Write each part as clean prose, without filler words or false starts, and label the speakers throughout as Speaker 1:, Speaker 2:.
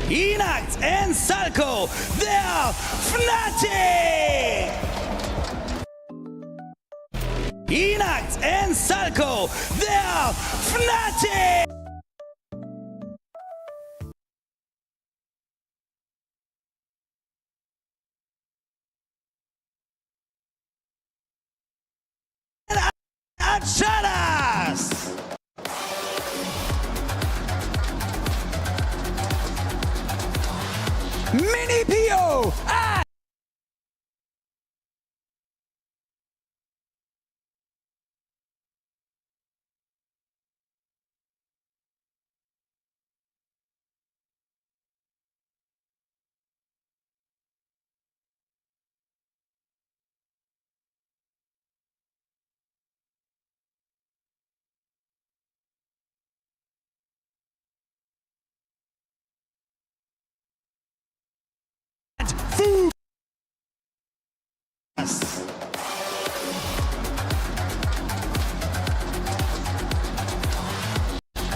Speaker 1: Ewc and Salco, they are Fnatic! Ewc and Salco, they are Fnatic! Achadas! Mini PO and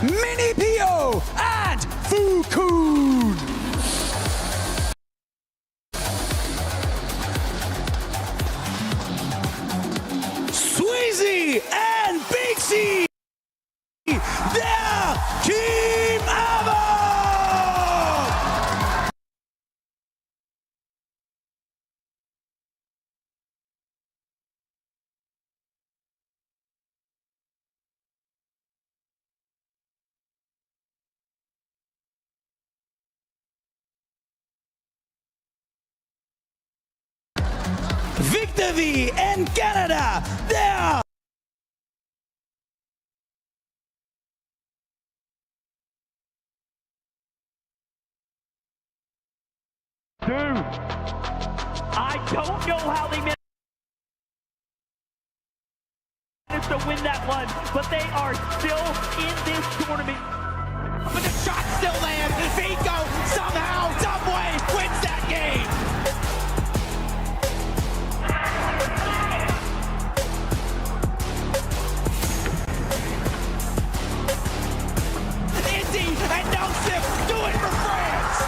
Speaker 1: Mini PO and Fukun! Sweezy and Big C! They're Team Avo! Victor V and Canada, they are
Speaker 2: I don't know how they managed to win that one, but they are still in this tournament.
Speaker 3: But the shot still lands. Vico somehow, someway wins that game. Indy and Nosif do it for France.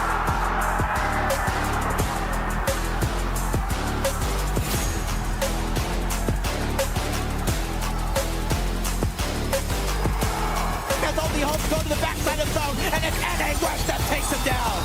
Speaker 3: As only hopes go to the backside of zone, and it's NA West that takes him down.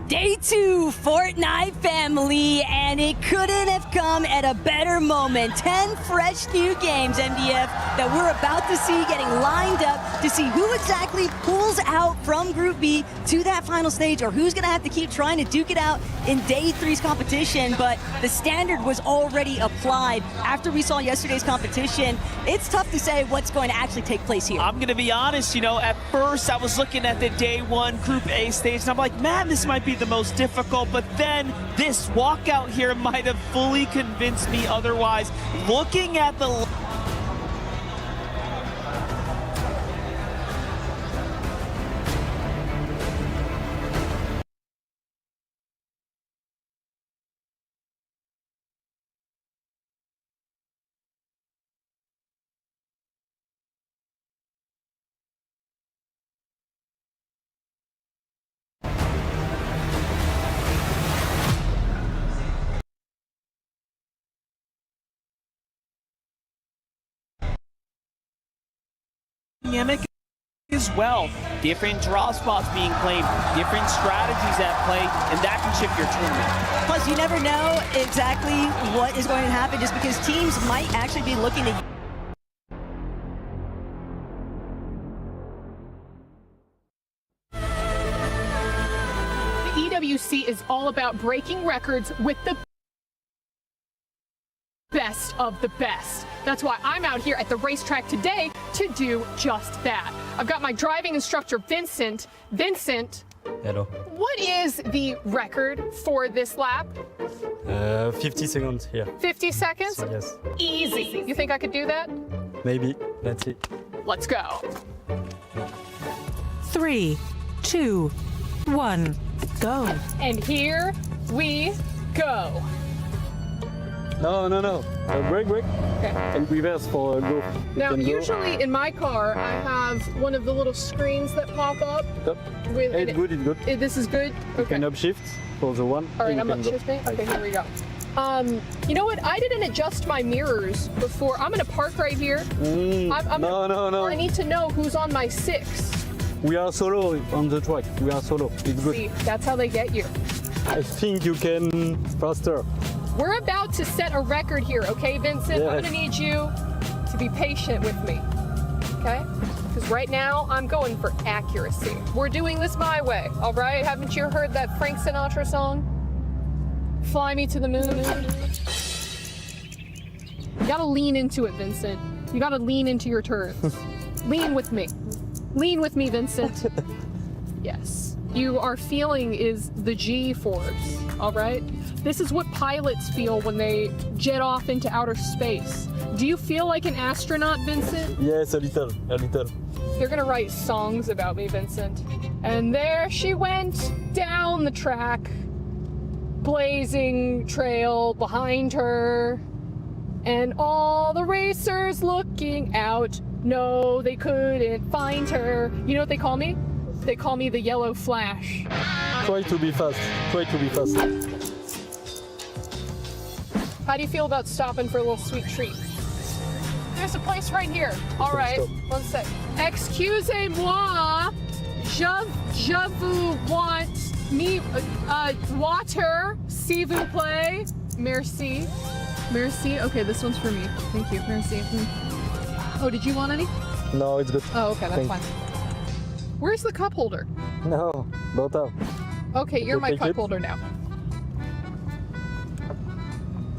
Speaker 4: Day 2, Fortnite family, and it couldn't have come at a better moment. 10 fresh new games, MDF, that we're about to see getting lined up to see who exactly pulls out from Group B to that final stage, or who's going to have to keep trying to duke it out in Day 3's competition. But the standard was already applied after we saw yesterday's competition. It's tough to say what's going to actually take place here.
Speaker 2: I'm going to be honest, at first I was looking at the Day 1 Group A stage, and I'm like, man, this might be the most difficult, but then this walkout here might have fully convinced me otherwise. Looking at the dynamic as well. Different draw spots being claimed, different strategies at play, and that can shift your tournament.
Speaker 4: Plus, you never know exactly what is going to happen just because teams might actually be looking to
Speaker 5: Ewc is all about breaking records with the best of the best. That's why I'm out here at the racetrack today to do just that. I've got my driving instructor, Vincent. Vincent,
Speaker 6: hello.
Speaker 5: what is the record for this lap?
Speaker 6: 50 seconds here.
Speaker 5: 50 seconds?
Speaker 6: Yes.
Speaker 5: Easy. You think I could do that?
Speaker 6: Maybe. Let's see.
Speaker 5: Let's go.
Speaker 7: 3, 2, 1, go.
Speaker 5: And here we go.
Speaker 6: No. Brake.
Speaker 5: Okay.
Speaker 6: And reverse for go. You
Speaker 5: Now,
Speaker 6: can go.
Speaker 5: usually in my car, I have one of the little screens that pop up.
Speaker 6: Stop.
Speaker 5: With
Speaker 6: It's good.
Speaker 5: This is good?
Speaker 6: You
Speaker 5: Okay.
Speaker 6: can upshift for the one.
Speaker 5: All right,
Speaker 6: and
Speaker 5: I'm
Speaker 6: you can go.
Speaker 5: upshifting. Okay, here we go. You know what? I didn't adjust my mirrors before. I'm gonna park right here.
Speaker 6: No.
Speaker 5: I need to know who's on my 6.
Speaker 6: We are solo on the track. We are solo. It's good.
Speaker 5: See, that's how they get you.
Speaker 6: I think you can faster.
Speaker 5: We're about to set a record here, okay, Vincent? I'm
Speaker 6: Yes.
Speaker 5: gonna need you to be patient with me, okay? Because right now, I'm going for accuracy. We're doing this my way, all right? Haven't you heard that Frank Sinatra song? Fly me to the moon. You gotta lean into it, Vincent. You gotta lean into your turns. Lean with me. Lean with me, Vincent. Yes. You are feeling is the G-force, all right? This is what pilots feel when they jet off into outer space. Do you feel like an astronaut, Vincent?
Speaker 6: Yes, a little.
Speaker 5: They're gonna write songs about me, Vincent. And there she went down the track, blazing trail behind her, and all the racers looking out. No, they couldn't find her. You know what they call me? They call me the Yellow Flash.
Speaker 6: Try to be fast.
Speaker 5: How do you feel about stopping for a little sweet treat? There's a place right here. All right,
Speaker 6: Stop.
Speaker 5: one sec. Excusez-moi, je vous want me water, s'il vous plaît. Merci. Okay, this one's for me. Thank you. Merci. Oh, did you want any?
Speaker 6: No, it's good.
Speaker 5: Oh, okay, that's
Speaker 6: Thank
Speaker 5: fine. Where's the cup holder?
Speaker 6: No, don't have.
Speaker 5: Okay, you're
Speaker 6: You
Speaker 5: my
Speaker 6: take
Speaker 5: cup
Speaker 6: it?
Speaker 5: holder now.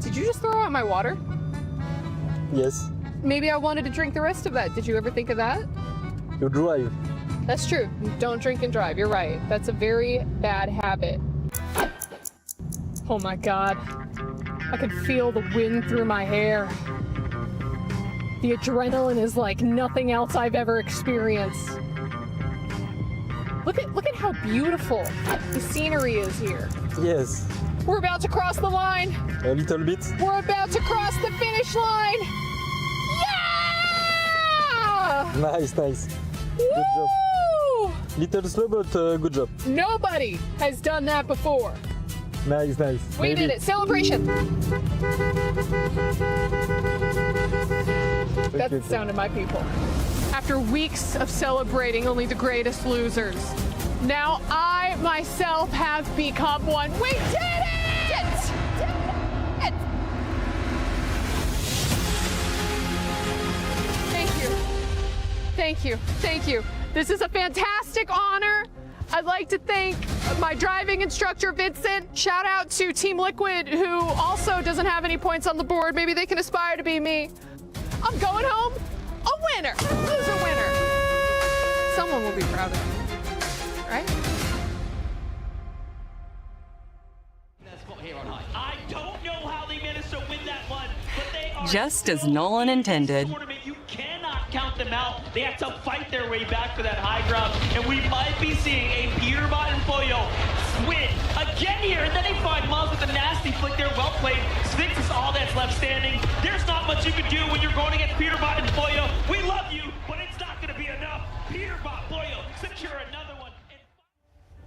Speaker 5: Did you just throw out my water?
Speaker 6: Yes.
Speaker 5: Maybe I wanted to drink the rest of that. Did you ever think of that?
Speaker 6: You drive.
Speaker 5: That's true. Don't drink and drive. You're right. That's a very bad habit. Oh my God. I can feel the wind through my hair. The adrenaline is like nothing else I've ever experienced. Look at how beautiful the scenery is here.
Speaker 6: Yes.
Speaker 5: We're about to cross the line.
Speaker 6: A little bit.
Speaker 5: We're about to cross the finish line. Yeah!
Speaker 6: Nice. Good job.
Speaker 5: Woo!
Speaker 6: Little slow, but good job.
Speaker 5: Nobody has done that before.
Speaker 6: Nice.
Speaker 5: We did it. Celebration. That's the sound of my people. After weeks of celebrating only the greatest losers, now I myself have become one. We did it! Thank you. This is a fantastic honor. I'd like to thank my driving instructor, Vincent. Shout out to Team Liquid, who also doesn't have any points on the board. Maybe they can aspire to be me. I'm going home a winner. Who's a winner? Someone will be proud of me, right?
Speaker 2: I don't know how they managed to win that one, but they are
Speaker 7: Just as
Speaker 2: so
Speaker 7: Nolan
Speaker 2: in this
Speaker 7: intended.
Speaker 2: tournament. You cannot count them out. They have to fight their way back for that high ground, and we might be seeing a Peterbot and Foyo win again here, and then they find Muzz with a nasty flick there. Well played. Sphinx is all that's left standing. There's not much you can do when you're going against Peterbot and Foyo. We love you, but it's not going to be enough. Peterbot, Foyo, secure another one.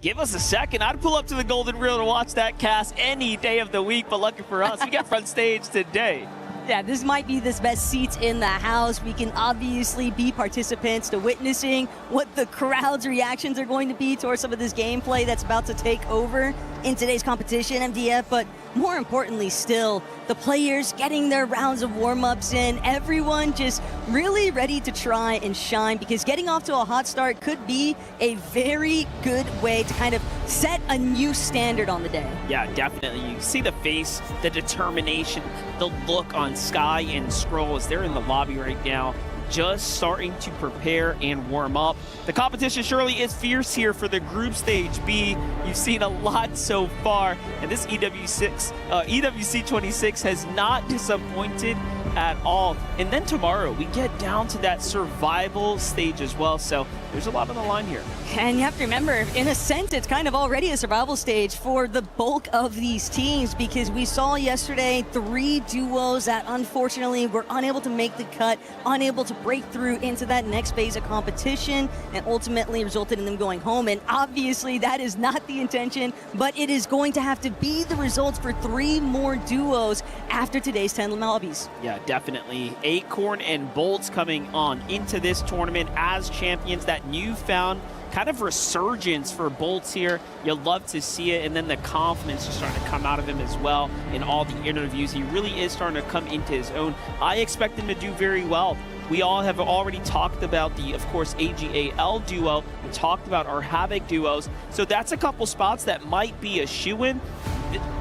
Speaker 2: Give us a second. I'd pull up to the Golden Reel to watch that cast any day of the week, but lucky for us, we got front stage today.
Speaker 4: Yeah, this might be the best seats in the house. We can obviously be participants to witnessing what the crowd's reactions are going to be towards some of this gameplay that's about to take over in today's competition, MDF, but more importantly still, the players getting their rounds of warm-ups in, everyone just really ready to try and shine, because getting off to a hot start could be a very good way to kind of set a new standard on the day.
Speaker 2: Yeah, definitely. You see the face, the determination, the look on Sky and Scroll as they're in the lobby right now, just starting to prepare and warm up. The competition surely is fierce here for the group stage B. You've seen a lot so far, and this EWC 26 has not disappointed at all. And then tomorrow we get down to that survival stage as well. So there's a lot on the line here.
Speaker 4: And you have to remember, in a sense, it's kind of already a survival stage for the bulk of these teams, because we saw yesterday 3 duos that unfortunately were unable to make the cut, unable to break through into that next phase of competition, and ultimately resulted in them going home. And obviously that is not the intention, but it is going to have to be the results for 3 more duos after today's 10 lobbies.
Speaker 2: Yeah, definitely. Acorn and Bolts coming on into this tournament as champions. That newfound kind of resurgence for Bolts here. You'll love to see it, and then the confidence just starting to come out of him as well in all the interviews. He really is starting to come into his own. I expect him to do very well. We all have already talked about the, of course, AGAL duo. We talked about our Havoc duos. So that's a couple spots that might be a shoo-in.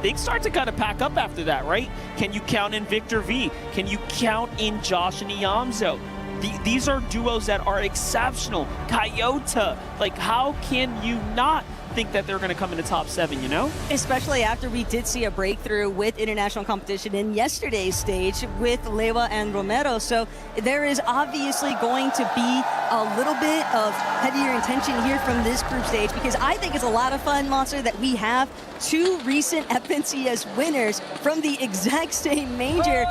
Speaker 2: Things start to kind of pack up after that, right? Can you count in Victor V? Can you count in Josh and Iamzo? These are duos that are exceptional. Coyote, like how can you not think that they're going to come in the top 7, you know?
Speaker 4: Especially after we did see a breakthrough with international competition in yesterday's stage with Lewa and Romero. So there is obviously going to be a little bit of heavier intention here from this group stage, because I think it's a lot of fun, Monster, that we have 2 recent FNCS winners from the exact same major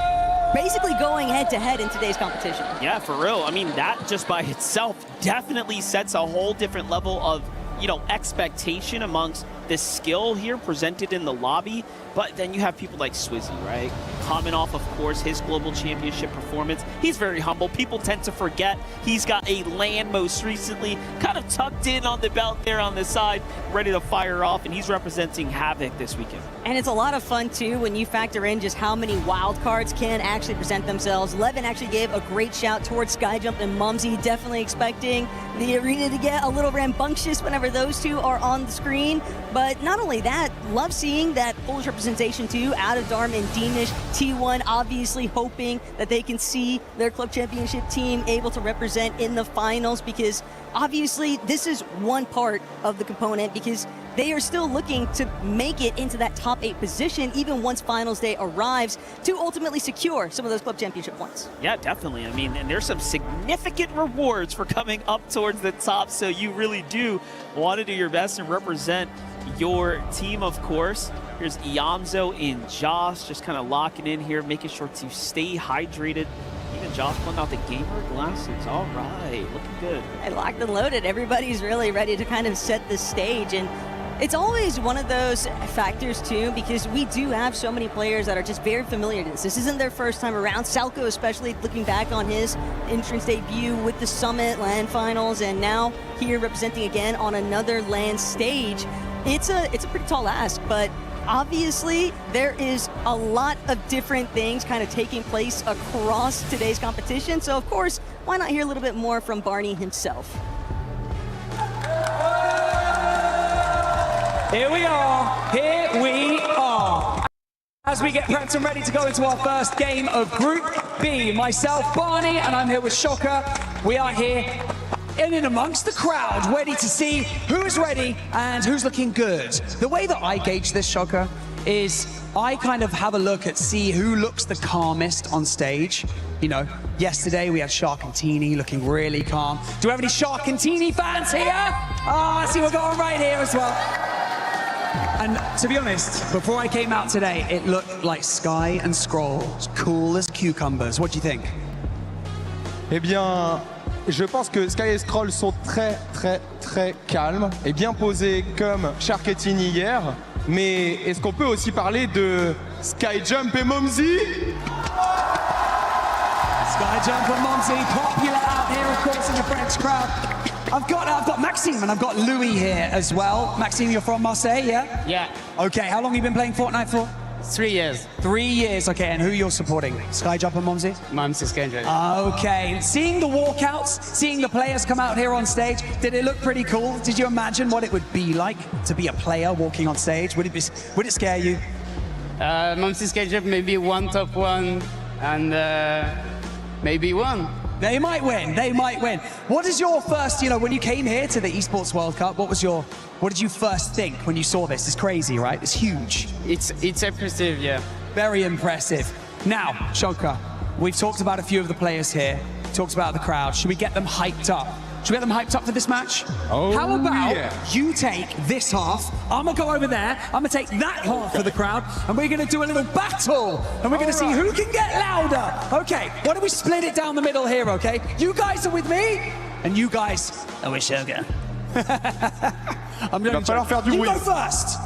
Speaker 4: basically going head-to-head in today's competition.
Speaker 2: Yeah, for real. I mean, that just by itself definitely sets a whole different level of, you know, expectation amongst the skill here presented in the lobby. But then you have people like Swizzy, right? Coming off, of course, his global championship performance. He's very humble. People tend to forget he's got a LAN most recently, kind of tucked in on the belt there on the side, ready to fire off, and he's representing Havoc this weekend.
Speaker 4: And it's a lot of fun, too, when you factor in just how many wild cards can actually present themselves. Levin actually gave a great shout towards Skyjump and Mumsy, definitely expecting the arena to get a little rambunctious whenever those 2 are on the screen. But not only that, love seeing that Polish representation, too, out of Darm and Demish. T1 obviously hoping that they can see their club championship team able to represent in the finals, because obviously this is one part of the component, because they are still looking to make it into that top 8 position even once finals day arrives, to ultimately secure some of those club championship points.
Speaker 2: Yeah, definitely. I mean, and there's some significant rewards for coming up towards the top, so you really do want to do your best and represent your team, of course. Here's Iamzo and Josh just kind of locking in here, making sure to stay hydrated. Even Josh pulling out the gamer glasses. All right, looking good.
Speaker 4: I locked and loaded. Everybody's really ready to kind of set the stage. And it's always one of those factors, too, because we do have so many players that are just very familiar to this. This isn't their first time around. Salco, especially looking back on his entrance debut with the Summit LAN Finals, and now here representing again on another LAN stage. It's a pretty tall ask, but obviously there is a lot of different things kind of taking place across today's competition. So, of course, why not hear a little bit more from Barney himself?
Speaker 8: Here we are. As we get prepped and ready to go into our first game of Group B, myself, Barney, and I'm here with Shocker. We are here in and amongst the crowd, ready to see who is ready and who's looking good. The way that I gauge this, Shocker, is I kind of have a look at see who looks the calmest on stage. You know, yesterday we had Sharkantini looking really calm. Do we have any Sharkantini fans here? Ah, I see we're going right here as well. And to be honest, before I came out today, it looked like Sky and Scroll, as cool as cucumbers. What do you think?
Speaker 9: Eh bien, je pense que Sky et Scroll sont très calmes et bien posés comme Sharketini hier. Mais est-ce qu'on peut aussi parler de Skyjump et Mumsy?
Speaker 8: Skyjump and Mumsy, popular out here, of course, in the French crowd. I've got Maxime and I've got Louis here as well. Maxime, you're from Marseille, yeah?
Speaker 10: Yeah.
Speaker 8: Okay, how long have you been playing Fortnite for?
Speaker 10: 3 years.
Speaker 8: 3 years, okay, and who you're supporting? Skyjump and Mumsy?
Speaker 10: Mumsy Skyjump.
Speaker 8: Okay, seeing the walkouts, seeing the players come out here on stage, did it look pretty cool? Did you imagine what it would be like to be a player walking on stage? Would it scare you?
Speaker 10: Mumsy Skyjump maybe one top 1 and maybe 1.
Speaker 8: They might win, they might win. What is your first, you know, when you came here to the Esports World Cup, what did you first think when you saw this? It's crazy, right? It's huge.
Speaker 10: It's impressive, yeah.
Speaker 8: Very impressive. Now, Shoka, we've talked about a few of the players here, talked about the crowd. Should we get them hyped up? Should we get them hyped up for this match?
Speaker 9: Oh,
Speaker 8: How about
Speaker 9: yeah.
Speaker 8: you take this half, I'm gonna go over there, I'm gonna take that half for the crowd, and we're gonna do a little battle, and we're gonna see who can get louder. Okay, why don't we split it down the middle here, okay? You guys are with me, and you guys are with Sugar. I'm
Speaker 9: Il va falloir faire du
Speaker 8: you
Speaker 9: bruit.
Speaker 8: go first.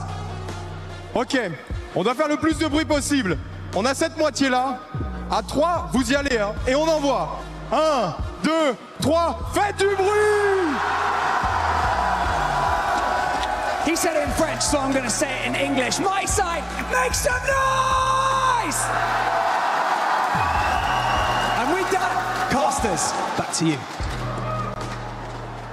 Speaker 9: Ok, on doit faire le plus de bruit possible. On a cette moitié-là. À 3, vous y allez, hein. Et on envoie. 1, 2, 3, faites du bruit!
Speaker 8: He said it in French, so I'm gonna say it in English. My side, make some noise! And with that, casters, back to you.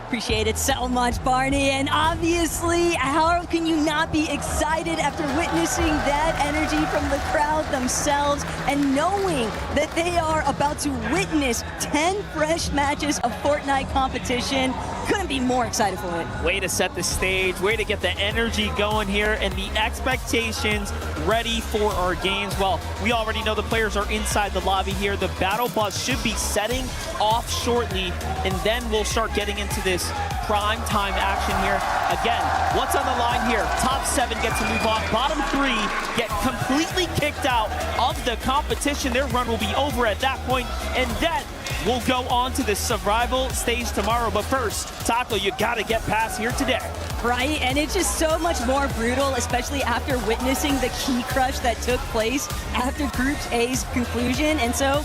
Speaker 4: Appreciate it so much, Barney. And obviously, how can you not be excited after witnessing that energy from the crowd themselves and knowing that they are about to witness 10 fresh matches of Fortnite competition? Couldn't be more excited for it.
Speaker 2: Way to set the stage, way to get the energy going here and the expectations ready for our games. Well, we already know the players are inside the lobby here. The battle bus should be setting off shortly, and then we'll start getting into this prime time action here. Again, what's on the line here? Top 7 get to move on. Bottom 3 get completely kicked out of the competition. Their run will be over at that point, and then we'll go on to the survival stage tomorrow. But first, Taco, you gotta get past here today.
Speaker 4: Right, and it's just so much more brutal, especially after witnessing the key crush that took place after Group A's conclusion. And so,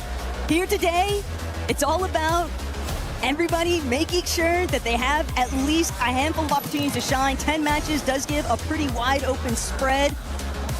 Speaker 4: here today, it's all about everybody making sure that they have at least a handful of opportunities to shine. 10 matches does give a pretty wide open spread.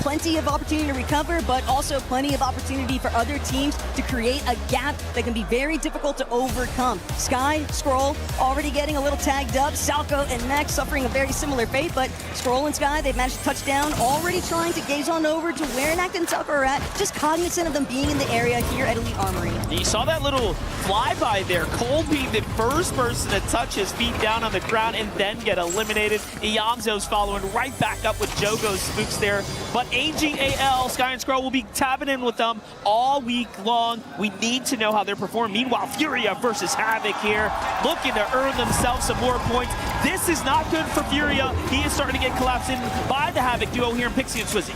Speaker 4: Plenty of opportunity to recover, but also plenty of opportunity for other teams to create a gap that can be very difficult to overcome. Sky, Scroll, already getting a little tagged up. Salco and Max suffering a very similar fate, but Scroll and Sky, they've managed to touch down, already trying to gaze on over to where Nact and Salco are at, just cognizant of them being in the area here at Elite Armory.
Speaker 2: You saw that little flyby there. Cole being the first person to touch his feet down on the ground and then get eliminated. Iyamzo's following right back up with Jogo's spooks there. But AGAL, Sky and Scroll will be tapping in with them all week long. We need to know how they're performing. Meanwhile, Furia versus Havoc here, looking to earn themselves some more points. This is not good for Furia. He is starting to get collapsed in by the Havoc duo here in Pixie and Swizzy.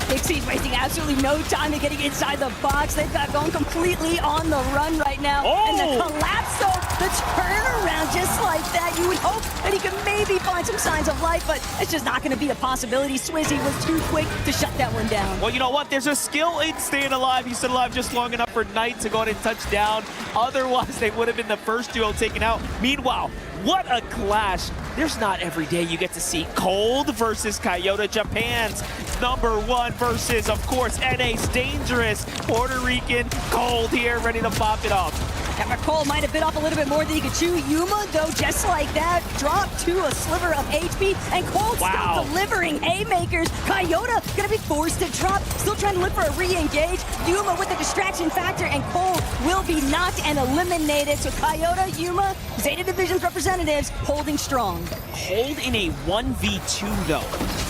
Speaker 4: Pixie's wasting absolutely no time in getting inside the box. They've got gone completely on the run right now.
Speaker 2: Oh.
Speaker 4: And the collapse, though, the turnaround just like that. You would hope that he could maybe find some signs of life, but it's just not going to be a possibility. Swizzy was too quick to shut that one down.
Speaker 2: Well, you know what? There's a skill in staying alive. He stayed alive just long enough for Knight to go ahead and touch down. Otherwise, they would have been the first duo taken out. Meanwhile, what a clash. There's not every day you get to see Cold versus Coyote, Japan's #1 versus, of course, NA's dangerous Puerto Rican Cold here, ready to pop it off.
Speaker 4: Now, Cole might have bit off a little bit more than he could chew. Yuma, though, just like that, dropped to a sliver of HP, and Cole still delivering haymakers. Coyote gonna be forced to drop, still trying to look for a re-engage. Yuma with the distraction factor, and Cole will be knocked and eliminated. So Coyote, Yuma, Zeta Division's representatives holding strong.
Speaker 2: Hold in a 1v2, though.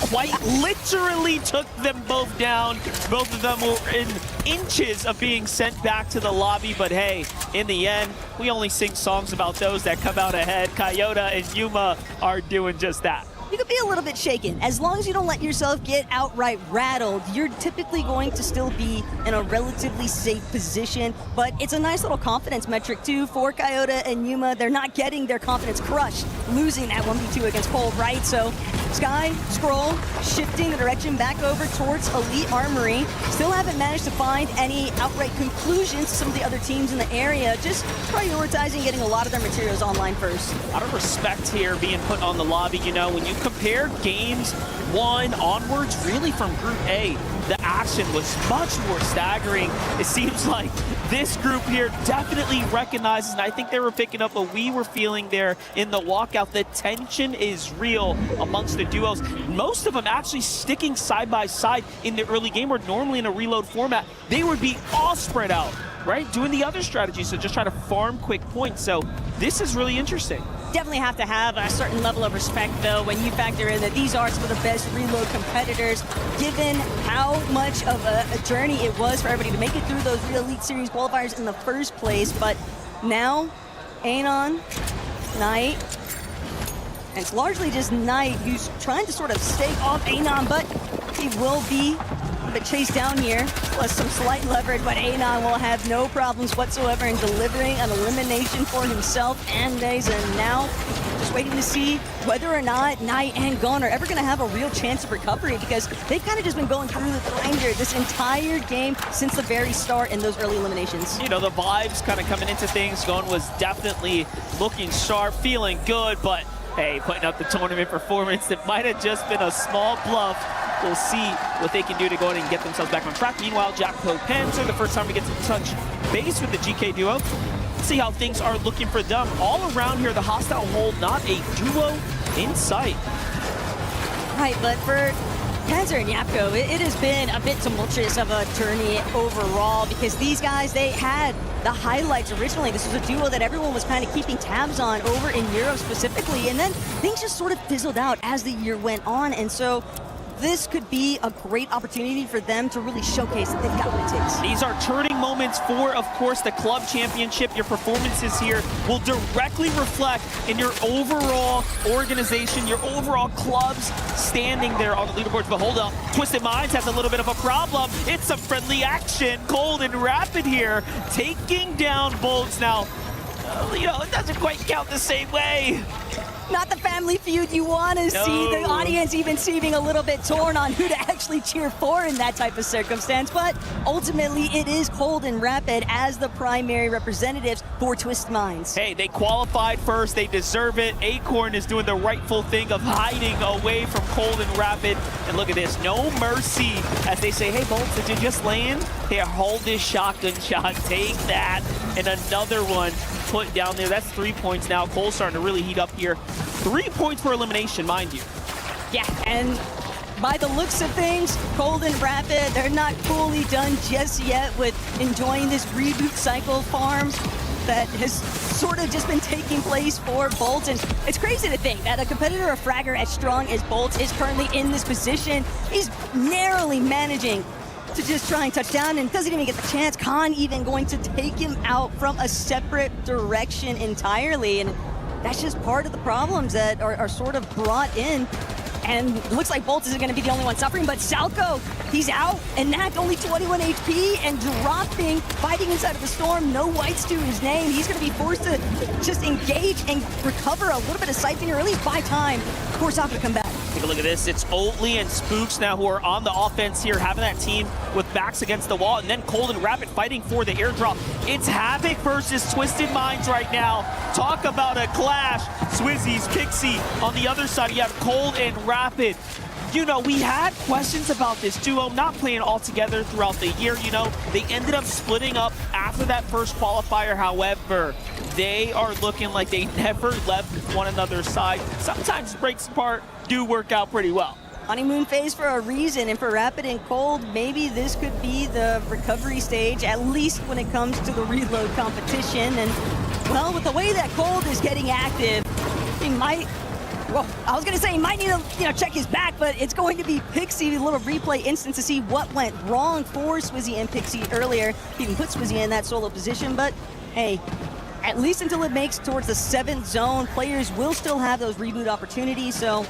Speaker 2: Quite literally took them both down. Both of them were in inches of being sent back to the lobby, but hey, in the end, we only sing songs about those that come out ahead. Coyote and Yuma are doing just that.
Speaker 4: You could be a little bit shaken. As long as you don't let yourself get outright rattled, you're typically going to still be in a relatively safe position. But it's a nice little confidence metric, too, for Coyote and Yuma. They're not getting their confidence crushed, losing that 1v2 against Cole, right? So Sky, Scroll, shifting the direction back over towards Elite Armory. Still haven't managed to find any outright conclusions to some of the other teams in the area. Just prioritizing getting a lot of their materials online first.
Speaker 2: A lot of respect here being put on the lobby. You know, when you compare games 1 onwards, really from Group A, the action was much more staggering. It seems like this group here definitely recognizes, and I think they were picking up what we were feeling there in the walkout. The tension is real amongst the duos. Most of them actually sticking side by side in the early game, where normally in a reload format, they would be all spread out, right? Doing the other strategies, so just try to farm quick points. So this is really interesting.
Speaker 4: Definitely have to have a certain level of respect, though, when you factor in that these are some of the best reload competitors, given how much of a journey it was for everybody to make it through those Elite Series qualifiers in the first place. But now, Anon Knight. And it's largely just Knight who's trying to sort of stake off Anon, but he will be a bit chased down here, plus some slight leverage, but Anon will have no problems whatsoever in delivering an elimination for himself and Days. And now, just waiting to see whether or not Knight and Gon are ever going to have a real chance of recovery, because they've kind of just been going through the grinder this entire game since the very start in those early eliminations.
Speaker 2: You know, the vibes kind of coming into things. Gon was definitely looking sharp, feeling good, but hey, putting up the tournament performance that might have just been a small bluff. We'll see what they can do to go ahead and get themselves back on track. Meanwhile, Jackpo Panzer, the first time we get to touch base with the GK duo. See how things are looking for them. All around here, the hostile hold, not a duo in sight.
Speaker 4: Right, but for Panzer and Yapko, it has been a bit tumultuous of a journey overall, because these guys, they had the highlights originally. This was a duo that everyone was kind of keeping tabs on over in Europe specifically, and then things just sort of fizzled out as the year went on, and so this could be a great opportunity for them to really showcase that they've got what it takes.
Speaker 2: These are turning moments for, of course, the club championship. Your performances here will directly reflect in your overall organization, your overall club's standing there on the leaderboards. But hold up, Twisted Minds has a little bit of a problem. It's some friendly action, cold and rapid here, taking down Bolts. Now, you know, it doesn't quite count the same way.
Speaker 4: Not the family feud you want to see. The audience even seeming a little bit torn on who to actually cheer for in that type of circumstance. But ultimately, it is Cold and Rapid as the primary representatives for Twisted Minds.
Speaker 2: Hey, they qualified first. They deserve it. Acorn is doing the rightful thing of hiding away from Cold and Rapid. And look at this. No mercy as they say, hey, Bolts, did you just land? Here, hold this shotgun shot. Take that. And another one put down there. That's 3 points now. Cole's starting to really heat up here. 3 points for elimination, mind you.
Speaker 4: Yeah, and by the looks of things, Cold and Rapid, they're not fully done just yet with enjoying this reboot cycle farms that has sort of just been taking place for Bolts. And it's crazy to think that a competitor, a fragger as strong as Bolts, is currently in this position. He's narrowly managing to just try and touch down and doesn't even get the chance. Khan even going to take him out from a separate direction entirely. And that's just part of the problems that are sort of brought in. And it looks like Bolts isn't going to be the only one suffering, but Salco, he's out, and Knack only 21 HP and dropping, fighting inside of the storm, no whites to his name. He's going to be forced to just engage and recover a little bit of sight or at least buy time for Salco to come back.
Speaker 2: Take a look at this. It's Oatly and Spooks now who are on the offense here, having that team with backs against the wall, and then Cold and Rapid fighting for the airdrop. It's Havoc versus Twisted Minds right now. Talk about a clash. Swizzy's Pixie on the other side. You have Cold and Rapid. You know, we had questions about this duo not playing all together throughout the year. You know, they ended up splitting up after that first qualifier. However, they are looking like they never left one another's side. Sometimes breaks apart do work out pretty well.
Speaker 4: Honeymoon phase for a reason, and for Rapid and Cold, maybe this could be the recovery stage, at least when it comes to the reload competition. And, well, with the way that Cold is getting active, he might... Well, I was going to say he might need to, check his back, but it's going to be Pixie, a little replay instance to see what went wrong for Swizzy and Pixie earlier. He even put Swizzy in that solo position, but hey, at least until it makes towards the 7th zone, players will still have those reboot opportunities, so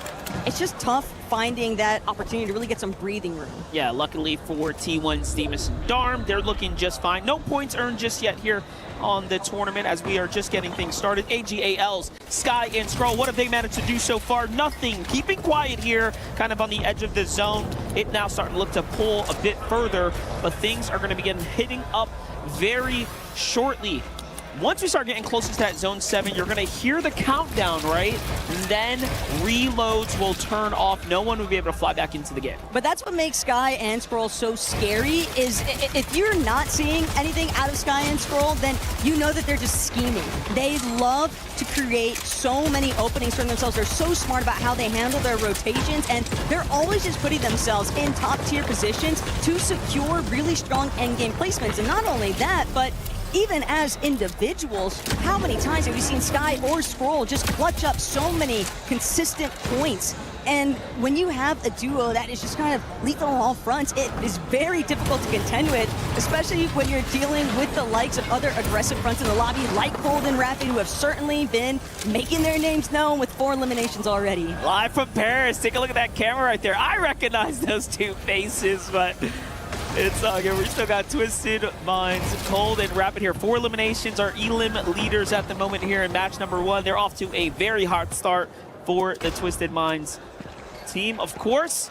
Speaker 4: it's just tough finding that opportunity to really get some breathing room.
Speaker 2: Yeah, luckily for T1's Demus and Darm, they're looking just fine. No points earned just yet here on the tournament as we are just getting things started. AGALs, Sky and Skrull, what have they managed to do so far? Nothing. Keeping quiet here, kind of on the edge of the zone. It now starting to look to pull a bit further, but things are going to begin hitting up very shortly. Once we start getting closer to that zone 7, you're going to hear the countdown, right? And then reloads will turn off. No one will be able to fly back into the game.
Speaker 4: But that's what makes Sky and Skrull so scary, is if you're not seeing anything out of Sky and Skrull, then you know that they're just scheming. They love to create so many openings for themselves. They're so smart about how they handle their rotations, and they're always just putting themselves in top-tier positions to secure really strong endgame placements. And not only that, but even as individuals, how many times have we seen Sky or Skrull just clutch up so many consistent points And when you have a duo that is just kind of lethal on all fronts, it is very difficult to contend with, especially when you're dealing with the likes of other aggressive fronts in the lobby, like Cold and Rapid, who have certainly been making their names known with 4 eliminations already.
Speaker 2: Live from Paris. Take a look at that camera right there. I recognize those two faces, but it's all good. We still got Twisted Minds, Cold, and Rapid here. 4 eliminations are Elim leaders at the moment here in match number 1. They're off to a very hard start for the Twisted Minds team, of course.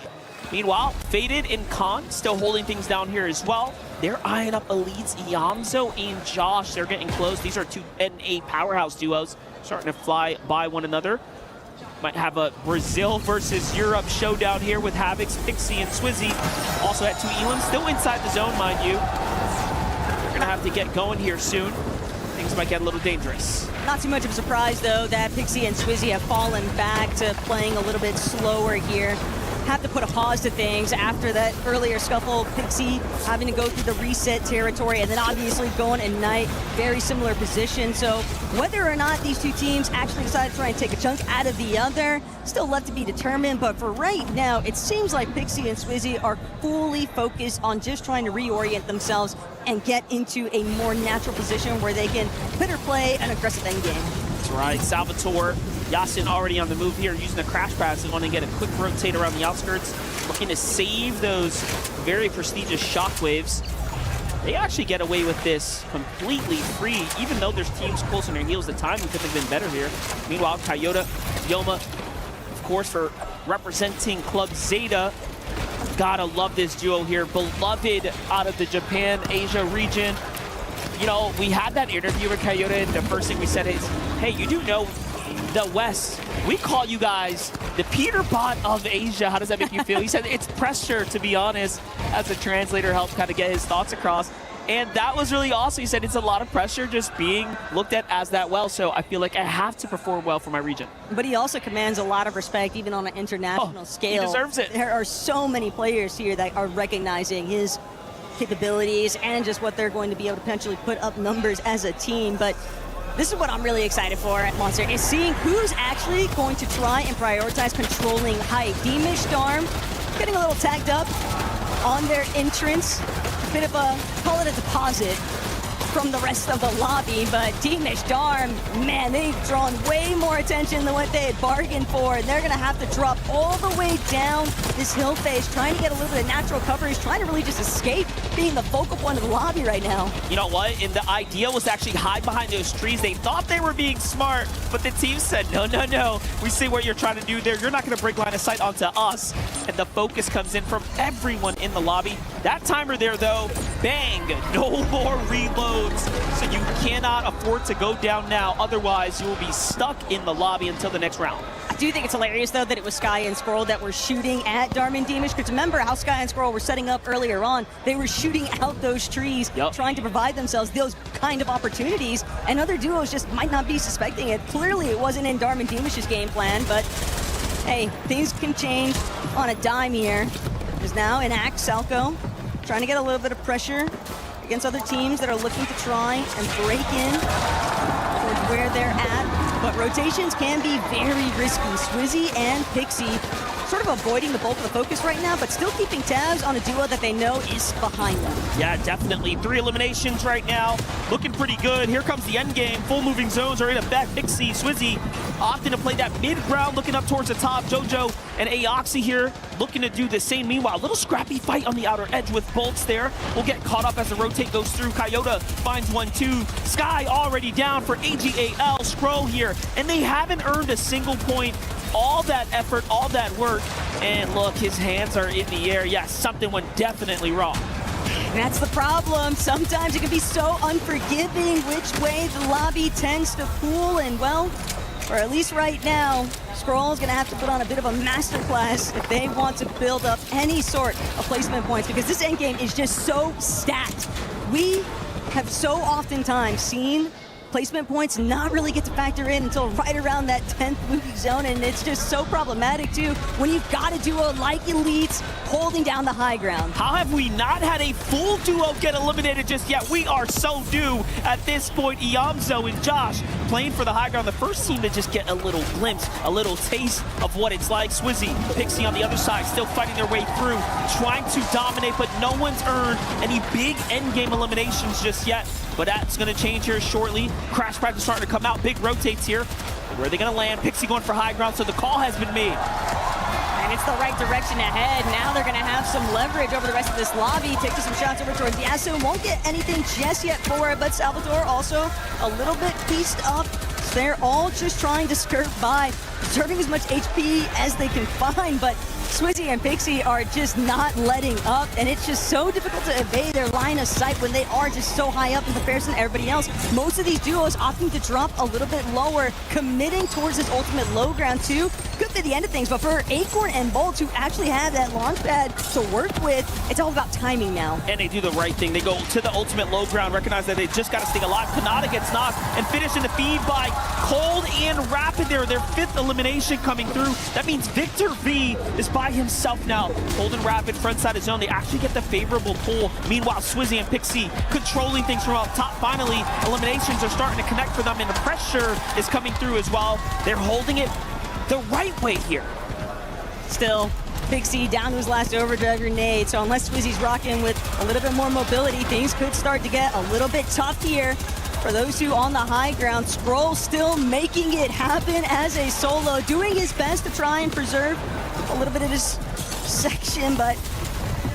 Speaker 2: Meanwhile, Faded and Khan still holding things down here as well. They're eyeing up Elites, Iamzo and Josh. They're getting close. These are 2 NA powerhouse duos starting to fly by one another. Might have a Brazil versus Europe showdown here with Havocs, Pixie, and Swizzy. Also at 2 Elam, still inside the zone, mind you. They're gonna have to get going here soon. Things might get a little dangerous.
Speaker 4: Not too much of a surprise, though, that Pixie and Swizzy have fallen back to playing a little bit slower here. Have to put a pause to things after that earlier scuffle. Pixie having to go through the reset territory, and then obviously going and Knight, very similar position. So whether or not these two teams actually decide to try and take a chunk out of the other, still left to be determined. But for right now, it seems like Pixie and Swizzy are fully focused on just trying to reorient themselves and get into a more natural position where they can hit or play an aggressive endgame.
Speaker 2: That's right, Salvatore. Yasin already on the move here, using the crash pads to want to get a quick rotate around the outskirts, looking to save those very prestigious shockwaves. They actually get away with this completely free, even though there's teams close on their heels. The timing could have been better here. Meanwhile, Toyota, Yoma, of course, for representing Club Zeta. Gotta love this duo here. Beloved out of the Japan, Asia region. You know, we had that interview with Toyota, and the first thing we said is, hey, you do know the West, we call you guys the Peter Pot of Asia. How does that make you feel? He said it's pressure, to be honest, as the translator helped kind of get his thoughts across. And that was really awesome. He said it's a lot of pressure just being looked at as that well. So I feel like I have to perform well for my region.
Speaker 4: But he also commands a lot of respect, even on an international scale.
Speaker 2: He deserves it.
Speaker 4: There are so many players here that are recognizing his capabilities and just what they're going to be able to potentially put up numbers as a team. But this is what I'm really excited for at Monster, is seeing who's actually going to try and prioritize controlling height. Demish, Darm, getting a little tagged up on their entrance. A bit of a, call it a deposit from the rest of the lobby, but Demish, Darm, man, they've drawn way more attention than what they had bargained for, and they're gonna have to drop all the way down this hill face, trying to get a little bit of natural coverage, trying to really just escape being the focal point of the lobby right now.
Speaker 2: You know what? And the idea was to actually hide behind those trees. They thought they were being smart, but the team said, no, no, no. We see what you're trying to do there. You're not gonna break line of sight onto us. And the focus comes in from everyone in the lobby. That timer there, though, bang, no more reloads. So you cannot afford to go down now. Otherwise, you will be stuck in the lobby until the next round.
Speaker 4: I do think it's hilarious, though, that it was Sky and Scroll that were shooting at Darm and Demish, because remember how Sky and Scroll were setting up earlier on. They were shooting out those trees, trying to provide themselves those kind of opportunities, and other duos just might not be suspecting it. Clearly, it wasn't in Darm and Demish's game plan, but hey, things can change on a dime here. There's now an Axe, Salco, trying to get a little bit of pressure against other teams that are looking to try and break in towards where they're at. But rotations can be very risky. Swizzy and Pixie sort of avoiding the bulk of the focus right now, but still keeping tabs on a duo that they know is behind them.
Speaker 2: Yeah, definitely. 3 eliminations right now. Looking pretty good. Here comes the end game. Full moving zones are in effect. Pixie, Swizzy opting to play that mid-ground, looking up towards the top. Jojo and Aoxy here looking to do the same. Meanwhile, a little scrappy fight on the outer edge with Bolts there. We'll get caught up as the rotate goes through. Coyote finds 1-2. Sky already down for AGAL. Scroll here. And they haven't earned a single point. All that effort, all that work. And look, his hands are in the air. Yes, something went definitely wrong.
Speaker 4: That's the problem. Sometimes it can be so unforgiving which way the lobby tends to pool, and well, or at least right now, Scroll's gonna have to put on a bit of a masterclass if they want to build up any sort of placement points, because this endgame is just so stacked. We have so oftentimes seen placement points not really get to factor in until right around that 10th movie zone, and it's just so problematic too when you've got a duo like Elites holding down the high ground.
Speaker 2: How have we not had a full duo get eliminated just yet? We are so due at this point. Iyamzo and Josh playing for the high ground. The first team to just get a little glimpse, a little taste of what it's like. Swizzy, Pixie on the other side, still fighting their way through, trying to dominate, but no one's earned any big endgame eliminations just yet. But that's going to change here shortly. Crash practice starting to come out. Big rotates here. Where are they going to land? Pixie going for high ground, so the call has been made.
Speaker 4: And it's the right direction ahead. Now they're going to have some leverage over the rest of this lobby. Taking some shots over towards Yasuo. Won't get anything just yet for it, but Salvatore also a little bit pieced up. They're all just trying to skirt by, preserving as much HP as they can find, but Swizzy and Pixie are just not letting up, and it's just so difficult to evade their line of sight when they are just so high up in comparison to everybody else. Most of these duos opting to drop a little bit lower, committing towards this ultimate low ground too. Could be the end of things, but for Acorn and Bolts, who actually have that launch pad to work with, it's all about timing now.
Speaker 2: And they do the right thing. They go to the ultimate low ground, recognize that they just got to stay alive. Kanata gets knocked and finish in the feed by Cold and Rapid there. Their 5th elimination coming through. That means Victor V is by himself now. Cold and Rapid front side of zone. They actually get the favorable pull. Meanwhile, Swizzy and Pixie controlling things from up top. Finally, eliminations are starting to connect for them, and the pressure is coming through as well. They're holding it the right way here.
Speaker 4: Still, Pixie down to his last overdrive grenade, so unless Swizzy's rocking with a little bit more mobility, things could start to get a little bit tough here. For those two on the high ground, Scroll still making it happen as a solo, doing his best to try and preserve a little bit of this section, but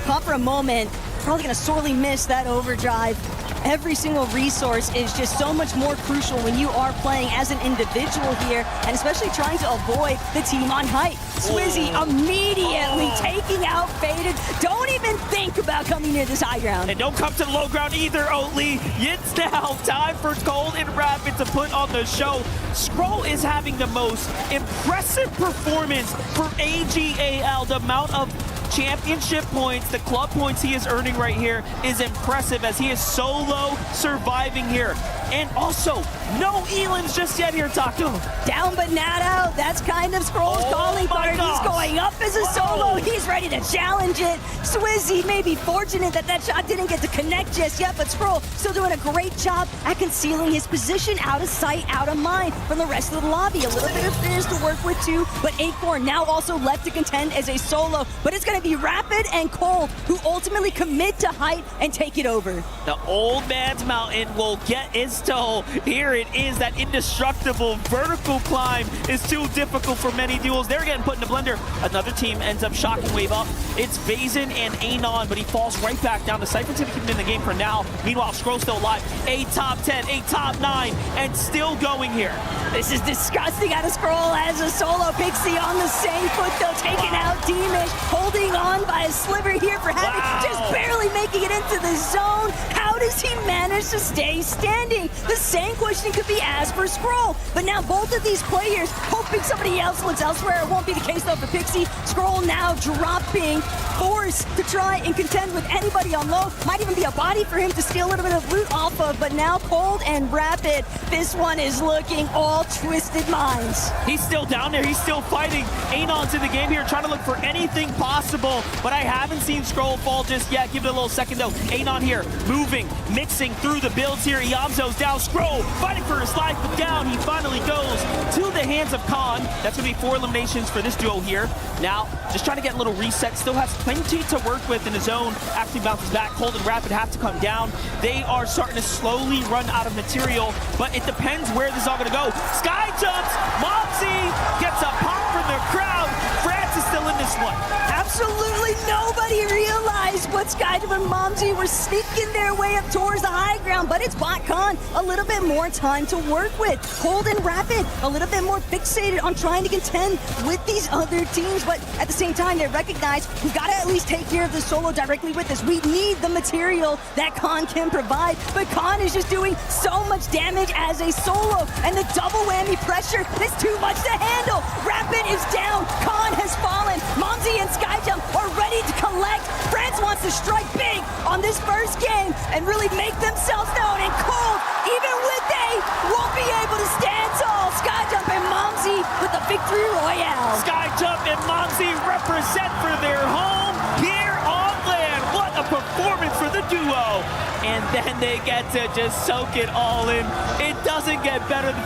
Speaker 4: caught for a moment, probably gonna sorely miss that overdrive. Every single resource is just so much more crucial when you are playing as an individual here, and especially trying to avoid the team on height. Swizzy immediately taking out Faded. Don't even think about coming near this high ground.
Speaker 2: And don't come to the low ground either, Oatly. It's now time for Cold and Rapid to put on the show. Scroll is having the most impressive performance for AGAL. The amount of championship points, the club points he is earning right here is impressive as he is solo surviving here. And also, no Elans just yet here, Taco.
Speaker 4: Down but not out. That's kind of Scroll's calling card. He's going up as a solo. He's ready to challenge it. Swizzy may be fortunate that that shot didn't get to connect just yet, but Scroll still doing a great job at concealing his position out of sight, out of mind from the rest of the lobby. A little bit of Fizz to work with too, but Acorn now also left to contend as a solo. But it's going to be Rapid and Cold who ultimately commit to height and take it over.
Speaker 2: The old man's mountain will get his toe. Here it is, that indestructible vertical climb is too difficult for many duels. They're getting put in the blender. Another team ends up shocking wave up. It's Vazen and Anon, but he falls right back down. The Cypher team keeping him in the game for now. Meanwhile, Scroll still alive. A top 10, a top 9, and still going here.
Speaker 4: This is disgusting out of Scroll as a solo. Pixie on the same foot though, taking out Demish, holding on by a sliver here for Havoc, just barely making it into the zone. How does he manage to stay standing? The same question could be asked for Scroll, but now both of these players hoping somebody else looks elsewhere. It won't be the case though for Pixie. Scroll now dropping, forced to try and contend with anybody on low. Might even be a body for him to steal a little bit of loot off of, but now Cold and Rapid. This one is looking all twisted minds.
Speaker 2: He's still down there, he's still fighting. Anon's in the game here, trying to look for anything possible, but I haven't seen Scroll fall just yet. Give it a little second though. Anon here, moving, mixing through the builds here. Iyamzo's down, Scroll fighting for his life, but down he finally goes to the hands of Khan. That's gonna be 4 eliminations for this duo here. Now, just trying to get a little reset, still has plenty to work with in his own. Actually bounces back, Cold and Rapid have to come down. They are starting to slowly run out of material, but it depends where this is all gonna go. Sky jumps, Mopsy gets a pop from the crowd. France is still in this one.
Speaker 4: Absolutely nobody realized what Skyjump and Momsy were sneaking their way up towards the high ground, but it's BotCon, a little bit more time to work with. Cold and Rapid, a little bit more fixated on trying to contend with these other teams, but at the same time, they recognize we've got to at least take care of the solo directly with this. We need the material that Khan can provide, but Khan is just doing so much damage as a solo, and the double whammy pressure is too much to handle. Rapid is down, Khan has fallen, Momsy and Skyjump are ready to collect. France wants to strike big on this first game and really make themselves known, and Cold, even with a be able to stand tall. Skyjump and Momsy with the victory royale.
Speaker 2: Skyjump and Momsy represent for their home here on land. What a performance for the duo. And then they get to just soak it all in. It doesn't get better than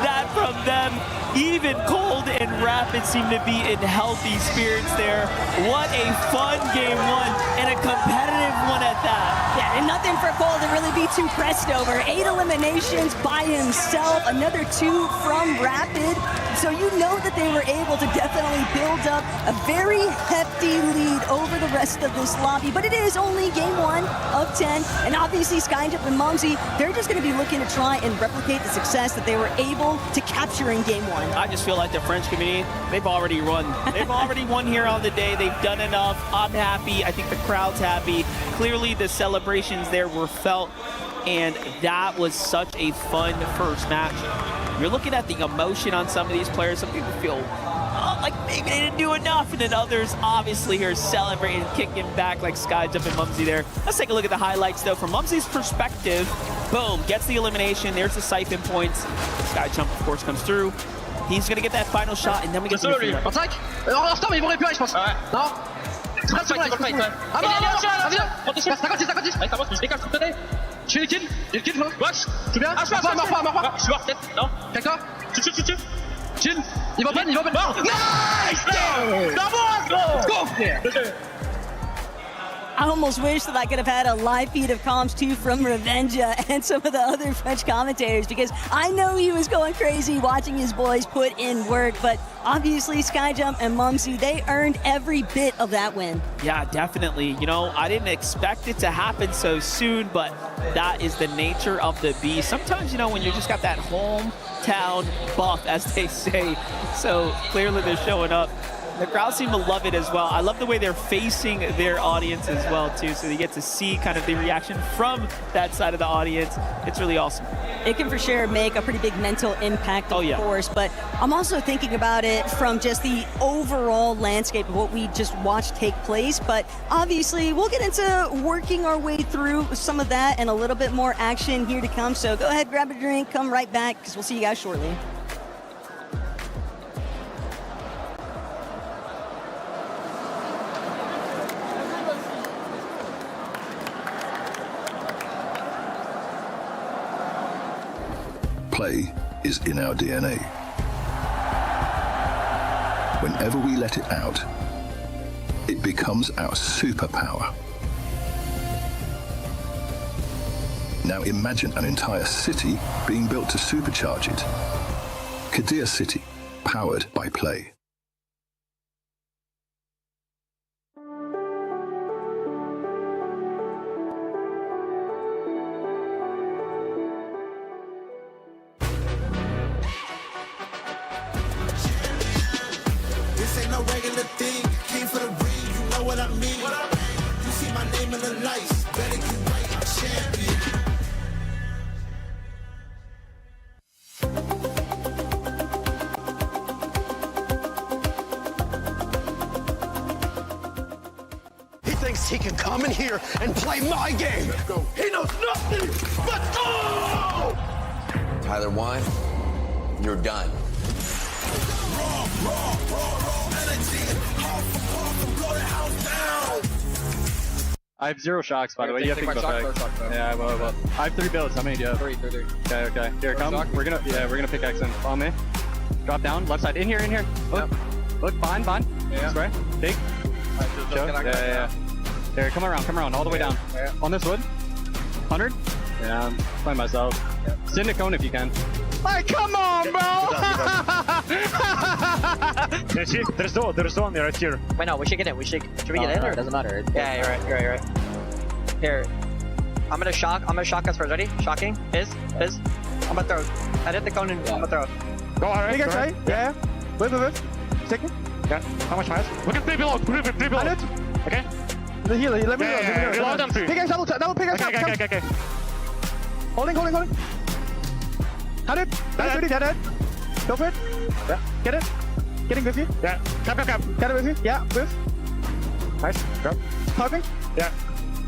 Speaker 2: that from them. Even Cold and Rapid seem to be in healthy spirits there. What a fun game one, and a competitive one at that.
Speaker 4: Yeah, and nothing for Cole to really be too pressed over. 8 eliminations by himself, another 2 from Rapid. So you know that they were able to definitely build up a very hefty lead over the rest of this lobby. But it is only game 1 of 10. And obviously Skyjump and Momsy, they're just going to be looking to try and replicate the success that they were able to capture in game 1.
Speaker 2: I just feel like the French community, they've already won. They've already won here on the day. They've done enough. I'm happy. I think the crowd's happy. Clearly the celebrations there were felt, and that was such a fun first match. You're looking at the emotion on some of these players. Some people feel like maybe they didn't do enough, and then others obviously are celebrating, kicking back like Skyjump and Mumsy there. Let's take a look at the highlights though. From Mumsy's perspective, boom, gets the elimination. There's the siphon points. Skyjump of course comes through. He's gonna get that final shot, and then we get to the free.
Speaker 3: Attaque. En retard, mais ils vont récupérer, je pense. Non. Très sur la fight. Ah non, non, 50-10. Allez, t'avances, je décale, s'il te plaît. Je fais les kills. Il kill, watch. Tu viens? Ah, je suis mort. Je suis mort, peut-être. Non. D'accord. Tu. Chill. Il va open. Nice! Let's go!
Speaker 4: I almost wish that I could have had a live feed of comms too from Revenja and some of the other French commentators, because I know he was going crazy watching his boys put in work, but obviously Skyjump and Mumsy, they earned every bit of that win.
Speaker 2: Yeah, definitely. You know, I didn't expect it to happen so soon, but that is the nature of the beast. Sometimes, you know, when you just got that hometown buff, as they say, so clearly they're showing up. The crowd seem to love it as well. I love the way they're facing their audience as well too, so you get to see kind of the reaction from that side of the audience. It's really awesome.
Speaker 4: It can for sure make a pretty big mental impact, of course, but I'm also thinking about it from just the overall landscape of what we just watched take place. But obviously we'll get into working our way through some of that and a little bit more action here to come. So go ahead, grab a drink, come right back, because we'll see you guys shortly.
Speaker 11: Play is in our DNA. Whenever we let it out, it becomes our superpower. Now imagine an entire city being built to supercharge it. Kadir City, powered by Play.
Speaker 12: He can come in here and play my game. He knows nothing but go!
Speaker 13: Tyler won. You're done.
Speaker 14: I have 0 shocks, by the way. You have to go back. Yeah, I will. I have 3 builds. How many do you have? 3. Okay. Here, come. We're gonna pickaxe in. Follow me. Drop down. Left side. In here. Look. Yep. Look. Fine. Yeah. Spray. Take. Show. Yeah. Here, come around, all the way down. Yeah. On this wood. 100? Yeah, I'm playing myself. Yeah. Send a cone if you can. Hey, come on, bro!
Speaker 15: There's one right here.
Speaker 16: Wait, no, we should get in. Should we get in or it doesn't matter? Yeah, you're right. Here, I'm gonna shock us first. Ready? Shocking. Fizz. I'm gonna throw. I hit the cone and I'm gonna throw.
Speaker 15: Go on, right?
Speaker 14: Right? Yeah. Wait. Second.
Speaker 15: Yeah. How much fires? Look at 3 below. 3 below. Okay.
Speaker 14: The healer, let me
Speaker 15: reload them 3.
Speaker 14: Pickaxe, double pickaxe.
Speaker 15: Okay.
Speaker 14: Holding. 100. That's ready, dead. Go for it. Yeah. Get it. Getting with you.
Speaker 15: Yeah. Cap.
Speaker 14: Get it with you. Yeah, with. Nice. Drop. Talking.
Speaker 15: Yeah.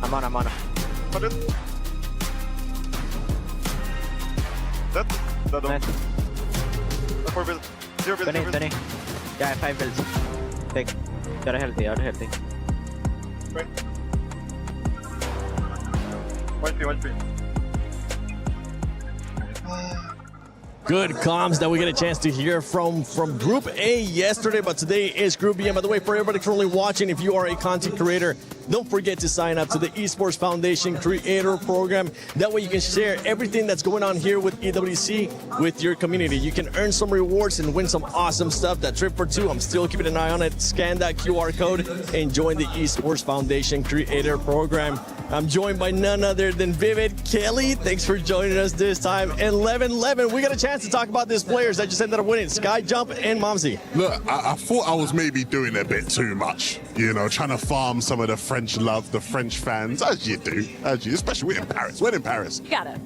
Speaker 16: I'm on.
Speaker 15: 100. Dead.
Speaker 16: Nice.
Speaker 14: 4 builds. 0 builds.
Speaker 16: 20, 20. Yeah, 5 builds. Take. You're healthy, you're healthy.
Speaker 14: 1-3.
Speaker 17: Good comms that we get a chance to hear from Group A yesterday, but today is Group B. And by the way, for everybody currently watching, if you are a content creator, don't forget to sign up to the Esports Foundation Creator Program. That way you can share everything that's going on here with EWC with your community. You can earn some rewards and win some awesome stuff. That trip for 2, I'm still keeping an eye on it. Scan that QR code and join the Esports Foundation Creator Program. I'm joined by none other than Vivid. Kelly, thanks for joining us this time. And Levin, we got a chance to talk about these players that just ended up winning, Sky Jump and Momsy.
Speaker 18: Look, I thought I was maybe doing a bit too much, you know, trying to farm some of the French love, the French fans, as you do, especially we're in Paris. We're in Paris.
Speaker 4: You got it.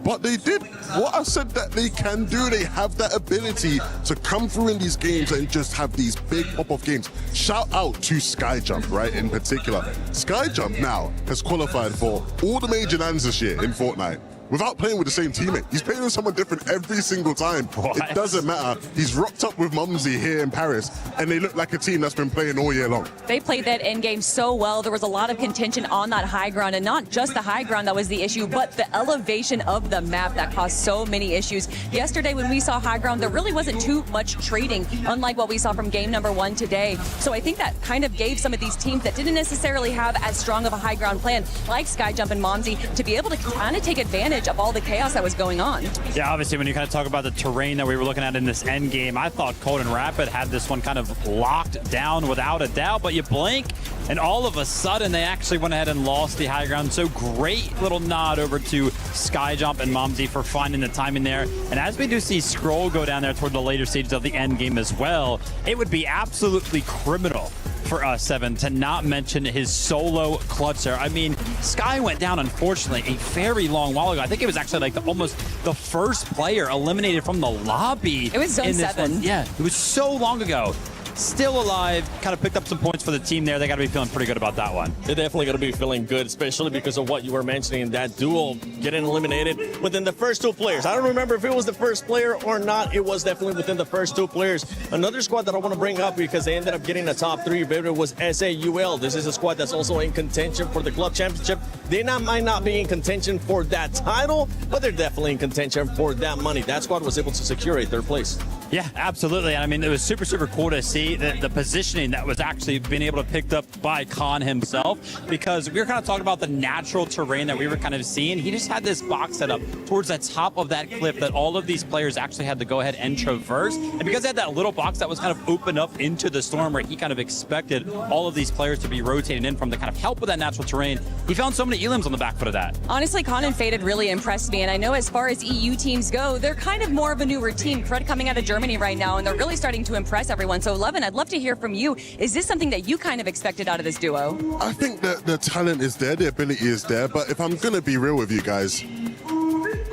Speaker 18: But they did what I said that they can do. They have that ability to come through in these games and just have these big pop-off games. Shout out to Skyjump, right, in particular. Skyjump now has qualified for all the major lands this year in Fortnite without playing with the same teammate. He's playing with someone different every single time. What? It doesn't matter. He's rocked up with Mumsy here in Paris, and they look like a team that's been playing all year long.
Speaker 19: They played that end game so well. There was a lot of contention on that high ground, and not just the high ground that was the issue, but the elevation of the map that caused so many issues. Yesterday, when we saw high ground, there really wasn't too much trading, unlike what we saw from game number 1 today. So I think that kind of gave some of these teams that didn't necessarily have as strong of a high ground plan, like Skyjump and Momsy, to be able to kind of take advantage of all the chaos that was going on.
Speaker 20: Yeah, obviously when you kind of talk about the terrain that we were looking at in this end game, I thought Cold and Rapid had this one kind of locked down without a doubt, but you blink and all of a sudden they actually went ahead and lost the high ground. So great little nod over to Skyjump and Momsy for finding the timing there. And as we do see Scroll go down there toward the later stages of the end game as well, it would be absolutely criminal for us, Seven, to not mention his solo clutch there. I mean, Sky went down, unfortunately, a very long while ago. I think it was actually like almost the first player eliminated from the lobby.
Speaker 19: It was Zone 7.
Speaker 20: Yeah, it was so long ago. Still alive, kind of picked up some points for the team there. They got to be feeling pretty good about that one.
Speaker 17: They're definitely going to be feeling good, especially because of what you were mentioning, that duel getting eliminated within the first 2 players. I don't remember if it was the first player or not. It was definitely within the first 2 players. Another squad that I want to bring up because they ended up getting a top 3 favorite was SAUL. This is a squad that's also in contention for the club championship. They might not be in contention for that title, but they're definitely in contention for that money. That squad was able to secure a 3rd place.
Speaker 20: Yeah, absolutely. And I mean, it was super, super cool to see the positioning that was actually being able to picked up by Khan himself, because we were kind of talking about the natural terrain that we were kind of seeing. He just had this box set up towards the top of that cliff that all of these players actually had to go ahead and traverse. And because they had that little box that was kind of opened up into the storm where he kind of expected all of these players to be rotating in from to kind of help with that natural terrain, he found so many elims on the back foot of that.
Speaker 19: Honestly, Khan and Faded really impressed me, and I know as far as EU teams go, they're kind of more of a newer team. Fred coming out of Germany right now, and they're really starting to impress everyone. So, Levin, I'd love to hear from you. Is this something that you kind of expected out of this duo?
Speaker 18: I think that the talent is there, the ability is there, but if I'm going to be real with you guys,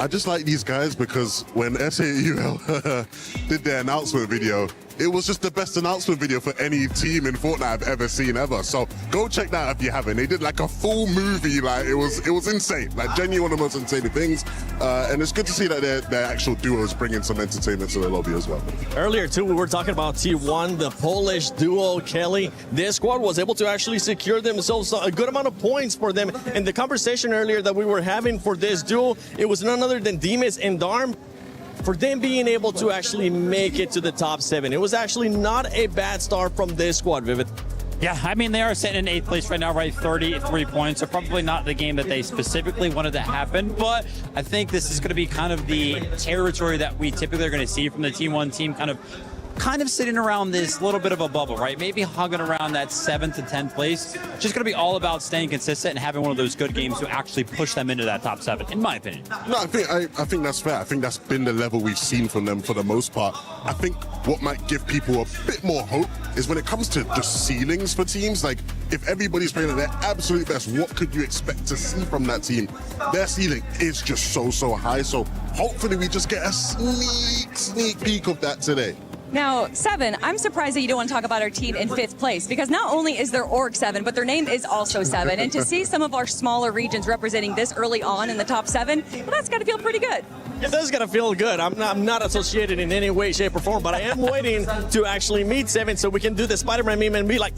Speaker 18: I just like these guys because when SAUL did their announcement video, it was just the best announcement video for any team in Fortnite I've ever seen ever. So go check that out if you haven't. They did like a full movie, like it was insane, like genuinely one of the most insane things. And it's good to see that their actual duo is bringing some entertainment to the lobby as well.
Speaker 17: Earlier too, we were talking about T1, the Polish duo, Kelly. This squad was able to actually secure themselves a good amount of points for them. And the conversation earlier that we were having for this duo, it was none other than Demas and Darm. For them being able to actually make it to the top 7. It was actually not a bad start from this squad, Vivid.
Speaker 20: Yeah, I mean, they are sitting in 8th place right now, right? 33 points. So probably not the game that they specifically wanted to happen. But I think this is going to be kind of the territory that we typically are going to see from the T1 team, kind of sitting around this little bit of a bubble, right? Maybe hugging around that 7th to 10th place. Just going to be all about staying consistent and having one of those good games to actually push them into that top 7, in my opinion.
Speaker 18: No, I think that's fair. I think that's been the level we've seen from them for the most part. I think what might give people a bit more hope is when it comes to just ceilings for teams. Like, if everybody's playing at their absolute best, what could you expect to see from that team? Their ceiling is just so high. So hopefully we just get a sneak peek of that today.
Speaker 19: Now, 7, I'm surprised that you don't want to talk about our team in 5th place, because not only is their org 7, but their name is also 7. And to see some of our smaller regions representing this early on in the top 7, well, that's got to feel pretty good.
Speaker 17: It does gotta feel good. I'm not associated in any way, shape, or form, but I am waiting to actually meet 7 so we can do the Spider-Man meme and be like,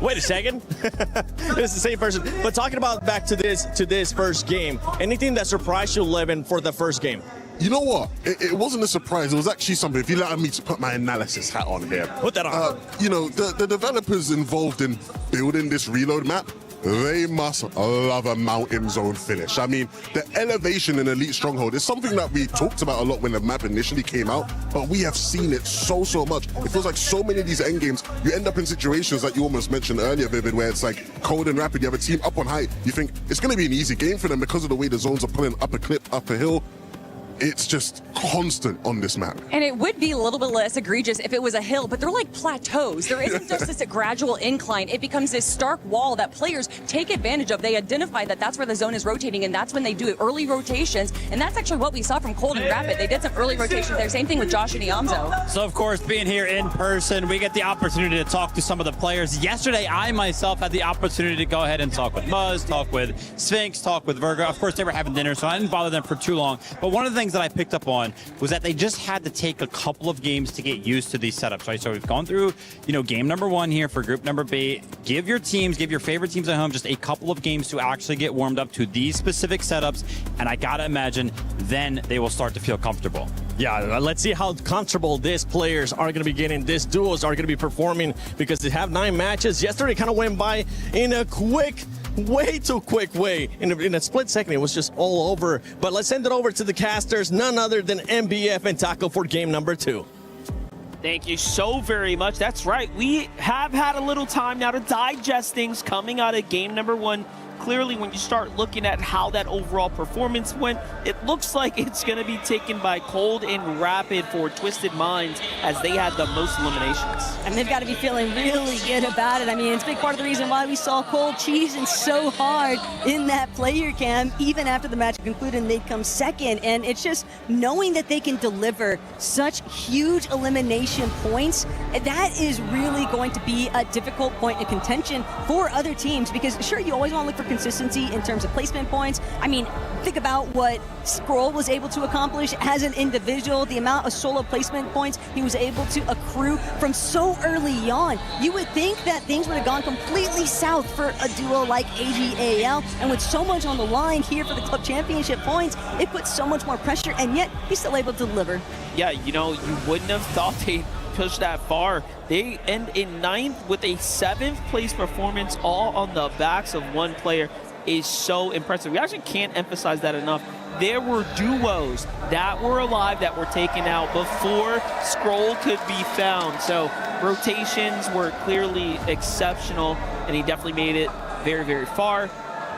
Speaker 17: wait a second, it's the same person. But talking about back to this first game, anything that surprised you, 11, for the first game?
Speaker 18: You know what? It wasn't a surprise. It was actually something. If you allow me to put my analysis hat on here.
Speaker 17: Put that on.
Speaker 18: You know, the developers involved in building this reload map, they must love a mountain zone finish. I mean, the elevation in Elite Stronghold is something that we talked about a lot when the map initially came out, but we have seen it so much. It feels like so many of these endgames, you end up in situations that you almost mentioned earlier, Vivid, where it's like cold and rapid. You have a team up on height. You think it's going to be an easy game for them because of the way the zones are pulling up a clip, up a hill. It's just constant on this map.
Speaker 19: And it would be a little bit less egregious if it was a hill, but they're like plateaus. There isn't just this gradual incline. It becomes this stark wall that players take advantage of. They identify that that's where the zone is rotating, and that's when they do early rotations. And that's actually what we saw from Cold and Rapid. They did some early rotations there. Same thing with Josh and Iamzo.
Speaker 20: So, of course, being here in person, we get the opportunity to talk to some of the players. Yesterday, I myself had the opportunity to go ahead and talk with Muzz, talk with Sphinx, talk with Virgo. Of course, they were having dinner, so I didn't bother them for too long. But one of the things that I picked up on was that they just had to take a couple of games to get used to these setups, right? So we've gone through, game number 1 here for group number B. Give your favorite teams at home just a couple of games to actually get warmed up to these specific setups, and I gotta imagine then they will start to feel comfortable.
Speaker 17: Yeah, let's see how comfortable these players are going to be getting. These duos are going to be performing because they have 9 matches. Yesterday kind of went by in a way too quick way. In a split second, it was just all over. But let's send it over to the casters, none other than MBF and Taco for game number 2.
Speaker 2: Thank you so very much. That's right. We have had a little time now to digest things coming out of game number 1. Clearly, when you start looking at how that overall performance went, it looks like it's going to be taken by Cold and Rapid for Twisted Minds, as they had the most eliminations.
Speaker 4: And they've got to be feeling really good about it. I mean, it's a big part of the reason why we saw Cold cheesing so hard in that player cam, even after the match concluded and they'd come second. And it's just knowing that they can deliver such huge elimination points, that is really going to be a difficult point of contention for other teams, because sure, you always want to look for consistency in terms of placement points. I mean, think about what Skrull was able to accomplish as an individual, the amount of solo placement points he was able to accrue from so early on. You would think that things would have gone completely south for a duo like AGAL, and with so much on the line here for the club championship points, it puts so much more pressure, and yet he's still able to deliver.
Speaker 2: Yeah, you wouldn't have thought they'd push that far. They end in 9th with a 7th place performance, all on the backs of one player, is so impressive. We actually can't emphasize that enough. There were duos that were alive that were taken out before Skrull could be found. So rotations were clearly exceptional, and he definitely made it very, very far.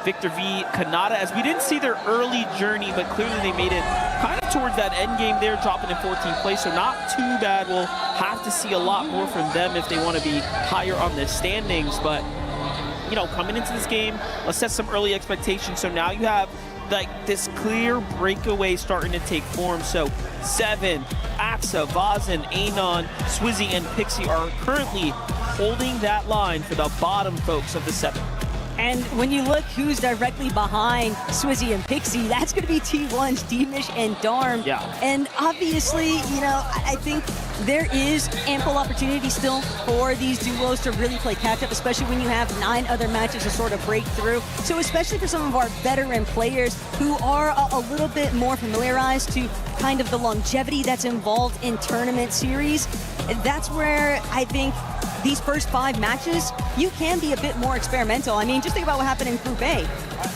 Speaker 2: Victor V, Kanata, as we didn't see their early journey, but clearly they made it kind of towards that end game there, dropping in 14th place, so not too bad. We'll have to see a lot more from them if they want to be higher on the standings, but coming into this game, let's set some early expectations. So now you have like this clear breakaway starting to take form. So 7, Axa, Vazen, Anon, Swizzy, and Pixie are currently holding that line for the bottom folks of the 7.
Speaker 4: And when you look who's directly behind Swizzy and Pixie, that's going to be T1's Demish and Darm.
Speaker 2: Yeah.
Speaker 4: And obviously, I think there is ample opportunity still for these duos to really play catch-up, especially when you have 9 other matches to sort of break through. So especially for some of our veteran players who are a little bit more familiarized to kind of the longevity that's involved in tournament series, that's where I think these first 5 matches, you can be a bit more experimental. I mean, just think about what happened in Group A.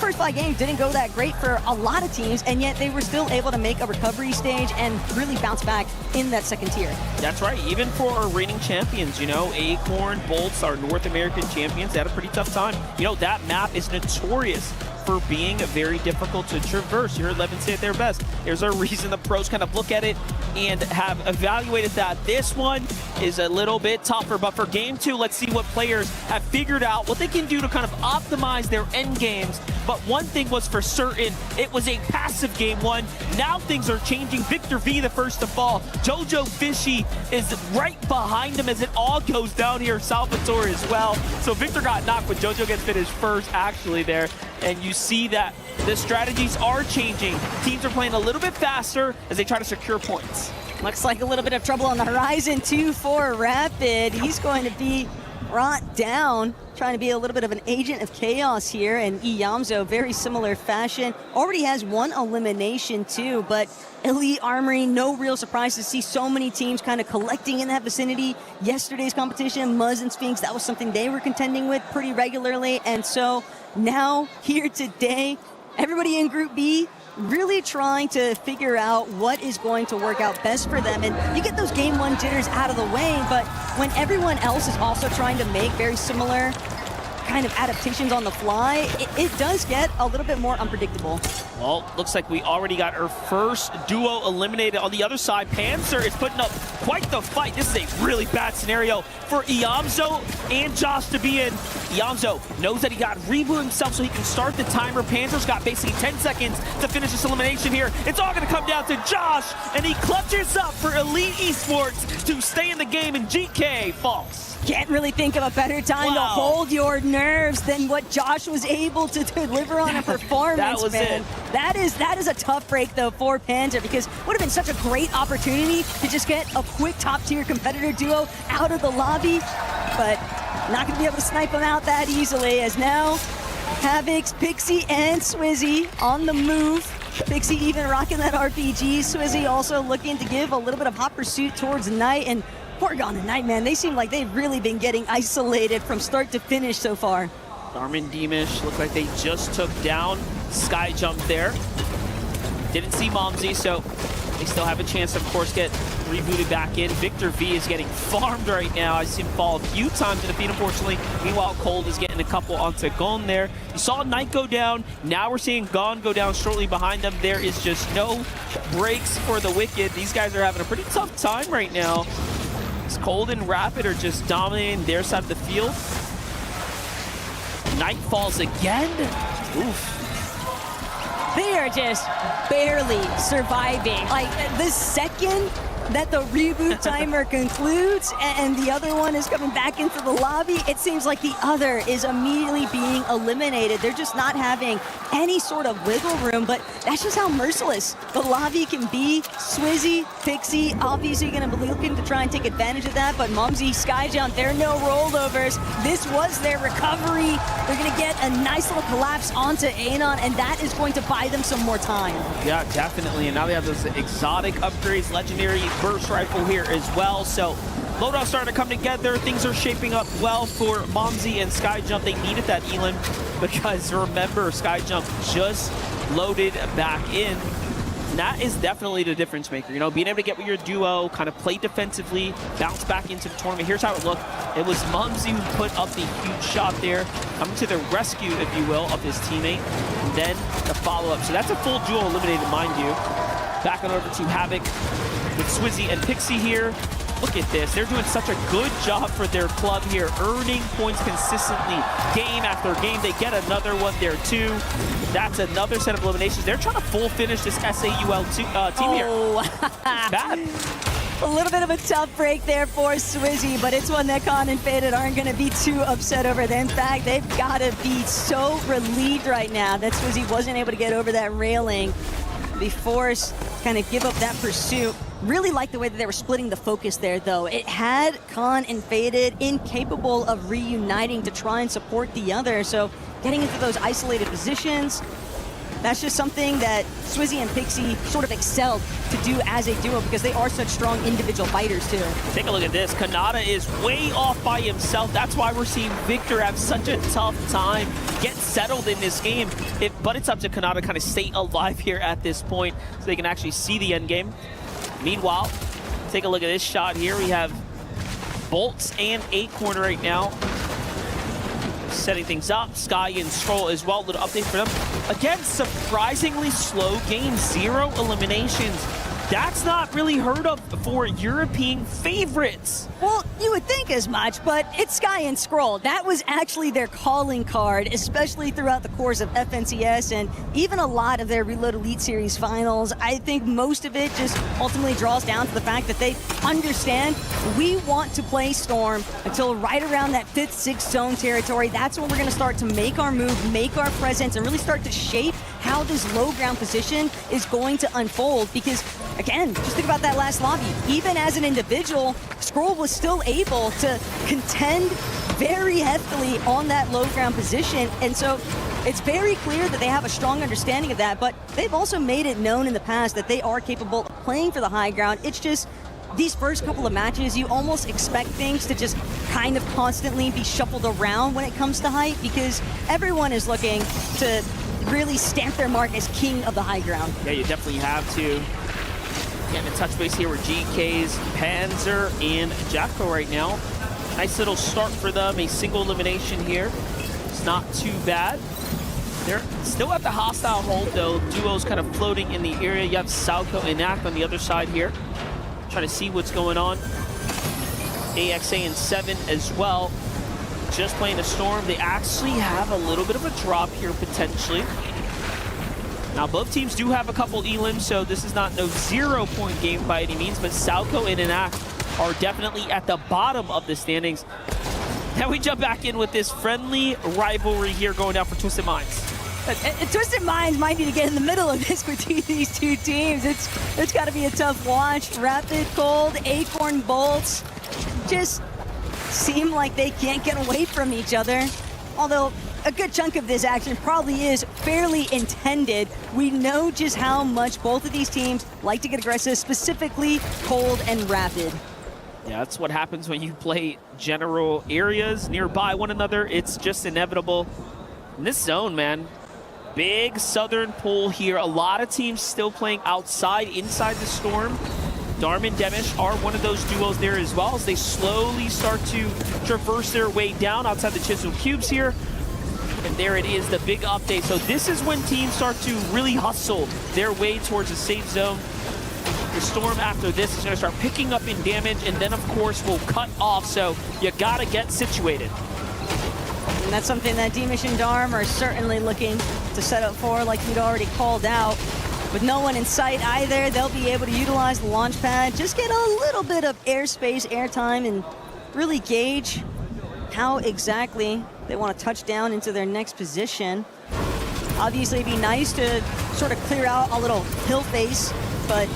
Speaker 4: First 5 games didn't go that great for a lot of teams, and yet they were still able to make a recovery stage and really bounce back in that second tier.
Speaker 2: That's right. Even for our reigning champions, Acorn, Bolts, our North American champions, they had a pretty tough time. That map is notorious for being very difficult to traverse. You heard Levin say it there best. There's a reason the pros kind of look at it and have evaluated that. This one is a little bit tougher. But for game 2, let's see what players have figured out, what they can do to kind of optimize their end games. But one thing was for certain, it was a passive game 1. Now things are changing. Victor V, the first to fall. Jojo Fishy is right behind him as it all goes down here. Salvatore as well. So Victor got knocked, but Jojo gets finished first actually there. And you see that the strategies are changing. Teams are playing a little bit faster as they try to secure points.
Speaker 4: Looks like a little bit of trouble on the horizon too for Rapid. He's going to be brought down, trying to be a little bit of an agent of chaos here. And Iyamzo, very similar fashion, already has 1 elimination too, but Elite Armory, no real surprise to see so many teams kind of collecting in that vicinity. Yesterday's competition, Muzz and Sphinx, that was something they were contending with pretty regularly. And so now, here today, everybody in Group B really trying to figure out what is going to work out best for them. And you get those game 1 jitters out of the way, but when everyone else is also trying to make very similar kind of adaptations on the fly, it does get a little bit more unpredictable.
Speaker 2: Well, looks like we already got our first duo eliminated. On the other side, Panzer is putting up quite the fight. This is a really bad scenario for Iyamzo and Josh to be in. Iyamzo knows that he got to reboot himself so he can start the timer. Panzer's got basically 10 seconds to finish this elimination here. It's all going to come down to Josh, and he clutches up for Elite Esports to stay in the game, and GK falls.
Speaker 4: Can't really think of a better time to hold your nerves than what Josh was able to deliver on a performance.
Speaker 2: That was
Speaker 4: man.
Speaker 2: it.
Speaker 4: That is a tough break though for Panzer, because it would have been such a great opportunity to just get a quick top-tier competitor duo out of the lobby, but not going to be able to snipe them out that easily, as now Havix, Pixie, and Swizzy on the move. Pixie even rocking that RPG. Swizzy also looking to give a little bit of hot pursuit towards Knight, and Porygon and Knight, man, they seem like they've really been getting isolated from start to finish so far.
Speaker 2: Garmin Deemish look like they just took down Sky Jump there. Didn't see Momsy, so they still have a chance to, of course, get rebooted back in. Victor V is getting farmed right now. I've seen him fall a few times to defeat, unfortunately. Meanwhile, Cold is getting a couple onto Gon there. You saw Knight go down. Now we're seeing Gon go down shortly behind them. There is just no breaks for the Wicked. These guys are having a pretty tough time right now. Cold and Rapid are just dominating their side of the field. Knight falls again. Oof.
Speaker 4: They are just barely surviving. Like, the second that the reboot timer concludes and the other one is coming back into the lobby, it seems like the other is immediately being eliminated. They're just not having any sort of wiggle room, but that's just how merciless the lobby can be. Swizzy, Pixie, obviously going to be looking to try and take advantage of that, but Mumsy, Skyjump, there are no rollovers. This was their recovery. They're going to get a nice little collapse onto Anon, and that is going to buy them some more time.
Speaker 2: Yeah, definitely. And now they have those exotic upgrades, legendary burst rifle here as well. So loadout starting to come together. Things are shaping up well for Momsy and Skyjump. They needed that Elim because remember, Skyjump just loaded back in. And that is definitely the difference maker. You know, being able to get with your duo, kind of play defensively, bounce back into the tournament. Here's how it looked. It was Momsy who put up the huge shot there, coming to the rescue, if you will, of his teammate, and then the follow-up. So that's a full duo eliminated, mind you. Back on over to Havoc with Swizzy and Pixie here. Look at this. They're doing such a good job for their club here, earning points consistently, game after game. They get another one there, too. That's another set of eliminations. They're trying to full finish this SAUL team here. Bad.
Speaker 4: A little bit of a tough break there for Swizzy, but it's one that Con and Faded aren't going to be too upset over. In fact, they've got to be so relieved right now that Swizzy wasn't able to get over that railing, be forced to kind of give up that pursuit. Really like the way that they were splitting the focus there, though. It had Con and Faded incapable of reuniting to try and support the other, so getting into those isolated positions, that's just something that Swizzy and Pixie sort of excelled to do as a duo because they are such strong individual fighters, too.
Speaker 2: Take a look at this. Kanata is way off by himself. That's why we're seeing Victor have such a tough time get settled in this game. But it's up to Kanata to kind of stay alive here at this point so they can actually see the end game. Meanwhile, take a look at this shot here. We have Bolts and Acorn right now setting things up. Sky and Stroll as well. Little update for them. Again, surprisingly slow game. 0 eliminations That's not really heard of for European favorites.
Speaker 4: Well, you would think as much, but it's Sky and Scroll. That was actually their calling card, especially throughout the course of FNCS and even a lot of their Reload Elite Series finals. I think most of it just ultimately draws down to the fact that they understand we want to play Storm until right around that 5th, 6th zone territory. That's when we're going to start to make our move, make our presence, and really start to shape how this low ground position is going to unfold. Because, again, just think about that last lobby. Even as an individual, Scroll was still able to contend very heftily on that low ground position. And so it's very clear that they have a strong understanding of that, but they've also made it known in the past that they are capable of playing for the high ground. It's just these first couple of matches, you almost expect things to just kind of constantly be shuffled around when it comes to height, because everyone is looking to really stamp their mark as king of the high ground.
Speaker 2: Yeah, you definitely have to. Getting a touch base here with GK's Panzer and Jacko right now. Nice little start for them, a single elimination here. It's not too bad. They're still at the hostile hold though. Duos kind of floating in the area. You have Salco and Nak on the other side here. Trying to see what's going on. AXA and 7 as well. Just playing a Storm. They actually have a little bit of a drop here potentially. Now both teams do have a couple elims, so this is not no 0-point game by any means, but Salco and Anak are definitely at the bottom of the standings. Now we jump back in with this friendly rivalry here going down for Twisted Minds.
Speaker 4: Twisted Minds might need to get in the middle of this between these two teams. It's got to be a tough watch. Rapid, Cold, Acorn, Bolts just seem like they can't get away from each other. Although a good chunk of this action probably is fairly intended. We know just how much both of these teams like to get aggressive, specifically Cold and Rapid.
Speaker 2: Yeah, that's what happens when you play general areas nearby one another. It's just inevitable. In this zone, man, big southern pull here. A lot of teams still playing outside, inside the Storm. Darm and Demish are one of those duos there as well as they slowly start to traverse their way down outside the Chisel Cubes here. And there it is, the big update. So this is when teams start to really hustle their way towards a safe zone. The Storm after this is going to start picking up in damage and then of course will cut off. So you got to get situated.
Speaker 4: And that's something that Demish and Darm are certainly looking to set up for, like you'd already called out. With no one in sight either, they'll be able to utilize the launch pad, just get a little bit of airspace, airtime, and really gauge how exactly they want to touch down into their next position. Obviously, it'd be nice to sort of clear out a little hill face, but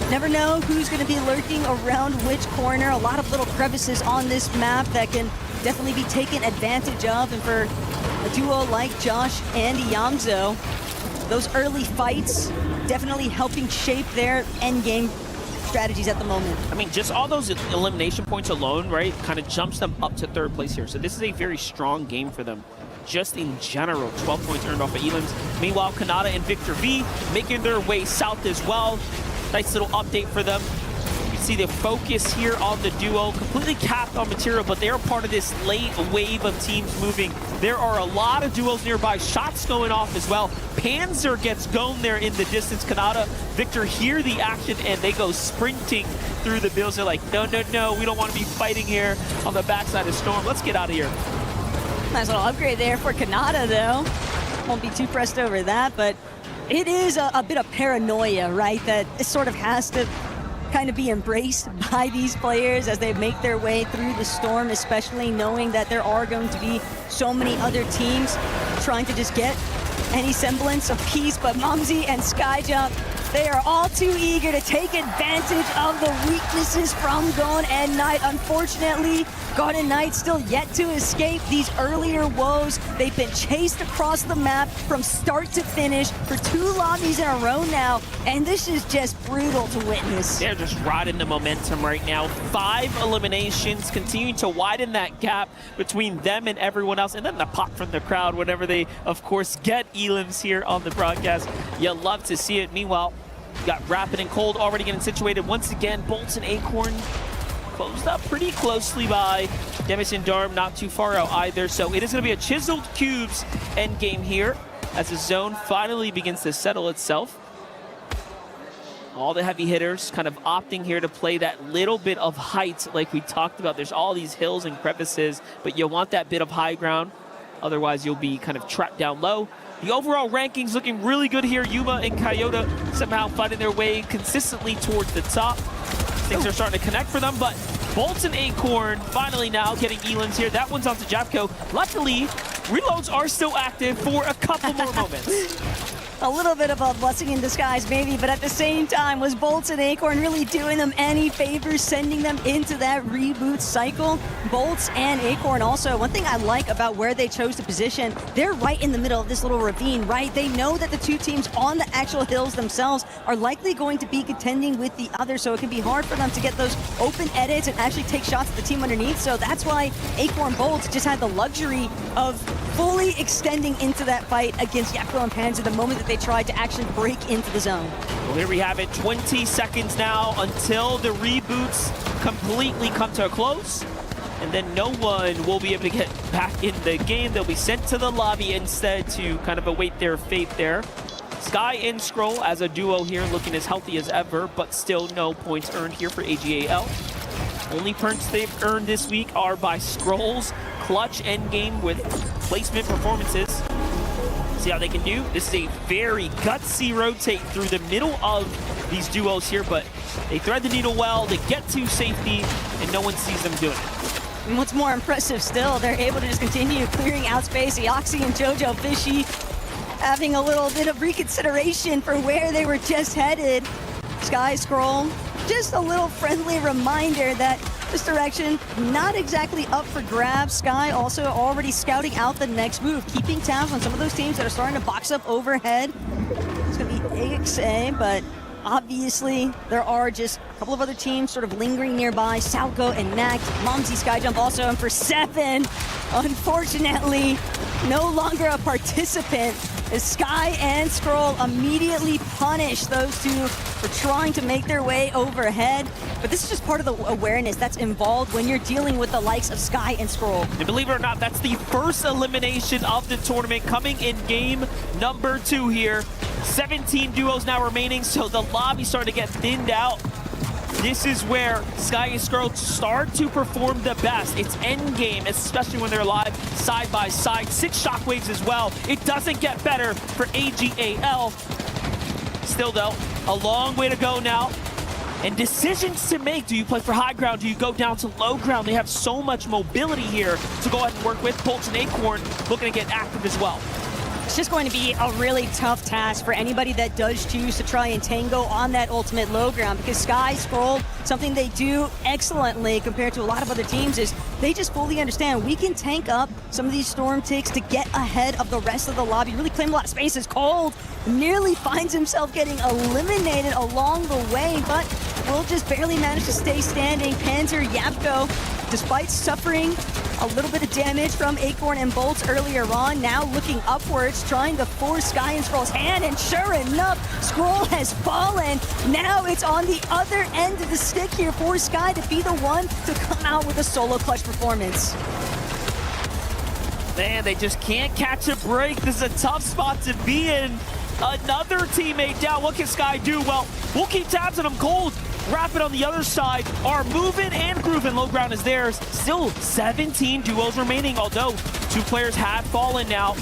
Speaker 4: never know who's going to be lurking around which corner. A lot of little crevices on this map that can definitely be taken advantage of, and for a duo like Josh and Yamzo, those early fights definitely helping shape their endgame strategies at the moment.
Speaker 2: I mean, just all those elimination points alone, right, kind of jumps them up to 3rd place here. So this is a very strong game for them. Just in general, 12 points earned off of elims. Meanwhile, Kanata and Victor V making their way south as well. Nice little update for them. You see the focus here on the duo, completely capped on material, but they're part of this late wave of teams moving. There are a lot of duos nearby, shots going off as well. Panzer gets going there in the distance. Kanata, Victor hear the action and they go sprinting through the builds. They're like, no, no, no, we don't want to be fighting here on the backside of Storm. Let's get out of here.
Speaker 4: Nice little upgrade there for Kanata though. Won't be too pressed over that, but it is a bit of paranoia, right? That it sort of has to kind of be embraced by these players as they make their way through the Storm, especially knowing that there are going to be so many other teams trying to just get any semblance of peace. But Mumsy and Skyjump, they are all too eager to take advantage of the weaknesses from Gon and Knight. Unfortunately, Gon and Knight still yet to escape these earlier woes. They've been chased across the map from start to finish for 2 lobbies in a row now, and this is just brutal to witness.
Speaker 2: They're just riding the momentum right now. 5 eliminations, continuing to widen that gap between them and everyone else, and then the pop from the crowd whenever they, of course, get elims here on the broadcast. You love to see it. Meanwhile, you got Rapid and Cold already getting situated. Once again, Bolts and Acorn closed up pretty closely by Demis and Darm, not too far out either. So it is going to be a Chiseled Cubes endgame here as the zone finally begins to settle itself. All the heavy hitters kind of opting here to play that little bit of height like we talked about. There's all these hills and crevices, but you want that bit of high ground. Otherwise, you'll be kind of trapped down low. The overall rankings looking really good here. Yuma and Kyoto somehow fighting their way consistently towards the top. Things are starting to connect for them, but Bolts and Acorn finally now getting elims here. That one's onto Japco. Luckily, reloads are still active for a couple more moments.
Speaker 4: A little bit of a blessing in disguise, maybe, but at the same time, was Bolts and Acorn really doing them any favors, sending them into that reboot cycle? Bolts and Acorn also, one thing I like about where they chose to position, they're right in the middle of this little ravine, right? They know that the two teams on the actual hills themselves are likely going to be contending with the other, so it can be hard for them to get those open edits and actually take shots at the team underneath. So that's why Acorn Bolts just had the luxury of fully extending into that fight against Yapko and Panzer the moment that they tried to actually break into the zone.
Speaker 2: Well, here we have it, 20 seconds now until the reboots completely come to a close. And then no one will be able to get back in the game. They'll be sent to the lobby instead to kind of await their fate there. Sky and Scroll as a duo here looking as healthy as ever, but still no points earned here for AGAL. Only points they've earned this week are by Scroll's clutch endgame with placement performances. See how they can do. This is a very gutsy rotate through the middle of these duos here, but they thread the needle well, they get to safety, and no one sees them doing it.
Speaker 4: And what's more impressive still, they're able to just continue clearing out space. Eoxy and Jojo Fishy having a little bit of reconsideration for where they were just headed. Sky Scroll, just a little friendly reminder that this direction not exactly up for grabs. Sky also already scouting out the next move, keeping tabs on some of those teams that are starting to box up overhead. It's going to be AXA, but obviously there are just a couple of other teams sort of lingering nearby. Salco and Nact, Momsy Skyjump also in for 7. Unfortunately, no longer a participant, as Sky and Scroll immediately punish those two for trying to make their way overhead. But this is just part of the awareness that's involved when you're dealing with the likes of Sky and Scroll.
Speaker 2: And believe it or not, that's the first elimination of the tournament coming in game number 2 here. 17 duos now remaining, so the lobby starting to get thinned out. This is where Sky and Scroll start to perform the best. It's endgame, especially when they're alive side by side. 6 shockwaves as well. It doesn't get better for AGAL. Still though, a long way to go now. And decisions to make. Do you play for high ground? Do you go down to low ground? They have so much mobility here to go ahead and work with. Bolts and Acorn looking to get active as well.
Speaker 4: It's just going to be a really tough task for anybody that does choose to try and tango on that ultimate low ground, because Sky Scroll, something they do excellently compared to a lot of other teams is they just fully understand we can tank up some of these storm ticks to get ahead of the rest of the lobby, really claim a lot of space. As Cold nearly finds himself getting eliminated along the way, but will just barely manage to stay standing. Panzer Yapko, despite suffering a little bit of damage from Acorn and Bolts earlier on, now looking upwards, trying to force Sky and Scroll's hand, and sure enough, Scroll has fallen. Now it's on the other end of the stick here for Sky to be the one to come out with a solo clutch performance.
Speaker 2: Man, they just can't catch a break. This is a tough spot to be in. Another teammate down. What can Sky do? Well, we'll keep tabs on him. Cold, Rapid on the other side are moving, and grooving. Low ground is theirs. Still 17 duos remaining, although 2 players have fallen now.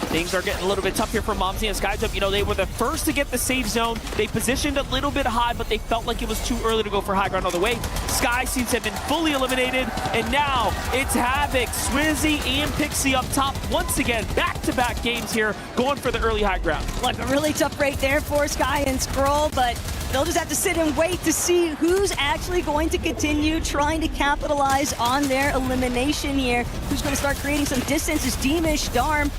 Speaker 2: Things are getting a little bit tough here for Momsy and Skyjump. You know, they were the first to get the safe zone. They positioned a little bit high, but they felt like it was too early to go for high ground all the way. Sky seems to have been fully eliminated, and now it's Havoc, Swizzy, and Pixie up top once again. Back-to-back games here, going for the early high ground.
Speaker 4: Look, a really tough break there for Sky and Scroll, but they'll just have to sit and wait to see who's actually going to continue trying to capitalize on their elimination here. Who's going to start creating some distance is Deemish, Darm,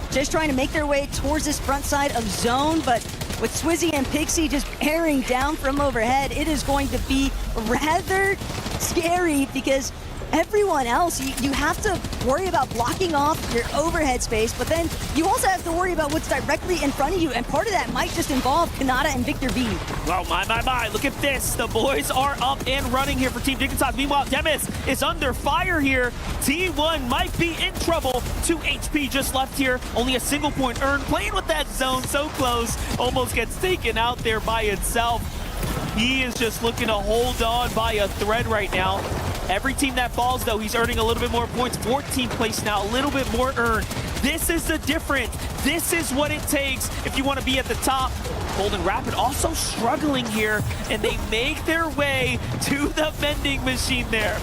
Speaker 4: just trying to make their way towards this front side of zone, but with Swizzy and Pixie just bearing down from overhead, it is going to be rather scary, because everyone else, you have to worry about blocking off your overhead space, but then you also have to worry about what's directly in front of you, and part of that might just involve Kanata and Victor V.
Speaker 2: Well, my, look at this. The boys are up and running here for Team Dickinson. Meanwhile, Demis is under fire here. T1 might be in trouble. 2 HP just left here. Only a single point earned. Playing with that zone so close. Almost gets taken out there by itself. He is just looking to hold on by a thread right now. Every team that falls, though, he's earning a little bit more points. 14th place now, a little bit more earned. This is the difference. This is what it takes if you want to be at the top. Golden Rapid also struggling here, and they make their way to the vending machine there.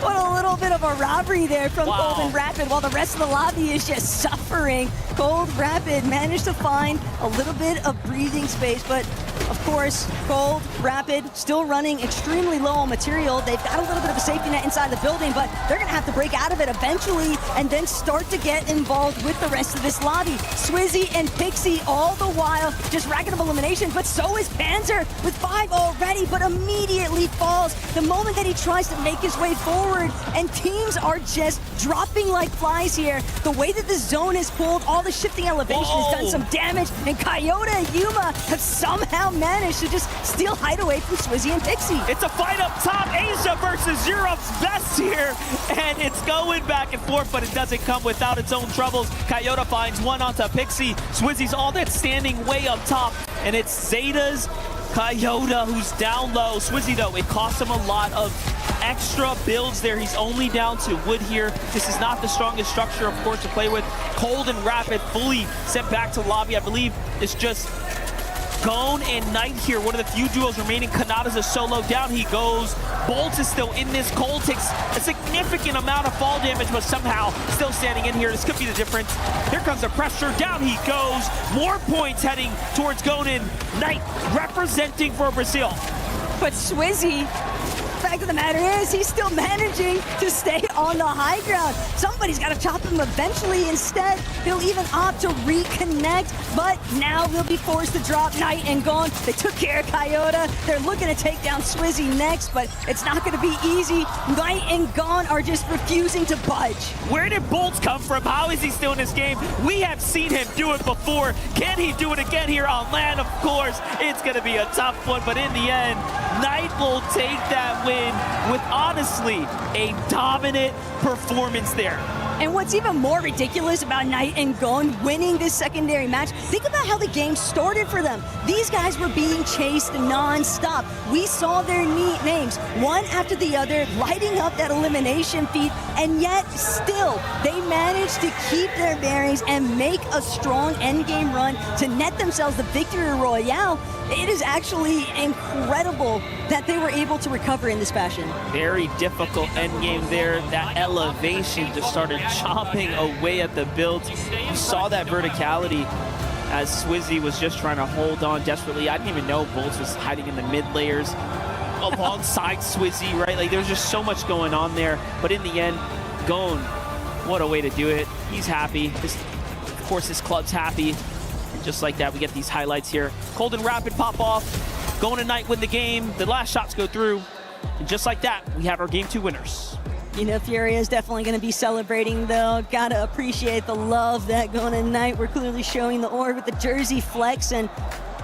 Speaker 4: What a little bit of a robbery there from Golden Rapid, while the rest of the lobby is just suffering. Gold Rapid managed to find a little bit of breathing space, but of course, Gold Rapid still running extremely low on material. They've got a little bit of a safety net inside the building, but they're gonna have to break out of it eventually and then start to get involved with the rest of this lobby. Swizzy and Pixie all the while just racking up elimination, but so is Panzer with 5 already, but immediately falls the moment that he tries to make his way forward, and teams are just dropping like flies here. The way that the zone is pulled, all the shifting elevation has done some damage, and Coyote and Yuma have somehow managed to just steal hideaway from Swizzy and Pixie.
Speaker 2: It's a fight up top. Asia versus Europe's best here, and it's going back and forth, but it doesn't come without its own troubles. Coyote finds one onto Pixie. Swizzy's all that standing way up top, and it's Zeta's Coyote who's down low. Swizzy, though, it costs him a lot of extra builds there. He's only down to wood here. This is not the strongest structure, of course, to play with. Cold and Rapid fully sent back to the lobby. I believe it's just Gone and Knight here, one of the few duos remaining. Kanata's a solo, down he goes. Bolt is still in this. Cole takes a significant amount of fall damage, but somehow still standing in here. This could be the difference. Here comes the pressure, down he goes. More points heading towards Gonan. Knight representing for Brazil.
Speaker 4: But Swizzy, fact of the matter is, he's still managing to stay on the high ground. Somebody's got to chop him eventually. Instead, he'll even opt to reconnect, but now he'll be forced to drop Knight and Gone. They took care of Coyote. They're looking to take down Swizzy next, but it's not going to be easy. Knight and Gone are just refusing to budge.
Speaker 2: Where did Bolt come from? How is he still in this game? We have seen him do it before. Can he do it again here on land? Of course, it's going to be a tough one, but in the end, Knight will take that win with honestly a dominant performance there.
Speaker 4: And what's even more ridiculous about Knight and Gone winning this secondary match, think about how the game started for them. These guys were being chased non-stop. We saw their names, one after the other, lighting up that elimination feed, and yet still, they managed to keep their bearings and make a strong endgame run to net themselves the victory royale. It is actually incredible that they were able to recover in this fashion.
Speaker 2: Very difficult endgame there. That elevation just started chopping away at the builds. You saw that verticality as Swizzy was just trying to hold on desperately. I didn't even know Bolts was hiding in the mid layers alongside Swizzy, right? Like there's just so much going on there. But in the end, Gone, what a way to do it. He's happy. Of course, his club's happy. And just like that, we get these highlights here. Cold and Rapid pop off. Going Knight win the game. The last shots go through. And just like that, we have our Game 2 winners.
Speaker 4: You know, Furia is definitely going to be celebrating, though. Gotta appreciate the love that Gone Knight. We're clearly showing the orb with the jersey flex, and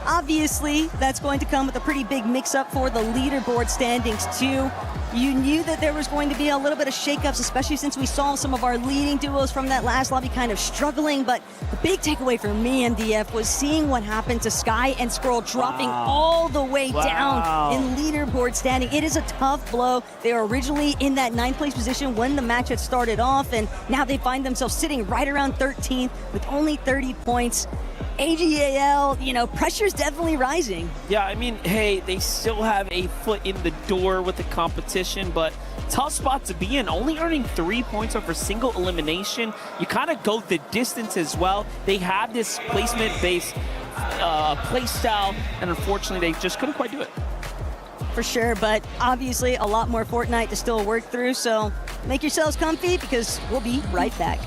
Speaker 4: obviously that's going to come with a pretty big mix-up for the leaderboard standings, too. You knew that there was going to be a little bit of shakeups, especially since we saw some of our leading duos from that last lobby kind of struggling, but the big takeaway for me, MDF, was seeing what happened to Sky and Scroll dropping all the way down in leaderboard standing. It is a tough blow. They were originally in that 9th place position when the match had started off, and now they find themselves sitting right around 13th with only 30 points. AGAL, you know, pressure's definitely rising.
Speaker 2: Yeah, I mean, hey, they still have a foot in the door with the competition, but tough spot to be in. Only earning 3 points over single elimination. You kind of go the distance as well. They have this placement-based play style, and unfortunately, they just couldn't quite do it.
Speaker 4: For sure, but obviously a lot more Fortnite to still work through, so make yourselves comfy because we'll be right back.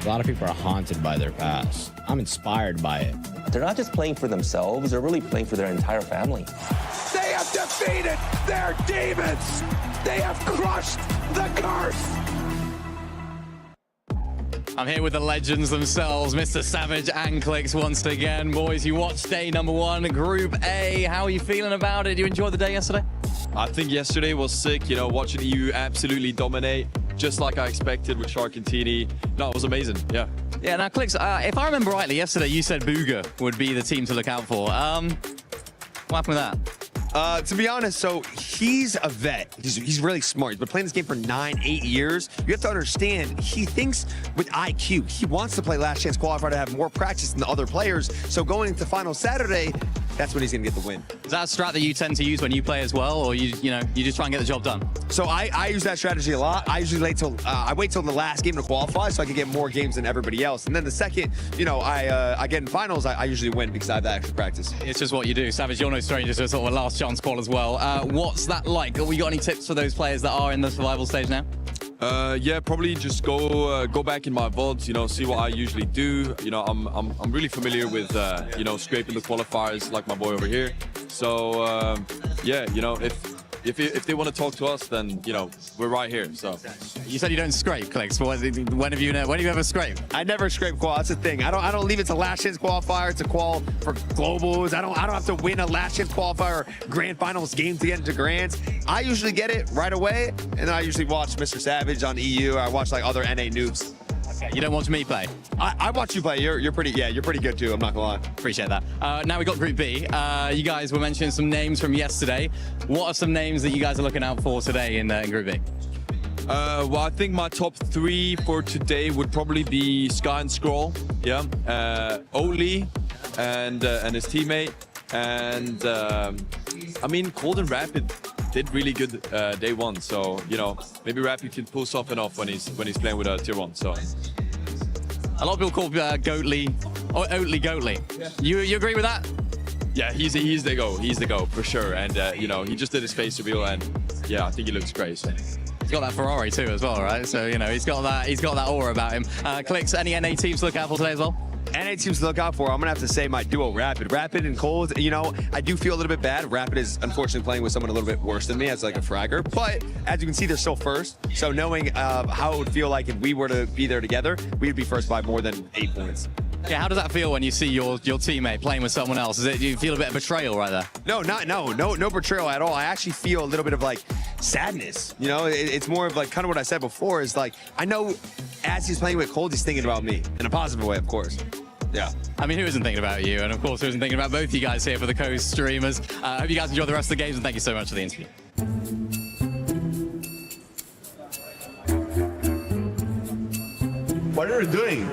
Speaker 21: lot of people are haunted by their past. I'm inspired by it.
Speaker 13: They're not just playing for themselves, they're really playing for their entire family.
Speaker 1: They have defeated their demons. They have crushed the curse.
Speaker 22: I'm here with the legends themselves, Mr. Savage and Clicks once again. Boys, you watched day number 1, Group A. How are you feeling about it? Did you enjoy the day yesterday?
Speaker 23: I think yesterday was sick, you know, watching EU absolutely dominate, just like I expected with Sharkantini. No, it was amazing, yeah.
Speaker 22: Yeah, now Clicks, if I remember rightly, yesterday you said Booga would be the team to look out for. What happened with that?
Speaker 24: To be honest, so he's a vet. He's really smart. He's been playing this game for 9-8 years. You have to understand, he thinks with IQ. He wants to play Last Chance Qualifier to have more practice than the other players. So going into final Saturday, that's when he's going to get the win.
Speaker 22: Is that a strat that you tend to use when you play as well, or you just try and get the job done?
Speaker 24: So I use that strategy a lot. I usually wait till the last game to qualify so I can get more games than everybody else. And then the second, I get in finals, I usually win because I have that extra practice.
Speaker 22: It's just what you do. Savage, you're no stranger to sort of a last chance call as well. What's that like? Have we got any tips for those players that are in the survival stage now?
Speaker 23: Yeah, probably just go back in my VODs, see what I usually do. I'm really familiar with scraping the qualifiers like my boy over here. So yeah, if they want to talk to us, then we're right here. So
Speaker 22: you said you don't scrape, Clicks. When have you ever scraped?
Speaker 24: I never scrape qual. That's the thing. I don't leave it to last chance qualifier to qual for globals. I don't have to win a last chance qualifier or grand finals game to get into grands. I usually get it right away, and then I usually watch Mr. Savage on EU. Or I watch like other NA noobs.
Speaker 22: Okay, you don't watch me play?
Speaker 24: I watch you play. You're pretty good too. I'm not gonna lie.
Speaker 22: Appreciate that. Now we got Group B. You guys were mentioning some names from yesterday. What are some names that you guys are looking out for today in Group B?
Speaker 23: Well, I think my top 3 for today would probably be Sky and Scroll, yeah, Oli and his teammate, and Cold and Rapid did really good day 1, so maybe Rapid can pull something off when he's playing with a tier 1. So
Speaker 22: a lot of people call Goatly or Oatly Goatly. Yeah. You agree with that?
Speaker 23: Yeah, he's the go for sure, and he just did his face reveal, and yeah, I think he looks great. So.
Speaker 22: He's got that Ferrari too as well, right? So he's got that aura about him. Clicks, any NA teams to look out for today as well?
Speaker 24: NA teams to look out for, I'm gonna have to say my duo Rapid and Cold. I do feel a little bit bad. Rapid is unfortunately playing with someone a little bit worse than me as like a fragger, but as you can see, they're still first. So knowing how it would feel like if we were to be there together, we'd be first by more than 8 points.
Speaker 22: Yeah, how does that feel when you see your teammate playing with someone else? Do you feel a bit of betrayal right there?
Speaker 24: No betrayal at all. I actually feel a little bit of like sadness. It's more of like kind of what I said before is like, I know as he's playing with Cold, he's thinking about me in a positive way, of course. Yeah.
Speaker 22: I mean, who isn't thinking about you? And of course, who isn't thinking about both you guys here for the Coast streamers? I hope you guys enjoy the rest of the games, and thank you so much for the interview.
Speaker 25: What are you doing?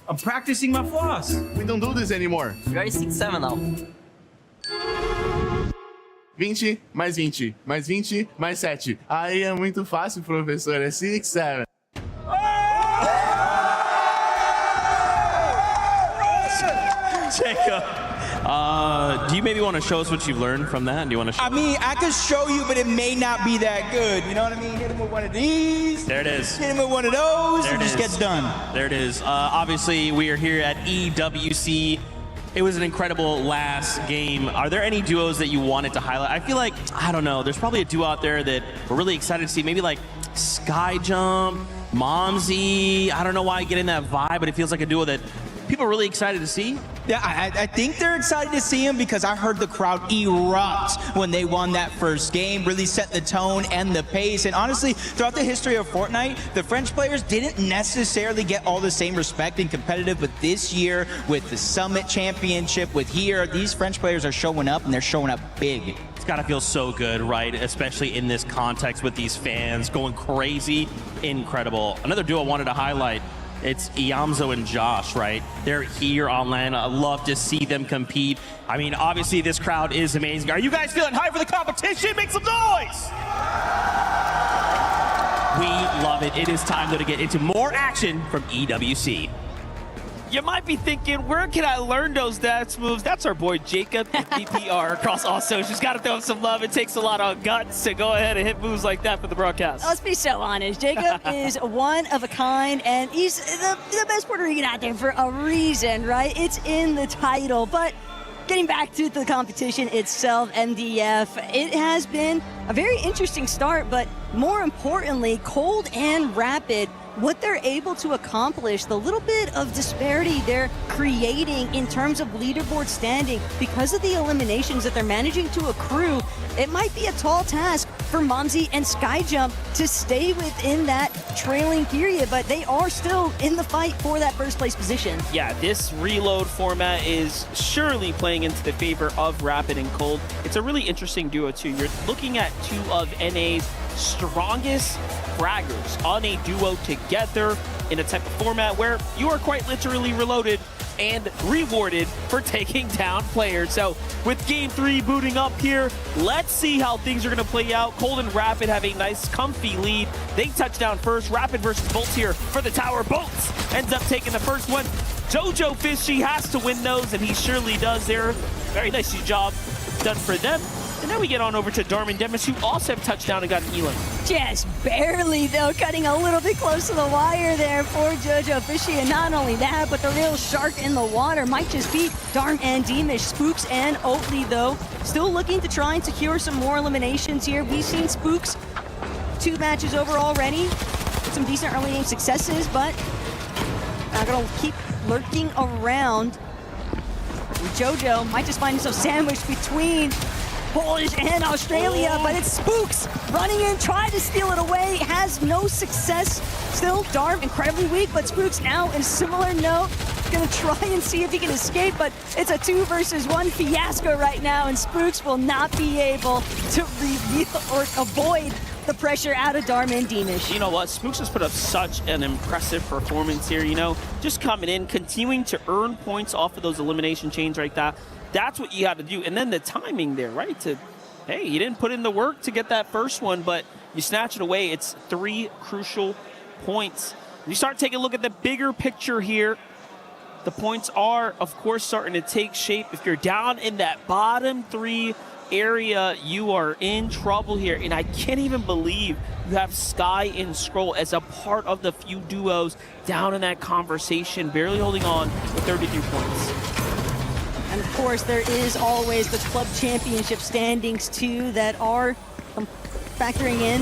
Speaker 26: I'm practicing my floss.
Speaker 25: We don't do this anymore.
Speaker 16: We already 6-7 now.
Speaker 25: 20, mais 20, mais 20, mais 7. Aí é muito fácil, professor. É 6-7.
Speaker 26: Jacob, do you maybe want to show us what you've learned from that? Do you want to show
Speaker 1: I could show you, but it may not be that good. You know what I mean? Hit him with one of these.
Speaker 26: There it is.
Speaker 1: Hit him with one of those,
Speaker 26: there
Speaker 1: and
Speaker 26: it
Speaker 1: just
Speaker 26: is.
Speaker 1: gets done.
Speaker 26: There it is. Obviously, we are here at EWC. It was an incredible last game. Are there any duos that you wanted to highlight? I feel like, I don't know, there's probably a duo out there that we're really excited to see. Maybe like Skyjump, Momsy. I don't know why I get in that vibe, but it feels like a duo that people are really excited to see.
Speaker 1: Yeah, I think they're excited to see him because I heard the crowd erupt when they won that first game, really set the tone and the pace. And honestly, throughout the history of Fortnite, the French players didn't necessarily get all the same respect and competitive, but this year with the Summit Championship, with here, these French players are showing up and they're showing up big.
Speaker 26: It's gotta feel so good, right? Especially in this context with these fans going crazy. Incredible. Another duo I wanted to highlight, it's Iamzo and Josh, right? They're here on LAN. I love to see them compete. I mean, obviously this crowd is amazing. Are you guys feeling hyped for the competition? Make some noise! We love it. It is time though to get into more action from EWC.
Speaker 2: You might be thinking, where can I learn those dance moves? That's our boy Jacob at PPR across all socials. Got to throw him some love. It takes a lot of guts to go ahead and hit moves like that for the broadcast.
Speaker 4: Let's be so honest. Jacob is one of a kind, and he's the best Puerto Rican out there for a reason, right? It's in the title. But getting back to the competition itself, MDF, it has been a very interesting start, but more importantly, Cold and Rapid, what they're able to accomplish, the little bit of disparity they're creating in terms of leaderboard standing because of the eliminations that they're managing to accrue, it might be a tall task for Momsy and Skyjump to stay within that trailing period, but they are still in the fight for that first place position.
Speaker 2: Yeah, this reload format is surely playing into the favor of Rapid and Cold. It's a really interesting duo too. You're looking at two of NA's strongest fraggers on a duo together in a type of format where you are quite literally reloaded and rewarded for taking down players. So with game 3 booting up here, let's see how things are going to play out. Cold and Rapid have a nice comfy lead. They touch down first. Rapid versus Bolts here for the tower. Bolts ends up taking the first one. Jojo Fishy has to win those, and he surely does there. Very nice job done for them. And then we get on over to Darman Demis, who also have touched down and got an Elan.
Speaker 4: Just barely, though, cutting a little bit close to the wire there for Jojo Fishy. And not only that, but the real shark in the water might just be Darm and Demish. Spooks and Oatly, though, still looking to try and secure some more eliminations here. We've seen Spooks 2 matches over already. Some decent early game successes, but not gonna keep lurking around. Jojo might just find himself sandwiched between Polish and Australia, but it's Spooks running in, trying to steal it away, has no success. Still, Darm incredibly weak, but Spooks now in a similar note, gonna try and see if he can escape, but it's a 2 versus 1 fiasco right now, and Spooks will not be able to reveal or avoid the pressure out of Darm and Demish.
Speaker 2: You know what? Spooks has put up such an impressive performance here, you know, just coming in, continuing to earn points off of those elimination chains like that. That's what you got to do. And then the timing there, right? Hey, you didn't put in the work to get that first one, but you snatch it away. It's 3 crucial points. You start taking a look at the bigger picture here. The points are, of course, starting to take shape. If you're down in that bottom 3 area, you are in trouble here. And I can't even believe you have Sky and Scroll as a part of the few duos down in that conversation, barely holding on with 33 points.
Speaker 4: And of course, there is always the club championship standings too that are factoring in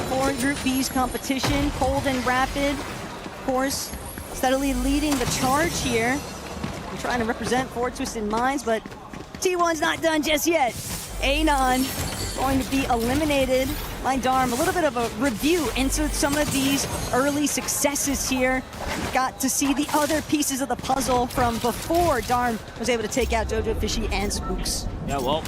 Speaker 4: for Group B's competition. Cold and Rapid, of course, steadily leading the charge here. I'm trying to represent 4 Twisted Minds, but T1's not done just yet. Anon going to be eliminated by Darm. A little bit of a review into some of these early successes here. Got to see the other pieces of the puzzle from before Darm was able to take out Jojo Fishy and Spooks.
Speaker 2: Yeah, well,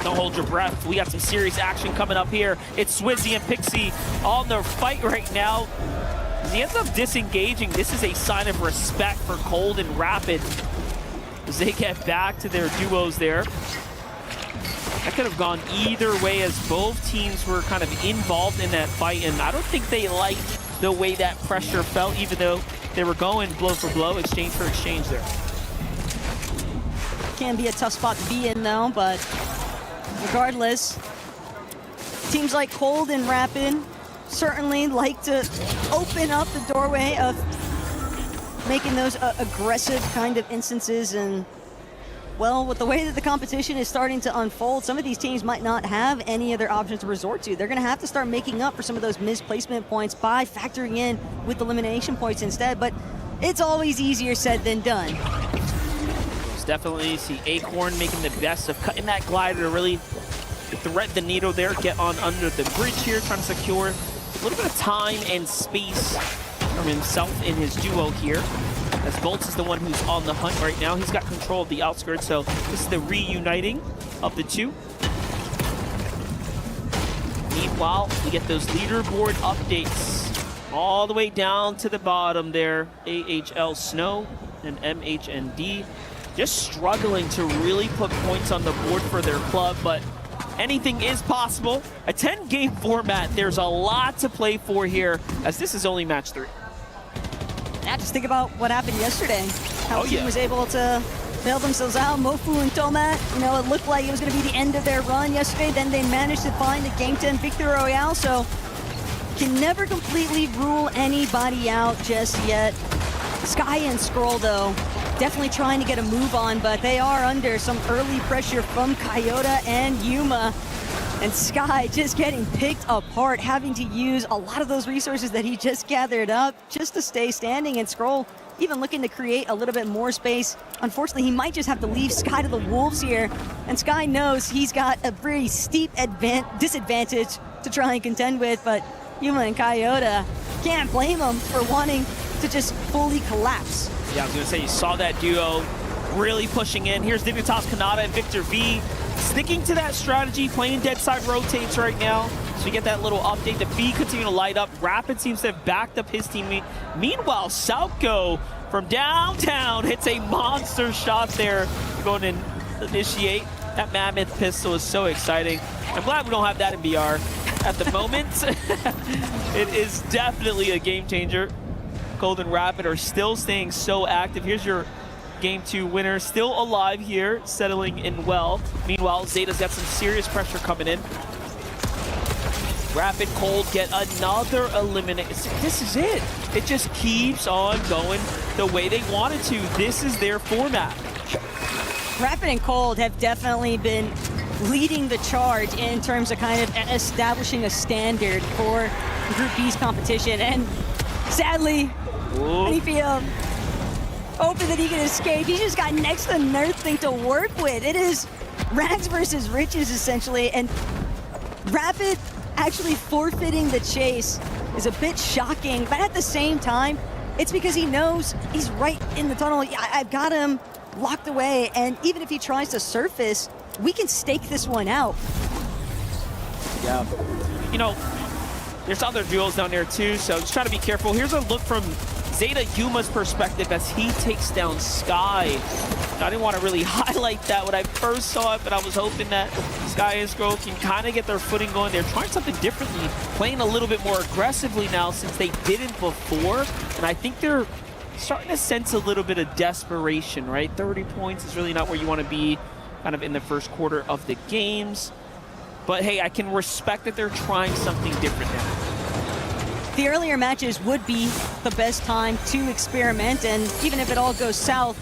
Speaker 2: don't hold your breath. We got some serious action coming up here. It's Swizzy and Pixie on their fight right now. He ends up disengaging. This is a sign of respect for Cold and Rapid as they get back to their duos there. That could have gone either way as both teams were kind of involved in that fight, and I don't think they liked the way that pressure felt, even though they were going blow for blow, exchange for exchange there.
Speaker 4: Can be a tough spot to be in though, but regardless, teams like Cold and Rapid certainly like to open up the doorway of making those aggressive kind of instances. And well, with the way that the competition is starting to unfold, some of these teams might not have any other options to resort to. They're going to have to start making up for some of those misplacement points by factoring in with elimination points instead, but it's always easier said than done.
Speaker 2: Definitely see Acorn making the best of cutting that glider to really thread the needle there, get on under the bridge here, trying to secure a little bit of time and space from himself in his duo here. As Bolts is the one who's on the hunt right now. He's got control of the outskirts, so this is the reuniting of the two. Meanwhile, we get those leaderboard updates all the way down to the bottom there. AHL Snow and MHND just struggling to really put points on the board for their club, but anything is possible. A 10-game format, there's a lot to play for here, as this is only match 3.
Speaker 4: Yeah, just think about what happened yesterday. How the team was able to bail themselves out. Mofu and Tomat, you know, it looked like it was going to be the end of their run yesterday. Then they managed to find the Game 10 Victory Royale. So can never completely rule anybody out just yet. Sky and Scroll, though, definitely trying to get a move on, but they are under some early pressure from Kayota and Yuma. And Sky just getting picked apart, having to use a lot of those resources that he just gathered up just to stay standing. And Scroll even looking to create a little bit more space. Unfortunately, he might just have to leave Sky to the Wolves here. And Sky knows he's got a very steep disadvantage to try and contend with, but Yuma and Kayota can't blame him for wanting to just fully collapse.
Speaker 2: Yeah, I was going to say, you saw that duo really pushing in. Here's Dignitas Kanata and Victor V sticking to that strategy, playing dead side rotates right now. So you get that little update. The V continue to light up. Rapid seems to have backed up his teammate. Meanwhile, Southco from downtown hits a monster shot there. Going to initiate. That Mammoth pistol is so exciting. I'm glad we don't have that in BR at the moment. It is definitely a game changer. Cold and Rapid are still staying so active. Here's your Game 2 winner, still alive here, settling in well. Meanwhile, Zeta's got some serious pressure coming in. Rapid Cold get another elimination. This is it. It just keeps on going the way they wanted to. This is their format.
Speaker 4: Rapid and Cold have definitely been leading the charge in terms of kind of establishing a standard for Group B's competition. And sadly, Anifio hoping that he can escape. He's just got next to nothing to work with. It is rags versus riches, essentially. And Rapid actually forfeiting the chase is a bit shocking. But at the same time, it's because he knows he's right in the tunnel. I've got him locked away. And even if he tries to surface, we can stake this one out.
Speaker 2: Yeah. You know, there's other duels down there too, so just try to be careful. Here's a look from Zeta Yuma's perspective as he takes down Sky. I didn't want to really highlight that when I first saw it, but I was hoping that Sky and Scroll can kind of get their footing going. They're trying something differently, playing a little bit more aggressively now since they didn't before. And I think they're starting to sense a little bit of desperation, right? 30 points is really not where you want to be kind of in the first quarter of the games. But hey, I can respect that they're trying something different now.
Speaker 4: The earlier matches would be the best time to experiment, and even if it all goes south,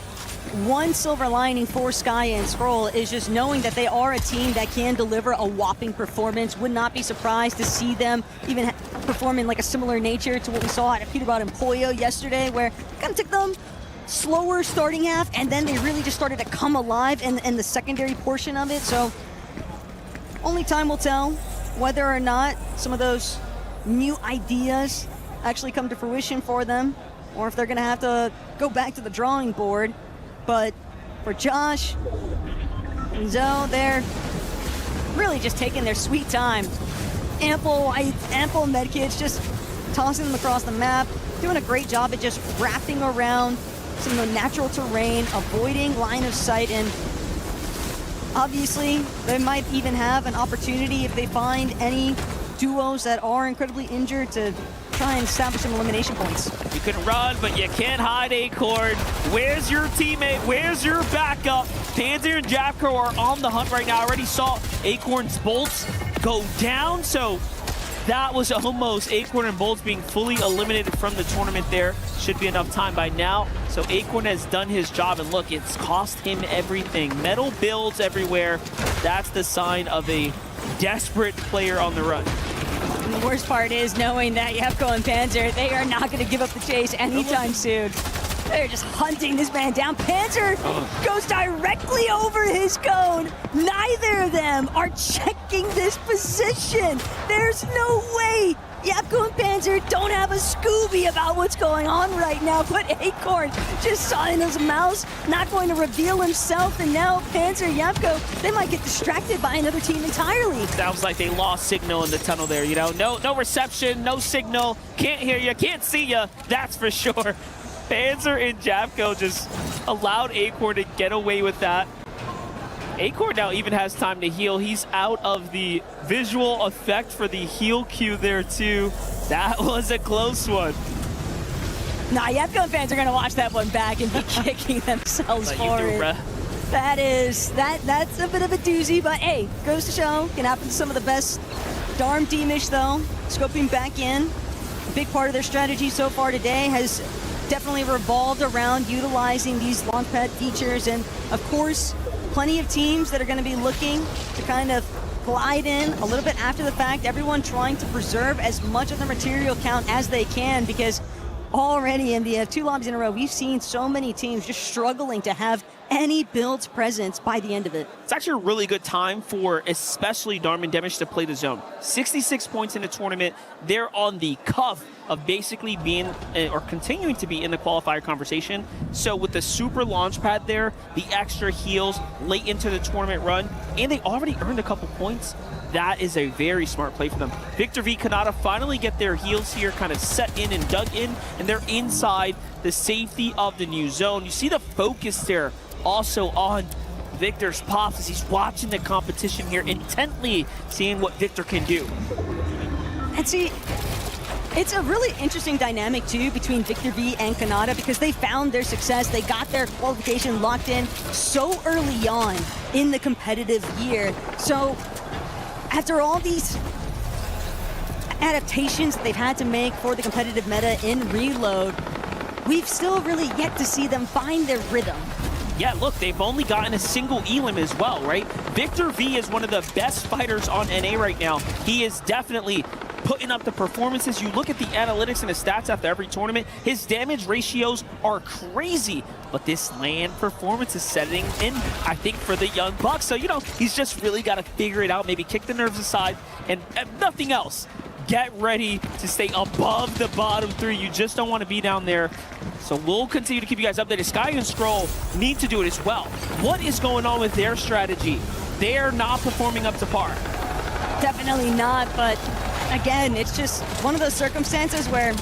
Speaker 4: one silver lining for Sky and Scroll is just knowing that they are a team that can deliver a whopping performance. Would not be surprised to see them even perform in like a similar nature to what we saw at Peterborough and Poyo yesterday, where it kind of took them slower starting half, and then they really just started to come alive in the secondary portion of it. So only time will tell whether or not some of those new ideas actually come to fruition for them, or if they're going to have to go back to the drawing board. But for Josh and Zoe, they're really just taking their sweet time. Ample medkits, just tossing them across the map, doing a great job at just wrapping around some of the natural terrain, avoiding line of sight, and obviously they might even have an opportunity if they find any duos that are incredibly injured to try and establish some elimination points.
Speaker 2: You can run, but you can't hide Acorn. Where's your teammate? Where's your backup? Panzer and Japco are on the hunt right now. I already saw Acorn's bolts go down, so that was almost Acorn and bolts being fully eliminated from the tournament there. Should be enough time by now. So Acorn has done his job, and look, it's cost him everything. Metal builds everywhere. That's the sign of a desperate player on the run.
Speaker 4: And the worst part is knowing that Yapko and Panzer, they are not going to give up the chase anytime soon. They're just hunting this man down. Panzer goes directly over his cone. Neither of them are checking this position. There's no way Yapko and Panzer don't have a Scooby about what's going on right now, but Acorn just saw in his mouse, not going to reveal himself, and now Panzer, Yapko, they might get distracted by another team entirely.
Speaker 2: Sounds like they lost signal in the tunnel there, you know? No reception, no signal, can't hear you, can't see you, that's for sure. Panzer and Japco just allowed Acorn to get away with that. Acorn now even has time to heal. He's out of the visual effect for the heal cue there too. That was a close one.
Speaker 4: Nah, Yepcon fans are going to watch that one back and be kicking themselves for it. That's a bit of a doozy, but hey, goes to show. Can happen to some of the best. Darn teamish though, scoping back in. A big part of their strategy so far today has definitely revolved around utilizing these launchpad features, and of course, plenty of teams that are going to be looking to kind of glide in a little bit after the fact. Everyone trying to preserve as much of their material count as they can, because already in the 2 lobbies in a row, we've seen so many teams just struggling to have any builds presence by the end of it.
Speaker 2: It's actually a really good time for especially Darman Demish to play the zone. 66 points in the tournament. They're on the cuff of basically being or continuing to be in the qualifier conversation. So with the super launch pad there, the extra heals late into the tournament run, and they already earned a couple points, that is a very smart play for them. Victor V, Kanata finally get their heals here kind of set in and dug in, and they're inside the safety of the new zone. You see the focus there also on Victor's pops as he's watching the competition here, intently seeing what Victor can do.
Speaker 4: And see, it's a really interesting dynamic too between Victor V and Kanata, because they found their success. They got their qualification locked in so early on in the competitive year. So after all these adaptations that they've had to make for the competitive meta in Reload, we've still really yet to see them find their rhythm.
Speaker 2: Yeah, look, they've only gotten a single elim as well, right? Victor V is one of the best fighters on NA right now. He is definitely putting up the performances. You look at the analytics and the stats after every tournament, his damage ratios are crazy. But this land performance is setting in, I think, for the young buck. So, you know, he's just really got to figure it out, maybe kick the nerves aside, and nothing else. Get ready to stay above the bottom 3. You just don't want to be down there. So we'll continue to keep you guys updated. Sky and Scroll need to do it as well. What is going on with their strategy? They're not performing up to par.
Speaker 4: Definitely not, but again, it's just one of those circumstances where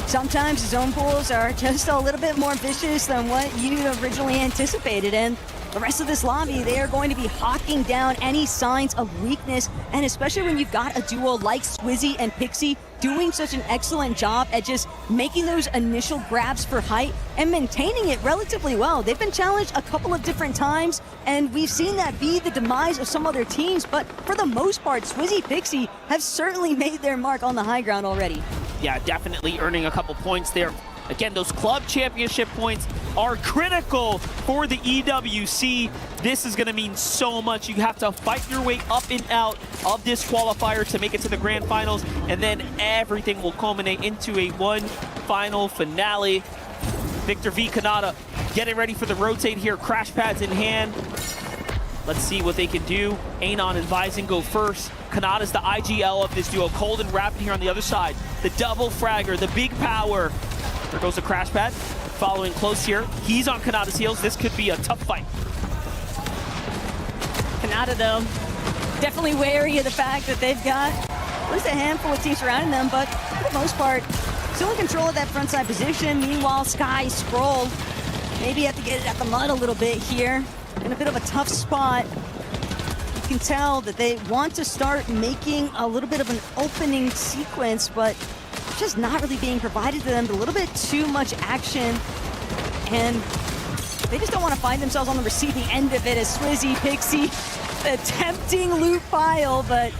Speaker 4: sometimes zone pools are just a little bit more vicious than what you originally anticipated, and the rest of this lobby, they are going to be hawking down any signs of weakness, and especially when you've got a duo like Swizzy and Pixie doing such an excellent job at just making those initial grabs for height and maintaining it relatively well. They've been challenged a couple of different times, and we've seen that be the demise of some other teams, but for the most part, Swizzy Pixie have certainly made their mark on the high ground already.
Speaker 2: Yeah, definitely earning a couple points there. Again, those club championship points are critical for the EWC. This is going to mean so much. You have to fight your way up and out of this qualifier to make it to the grand finals, and then everything will culminate into a one final finale. Victor V, Kanata getting ready for the rotate here, crash pads in hand. Let's see what they can do. Anon and Vising go first. Kanata's the IGL of this duo. Cold and Rapid here on the other side. The double fragger, the big power. There goes the crash pad. Following close here. He's on Kanata's heels. This could be a tough fight.
Speaker 4: Kanata, though, definitely wary of the fact that they've got at least a handful of teams surrounding them, but for the most part, still in control of that frontside position. Meanwhile, Sky, Scroll, maybe have to get it at the mud a little bit here. In a bit of a tough spot. You can tell that they want to start making a little bit of an opening sequence, but just not really being provided to them. A little bit too much action, and they just don't want to find themselves on the receiving end of it as Swizzy, Pixie, the tempting loot pile, but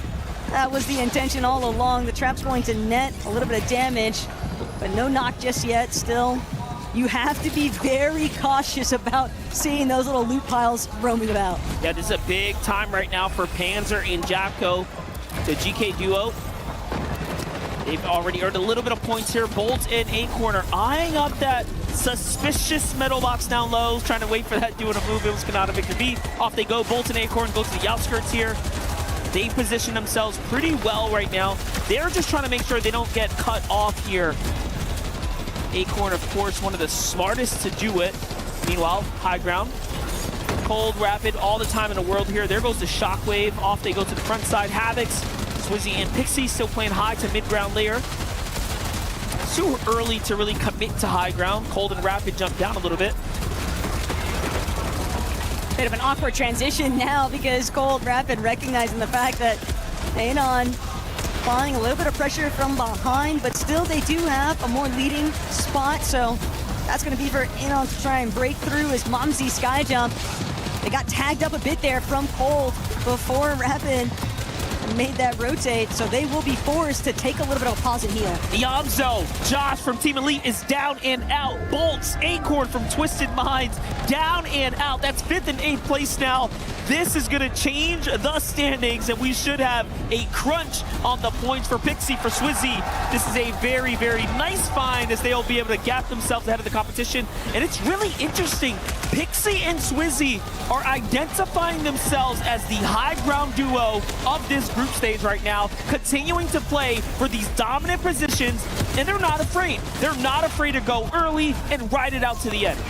Speaker 4: that was the intention all along. The trap's going to net a little bit of damage, but no knock just yet. Still, you have to be very cautious about seeing those little loot piles roaming about.
Speaker 2: Yeah, this is a big time right now for Panzer and Japko, the GK duo. They've already earned a little bit of points here. Bolt in A corner, eyeing up that suspicious metal box down low, trying to wait for that duo to move. It was Kanata, Victor V. Off they go. Bolt in A corner, go to the outskirts here. They position themselves pretty well right now. They're just trying to make sure they don't get cut off here. Acorn, of course, one of the smartest to do it. Meanwhile, high ground. Cold, Rapid, all the time in the world here. There goes the Shockwave. Off they go to the front side. Havocs, Swizzy, and Pixie still playing high to mid-ground layer. Too early to really commit to high ground. Cold and Rapid jump down a little bit.
Speaker 4: Bit of an awkward transition now because Cold, Rapid recognizing the fact that Anon applying a little bit of pressure from behind, but still they do have a more leading spot, so that's going to be for Inon to try and break through as Momsy sky jump. They got tagged up a bit there from Cold before Rapid made that rotate, so they will be forced to take a little bit of a pause and heal.
Speaker 2: Yamzo, Josh from Team Elite is down and out. Bolts, Acorn from Twisted Minds, down and out. That's 5th and 8th place now. This is going to change the standings, and we should have a crunch on the points for Pixie, for Swizzy. This is a very, very nice find as they'll be able to gap themselves ahead of the competition. And it's really interesting. Pixie and Swizzy are identifying themselves as the high ground duo of this group stage right now, continuing to play for these dominant positions, and they're not afraid. They're not afraid to go early and ride it out to the end.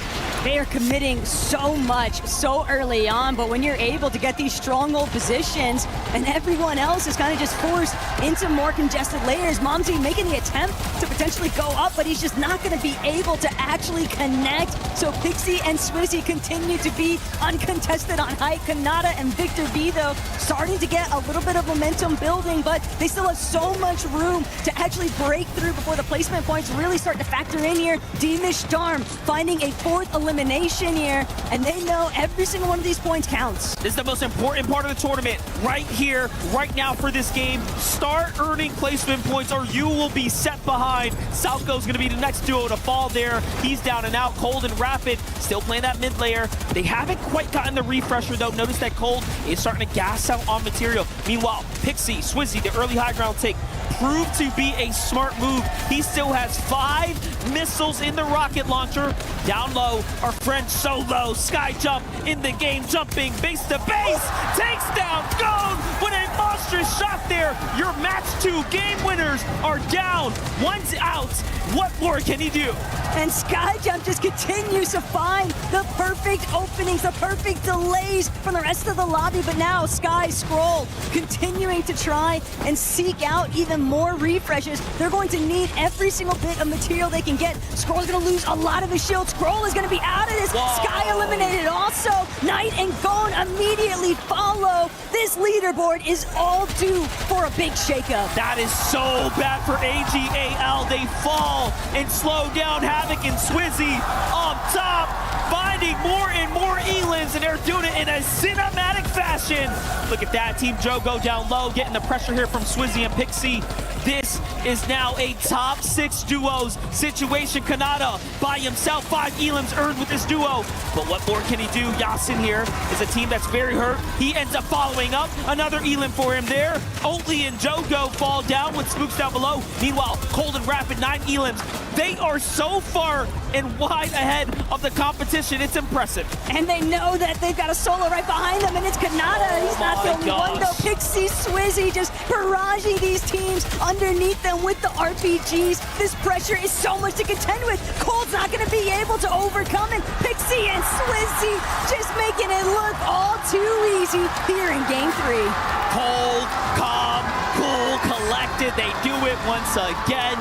Speaker 4: They are committing so much so early on, but when you're able to get these stronghold positions and everyone else is kind of just forced into more congested layers, Momsy making the attempt to potentially go up, but he's just not going to be able to actually connect. So Pixie and Swizzy continue to be uncontested on height. Kanata and Victor V, though, starting to get a little bit of momentum building, but they still have so much room to actually break through before the placement points really start to factor in here. Demish Darm finding a 4th elimination here, and they know every single one of these points counts.
Speaker 2: This is the most important part of the tournament right here, right now for this game. Start earning placement points or you will be set behind. Salco's going to be the next duo to fall there. He's down and out. Cold and Rapid still playing that mid layer. They haven't quite gotten the refresher though. Notice that Cold is starting to gas out on material. Meanwhile, Pixie, Swizzy, the early high ground take proved to be a smart move. He still has 5 missiles in the rocket launcher. Down low, our friend Solo, sky jump in the game, jumping base to base, takes down Gold with a monstrous shot there. Your match 2 game winners are down. One's out. What more can he do?
Speaker 4: And Skyjump just continues to find the perfect openings, the perfect delays from the rest of the lobby. But now Sky Scroll continuing to try and seek out even more refreshes. They're going to need every single bit of material they can get. Scroll's going to lose a lot of his shield. Scroll is going to be out of this.
Speaker 2: Whoa.
Speaker 4: Sky eliminated also. Knight and Gone immediately follow. This leaderboard is all due for a big shakeup.
Speaker 2: That is so bad for AGAL. They fall and slow down Havoc and Swizzy on top, finding more and more Elins, and they're doing it in a cinematic fashion. Look at that, Team Joe go down low, getting the pressure here from Swizzy and Pixie. This is now a top 6 duos situation. Kanata by himself, 5 Elims earned with this duo. But what more can he do? Yasin here is a team that's very hurt. He ends up following up. Another Elim for him there. Oatly and Jogo fall down with Spooks down below. Meanwhile, Cold and Rapid, 9 Elims. They are so far and wide ahead of the competition. It's impressive.
Speaker 4: And they know that they've got a solo right behind them, and it's Kanata. He's not the only one, though. Pixie, Swizzy just barraging these teams underneath them with the RPGs. This pressure is so much to contend with. Cold's not going to be able to overcome it. Pixie and Swizzy just making it look all too easy here in Game 3.
Speaker 2: Cold, calm, cool, collected. They do it once again.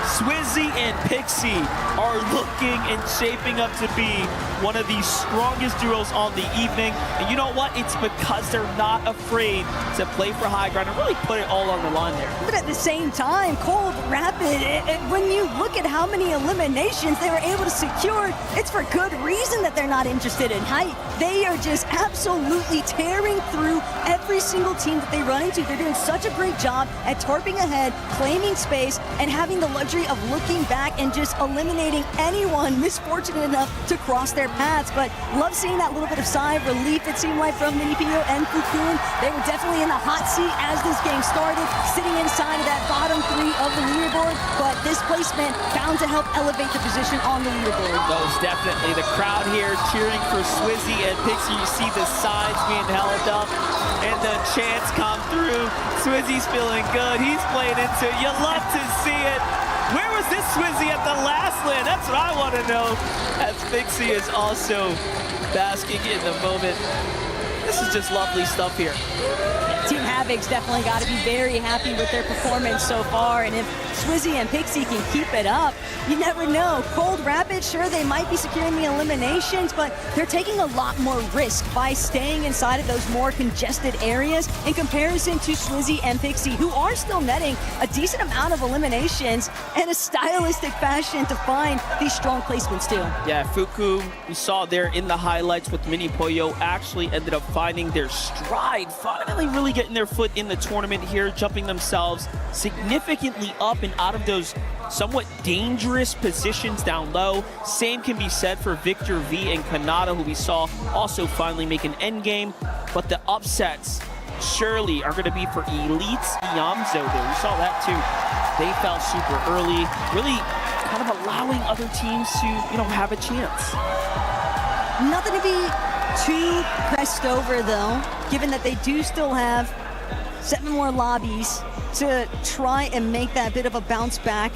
Speaker 2: Swizzy and Pixie are looking and shaping up to be one of the strongest duos on the evening. And you know what? It's because they're not afraid to play for high ground and really put it all on the line there.
Speaker 4: But at the same time, Cold, Rapid, when you look at how many eliminations they were able to secure, it's for good reason that they're not interested in height. They are just absolutely tearing through every single team that they run into. They're doing such a great job at tarping ahead, claiming space, and having the luxury of looking back and just eliminating anyone misfortunate enough to cross their paths. But love seeing that little bit of sigh of relief, it seemed like, from Minipio and Cocoon. They were definitely in the hot seat as this game started, sitting inside of that bottom 3 of the leaderboard, but this placement bound to help elevate the position on the leaderboard.
Speaker 2: Most definitely. The crowd here cheering for Swizzy and Pixie. You see the signs being held up and the chants come through. Swizzy's feeling good. He's playing into it. You love to see it. Where was this Swizzy at the last land? That's what I want to know. As Pixie is also basking in the moment. This is just lovely stuff here.
Speaker 4: Team Havoc's definitely got to be very happy with their performance so far, and if Swizzy and Pixie can keep it up, you never know. Cold Rapids, sure, they might be securing the eliminations, but they're taking a lot more risk by staying inside of those more congested areas in comparison to Swizzy and Pixie, who are still netting a decent amount of eliminations in a stylistic fashion to find these strong placements too.
Speaker 2: Yeah, Fuku, we saw there in the highlights with Mini Pollo, actually ended up finding their stride, finally really getting their foot in the tournament here, jumping themselves significantly up and out of those somewhat dangerous positions down low. Same can be said for Victor V and Kanata, who we saw also finally make an endgame, but the upsets surely are going to be for Elite's Iamzo there. We saw that too. They fell super early, really kind of allowing other teams to, you know, have a chance.
Speaker 4: Nothing to be too pressed over though, given that they do still have 7 more lobbies to try and make that bit of a bounce back.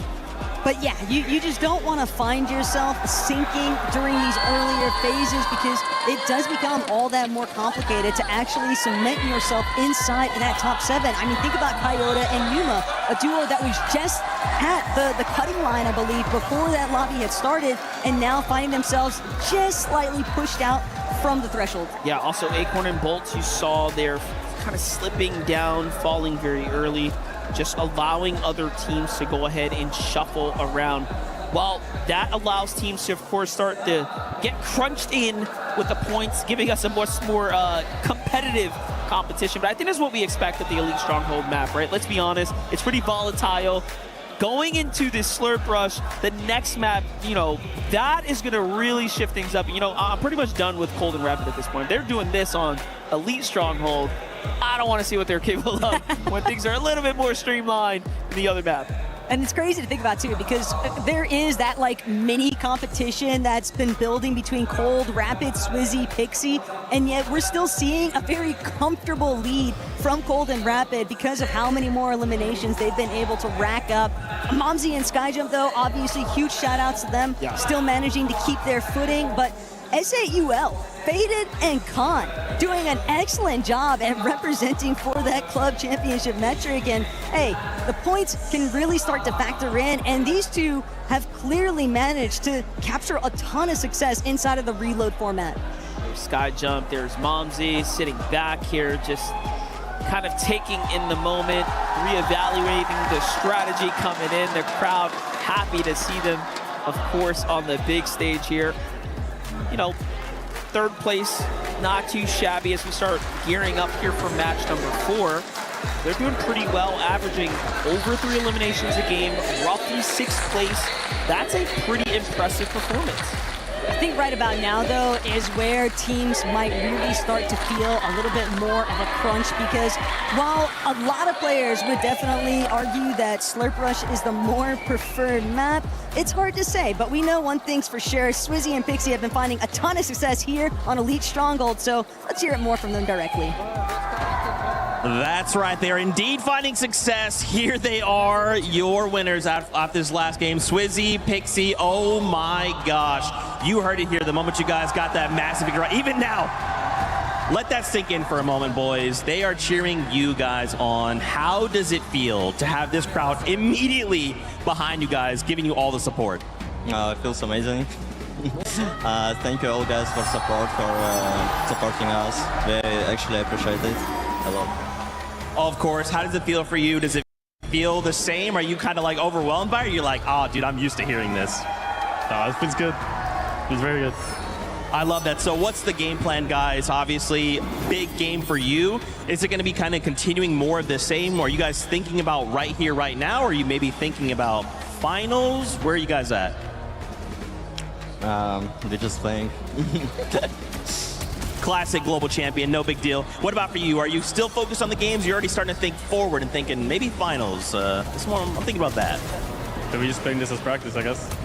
Speaker 4: But yeah, you just don't want to find yourself sinking during these earlier phases, because it does become all that more complicated to actually cement yourself inside that top 7. I mean, think about Kayota and Yuma, a duo that was just at the cutting line, I believe, before that lobby had started, and now finding themselves just slightly pushed out from the threshold.
Speaker 2: Yeah, also Acorn and Bolts, you saw they're kind of slipping down, falling very early, just allowing other teams to go ahead and shuffle around. Well, that allows teams to, of course, start to get crunched in with the points, giving us a much more competitive competition. But I think that's what we expect at the Elite Stronghold map, right? Let's be honest, it's pretty volatile. Going into this Slurp Rush, the next map, you know, that is going to really shift things up. You know, I'm pretty much done with Cold and Rapid at this point. They're doing this on Elite Stronghold. I don't want to see what they're capable of when things are a little bit more streamlined in the other map.
Speaker 4: And it's crazy to think about too, because there is that like mini competition that's been building between Cold, Rapid, Swizzy, Pixie, and yet we're still seeing a very comfortable lead from Cold and Rapid because of how many more eliminations they've been able to rack up. Momsy and Skyjump though, obviously huge shout outs to them, still managing to keep their footing, but SAUL, Faded and Khan doing an excellent job at representing for that club championship metric. And hey, the points can really start to factor in, and these two have clearly managed to capture a ton of success inside of the reload format.
Speaker 2: There's Skyjump, there's Momsy sitting back here, just kind of taking in the moment, reevaluating the strategy coming in. The crowd happy to see them, of course, on the big stage here. You know, 3rd place, not too shabby as we start gearing up here for match number 4. They're doing pretty well, averaging over 3 eliminations a game, roughly 6th place. That's a pretty impressive performance.
Speaker 4: I think right about now, though, is where teams might really start to feel a little bit more of a crunch, because while a lot of players would definitely argue that Slurp Rush is the more preferred map, it's hard to say. But we know one thing's for sure, Swizzy and Pixie have been finding a ton of success here on Elite Stronghold, so let's hear it more from them directly.
Speaker 26: That's right, they are indeed finding success. Here they are, your winners after this last game. Swizzy, Pixie, oh my gosh. You heard it here the moment you guys got that massive victory. Even now, let that sink in for a moment, boys. They are cheering you guys on. How does it feel to have this crowd immediately behind you guys, giving you all the support?
Speaker 5: It feels amazing. Thank you all guys for support, for supporting us. We actually appreciate it a lot.
Speaker 26: Of course, how does it feel for you? Does it feel the same? Are you kind of like overwhelmed by it? Or you're like, oh, dude, I'm used to hearing this.
Speaker 15: It feels good. It was very good.
Speaker 26: I love that. So what's the game plan, guys? Obviously, big game for you. Is it going to be kind of continuing more of the same? Or are you guys thinking about right here, right now? Or are you maybe thinking about finals? Where are you guys at?
Speaker 5: We're just playing.
Speaker 26: Classic global champion, no big deal. What about for you? Are you still focused on the games? You're already starting to think forward and thinking maybe finals. I'm thinking about that.
Speaker 15: We're just playing this as practice, I guess.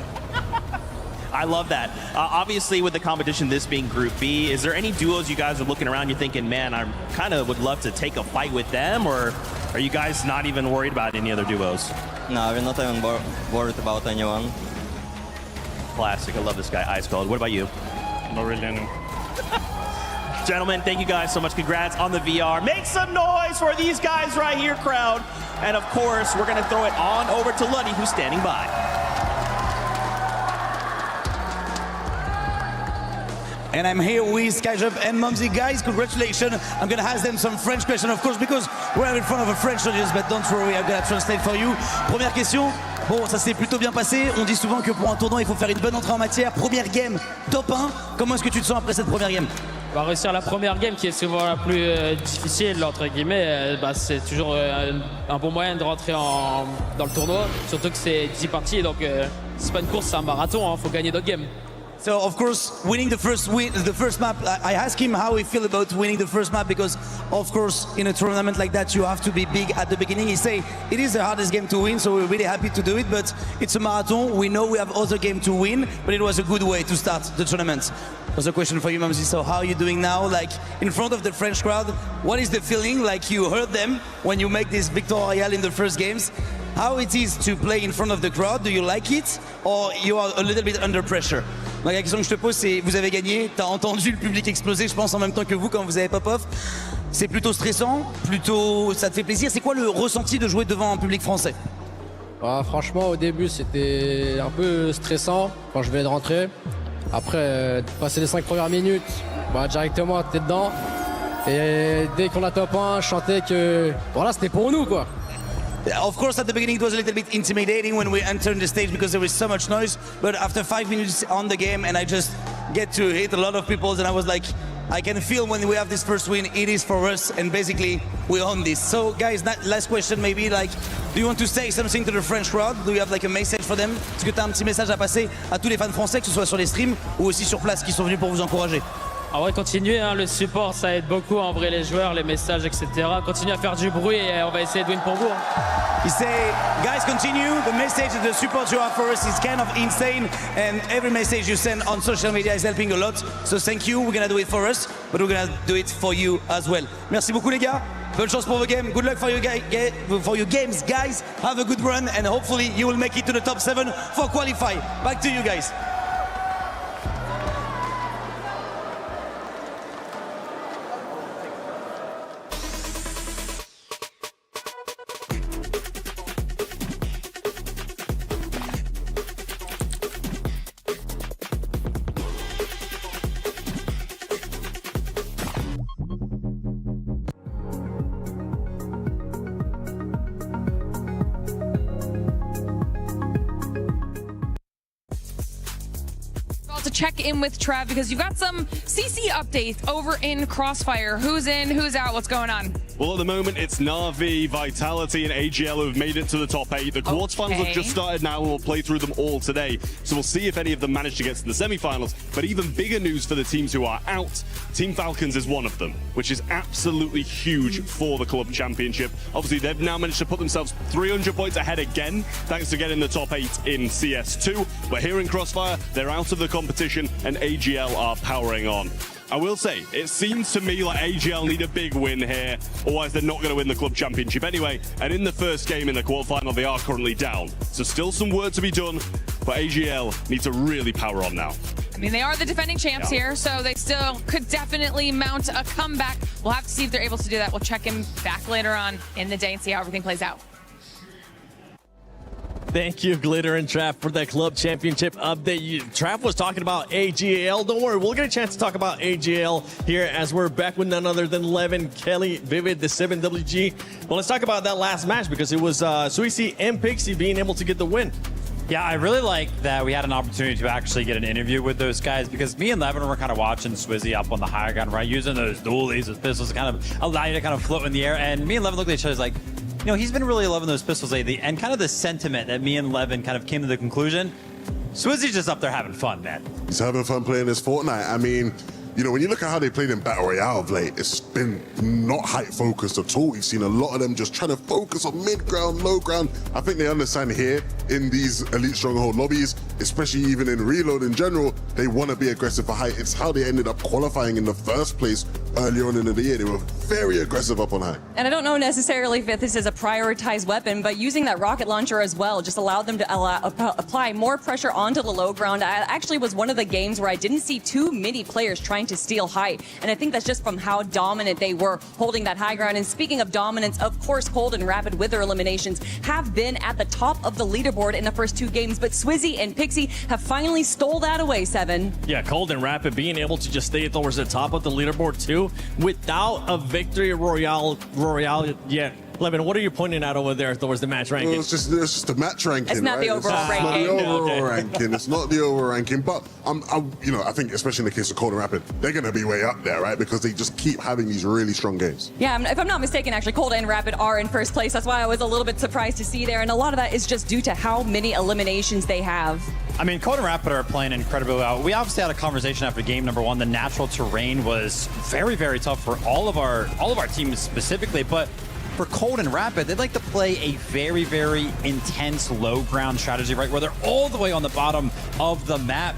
Speaker 26: I love that. Obviously, with the competition, this being Group B, is there any duos you guys are looking around, you're thinking, man, I kind of would love to take a fight with them, or are you guys not even worried about any other duos?
Speaker 5: No, we're not even worried about anyone.
Speaker 26: Classic. I love this guy, Ice Cold. What about you?
Speaker 15: Not really anyone.
Speaker 26: Gentlemen, thank you guys so much. Congrats on the VR. Make some noise for these guys right here, crowd. And of course, we're going to throw it on over to Luddy, who's standing by.
Speaker 3: And I'm here with Skyjump and Mumsy. Guys, congratulations. I'm going to ask them some French questions, of course, because we're in front of a French audience, but don't worry, I'm going to translate for you. Première question. Bon, ça s'est plutôt bien passé. On dit souvent que pour un tournoi, il faut faire une bonne entrée en matière. Première game, top 1. Comment est-ce que tu te sens après cette première game?
Speaker 6: Réussir la première game, qui est souvent la plus difficile, entre guillemets, c'est toujours un bon moyen de rentrer dans le tournoi. Surtout que c'est 10 parties, donc c'est pas une course, c'est un marathon, il faut gagner d'autres games.
Speaker 3: So, of course, winning the first map, I asked him how he feel about winning the first map because, of course, in a tournament like that, you have to be big at the beginning. He say it is the hardest game to win, so we're really happy to do it, but it's a marathon. We know we have other game to win, but it was a good way to start the tournament. Was a question for you, Mamsi. So how are you doing now? Like, in front of the French crowd, what is the feeling? Like, you heard them when you make this Victor Royale in the first games. How it is to play in front of the crowd? Do you like it? Or you are a little bit under pressure? Donc la question que je te pose, c'est, vous avez gagné, t'as entendu le public exploser, je pense, en même temps que vous quand vous avez pop-off. C'est plutôt stressant, plutôt, ça te fait plaisir. C'est quoi le ressenti de jouer devant un public français?
Speaker 6: Franchement, au début, c'était un peu stressant quand je venais de rentrer. Après, passer les 5 premières minutes, directement, t'es dedans. Et dès qu'on a top 1, je chantais que voilà, c'était pour nous, quoi.
Speaker 3: Of course, at the beginning, it was a little bit intimidating when we entered the stage because there was so much noise. But after 5 minutes on the game, and I just get to hit a lot of people, and I was like, I can feel when we have this first win, it is for us, and basically we own this. So, guys, last question, maybe, like, do you want to say something to the French crowd? Do you have like a message for them? Est-ce que tu as un petit message à passer à tous les fans français, que ce soit sur les streams ou aussi sur place, qui sont venus pour vous encourager?
Speaker 6: En vrai, continuez, le support, ça aide beaucoup, en vrai, les joueurs, les messages, etc. Continuez à faire du bruit et on va essayer de win pour vous.
Speaker 3: He say, guys, continue. The message, the support you have for us is kind of insane, and every message you send on social media is helping a lot. So thank you. We're gonna do it for us, but we're gonna do it for you as well. Merci beaucoup, les gars. Bonne chance pour vos games. Good luck for your games, guys. Have a good run, and hopefully you will make it to the top 7 for qualify. Back to you, guys.
Speaker 7: To check in with Trav because you've got some CC updates over in Crossfire. Who's in, who's out, what's going on?
Speaker 8: Well, at the moment, it's Na'Vi, Vitality, and AGL who have made it to the top 8. The quarterfinals have just started now, and we'll play through them all today. So we'll see if any of them manage to get to the semi-finals. But even bigger news for the teams who are out. Team Falcons is one of them, which is absolutely huge for the club championship. Obviously, they've now managed to put themselves 300 points ahead again, thanks to getting the top 8 in CS2. But here in Crossfire, they're out of the competition, and AGL are powering on. I will say, it seems to me like AGL need a big win here, otherwise they're not going to win the club championship anyway. And in the first game in the quarterfinal, they are currently down. So still some work to be done, but AGL need to really power on now.
Speaker 7: I mean, they are the defending champs here, so they still could definitely mount a comeback. We'll have to see if they're able to do that. We'll check in back later on in the day and see how everything plays out.
Speaker 17: Thank you, Glitter and Trav, for that club championship update. Trav was talking about AGL. Don't worry, we'll get a chance to talk about AGL here as we're back with none other than Levin, Kelly, Vivid, the 7WG. Well, let's talk about that last match because it was Suisi and Pixie being able to get the win.
Speaker 20: Yeah, I really like that we had an opportunity to actually get an interview with those guys because me and Levin were kind of watching Swizzy up on the high ground, right? Using those dualies, those pistols to kind of allow you to kind of float in the air. And me and Levin looked at each other like, you know, he's been really loving those pistols lately, and kind of the sentiment that me and Levin kind of came to the conclusion, Swizzy's just up there having fun, man.
Speaker 18: He's having fun playing this Fortnite. I mean, you know, when you look at how they played in Battle Royale of late, it's been not height focused at all. We've seen a lot of them just trying to focus on mid ground, low ground. I think they understand here in these Elite Stronghold lobbies, especially even in Reload in general, they want to be aggressive for height. It's how they ended up qualifying in the first place earlier on in the year. They were very aggressive up on high.
Speaker 9: And I don't know necessarily if this is a prioritized weapon, but using that rocket launcher as well just allowed them to apply more pressure onto the low ground. I actually was one of the games where I didn't see too many players trying to steal high, and I think that's just from how dominant they were holding that high ground. And speaking of dominance, of course, Cold and Rapid with their eliminations have been at the top of the leaderboard in the first two games, but Swizzy and Pixie have finally stole that away, Seven.
Speaker 17: Yeah, Cold and Rapid being able to just stay towards the top of the leaderboard too, without a victory royale yet. Levin, what are you pointing at over there towards the match ranking?
Speaker 18: Well, it's just the match ranking.
Speaker 9: It's not
Speaker 18: right?
Speaker 9: the overall ranking.
Speaker 18: It's not the overall ranking. It's not the overall ranking. But I think especially in the case of Cold and Rapid, they're going to be way up there, right? Because they just keep having these really strong games.
Speaker 9: Yeah, if I'm not mistaken, actually, Cold and Rapid are in first place. That's why I was a little bit surprised to see there. And a lot of that is just due to how many eliminations they have.
Speaker 20: I mean, Cold and Rapid are playing incredibly well. We obviously had a conversation after game number one. The natural terrain was very, very tough for all of our teams specifically, but for Cold and Rapid, they'd like to play a very, very intense low ground strategy, right? Where they're all the way on the bottom of the map.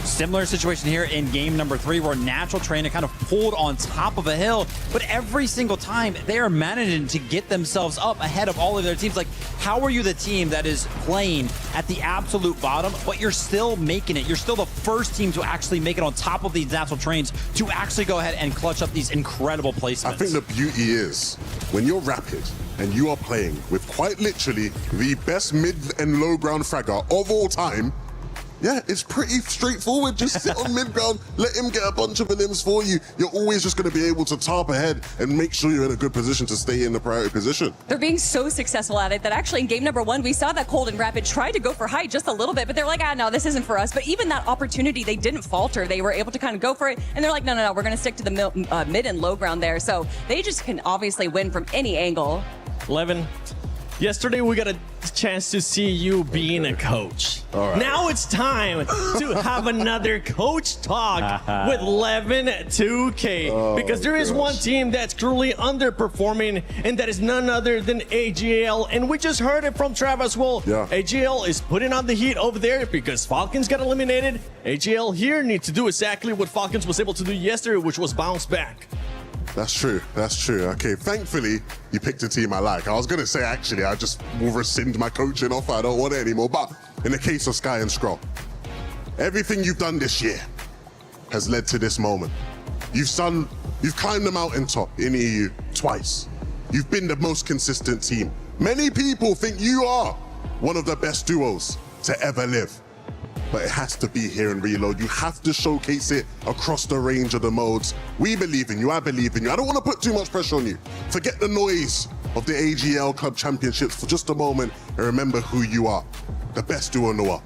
Speaker 20: Similar situation here in game number 3, where natural terrain kind of pulled on top of a hill, but every single time they are managing to get themselves up ahead of all of their teams. Like, how are you the team that is playing at the absolute bottom, but you're still making it? You're still the first team to actually make it on top of these natural terrains to actually go ahead and clutch up these incredible placements.
Speaker 18: I think the beauty is when you're Rapid and you are playing with quite literally the best mid and low ground fragger of all time. Yeah, it's pretty straightforward. Just sit on mid ground, let him get a bunch of limbs for you. You're always just going to be able to tarp ahead and make sure you're in a good position to stay in the priority position.
Speaker 9: They're being so successful at it that actually in game number 1, we saw that Cold and Rapid tried to go for high just a little bit, but they're like, no, this isn't for us. But even that opportunity, they didn't falter. They were able to kind of go for it, and they're like, no, we're going to stick to the mid and low ground there. So they just can obviously win from any angle.
Speaker 17: Levin, yesterday we got a chance to see you being a coach. Now it's time to have another coach talk with Levin 2K, because there is one team that's truly underperforming, and that is none other than AGL. And we just heard it from Travis. Well, AGL is putting on the heat over there because Falcons got eliminated. AGL here needs to do exactly what Falcons was able to do yesterday, which was bounce back.
Speaker 18: That's true. That's true. Okay, thankfully, you picked a team I like. I was going to say, actually, I just will rescind my coaching offer. I don't want it anymore. But in the case of Sky and Scroll, everything you've done this year has led to this moment. You've climbed the mountaintop in EU twice. You've been the most consistent team. Many people think you are one of the best duos to ever live. But it has to be here in Reload. You have to showcase it across the range of the modes. We believe in you. I believe in you. I don't want to put too much pressure on you. Forget the noise of the AGL Club Championships for just a moment and remember who you are. The best duo in the world.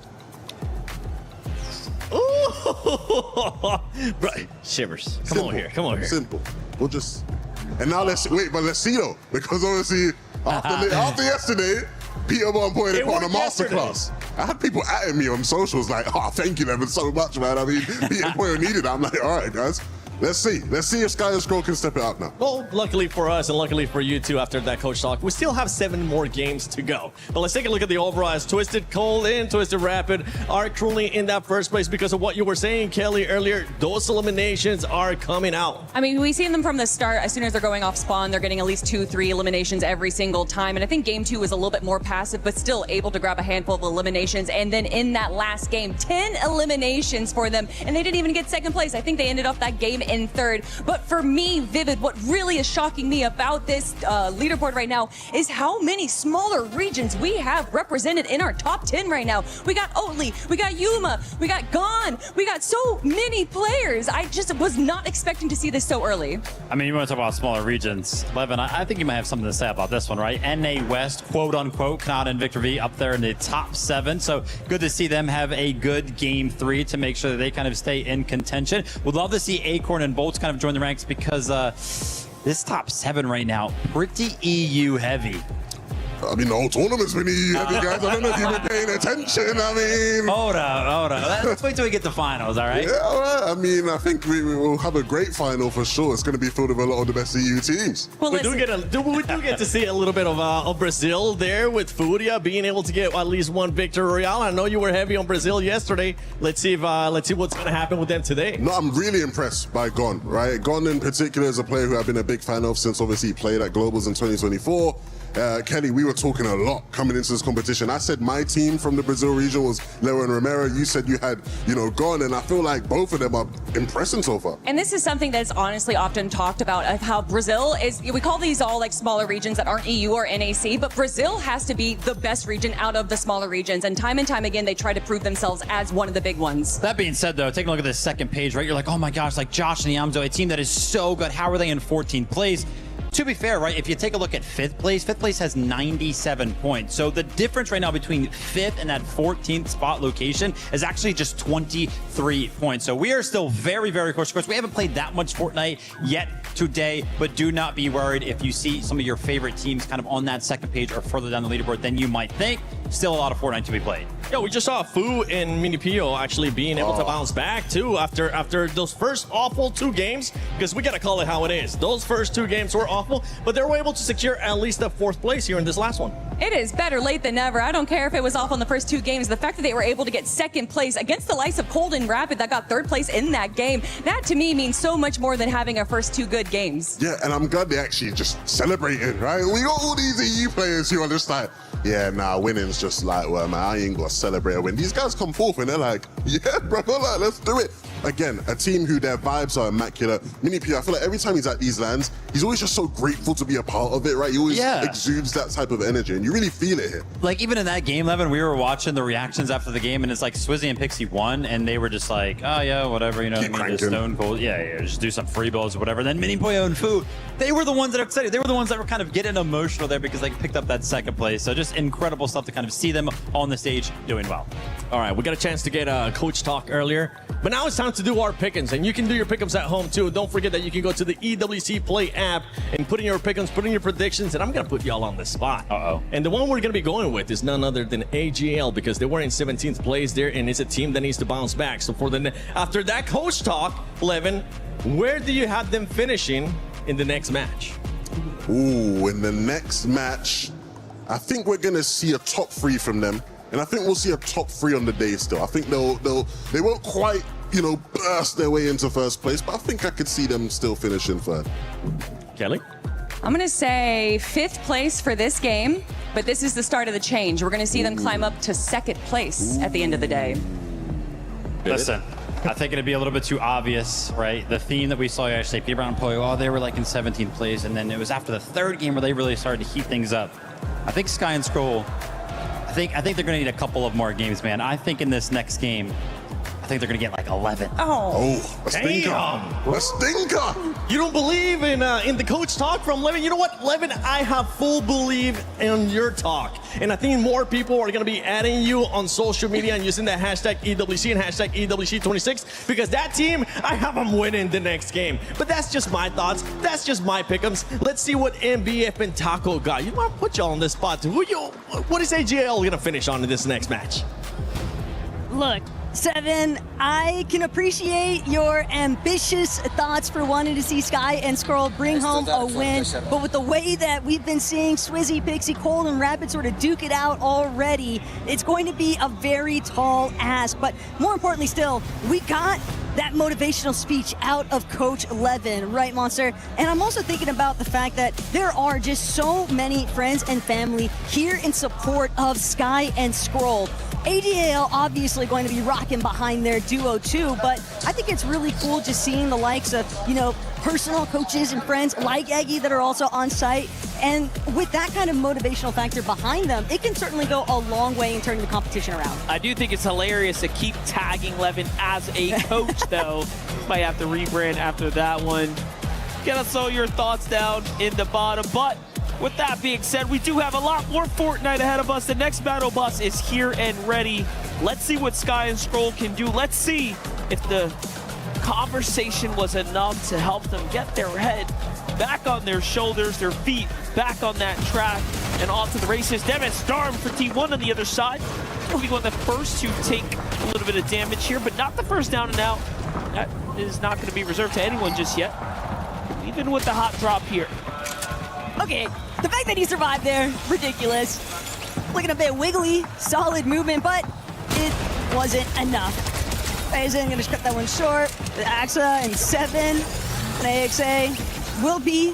Speaker 17: Ooh, right. Shivers. Come on here. Come on here.
Speaker 18: Simple. We'll just... And now let's see though. Because obviously, after yesterday, Peter Von pointed on a masterclass. I had people atting me on socials like, thank you, Evan, so much, man. I mean, Peter Poyer needed that. I'm like, all right, guys. Let's see if Sky and Scroll can step it up now.
Speaker 17: Well, luckily for us and luckily for you too, after that coach talk, we still have 7 more games to go. But let's take a look at the overall. As Twisted Cold and Twisted Rapid are currently in that first place because of what you were saying, Kelly, earlier. Those eliminations are coming out.
Speaker 9: I mean, we've seen them from the start. As soon as they're going off spawn, they're getting at least 2-3 eliminations every single time. And I think game 2 was a little bit more passive, but still able to grab a handful of eliminations. And then in that last game, 10 eliminations for them. And they didn't even get second place. I think they ended up that game in third. But for me, Vivid, what really is shocking me about this leaderboard right now is how many smaller regions we have represented in our top 10 right now. We got Oatly, we got Yuma, we got Gone, we got so many players. I just was not expecting to see this so early.
Speaker 20: I mean, you want to talk about smaller regions. Levin, I think you might have something to say about this one, right? NA West, quote unquote, Canada and Victor V up there in the top 7. So good to see them have a good game 3 to make sure that they kind of stay in contention. Would love to see Acorn and Bolts kind of join the ranks because this top 7 right now, pretty EU heavy.
Speaker 18: I mean, the whole tournament's been easy, guys. I don't know if you've been paying attention. I mean...
Speaker 20: Hold up. Let's wait till we get to finals, all right?
Speaker 18: Yeah, all right. I mean, I think we will have a great final for sure. It's going to be filled with a lot of the best EU teams.
Speaker 9: Well,
Speaker 17: we do get to see a little bit of Brazil there with Furia being able to get at least one victory royale. I know you were heavy on Brazil yesterday. Let's see what's going to happen with them today.
Speaker 18: No, I'm really impressed by Gon, right? Gon in particular is a player who I've been a big fan of since obviously he played at Globals in 2024. Kelly, we were talking a lot coming into this competition. I said my team from the Brazil region was Leo and Romero. You said you had, Gon, and I feel like both of them are impressing so far.
Speaker 9: And this is something that's honestly often talked about, of how Brazil is, we call these all like smaller regions that aren't EU or NAC, but Brazil has to be the best region out of the smaller regions. And time again, they try to prove themselves as one of the big ones.
Speaker 20: That being said, though, take a look at this second page, right? You're like, oh my gosh, like Josh and Yamzo, a team that is so good. How are they in 14th place? To be fair, right, if you take a look at fifth place has 97 points. So the difference right now between fifth and that 14th spot location is actually just 23 points. So we are still very, very close. Of course, we haven't played that much Fortnite yet today, but do not be worried if you see some of your favorite teams kind of on that second page or further down the leaderboard than you might think. Still a lot of Fortnite to be played.
Speaker 17: Yeah, we just saw Fu and Mini Pio actually being able to bounce back too after those first awful 2 games, because we gotta call it how it is. Those first 2 games were awful, but they were able to secure at least the 4th place here in this last one.
Speaker 9: It is better late than never. I don't care if it was off on the first 2 games. The fact that they were able to get 2nd place against the likes of Cold and Rapid that got 3rd place in that game, that to me means so much more than having our first 2 good games.
Speaker 18: Yeah, and I'm glad they actually just celebrated, right? We got all these EU players who are just like, yeah, nah, winning's just like, well, man, I ain't got to celebrate a win. These guys come forth and they're like, yeah, bro, like, let's do it. Again, a team who their vibes are immaculate. Mini P, I feel like every time he's at these lands, he's always just so grateful to be a part of it, right? He always exudes that type of energy, and you really feel it here.
Speaker 20: Like, even in that game, Levin, we were watching the reactions after the game, and it's like Swizzy and Pixie won, and they were just like, oh, yeah, whatever, you know what I mean? Just stone cold. Yeah, just do some free builds or whatever. Then Mini Poyo and Fu, they were the ones that are excited. They were the ones that were kind of getting emotional there because they picked up that 2nd place. So just incredible stuff to kind of see them on the stage doing well.
Speaker 17: All right, we got a chance to get a coach talk earlier, but now it's time to do our pick'ems, and you can do your pick'ems at home too. Don't forget that you can go to the EWC Play app and put in your pick'ems, put in your predictions, and I'm gonna put y'all on the spot. And the one we're gonna be going with is none other than AGL, because they were in 17th place there, and it's a team that needs to bounce back. So after that coach talk, Levin, where do you have them finishing in the next match?
Speaker 18: Ooh, in the next match, I think we're gonna see a top 3 from them. And I think we'll see a top 3 on the day still. I think they won't quite, burst their way into 1st place, but I think I could see them still finishing 3rd.
Speaker 17: Kelly?
Speaker 9: I'm going to say 5th place for this game, but this is the start of the change. We're going to see them climb up to 2nd place at the end of the day.
Speaker 20: Listen, I think it'd be a little bit too obvious, right? The theme that we saw yesterday, P Brown and Poyo, oh, they were like in 17th place, and then it was after the 3rd game where they really started to heat things up. I think Sky and Scroll, I think they're going to need a couple of more games, man. I think in this next game, I think they're going to get like 11.
Speaker 18: Oh, a stinker. A stinker.
Speaker 17: You don't believe in the coach talk from Levin? You know what, Levin? I have full belief in your talk. And I think more people are going to be adding you on social media and using the hashtag EWC and hashtag EWC26, because that team, I have them winning the next game. But that's just my thoughts. That's just my pick'ems. Let's see what MBF and Taco got. You want to put y'all on this spot. What is AGL going to finish on in this next match?
Speaker 4: Look, Seven, I can appreciate your ambitious thoughts for wanting to see Sky and Skrull bring home a win, but with the way that we've been seeing Swizzy, Pixie, Cold, and Rapid sort of duke it out already, it's going to be a very tall ask. But more importantly still, we got that motivational speech out of Coach Levin, right, Monster? And I'm also thinking about the fact that there are just so many friends and family here in support of Sky and Skrull. ADL obviously going to be rocking behind their duo too, but I think it's really cool just seeing the likes of, personal coaches and friends like Eggy that are also on site. And with that kind of motivational factor behind them, it can certainly go a long way in turning the competition around.
Speaker 2: I do think it's hilarious to keep tagging Levin as a coach, though. Might have to rebrand after that one. Get us all your thoughts down in the bottom. But with that being said, we do have a lot more Fortnite ahead of us. The next battle bus is here and ready. Let's see what Sky and Skrull can do. Let's see if the conversation was enough to help them get their head back on their shoulders, their feet back on that track. And off to the races, Demis, Darm for T1 on the other side. Will be one of the first to take a little bit of damage here, but not the first down and out. That is not going to be reserved to anyone just yet. Even with the hot drop here.
Speaker 4: Okay, the fact that he survived there, ridiculous. Looking a bit wiggly, solid movement, but it wasn't enough. Faison gonna cut that one short. The AXA and 7. And AXA will be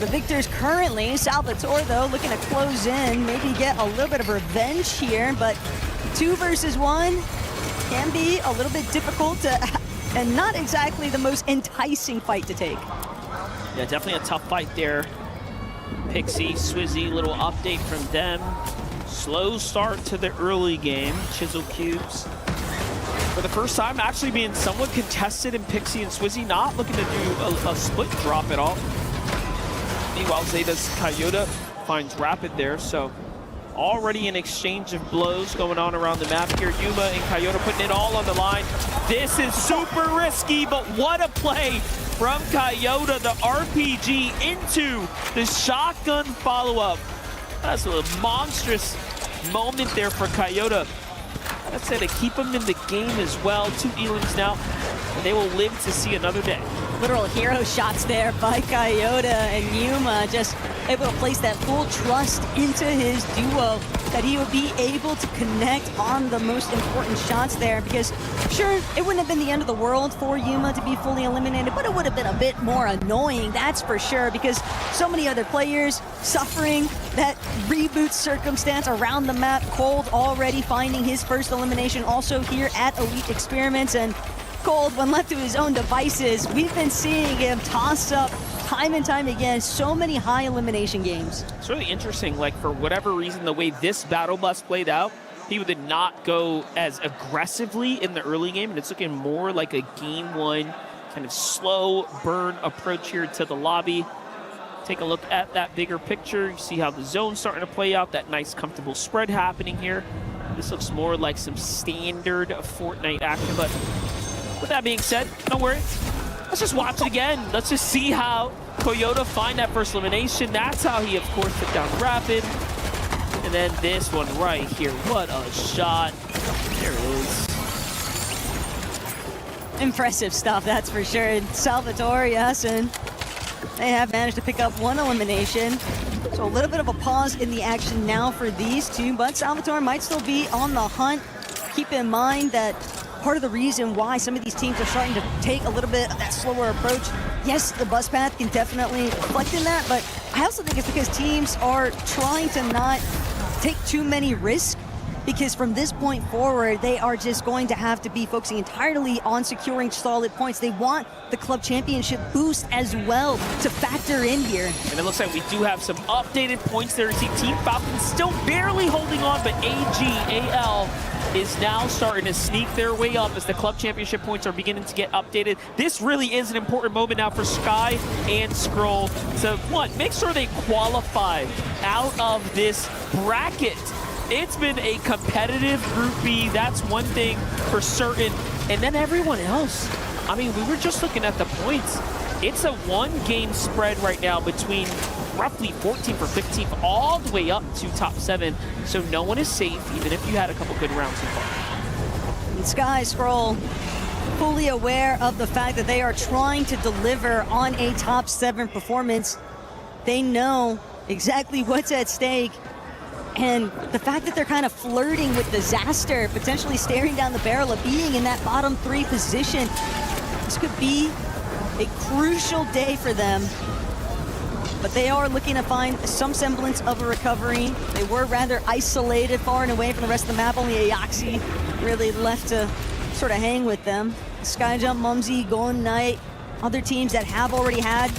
Speaker 4: the victors currently. Salvatore, though, looking to close in, maybe get a little bit of revenge here, but 2 versus 1 can be a little bit difficult to, and not exactly the most enticing fight to take.
Speaker 2: Yeah, definitely a tough fight there. Pixie, Swizzy, little update from them. Slow start to the early game. Chisel Cubes, for the first time, actually being somewhat contested in Pixie and Swizzy, not looking to do a split drop at all. Meanwhile, Zeta's Coyote finds Rapid there, so already an exchange of blows going on around the map here. Yuma and Coyote putting it all on the line. This is super risky, but what a play from Coyote. The RPG into the shotgun follow-up. That's a monstrous moment there for Coyote. That's it, to keep him in the game as well. 2 elims now, and they will live to see another day.
Speaker 4: Literal hero shots there by Coyote, and Yuma just able to place that full trust into his duo, that he would be able to connect on the most important shots there, because sure, it wouldn't have been the end of the world for Yuma to be fully eliminated, but it would have been a bit more annoying, that's for sure, because so many other players suffering that reboot circumstance around the map. Cold already finding his first elimination also here at Elite Experiments, and Cold, when left to his own devices, we've been seeing him toss up time and time again so many high elimination games.
Speaker 2: It's really interesting, like for whatever reason, the way this battle bus played out, he did not go as aggressively in the early game, and it's looking more like a game 1 kind of slow burn approach here to the lobby. Take a look at that bigger picture. You see how the zone's starting to play out, that nice comfortable spread happening here. This looks more like some standard Fortnite action, but with that being said, don't worry. Let's just watch it again. Let's just see how Coyote find that first elimination. That's how he, of course, took down Rapid. And then this one right here. What a shot. There it is.
Speaker 4: Impressive stuff, that's for sure. And Salvatore, yes, and they have managed to pick up 1 elimination. So a little bit of a pause in the action now for these 2, but Salvatore might still be on the hunt. Keep in mind that part of the reason why some of these teams are starting to take a little bit of that slower approach, yes, the bus path can definitely reflect in that, but I also think it's because teams are trying to not take too many risks, because from this point forward, they are just going to have to be focusing entirely on securing solid points. They want the club championship boost as well to factor in here.
Speaker 2: And it looks like we do have some updated points there. You see Team Falcons still barely holding on, but AGAL is now starting to sneak their way up as the club championship points are beginning to get updated. This really is an important moment now for Sky and Skrull to, one, make sure they qualify out of this bracket. It's been a competitive Group B, that's one thing for certain. And then everyone else, I mean, we were just looking at the points. It's a 1-game spread right now between roughly 14th or 15th, all the way up to top 7. So no one is safe, even if you had a couple good rounds so far.
Speaker 4: And Sky Skrull fully aware of the fact that they are trying to deliver on a top 7 performance. They know exactly what's at stake. And the fact that they're kind of flirting with disaster, potentially staring down the barrel of being in that bottom 3 position, this could be a crucial day for them. But they are looking to find some semblance of a recovery. They were rather isolated, far and away from the rest of the map. Only Ewc really left to sort of hang with them. Skyjump, Mumsy, Golden Knight, other teams that have already had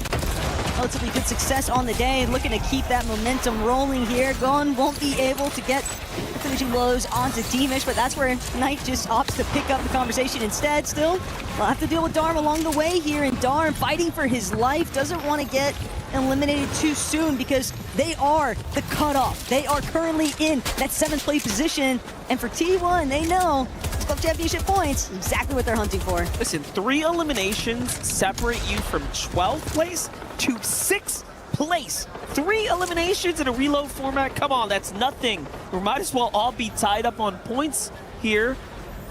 Speaker 4: relatively good success on the day, looking to keep that momentum rolling here. Gon won't be able to get the finishing blows onto Demish, but that's where Knight just opts to pick up the conversation instead. Still, we'll have to deal with Darm along the way here, and Darm, fighting for his life, doesn't want to get eliminated too soon because they are the cutoff. They are currently in that 7th place position, and for T1, they know club championship points, exactly what they're hunting for.
Speaker 2: Listen, 3 eliminations separate you from 12th place to 6th place. 3 eliminations in a reload format. Come on, that's nothing. We might as well all be tied up on points here.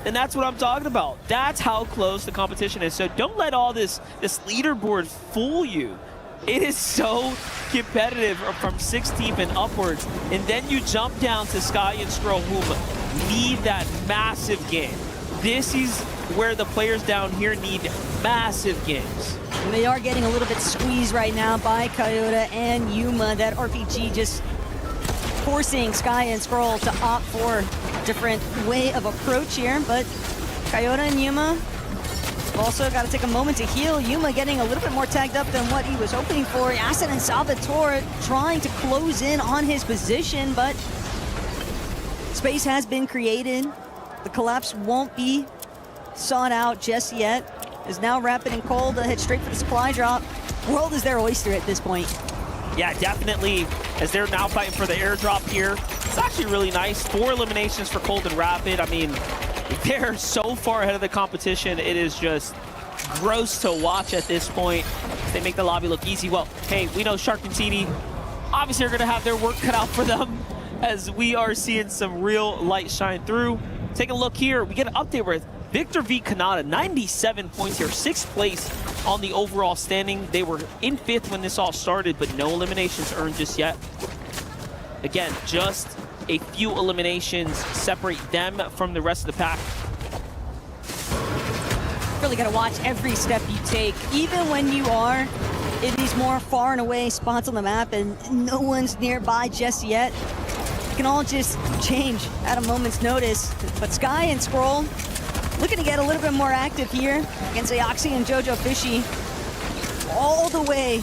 Speaker 2: And that's what I'm talking about. That's how close the competition is. So don't let all this leaderboard fool you. It is so competitive from 16th and upwards. And then you jump down to Sky and Scroll, who need that massive game. This is where the players down here need massive games.
Speaker 4: And they are getting a little bit squeezed right now by Coyote and Yuma. That RPG just forcing Sky and Scroll to opt for a different way of approach here. But Coyote and Yuma also got to take a moment to heal. Yuma getting a little bit more tagged up than what he was hoping for. Acid and Salvatore trying to close in on his position, but space has been created. The collapse won't be sought out just yet. Is now Rapid and Cold to head straight for the supply drop. World is their oyster at this point.
Speaker 2: Yeah, definitely, as they're now fighting for the airdrop here. It's actually really nice. 4 eliminations for Cold and Rapid. I mean, they're so far ahead of the competition. It is just gross to watch at this point. They make the lobby look easy. Well, hey, we know Shark and TD obviously are going to have their work cut out for them, as we are seeing some real light shine through. Take a look here. We get an update with Victor v. Kanata, 97 points here, 6th place on the overall standing. They were in 5th when this all started, but no eliminations earned just yet. Again, just a few eliminations separate them from the rest of the pack.
Speaker 4: Really got to watch every step you take, even when you are in these more far and away spots on the map and no one's nearby just yet. It can all just change at a moment's notice. But Sky and Scroll looking to get a little bit more active here against Ewc and Jojo Fishy. All the way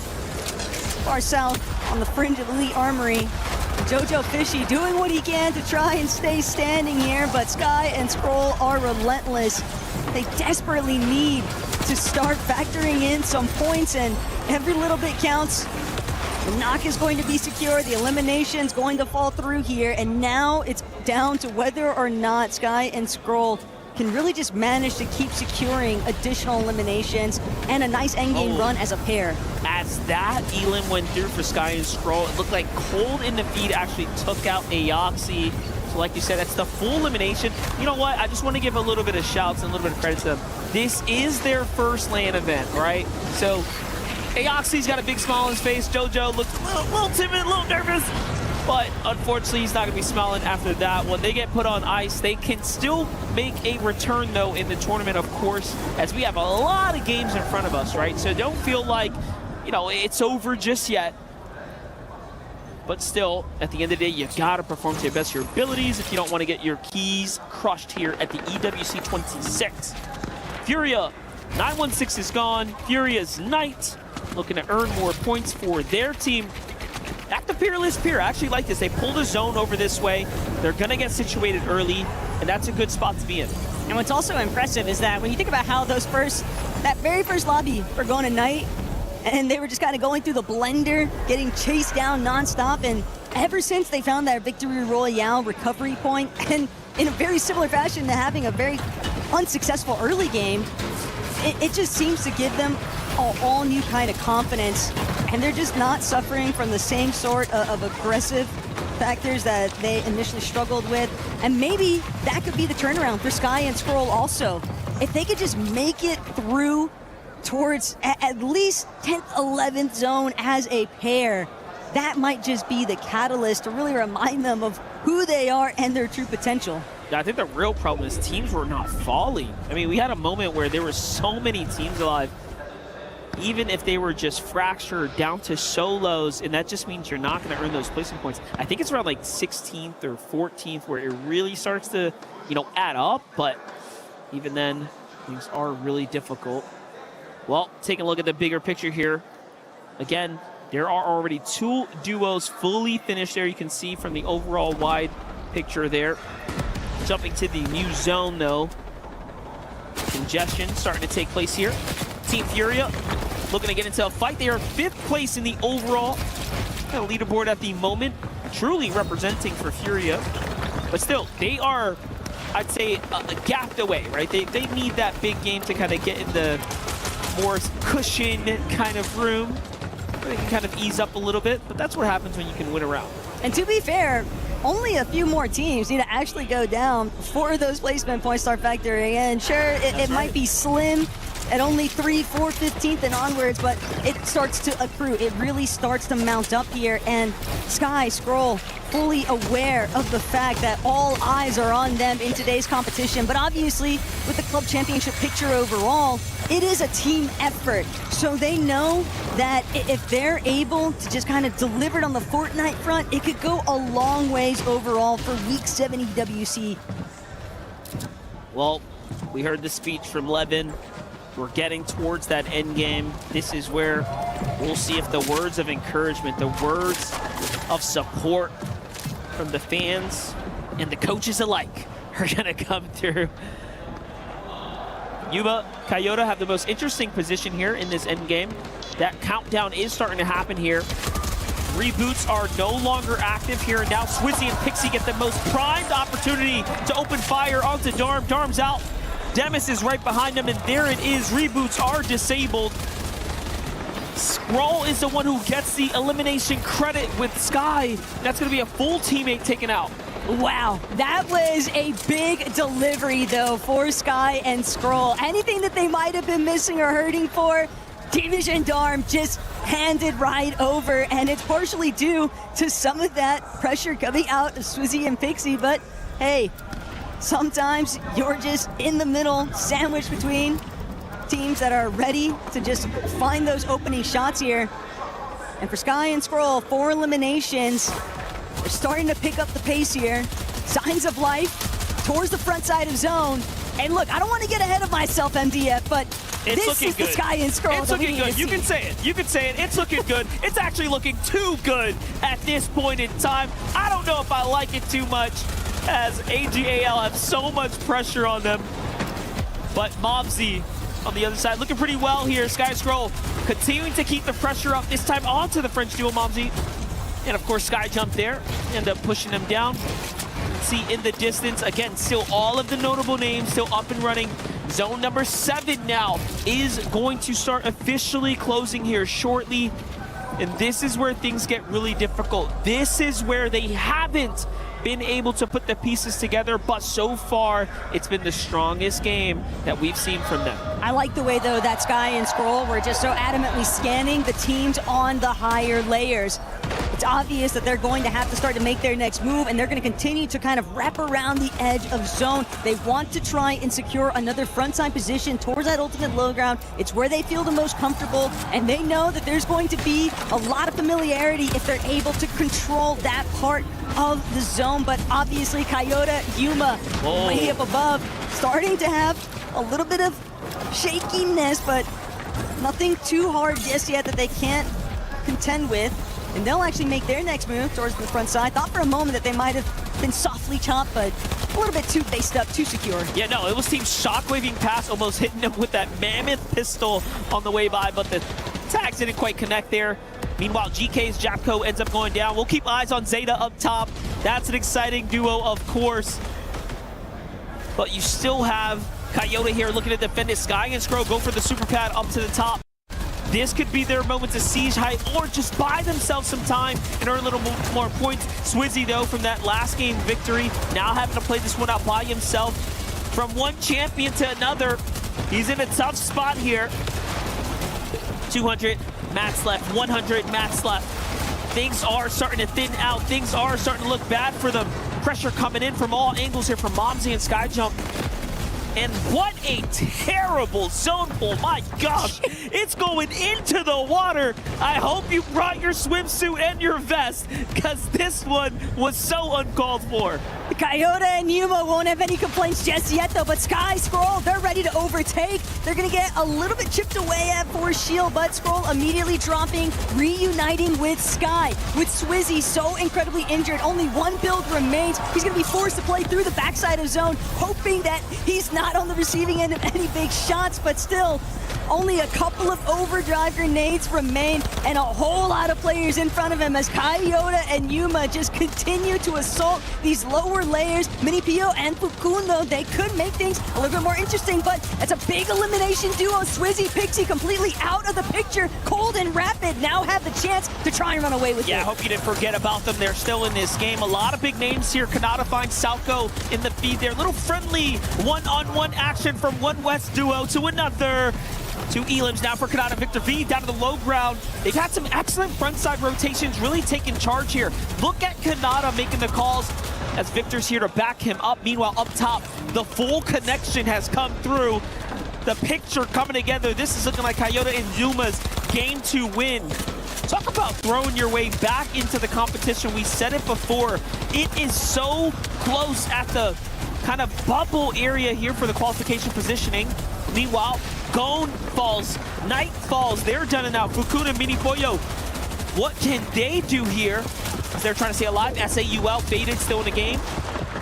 Speaker 4: far south on the fringe of Elite Armory. Jojo Fishy doing what he can to try and stay standing here, but Sky and Scroll are relentless. They desperately need to start factoring in some points, and every little bit counts. The knock is going to be secure, the elimination's going to fall through here, and now it's down to whether or not Sky and Scroll can really just manage to keep securing additional eliminations and a nice endgame run as a pair.
Speaker 2: As that Elim went through for Sky and Scroll, it looked like Cold in the feed actually took out Ewc. So like you said, that's the full elimination. You know what? I just want to give a little bit of shouts and a little bit of credit to them. This is their first LAN event, right? So Ewc's got a big smile on his face. Jojo looked a little timid, a little nervous. But unfortunately, he's not going to be smiling after that. When they get put on ice, they can still make a return, though, in the tournament, of course, as we have a lot of games in front of us, right? So don't feel like, you know, it's over just yet. But still, at the end of the day, you got to perform to the best of your abilities if you don't want to get your keys crushed here at the EWC 26. Furia, 916 is gone. Furia's Knight looking to earn more points for their team. Back to Peerless Peer. I actually like this. They pulled a zone over this way. They're going to get situated early, and that's a good spot to be in.
Speaker 4: And what's also impressive is that when you think about how that very first lobby for going to Knight, and they were just kind of going through the blender, getting chased down nonstop, and ever since they found that Victory Royale recovery point, and in a very similar fashion to having a very unsuccessful early game, it just seems to give them all new kind of confidence, and they're just not suffering from the same sort of aggressive factors that they initially struggled with. And maybe that could be the turnaround for Sky and Scroll also. If they could just make it through towards at least 10th, 11th zone as a pair, that might just be the catalyst to really remind them of who they are and their true potential.
Speaker 2: I think the real problem is teams were not falling. I mean, we had a moment where there were so many teams alive, even if they were just fractured down to solos, and that just means you're not going to earn those placement points. I think it's around like 16th or 14th where it really starts to, you know, add up, but even then, things are really difficult. Well, taking a look at the bigger picture here. Again, there are already 2 duos fully finished there. You can see from the overall wide picture there. Jumping to the new zone, though. Congestion starting to take place here. Team Furia looking to get into a fight. They are 5th place in the overall leaderboard at the moment. Truly representing for Furia. But still, they are, I'd say, gapped away, right? They need that big game to kind of get in the more cushion kind of room. They can kind of ease up a little bit, but that's what happens when you can win a round.
Speaker 4: And to be fair, only a few more teams need to actually go down for those placement points start factoring in. Sure, it might be slim at only 3, 4, 15th and onwards, but it starts to accrue. It really starts to mount up here, and Sky, Scroll, fully aware of the fact that all eyes are on them in today's competition. But obviously, with the club championship picture overall, it is a team effort. So they know that if they're able to just kind of deliver it on the Fortnite front, it could go a long ways overall for Week 7 EWC.
Speaker 2: Well, we heard the speech from Levin. We're getting towards that end game. This is where we'll see if the words of encouragement, the words of support from the fans and the coaches alike are gonna come through. Yuma, Coyote have the most interesting position here in this end game. That countdown is starting to happen here. Reboots are no longer active here, and now Swizzy and Pixie get the most primed opportunity to open fire onto Darm. Darm's out. Demis is right behind him, and there it is. Reboots are disabled. Scroll is the one who gets the elimination credit with Sky. That's going to be a full teammate taken out.
Speaker 4: Wow, that was a big delivery, though, for Sky and Scroll. Anything that they might have been missing or hurting for, Division Darm just handed right over, and it's partially due to some of that pressure coming out of Swizzy and Pixie, but hey, sometimes you're just in the middle, sandwiched between teams that are ready to just find those opening shots here. And for Sky and Scroll, 4 eliminations. They're starting to pick up the pace here. Signs of life towards the front side of zone. And look, I don't want to get ahead of myself, MDF, but
Speaker 2: it's
Speaker 4: this is
Speaker 2: good.
Speaker 4: the Sky and Scroll.
Speaker 2: It's looking good. You can say it. You can say it. It's looking good. It's actually looking too good at this point in time. I don't know if I like it too much, as AGAL have so much pressure on them. But Mobsy on the other side looking pretty well here. Sky Scroll continuing to keep the pressure up, this time onto the French duo Mobsy. And of course, Sky jumped there, end up pushing them down. See in the distance, again, still all of the notable names still up and running. Zone number 7 now is going to start officially closing here shortly. And this is where things get really difficult. This is where they haven't been able to put the pieces together, but so far, it's been the strongest game that we've seen from them.
Speaker 4: I like the way, though, that Sky and Scroll were just so adamantly scanning the teams on the higher layers. It's obvious that they're going to have to start to make their next move, and they're going to continue to kind of wrap around the edge of zone. They want to try and secure another frontside position towards that ultimate low ground. It's where they feel the most comfortable, and they know that there's going to be a lot of familiarity if they're able to control that part of the zone. But obviously, Coyote, Yuma, way up above, starting to have a little bit of shakiness, but nothing too hard just yet that they can't contend with. And they'll actually make their next move towards the front side. Thought for a moment that they might have been softly chopped, but a little bit too based up, too secure.
Speaker 2: Yeah, no, it was Team shockwaving past, almost hitting him with that mammoth pistol on the way by, but the tags didn't quite connect there. Meanwhile, GK's Japco ends up going down. We'll keep eyes on Zeta up top. That's an exciting duo, of course. But you still have Coyote here looking to defend it. Sky and Scroll go for the super pad up to the top. This could be their moment to siege height or just buy themselves some time and earn a little more points. Swizzy, though, from that last game victory, now having to play this one out by himself. From one champion to another, he's in a tough spot here. 200 mats left, 100 mats left. Things are starting to thin out. Things are starting to look bad for them. Pressure coming in from all angles here from Mobsy and Skyjump. And what a terrible zone pull. My gosh, it's going into the water. I hope you brought your swimsuit and your vest, because this one was so uncalled for.
Speaker 4: Coyote and Yuma won't have any complaints just yet, though, but Sky, Scroll, they're ready to overtake. They're going to get a little bit chipped away at Force Shield, but Scroll immediately dropping, reuniting with Sky. With Swizzy so incredibly injured, only one build remains. He's going to be forced to play through the backside of zone, hoping that he's not on the receiving end of any big shots, but still, Only a couple of overdrive grenades remain and a whole lot of players in front of him as Coyote and Yuma just continue to assault these lower layers. Mini Pio and Fukundo, they could make things a little bit more interesting, but it's a big elimination duo. Swizzy, Pixie completely out of the picture. Cold and Rapid now have the chance to try and run away with it.
Speaker 2: Yeah, I hope you didn't forget about them. They're still in this game. A lot of big names here. Kanata finds Salco in the feed there. Little friendly one-on-one action from one West duo to another. 2 elims now for Kanata. Victor V down to the low ground. They've had some excellent frontside rotations, really taking charge here. Look at Kanata making the calls as Victor's here to back him up. Meanwhile, up top, the full connection has come through. The picture coming together. This is looking like Coyote and Yuma's game to win. Talk about throwing your way back into the competition. We said it before. It is so close at the kind of bubble area here for the qualification positioning. Meanwhile, Gone falls, Knight falls. They're done it now. Fukuna, Mini Pollo. What can they do here? They're trying to stay alive. SAUL faded, still in the game.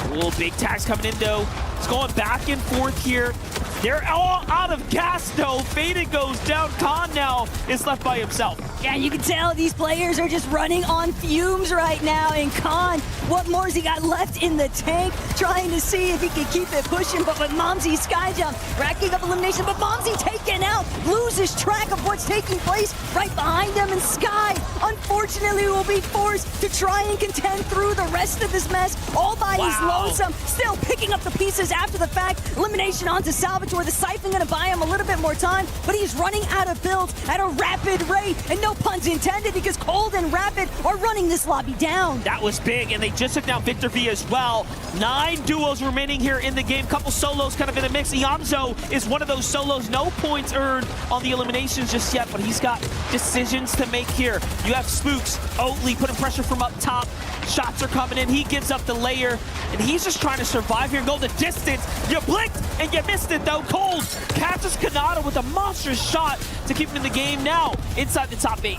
Speaker 2: Little big tags coming in though. It's going back and forth here. They're all out of gas though. Faded goes down. Khan now is left by himself.
Speaker 4: Yeah, you can tell these players are just running on fumes right now. And Khan, what more has he got left in the tank? Trying to see if he can keep it pushing, but with Momsy Skyjump racking up elimination, but Momsy taken out, loses track of what's taking place right behind them, and Sky, unfortunately, will be forced to try and contend through the rest of this mess all by his lonesome. Still picking up the pieces after the fact. Elimination onto Salvatore. The Siphon gonna buy him a little bit more time, but he's running out of builds at a rapid rate, and no puns intended because Cold and Rapid are running this lobby down.
Speaker 2: That was big, and they just took down Victor V as well. 9 duos remaining here in the game. Couple solos kind of in the mix. Ianzo is one of those solos. No points earned on the eliminations just yet, but he's got decisions to make here. You have Spooks, Oatly putting pressure from up top. Shots are coming in. He gives up the layer, and he's just trying to survive here and go the distance. You blinked, and you missed it, though. Cold catches Kanata with a monstrous shot to keep him in the game now inside the top 8.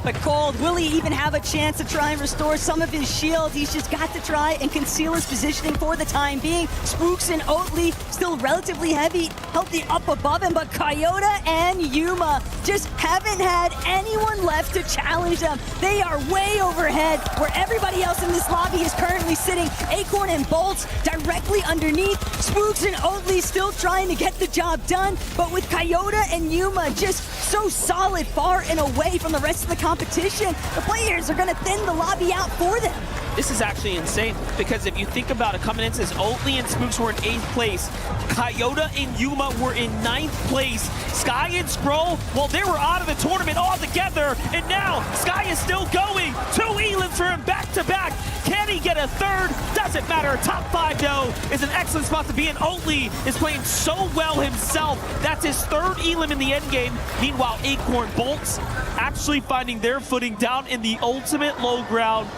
Speaker 4: But Cold, will he even have a chance to try and restore some of his shield? He's just got to try and conceal his positioning for the time being. Spooks and Oatly still relatively healthy up above him, but Coyote and Yuma just haven't had anyone left to challenge them. They are way overhead where everybody else in this lobby is currently sitting. Acorn and Bolts directly underneath. Spooks and Oatly still trying to get the job done, but with Coyote and Yuma just so solid far and away from the rest of the competition, the players are going to thin the lobby out for them.
Speaker 2: This is actually insane because if you think about it, coming in says Oatly and Spooks were in 8th place. Coyote and Yuma were in 9th place. Sky and Scroll, well, they were out of the tournament altogether, and now Sky is still going. 2 elims for him back-to-back. Can he get a third? Doesn't matter. Top 5, though, is an excellent spot to be in. Oatly is playing so well himself. That's his 3rd elim in the endgame. Meanwhile, Acorn Bolts actually finding their footing down in the ultimate low ground.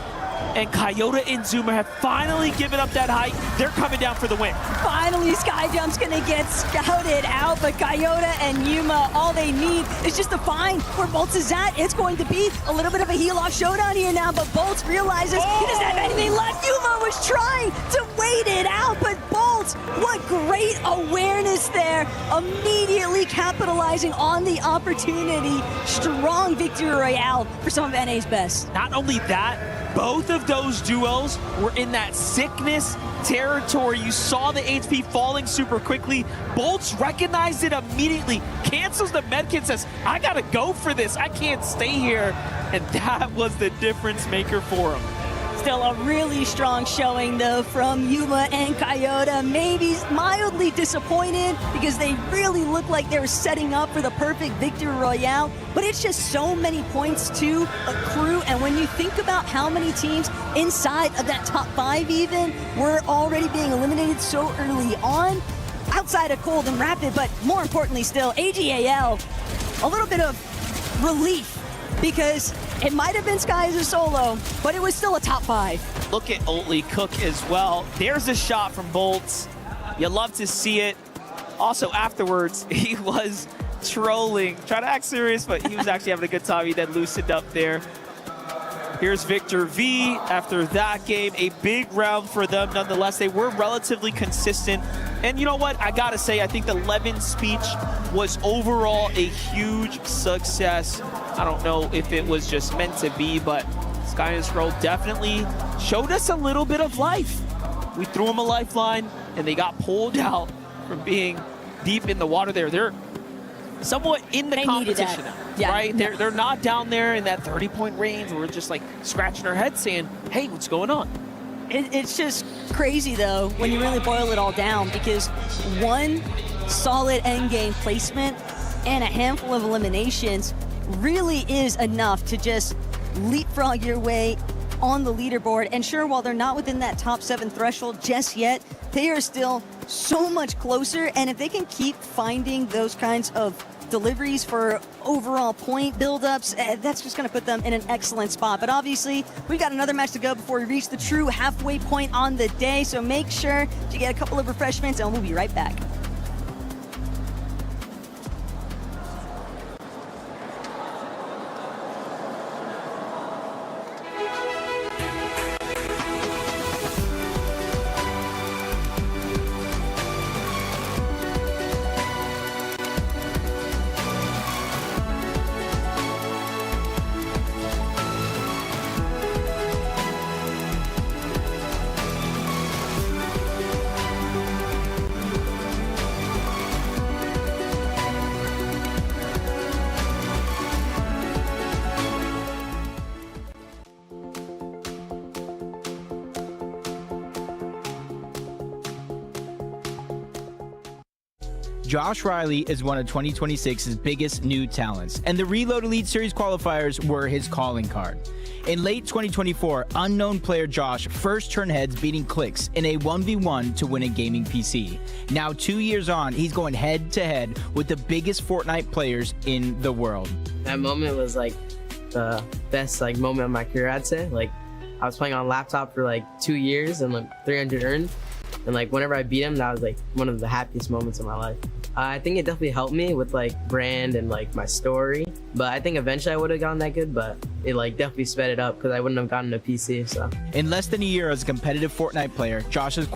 Speaker 2: And Coyote and Zuma have finally given up that height. They're coming down for the win.
Speaker 4: Finally, Skyjump's gonna get scouted out, but Coyote and Yuma, all they need is just to find where Bolts is at. It's going to be a little bit of a heel-off showdown here now, but Bolts realizes he doesn't have anything left. Yuma was trying to wait it out, but Bolts, what great awareness there. Immediately capitalizing on the opportunity. Strong victory royale for some of NA's best.
Speaker 2: Not only that, both of those duos were in that sickness territory. You saw the HP falling super quickly. Bolts recognized it immediately, cancels the medkit, says, I gotta go for this. I can't stay here. And that was the difference maker for him.
Speaker 4: Still a really strong showing though from Yuma and Coyote. Maybe mildly disappointed because they really look like they were setting up for the perfect victory royale, but it's just so many points to accrue. And when you think about how many teams inside of that top 5 even were already being eliminated so early on, outside of Cold and Rapid, but more importantly still, AGAL, a little bit of relief because it might have been Sky as a solo, but it was still a top 5.
Speaker 2: Look at Oatly cook as well. There's a shot from Bolts. You love to see it. Also afterwards, he was trolling, trying to act serious, but he was actually having a good time. He then loosened up there. Here's Victor V after that game. A big round for them nonetheless. They were relatively consistent And you know what? I gotta say, I think the Levin speech was overall a huge success. I don't know if it was just meant to be, but Sky and Scroll definitely showed us a little bit of life. We threw them a lifeline, and they got pulled out from being deep in the water there. They're somewhat in the competition now, right? They're not down there in that 30-point range where we're just like scratching our heads saying, hey, what's going on?
Speaker 4: It's just crazy, though, when you really boil it all down, because one solid endgame placement and a handful of eliminations really is enough to just leapfrog your way on the leaderboard. And sure, while they're not within that top 7 threshold just yet, they are still so much closer. And if they can keep finding those kinds of deliveries for overall point buildups, that's just going to put them in an excellent spot. But obviously, we've got another match to go before we reach the true halfway point on the day. So make sure to get a couple of refreshments, and we'll be right back.
Speaker 1: Josh Riley is one of 2026's biggest new talents, and the Reload Elite Series qualifiers were his calling card. In late 2024, unknown player Josh first turned heads beating Clicks in a 1v1 to win a gaming PC. Now 2 years on, he's going head to head with the biggest Fortnite players in the world.
Speaker 10: That moment was like the best moment of my career, I'd say. Like, I was playing on a laptop for like 2 years and like 300 earned. And like whenever I beat him, that was like one of the happiest moments of my life. I think it definitely helped me with like brand and like my story. But I think eventually I would have gotten that good, but it like definitely sped it up because I wouldn't have gotten a PC. So
Speaker 1: in less than a year as a competitive Fortnite player, Josh has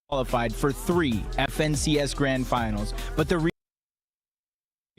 Speaker 1: qualified for 3 FNCS Grand Finals, but the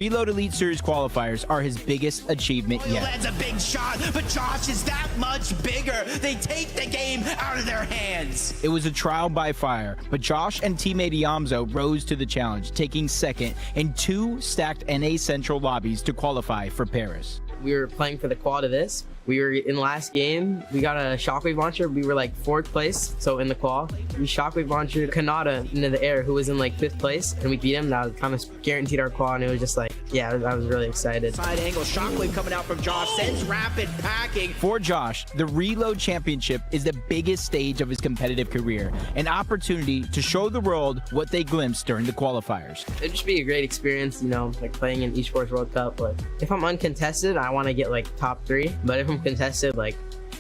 Speaker 1: Reload Elite Series qualifiers are his biggest achievement yet.
Speaker 11: That's a big shot, but Josh is that much bigger. They take the game out of their hands.
Speaker 1: It was a trial by fire, but Josh and teammate Iamzo rose to the challenge, taking second in 2 stacked NA Central lobbies to qualify for Paris.
Speaker 10: We were playing for the qual to this. We were in the last game, we got a shockwave launcher. We were like 4th place, so in the qual. We shockwave launched Kanata into the air, who was in like 5th place, and we beat him. That was kind of guaranteed our qual, and it was just like, yeah, I was really excited.
Speaker 11: Side angle, shockwave coming out from Josh, sends rapid packing.
Speaker 1: For Josh, the Reload Championship is the biggest stage of his competitive career, an opportunity to show the world what they glimpsed during the qualifiers.
Speaker 10: It'd just be a great experience, you know, like playing in Esports World Cup. Like, if I'm uncontested, I want to get like top 3, but if I'm contested, like,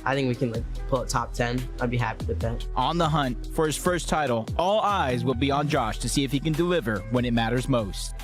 Speaker 10: I think we can like pull it top 10. I'd be happy with that.
Speaker 1: On the hunt for his first title, all eyes will be on Josh to see if he can deliver when it matters most.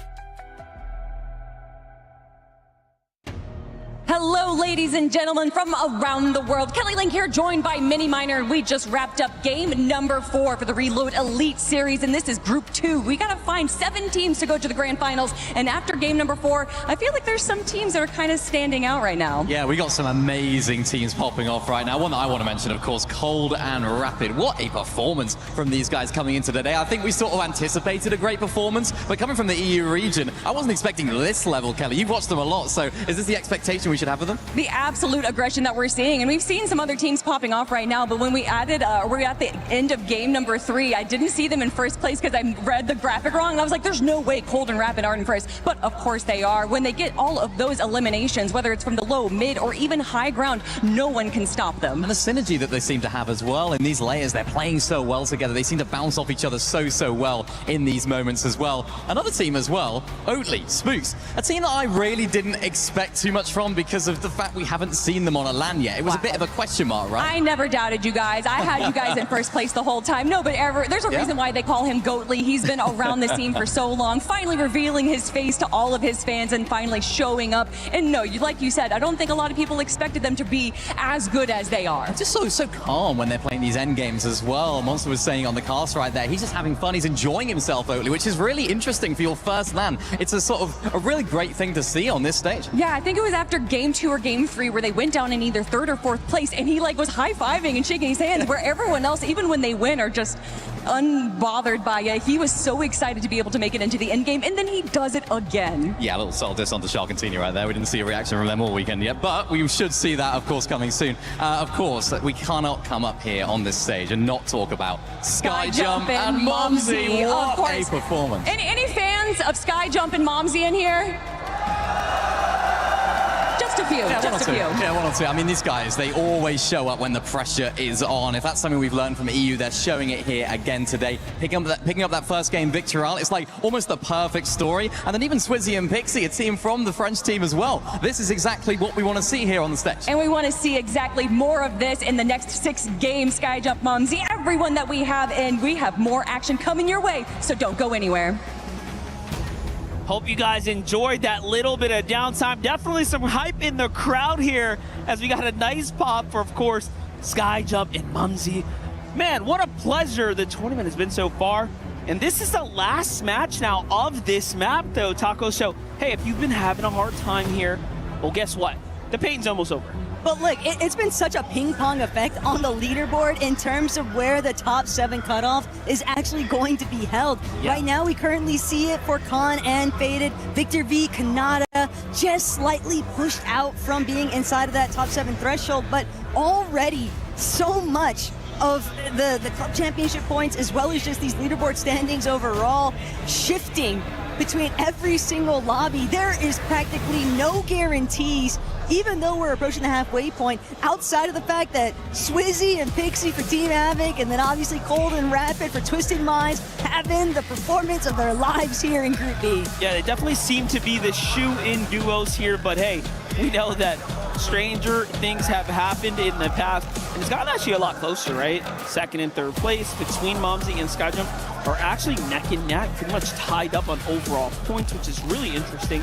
Speaker 9: Hello, ladies and gentlemen from around the world. Kelly Link here, joined by Mini Miner. We just wrapped up game number 4 for the Reload Elite Series, and this is Group 2. We gotta find 7 teams to go to the Grand Finals, and after game number 4, I feel like there's some teams that are kind of standing out right now.
Speaker 22: Yeah, we got some amazing teams popping off right now. One that I want to mention, of course, Cold and Rapid. What a performance from these guys coming into today. I think we sort of anticipated a great performance, but coming from the EU region, I wasn't expecting this level, Kelly. You've watched them a lot, so is this the expectation we should have of them?
Speaker 9: The absolute aggression that we're seeing, and we've seen some other teams popping off right now, but when we added, we're at the end of game number 3, I didn't see them in first place because I read the graphic wrong, and I was like, there's no way Cold and Rapid are in first, but of course they are. When they get all of those eliminations, whether it's from the low, mid, or even high ground, no one can stop them.
Speaker 22: And the synergy that they seem to have as well in these layers, they're playing so well together. They seem to bounce off each other so well in these moments as well. Another team as well, Oatly, Spooks, a team that I really didn't expect too much from because of the fact fact we haven't seen them on a LAN yet. It was a bit of a question mark, right?
Speaker 9: I never doubted you guys. I had you guys in first place the whole time. No, but there's a reason why they call him Goatly. He's been around the scene for so long, finally revealing his face to all of his fans and finally showing up. And no, like you said, I don't think a lot of people expected them to be as good as they are.
Speaker 22: Just so calm when they're playing these end games as well. Monster was saying on the cast right there, he's just having fun. He's enjoying himself, Oatly, which is really interesting for your first LAN. It's a sort of a really great thing to see on this stage.
Speaker 9: Yeah, I think it was after game 2 or game 3 where they went down in either 3rd or 4th place, and he like was high-fiving and shaking his hands, where everyone else, even when they win, are just unbothered by it. He was so excited to be able to make it into the end game, and then he does it again.
Speaker 22: Yeah, a little subtle diss onto Sharkantini right there. We didn't see a reaction from them all weekend yet, but we should see that, of course, coming soon. Of course, we cannot come up here on this stage and not talk about Skyjump and Momsy. What a performance.
Speaker 9: Any fans of Skyjump and Momsy in here? Just a few, just a few.
Speaker 22: Yeah, one or two. I mean, these guys, they always show up when the pressure is on. If that's something we've learned from EU, they're showing it here again today. Picking up that first game victory, it's like almost the perfect story. And then even Swizzy and Pixie, a team from the French team as well. This is exactly what we want to see here on the stage.
Speaker 9: And we want to see exactly more of this in the next 6 games, Skyjump, Momsy, everyone that we have, and we have more action coming your way, so don't go anywhere.
Speaker 2: Hope you guys enjoyed that little bit of downtime. Definitely some hype in the crowd here as we got a nice pop for, of course, Skyjump and Momsy. Man, what a pleasure the tournament has been so far. And this is the last match now of this map, though, Taco. So, hey, if you've been having a hard time here, well, guess what? The pain's almost over.
Speaker 4: But look, it's been such a ping-pong effect on the leaderboard in terms of where the top 7 cutoff is actually going to be held. Yeah. Right now, we currently see it for Khan and Faded. Victor V, Kanata, just slightly pushed out from being inside of that top 7 threshold, but already so much of the club championship points, as well as just these leaderboard standings overall, shifting between every single lobby. There is practically no guarantees, even though we're approaching the halfway point, outside of the fact that Swizzy and Pixie for Team Havoc, and then obviously Cold and Rapid for Twisted Minds, having the performance of their lives here in Group B.
Speaker 2: Yeah, they definitely seem to be the shoe-in duos here, but hey, we know that stranger things have happened in the past, and it's gotten actually a lot closer, right? 2nd and 3rd place between Momsy and Skyjump are actually neck and neck, pretty much tied up on overall points, which is really interesting.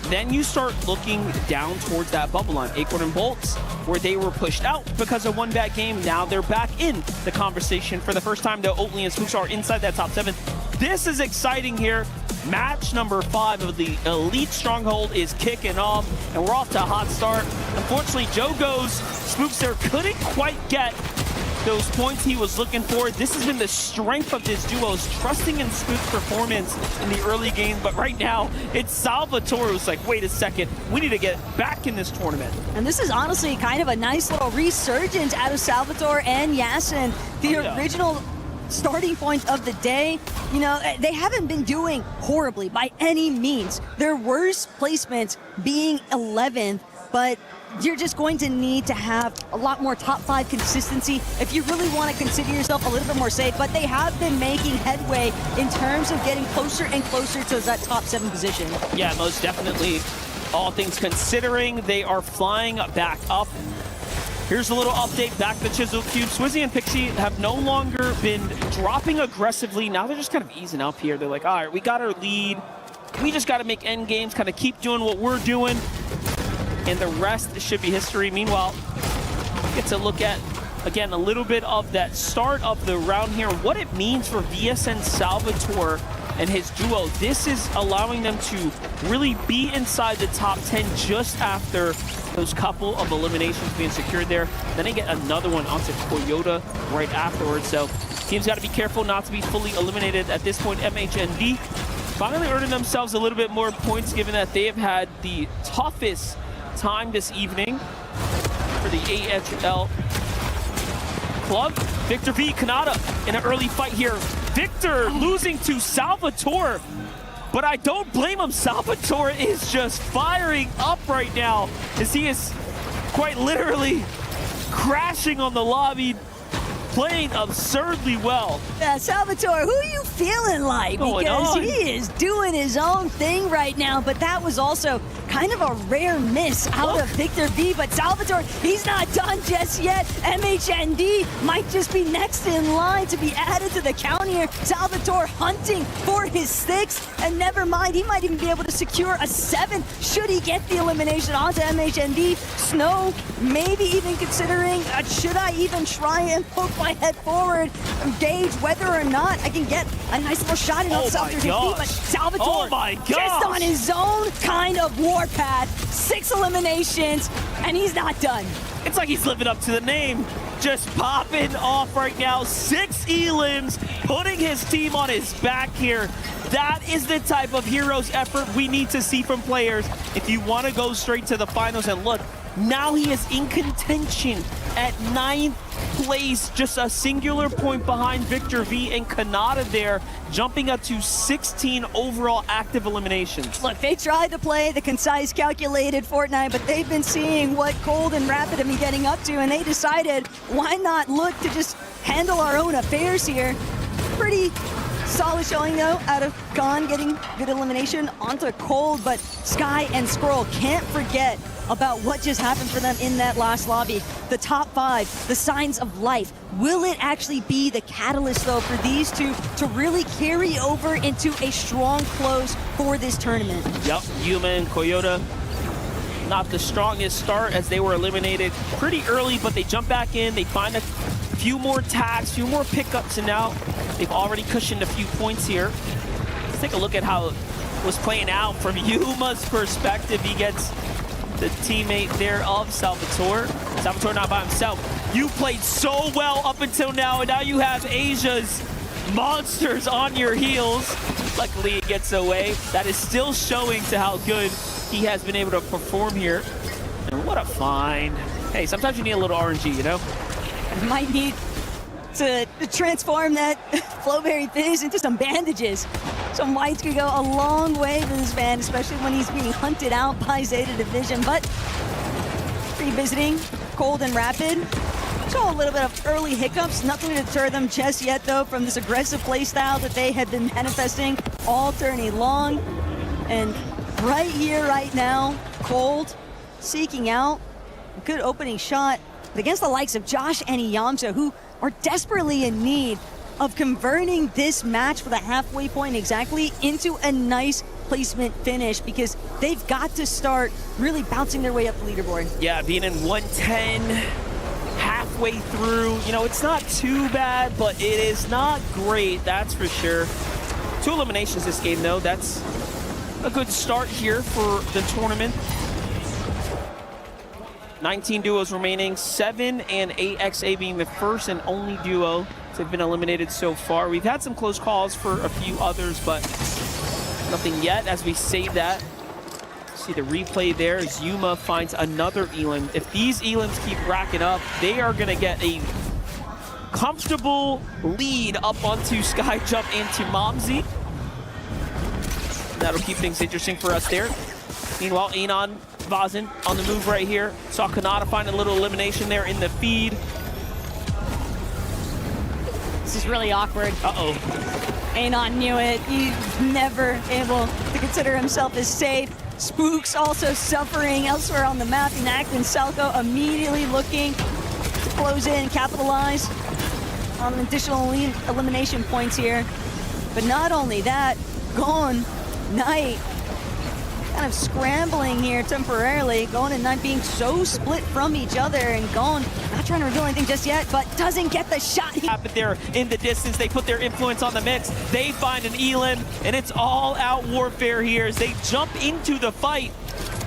Speaker 2: Then you start looking down towards that bubble line. Acorn and Bolts, where they were pushed out because of one bad game, now they're back in the conversation. For the first time, though, Oatly and Spooks are inside that top 7. This is exciting here. Match number 5 of the Elite Stronghold is kicking off, and we're off to a hot start. Unfortunately, Joe goes. Spooks there couldn't quite get those points he was looking for. This has been the strength of this duo, is trusting in Spook's performance in the early game, but right now it's Salvatore who's like, wait a second, we need to get back in this tournament.
Speaker 4: And this is honestly kind of a nice little resurgence out of Salvatore and Yasin, the original starting point of the day. You know, they haven't been doing horribly by any means. Their worst placement being 11th, but you're just going to need to have a lot more top 5 consistency if you really want to consider yourself a little bit more safe. But they have been making headway in terms of getting closer and closer to that top 7 position.
Speaker 2: Yeah, most definitely. All things considering, they are flying back up. Here's a little update back to the Chisel Cube. Swizzy and Pixie have no longer been dropping aggressively. Now they're just kind of easing up here. They're like, all right, we got our lead. We just got to make end games, kind of keep doing what we're doing, and the rest should be history. Meanwhile, get to look at, again, a little bit of that start of the round here, what it means for VSN Salvatore and his duo. This is allowing them to really be inside the top 10 just after those couple of eliminations being secured there. Then they get another one onto Toyota right afterwards. So teams got to be careful not to be fully eliminated at this point. MHND finally earning themselves a little bit more points, given that they have had the toughest time this evening for the AHL club. Victor V, Kanata in an early fight here. Victor losing to Salvatore, but I don't blame him. Salvatore is just firing up right now as he is quite literally crashing on the lobby, playing absurdly well.
Speaker 4: Yeah, Salvatore, who are you feeling like? Because he is doing his own thing right now, but that was also kind of a rare miss out of Victor V, but Salvatore, he's not done just yet. MHND might just be next in line to be added to the count here. Salvatore hunting for his 6th, and never mind, he might even be able to secure a 7th should he get the elimination onto MHND. Snow maybe even considering, should I even try and poke my head forward, gauge whether or not I can get a nice little shot in on Salvatore's defeat, but Salvatore just on his own kind of warpath, 6 eliminations, and he's not done.
Speaker 2: It's like he's living up to the name. Just popping off right now. 6 elims, putting his team on his back here. That is the type of hero's effort we need to see from players if you want to go straight to the finals. And look, now he is in contention at 9th place, just a singular point behind Victor V and Kanata there, jumping up to 16 overall active eliminations.
Speaker 4: Look, they tried to play the concise, calculated Fortnite, but they've been seeing what Cold and Rapid have been getting up to, and they decided, why not look to just handle our own affairs here? Pretty solid showing though out of Khan, getting good elimination onto Cold, but Sky and Squirrel can't forget about what just happened for them in that last lobby. The top 5, the signs of life. Will it actually be the catalyst though for these two to really carry over into a strong close for this tournament?
Speaker 2: Yep, Yuma and Koyota, not the strongest start as they were eliminated pretty early, but they jump back in, they find a few more tags, few more pickups, and now they've already cushioned a few points here. Let's take a look at how it was playing out from Yuma's perspective. He gets the teammate there of Salvatore. Salvatore not by himself. You played so well up until now, and now you have Asia's monsters on your heels. Luckily, it gets away. That is still showing to how good he has been able to perform here. And what a find. Hey, sometimes you need a little RNG, you know?
Speaker 4: You might need to transform that Flowberry Fizz into some bandages. Some whites could go a long way for this man, especially when he's being hunted out by Zeta Division. But revisiting Cold and Rapid, saw a little bit of early hiccups. Nothing to deter them just yet, though, from this aggressive playstyle that they had been manifesting all tourney long. And right here, right now, Cold seeking out a good opening shot against the likes of Josh and Iyamsa, who are desperately in need of converting this match for the halfway point exactly into a nice placement finish, because they've got to start really bouncing their way up the leaderboard.
Speaker 2: Yeah, being in 110 halfway through, you know, it's not too bad, but it is not great, that's for sure. 2 eliminations this game, though. That's a good start here for the tournament. 19 duos remaining, 7 and AXA being the first and only duo to have been eliminated so far. We've had some close calls for a few others, but nothing yet as we save that. See the replay there as Yuma finds another elim. If these elims keep racking up, they are gonna get a comfortable lead up onto Skyjump and to Momsy. That'll keep things interesting for us there. Meanwhile, Anon Vazen on the move right here. Saw Kanata find a little elimination there in the feed.
Speaker 4: This is really awkward.
Speaker 2: Uh-oh.
Speaker 4: Anon knew it. He's never able to consider himself as safe. Spooks also suffering elsewhere on the map. Enact and Salco immediately looking to close in, capitalize on additional elimination points here. But not only that, Gone Knight kind of scrambling here temporarily. Gone and Knight being so split from each other, and Gone not trying to reveal anything just yet, but doesn't get the shot.
Speaker 2: Happened there in the distance. They put their influence on the mix. They find an elim, and it's all out warfare here as they jump into the fight.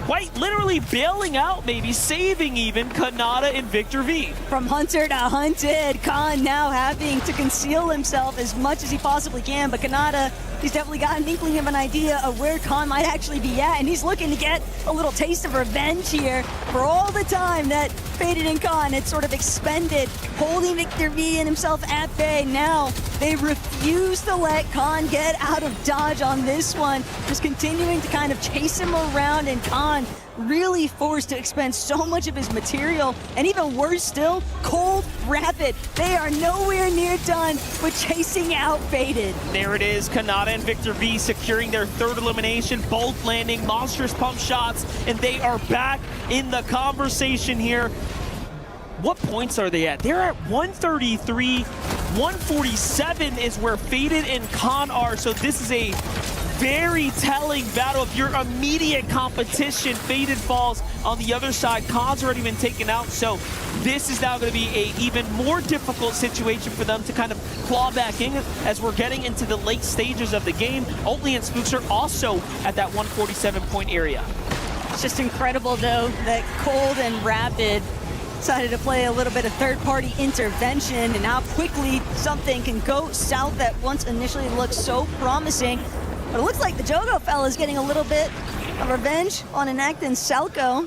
Speaker 2: Quite literally bailing out, maybe saving even Kanata and Victor V.
Speaker 4: From hunter to hunted, Khan now having to conceal himself as much as he possibly can, but Kanata, he's definitely got an inkling of an idea of where Khan might actually be at, and he's looking to get a little taste of revenge here for all the time that Faded and Khan had sort of expended, holding Victor V and himself at bay. Now They refuse to let Khan get out of dodge on this one. Just continuing to kind of chase him around, and Khan really forced to expend so much of his material. And even worse still, Cold Rapid. They are nowhere near done with chasing out Faded.
Speaker 2: There it is, Kanata and Victor V securing their third elimination, both landing monstrous pump shots, and they are back in the conversation here. What points are they at? They're at 133. 147 is where Faded and Khan are, so this is a very telling battle of your immediate competition. Faded falls on the other side. Khan's already been taken out, so this is now going to be an even more difficult situation for them to kind of claw back in as we're getting into the late stages of the game. Oatly and Spooks are also at that 147 point area.
Speaker 4: It's just incredible, though, that Cold and Rapid decided to play a little bit of third-party intervention, and how quickly something can go south that once initially looked so promising. But it looks like the Jogo fella is getting a little bit of revenge on Enact and Selco.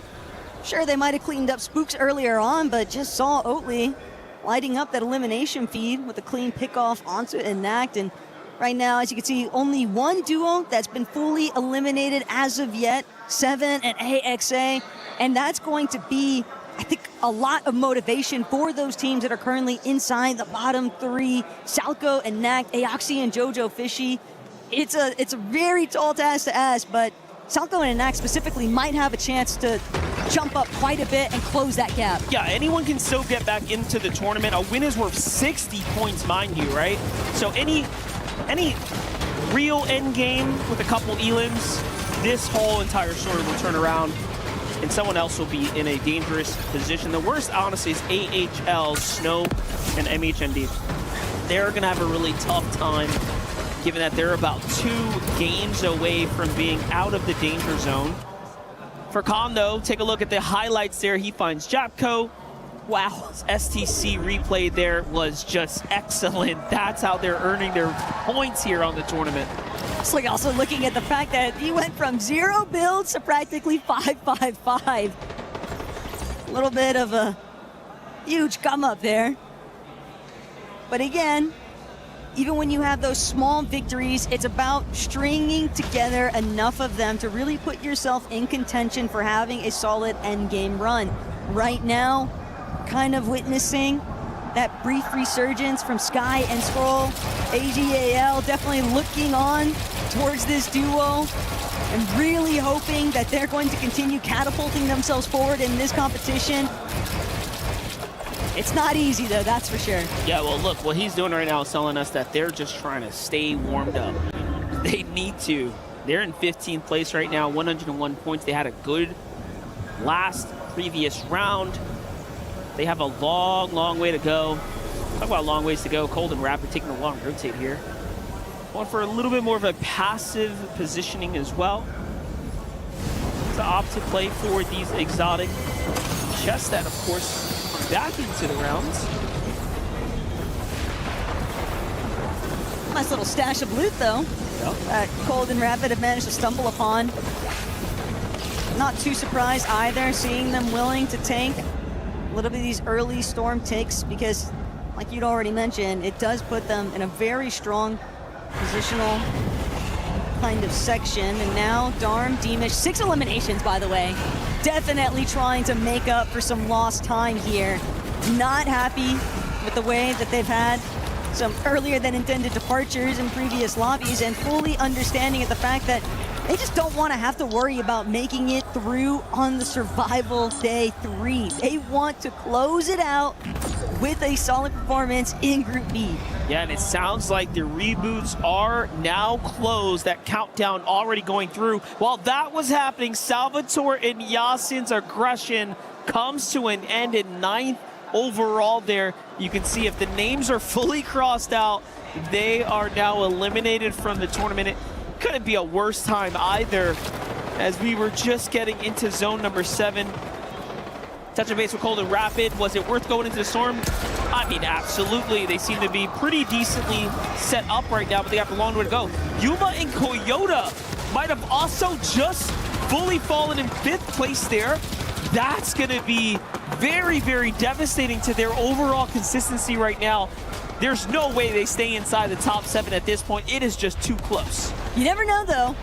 Speaker 4: Sure, they might have cleaned up Spooks earlier on, but just saw Oatly lighting up that elimination feed with a clean pickoff onto Enact. And right now, as you can see, only one duo that's been fully eliminated as of yet, Seven and AXA. And that's going to be, I think, a lot of motivation for those teams that are currently inside the bottom three. Salco and Nact, Aoxy and Jojo Fishy. It's a very tall task to ask, but Salco and Nact specifically might have a chance to jump up quite a bit and close that gap.
Speaker 2: Yeah, anyone can still get back into the tournament. A win is worth 60 points, mind you, right? So any real end game with a couple elims, this whole entire story will turn around and someone else will be in a dangerous position. The worst, honestly, is AHL, Snow, and MHND. They're going to have a really tough time, given that they're about 2 games away from being out of the danger zone. For Khan, though, take a look at the highlights there. He finds Japco. Wow, STC replay there was just excellent. That's how they're earning their points here on the tournament.
Speaker 4: So also looking at the fact that he went from 0 builds to practically 5-5-5. A little bit of a huge come up there. But again, even when you have those small victories, it's about stringing together enough of them to really put yourself in contention for having a solid endgame run. Right now, kind of witnessing that brief resurgence from Sky and Scroll. AGAL definitely looking on towards this duo and really hoping that they're going to continue catapulting themselves forward in this competition. It's not easy, though, that's for sure.
Speaker 2: Yeah, well, look, what he's doing right now is telling us that they're just trying to stay warmed up. They need to. They're in 15th place right now, 101 points. They had a good previous round. They have a long, long way to go. Talk about long ways to go. Cold and Rapid taking a long rotate here. Going for a little bit more of a passive positioning as well. To opt to play for these exotic chests that, of course, come back into the rounds.
Speaker 4: Nice little stash of loot, though. Yep. Cold and Rapid have managed to stumble upon. Not too surprised either, seeing them willing to tank a little bit of these early storm takes, because like you'd already mentioned, it does put them in a very strong positional kind of section. And now Darm, Deemish, 6 eliminations, by the way, definitely trying to make up for some lost time here. Not happy with the way that they've had some earlier than intended departures in previous lobbies, and fully understanding of the fact that they just don't want to have to worry about making it through on the survival day 3. They want to close it out with a solid performance in Group B.
Speaker 2: Yeah, and it sounds like the reboots are now closed. That countdown already going through. While that was happening, Salvatore and Yasin's aggression comes to an end in 9th overall there. You can see if the names are fully crossed out, they are now eliminated from the tournament. It couldn't be a worse time either, as we were just getting into zone number 7. Touching base with Cold and Rapid. Was it worth going into the storm? I mean, absolutely. They seem to be pretty decently set up right now, but they have a long way to go. Yuma and Koyota might have also just fully fallen in 5th place there. That's going to be very, very devastating to their overall consistency right now. there's no way they stay inside the top 7 at this point. It is just too close.
Speaker 4: You never know, though.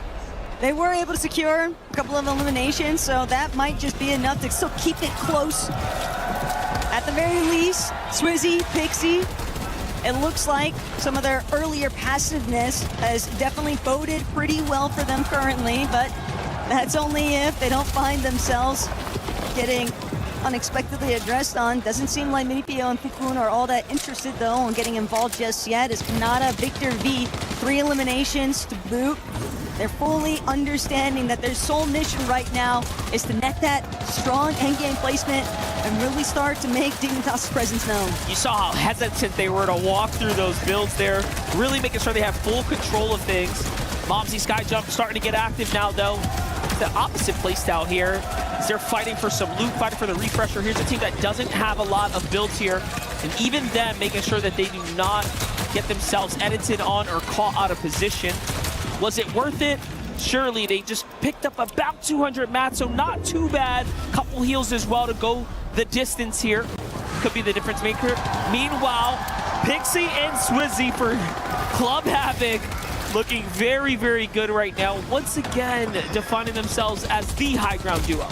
Speaker 4: They were able to secure a couple of eliminations, so that might just be enough to still keep it close. At the very least, Swizzy, Pixie, it looks like some of their earlier passiveness has definitely boded pretty well for them currently, but that's only if they don't find themselves getting unexpectedly addressed on. Doesn't seem like Minipio and Pukun are all that interested, though, in getting involved just yet, as Kanata, Victor V, 3 eliminations to boot. They're fully understanding that their sole mission right now is to net that strong endgame placement and really start to make Dignitas' presence known.
Speaker 2: You saw how hesitant they were to walk through those builds there, really making sure they have full control of things. Momsy Skyjump starting to get active now, though. The opposite placed out here as they're fighting for some loot, fighting for the refresher. Here's a team that doesn't have a lot of builds here, and even them making sure that they do not get themselves edited on or caught out of position. Was it worth it? Surely. They just picked up about 200 mats, so not too bad. Couple heals as well to go the distance here. Could be the difference maker. Meanwhile, Pixie and Swizzy for Club Havoc looking very, very good right now. Once again, defining themselves as the high ground duo.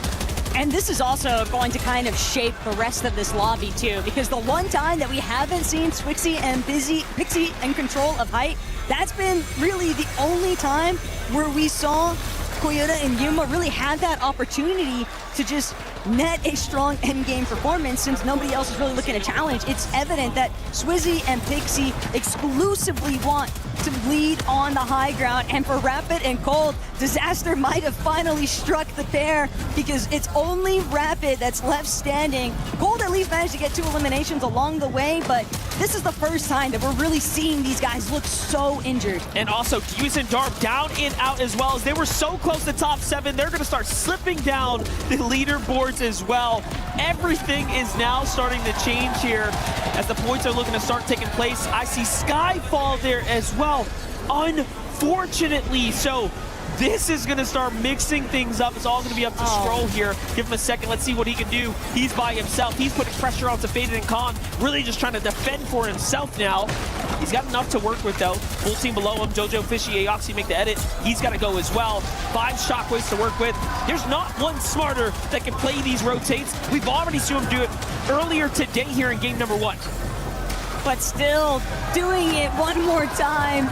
Speaker 4: And this is also going to kind of shape the rest of this lobby too, because the one time that we haven't seen Swixy and Pixie in control of height, that's been really the only time where we saw Koyota and Yuma really have that opportunity to just net a strong endgame performance, since nobody else is really looking to challenge. It's evident that Swizzy and Pixie exclusively want to lead on the high ground, and for Rapid and Cold, disaster might have finally struck the pair, because it's only Rapid that's left standing. Cold at least managed to get 2 eliminations along the way, but this is the first time that we're really seeing these guys look so injured.
Speaker 2: And also, Hughes and Darb down and out as well, as they were so close to top 7. They're going to start slipping down the leaderboards as well. Everything is now starting to change here as the points are looking to start taking place. I see Skyfall there as well, unfortunately. So this is going to start mixing things up. It's all going to be up to Scroll here. Give him a second. Let's see what he can do. He's by himself. He's putting pressure onto Faded and Khan. Really just trying to defend for himself now. He's got enough to work with, though. Full team below him. Jojo, Fishy, Aoxy make the edit. He's got to go as well. 5 shockwaves to work with. There's not one smarter that can play these rotates. We've already seen him do it earlier today here in game number 1.
Speaker 4: But still, doing it one more time,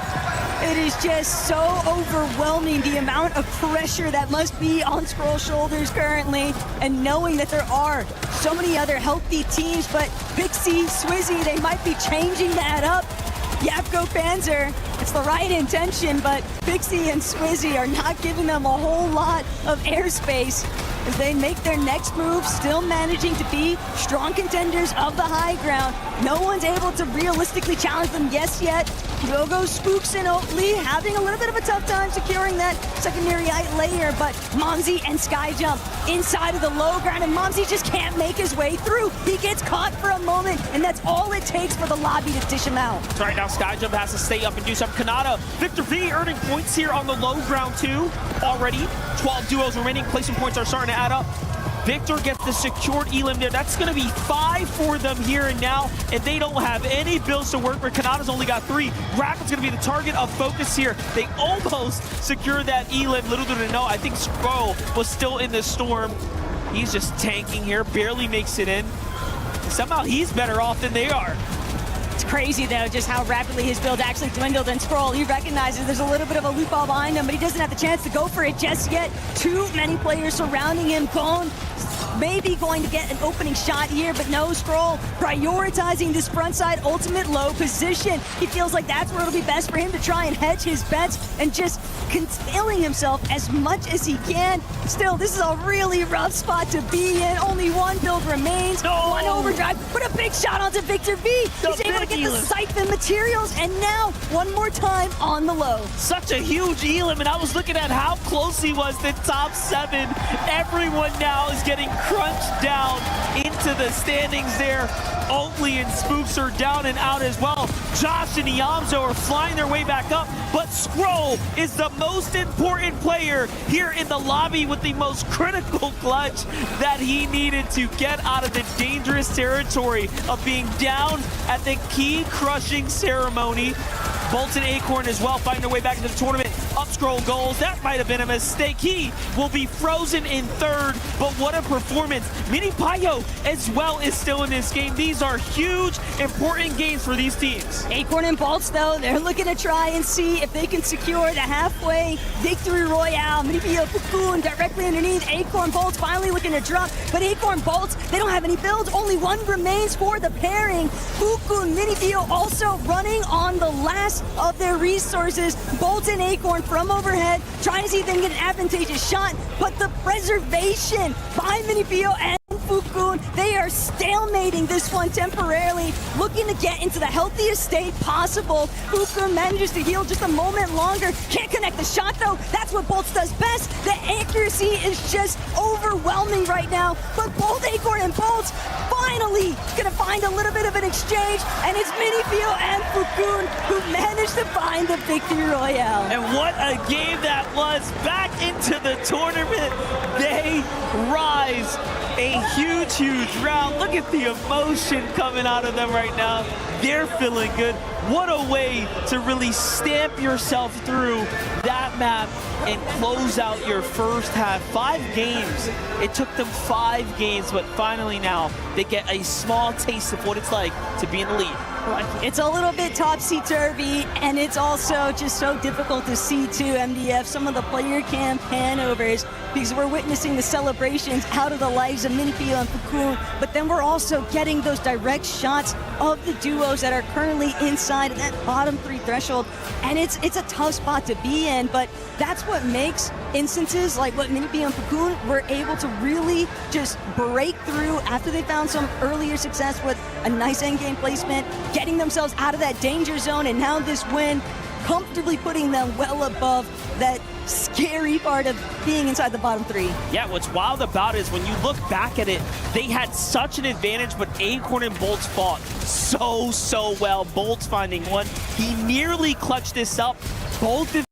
Speaker 4: it is just so overwhelming, the amount of pressure that must be on Scroll's shoulders currently, and knowing that there are so many other healthy teams, but Pixie, Swizzy, they might be changing that up. Yapko Panzer, it's the right intention, but Pixie and Swizzy are not giving them a whole lot of airspace as they make their next move, still managing to be strong contenders of the high ground. No one's able to realistically challenge them yet. Yogo, Spooks, and Oatly having a little bit of a tough time securing that secondary height layer, but Momsy and Skyjump inside of the low ground, and Momsy just can't make his way through. He gets caught for a moment, and that's all it takes for the lobby to dish him out.
Speaker 2: So right now, Skyjump has to stay up and do something. Kanata, Victor V earning points here on the low ground too. Already, 12 duos remaining. Placement points are starting to add up. Victor gets the secured elim there. That's going to be 5 for them here and now, and they don't have any builds to work with. Kanata's only got 3. Rapid's going to be the target of focus here. They almost secured that elim. Little do they know, I think Scroll was still in the storm. He's just tanking here, barely makes it in. Somehow he's better off than they are.
Speaker 4: It's crazy, though, just how rapidly his build actually dwindled. And Scroll, he recognizes there's a little bit of a loop ball behind him, but he doesn't have the chance to go for it just yet. Too many players surrounding him. Cone maybe going to get an opening shot here, but no, Scroll prioritizing this frontside ultimate low position. He feels like that's where it'll be best for him to try and hedge his bets and just concealing himself as much as he can. Still, this is a really rough spot to be in. Only 1 build remains. One overdrive. Put a big shot onto Victor V. He's able to get the siphon materials, and now one more time on the low.
Speaker 2: Such a huge elim, and I was looking at how close he was to top 7. Everyone now is getting crunched down into the standings there. Oatly and Spooks are down and out as well. Josh and Iamzo are flying their way back up, but Scroll is the most important player here in the lobby with the most critical clutch that he needed to get out of the dangerous territory of being down at the key crushing ceremony. Bolts and Acorn as well fighting their way back into the tournament. Up scroll goals, that might have been a mistake. He will be frozen in third, but what a performance. Mini Payo as well is still in this game. These are huge, important games for these teams.
Speaker 4: Acorn and Bolts, though, they're looking to try and see if they can secure the halfway victory royale. Mini Payo Cocoon directly underneath. Acorn Bolts finally looking to drop, but Acorn Bolts, they don't have any builds. Only one remains for the pairing. Cocoon, Mini Payo also running on the last of their resources. Bolts and Acorn from overhead, trying to see if they can get an advantageous shot, but the preservation by Mini Payo and Fukun, they are stalemating this one temporarily, looking to get into the healthiest state possible. Fukun manages to heal just a moment longer. Can't connect the shot though. That's what Bolts does best. The accuracy is just overwhelming right now. But both Acorn and Bolts finally gonna find a little bit of an exchange, and it's Mini Payo and Fukun who managed to find the victory royale.
Speaker 2: And what a game that was. Back into the tournament. They rise. A huge, huge round. Look at the emotion coming out of them right now. They're feeling good. What a way to really stamp yourself through that map and close out your first half. 5 games. It took them 5 games, but finally now they get a small taste of what it's like to be in the lead.
Speaker 4: It's a little bit topsy-turvy, and it's also just so difficult to see, too, MDF, some of the player cam panovers, because we're witnessing the celebrations out of the lives of Mini Payo and Fukun, but then we're also getting those direct shots of the duos that are currently inside of that bottom 3 threshold, and it's a tough spot to be in, but that's what makes instances like what Mini Payo and Fukun were able to really just break through after they found some earlier success with a nice endgame placement, getting themselves out of that danger zone, and now this win comfortably putting them well above that scary part of being inside the bottom 3.
Speaker 2: Yeah, what's wild about it is when you look back at it, they had such an advantage, but Acorn and Bolts fought so well. Bolts finding one. He nearly clutched this up. Both of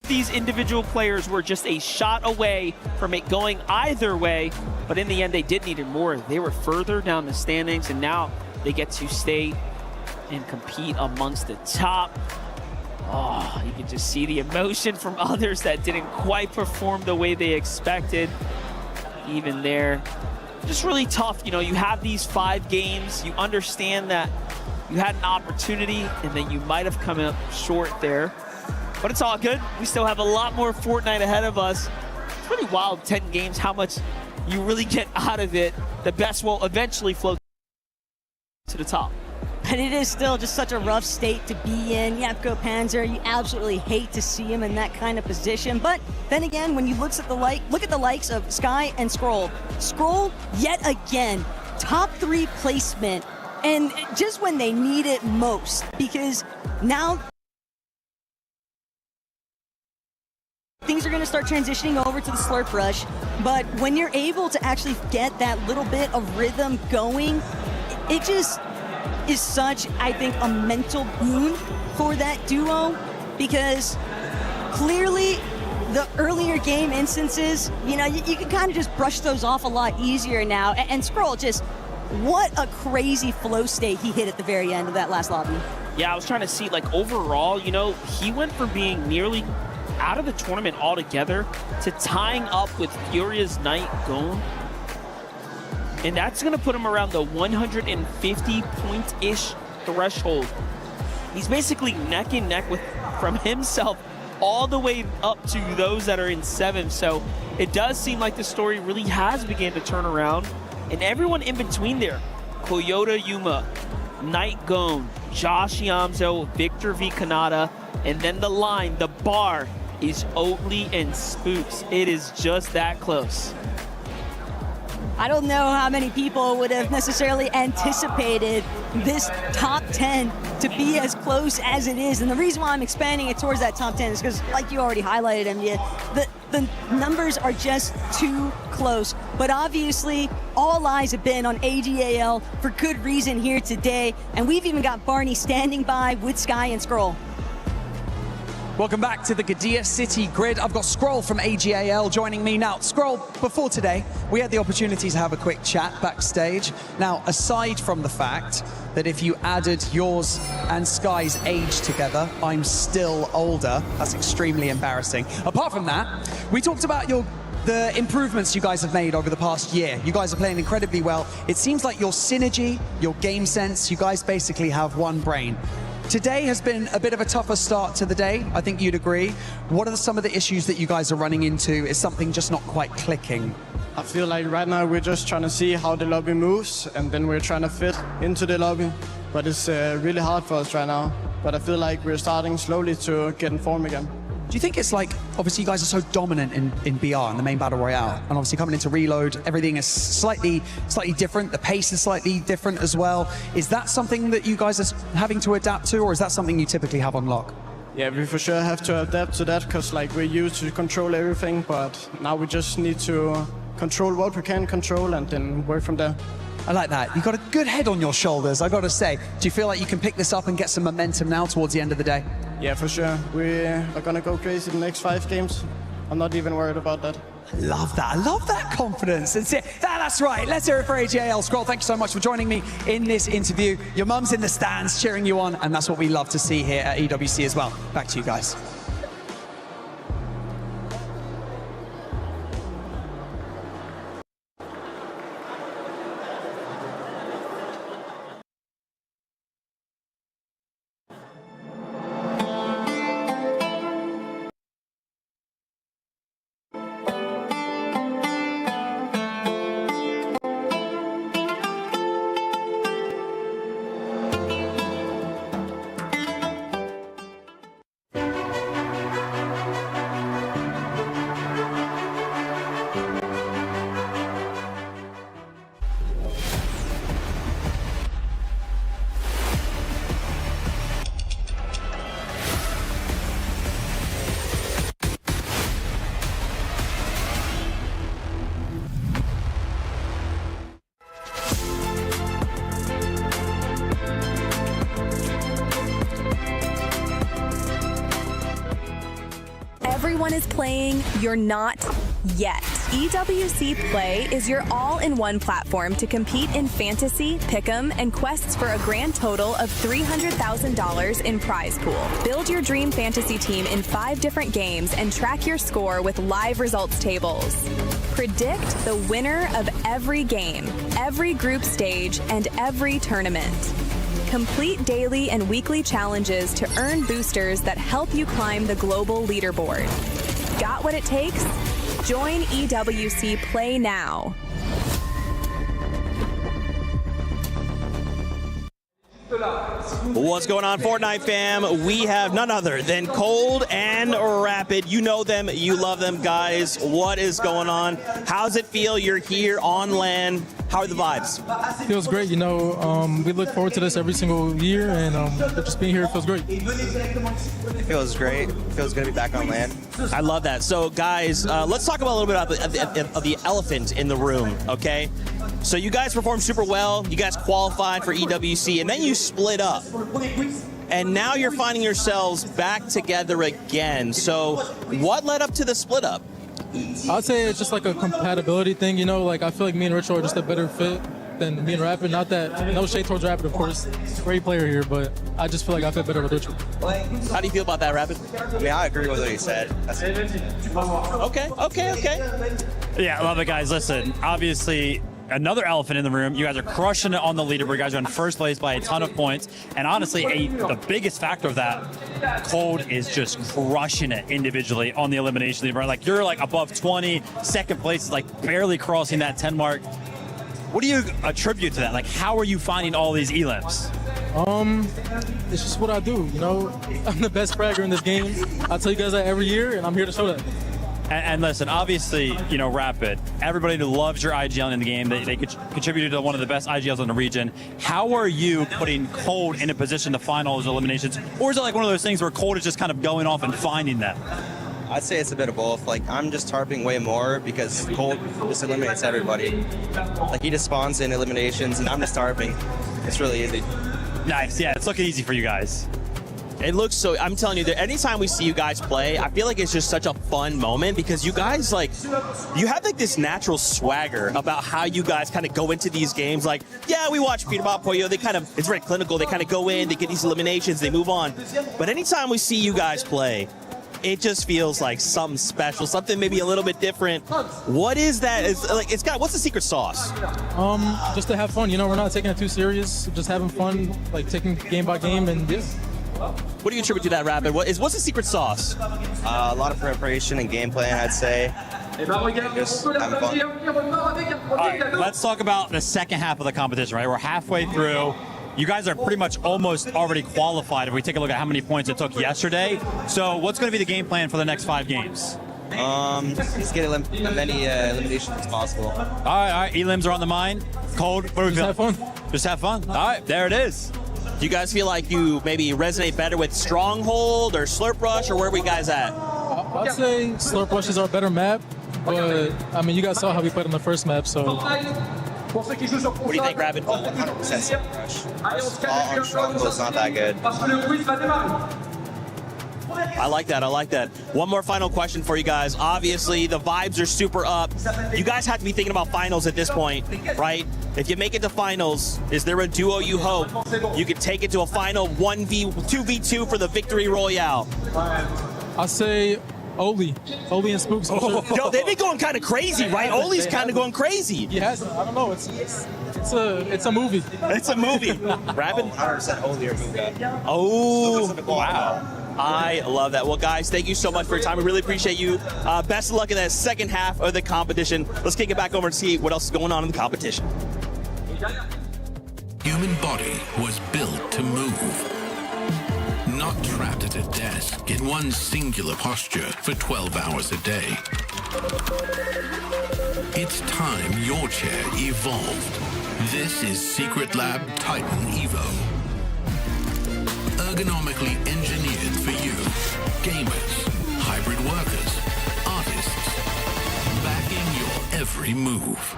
Speaker 2: these individual players were just a shot away from it going either way, but in the end they did need it more. They were further down the standings, and now they get to stay and compete amongst the top. Oh, you can just see the emotion from others that didn't quite perform the way they expected. Even there, just really tough. You know, you have these 5 games, you understand that you had an opportunity and then you might have come up short there. But it's all good. We still have a lot more Fortnite ahead of us. It's pretty wild, 10 games, how much you really get out of it. The best will eventually flow to the top.
Speaker 4: But it is still just such a rough state to be in. Yapko Panzer, you absolutely hate to see him in that kind of position. But then again, when you look at the likes of Sky and Scroll. Scroll, yet again, top 3 placement. And just when they need it most. Because now things are going to start transitioning over to the Slurp Rush, but when you're able to actually get that little bit of rhythm going, it just is such, I think, a mental boon for that duo, because clearly the earlier game instances, you know, you can kind of just brush those off a lot easier now, and Scroll just, what a crazy flow state he hit at the very end of that last lobby.
Speaker 2: Yeah, I was trying to see, like, overall, you know, he went from being nearly out of the tournament altogether to tying up with Furia's Knight Gone. And that's going to put him around the 150 point-ish threshold. He's basically neck and neck with from himself all the way up to those that are in 7th. So it does seem like the story really has begun to turn around. And everyone in between there, Koyota Yuma, Knight Gone, Josh Yamzo, Victor V. Kanata, and then the line, the bar, is Oatly and Spooks. It is just that close.
Speaker 4: I don't know how many people would have necessarily anticipated this top 10 to be as close as it is. And the reason why I'm expanding it towards that top 10 is because, like you already highlighted, MDF, the numbers are just too close. But obviously, all eyes have been on AGAL for good reason here today. And we've even got Barney standing by with Sky and Scroll.
Speaker 12: Welcome back to the Gadia City Grid. I've got Scroll from AGAL joining me now. Scroll, before today, we had the opportunity to have a quick chat backstage. Now, aside from the fact that if you added yours and Sky's age together, I'm still older, that's extremely embarrassing. Apart from that, we talked about the improvements you guys have made over the past year. You guys are playing incredibly well. It seems like your synergy, your game sense, you guys basically have one brain. Today has been a bit of a tougher start to the day, I think you'd agree. What are some of the issues that you guys are running into? Is something just not quite clicking?
Speaker 6: I feel like right now we're just trying to see how the lobby moves, and then we're trying to fit into the lobby. But it's really hard for us right now. But I feel like we're starting slowly to get in form again.
Speaker 12: Do you think it's like, obviously you guys are so dominant in BR, in the main Battle Royale, and obviously coming into Reload, everything is slightly different, the pace is slightly different as well. Is that something that you guys are having to adapt to, or is that something you typically have on lock?
Speaker 6: Yeah, we for sure have to adapt to that, because like we're used to control everything, but now we just need to control what we can control and then work from there.
Speaker 12: I like that. You've got a good head on your shoulders, I got to say. Do you feel like you can pick this up and get some momentum now towards the end of the day?
Speaker 6: Yeah, for sure. We are going to go crazy the next 5 games. I'm not even worried about that.
Speaker 12: I love that. I love that confidence. That's right. Let's hear it for AGAL. Scroll, thank you so much for joining me in this interview. Your mum's in the stands cheering you on, and that's what we love to see here at EWC as well. Back to you guys.
Speaker 13: Everyone is playing, you're not yet. EWC Play is your all-in-one platform to compete in fantasy, pick'em, and quests for a grand total of $300,000 in prize pool. Build your dream fantasy team in 5 different games and track your score with live results tables. Predict the winner of every game, every group stage, and every tournament. Complete daily and weekly challenges to earn boosters that help you climb the global leaderboard. Got what it takes? Join EWC Play now.
Speaker 26: What's going on, Fortnite fam? We have none other than Cold and Rapid. You know them, you love them, guys. What is going on? How's it feel? You're here on land. How are the vibes?
Speaker 14: Feels great. You know, we look forward to this every single year, and just being here feels great.
Speaker 5: It feels great. It feels good to be back on land.
Speaker 26: I love that. So, guys, let's talk about a little bit about the elephant in the room, okay? So you guys performed super well. You guys qualified for EWC, and then you split up. And now you're finding yourselves back together again. So what led up to the split up?
Speaker 14: I'd say it's just like a compatibility thing, you know, like I feel like me and Rich are just a better fit than me and Rapid. Not that, no shade towards Rapid, of course. He's a great player here, but I just feel like I fit better with Richard.
Speaker 26: How do you feel about that, Rapid?
Speaker 5: I mean, I agree with what he said.
Speaker 26: Okay.
Speaker 20: Yeah, I love it, guys. Listen, obviously, another elephant in the room. You guys are crushing it on the leaderboard. You guys are in first place by a ton of points. And honestly, the biggest factor of that, Cold is just crushing it individually on the elimination leaderboard. Like, you're like above 20. Second place is like barely crossing that 10 mark. What do you attribute to that? Like, how are you finding all these elims?
Speaker 14: It's just what I do, you know? I'm the best fragger in this game. I tell you guys that every year, and I'm here to show that.
Speaker 20: And listen, obviously, you know, Rapid, everybody loves your IGL in the game. They contributed to one of the best IGLs in the region. How are you putting Cold in a position to find all those eliminations? Or is it like one of those things where Cold is just kind of going off and finding them?
Speaker 5: I'd say it's a bit of both. Like, I'm just tarping way more because Cold just eliminates everybody. Like, he just spawns in eliminations, and I'm just tarping. It's really easy.
Speaker 20: Nice. Yeah, it's looking easy for you guys.
Speaker 26: It looks so, I'm telling you that anytime we see you guys play, I feel like it's just such a fun moment because you guys you have like this natural swagger about how you guys kind of go into these games. Like, yeah, we watch Peter Bob Pollo, it's very clinical. They kind of go in, they get these eliminations, they move on. But anytime we see you guys play, it just feels like something special, something maybe a little bit different. What is that? What's the secret sauce?
Speaker 14: Just to have fun. You know, we're not taking it too serious. Just having fun, like taking game by game, and
Speaker 26: What do you attribute to that, Rapid? What's the secret sauce?
Speaker 5: A lot of preparation and game plan, I'd say. Just having fun.
Speaker 20: All right, let's talk about the second half of the competition, right? We're halfway through. You guys are pretty much almost already qualified if we take a look at how many points it took yesterday. So what's going to be the game plan for the next 5 games?
Speaker 5: Just get as many eliminations as possible.
Speaker 20: All right, elims are on the mind. Cold, what do we feel?
Speaker 14: have fun.
Speaker 20: Just have fun. All right, there it is.
Speaker 26: Do you guys feel like you maybe resonate better with Stronghold or Slurp Rush, or where are we guys at?
Speaker 14: I'd say Slurp Rush is our better map, but I mean, you guys saw how we played on the first map, so.
Speaker 26: What do you think, Rapid?
Speaker 5: 100% Slurp Rush. All on Stronghold's not that good.
Speaker 26: I like that. I like that. One more final question for you guys. Obviously, the vibes are super up. You guys have to be thinking about finals at this point, right? If you make it to finals, is there a duo you hope you could take it to a final 2v2 for the victory royale?
Speaker 14: I say Oli and Spooks.
Speaker 26: Yo, they've been going kind of crazy, right? Oli's kind of going crazy.
Speaker 14: Yes, I don't know. It's a movie.
Speaker 26: It's a movie. Rapid?
Speaker 5: 100% Oli or Muga.
Speaker 26: Oh, wow. I love that. Well, guys, thank you so much for your time. We really appreciate you. Best of luck in that second half of the competition. Let's kick it back over and see what else is going on in the competition.
Speaker 16: Human body was built to move. Not trapped at a desk in one singular posture for 12 hours a day. It's time your chair evolved. This is Secret Lab Titan Evo. Ergonomically engineered for you, gamers, hybrid workers, artists, backing your every move.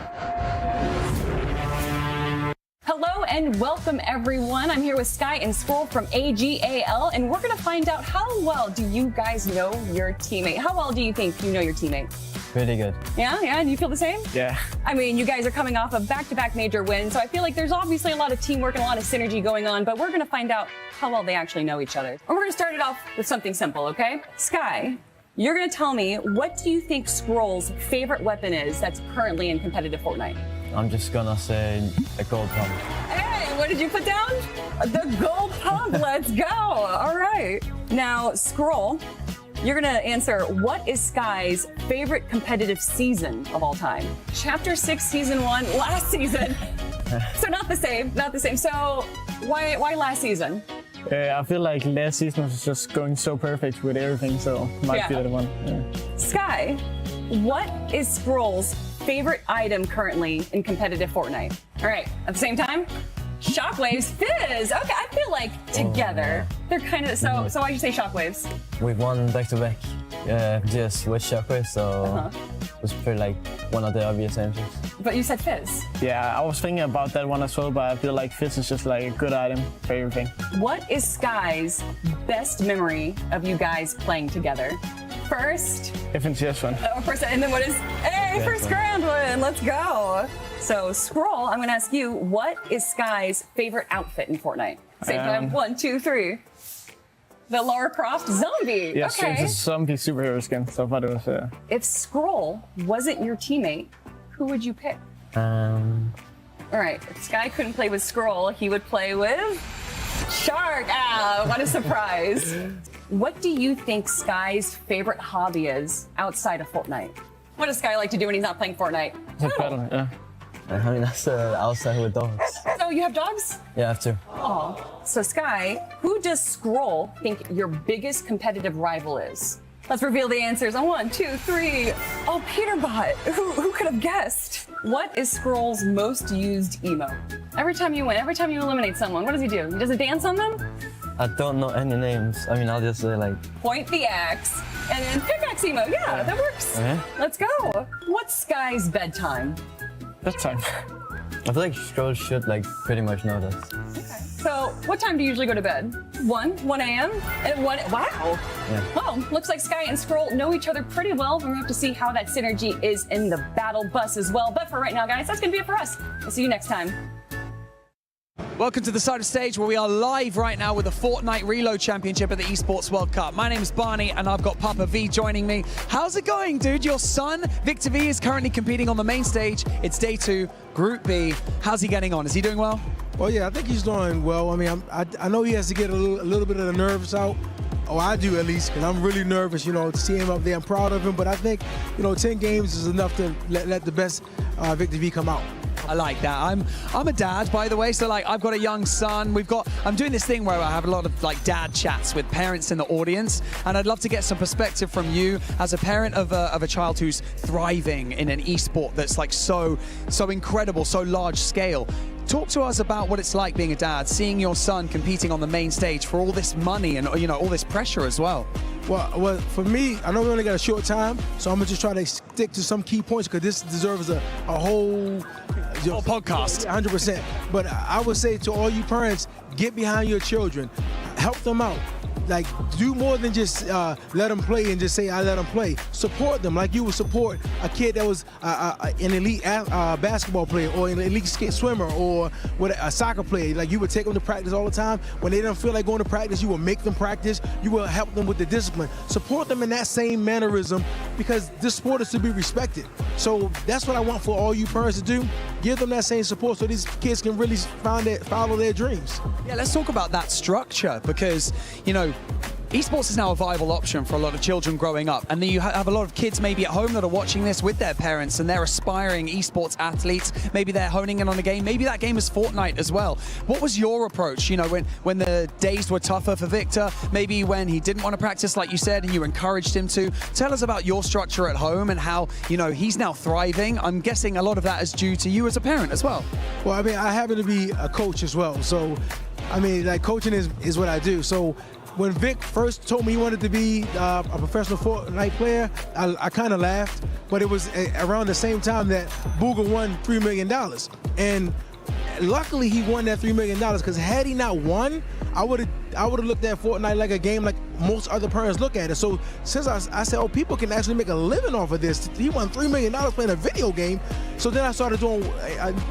Speaker 9: Hello and welcome everyone. I'm here with Sky and Scroll from AGAL, and we're gonna find out how well do you guys know your teammate? How well do you think you know your teammate?
Speaker 5: Pretty good.
Speaker 9: Yeah, do you feel the same?
Speaker 5: Yeah.
Speaker 9: I mean, you guys are coming off of back-to-back major wins, so I feel like there's obviously a lot of teamwork and a lot of synergy going on, but we're gonna find out how well they actually know each other. And we're gonna start it off with something simple, okay? Sky, you're gonna tell me, what do you think Scroll's favorite weapon is that's currently in competitive Fortnite?
Speaker 5: I'm just gonna say a gold pump.
Speaker 9: Hey, what did you put down? The gold pump, let's go. All right. Now, Scroll, you're gonna answer, what is Sky's favorite competitive season of all time? Chapter 6, Season 1, last season. So not the same. So why last season?
Speaker 19: I feel like last season was just going so perfect with everything, so might be that one. Yeah.
Speaker 9: Sky, what is Scroll's favorite item currently in competitive Fortnite? All right, at the same time, Shockwaves, Fizz. Okay, I feel like together they're kind of so. So why'd you say Shockwaves?
Speaker 5: We've won back-to-back just with Shockwave, so it was pretty like one of the obvious answers.
Speaker 9: But you said Fizz.
Speaker 19: Yeah, I was thinking about that one as well, but I feel like Fizz is just like a good item for everything.
Speaker 9: What is Sky's best memory of you guys playing together? First.
Speaker 19: FNCS one.
Speaker 9: First, and then what is? Hey, first grand one. Let's go. So, Scroll, I'm going to ask you, what is Sky's favorite outfit in Fortnite? Same time. 1, 2, 3. The Lara Croft zombie.
Speaker 19: Yes,
Speaker 9: okay.
Speaker 19: it's a zombie superhero skin. So I thought it was.
Speaker 9: If Scroll wasn't your teammate, who would you pick? All right. If Sky couldn't play with Scroll, he would play with Shark. Ah, what a surprise. What do you think Sky's favorite hobby is outside of Fortnite? What does Sky like to do when he's not playing Fortnite?
Speaker 19: Battle, yeah.
Speaker 5: I mean, that's outside with dogs.
Speaker 9: So you have dogs?
Speaker 5: Yeah, I have two.
Speaker 9: Oh. So Sky, who does Scroll think your biggest competitive rival is? Let's reveal the answers on 1, 2, 3. Oh, Peterbot. Who could have guessed? What is Scroll's most used emo? Every time you win, every time you eliminate someone, what does he do? Does he dance on them?
Speaker 5: I don't know any names. I mean, I'll just say like...
Speaker 9: Point the axe. And then pickaxe emo. Yeah, that works.
Speaker 5: Okay.
Speaker 9: Let's go. What's Sky's bedtime?
Speaker 19: Bedtime.
Speaker 5: I feel like Scroll should like pretty much know this.
Speaker 9: Okay. So, what time do you usually go to bed? 1 a.m.? And 1, wow.
Speaker 17: Yeah.
Speaker 9: Well, looks like Sky and Scroll know each other pretty well. We're gonna have to see how that synergy is in the battle bus as well. But for right now, guys, that's gonna be it for us. We'll see you next time.
Speaker 12: Welcome to the side of stage where we are live right now with the Fortnite Reload Championship at the Esports World Cup. My name is Barney and I've got Papa V joining me. How's it going, dude? Your son, Victor V, is currently competing on the main stage. It's day 2, Group B. How's he getting on? Is he doing well?
Speaker 3: Well, yeah, I think he's doing well. I mean, I know he has to get a little bit of the nerves out. Oh, I do at least, because I'm really nervous, to see him up there. I'm proud of him, but I think, 10 games is enough to let the best Victor V come out.
Speaker 12: I like that. I'm a dad, by the way, so I've got a young son. I'm doing this thing where I have a lot of dad chats with parents in the audience, and I'd love to get some perspective from you as a parent of a child who's thriving in an esport that's so incredible, so large scale. Talk to us about what it's like being a dad, seeing your son competing on the main stage for all this money and all this pressure as well.
Speaker 3: Well, for me, I know we only got a short time, so I'm gonna just try to stick to some key points because this deserves a whole
Speaker 12: podcast.
Speaker 3: 100%. But I would say to all you parents, get behind your children, help them out. Do more than just let them play and just say, I let them play. Support them like you would support a kid that was an elite basketball player or an elite swimmer or a soccer player. You would take them to practice all the time. When they don't feel like going to practice, you will make them practice. You will help them with the discipline. Support them in that same mannerism because this sport is to be respected. So that's what I want for all you parents to do. Give them that same support so these kids can really follow their dreams.
Speaker 12: Yeah, let's talk about that structure because, esports is now a viable option for a lot of children growing up, and then you have a lot of kids maybe at home that are watching this with their parents and they're aspiring esports athletes. Maybe they're honing in on a game. Maybe that game is Fortnite as well. What was your approach, when the days were tougher for Victor, maybe when he didn't want to practice like you said and you encouraged him to? Tell us about your structure at home and how, he's now thriving. I'm guessing a lot of that is due to you as a parent as well.
Speaker 3: Well, I happen to be a coach as well. So, coaching is what I do. So, when Vic first told me he wanted to be a professional Fortnite player, I kind of laughed, but it was around the same time that Booger won $3 million. And luckily he won that $3 million because had he not won, I would have looked at Fortnite like a game like most other parents look at it. So since I said, people can actually make a living off of this. He won $3 million playing a video game. So then I started doing,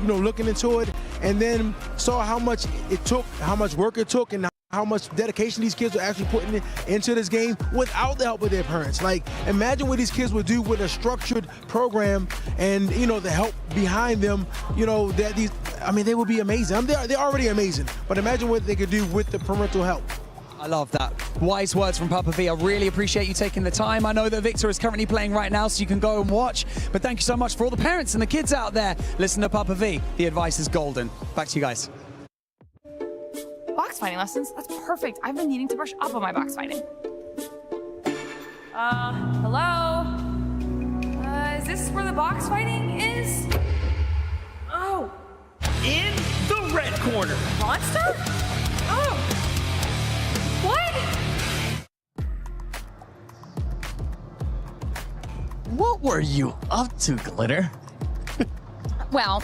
Speaker 3: looking into it and then saw how much it took, how much work it took, and how much dedication these kids are actually putting into this game without the help of their parents. Imagine what these kids would do with a structured program and, the help behind them, they would be amazing. They're already amazing, but imagine what they could do with the parental help.
Speaker 12: I love that. Wise words from Papa V. I really appreciate you taking the time. I know that Victor is currently playing right now, so you can go and watch. But thank you so much for all the parents and the kids out there. Listen to Papa V. The advice is golden. Back to you guys.
Speaker 7: Box fighting lessons? That's perfect. I've been needing to brush up on my box fighting. Hello? Is this where the box fighting is? Oh.
Speaker 11: In the red corner.
Speaker 7: Monster? Oh. What?
Speaker 17: What were you up to, Glitter?
Speaker 7: Well,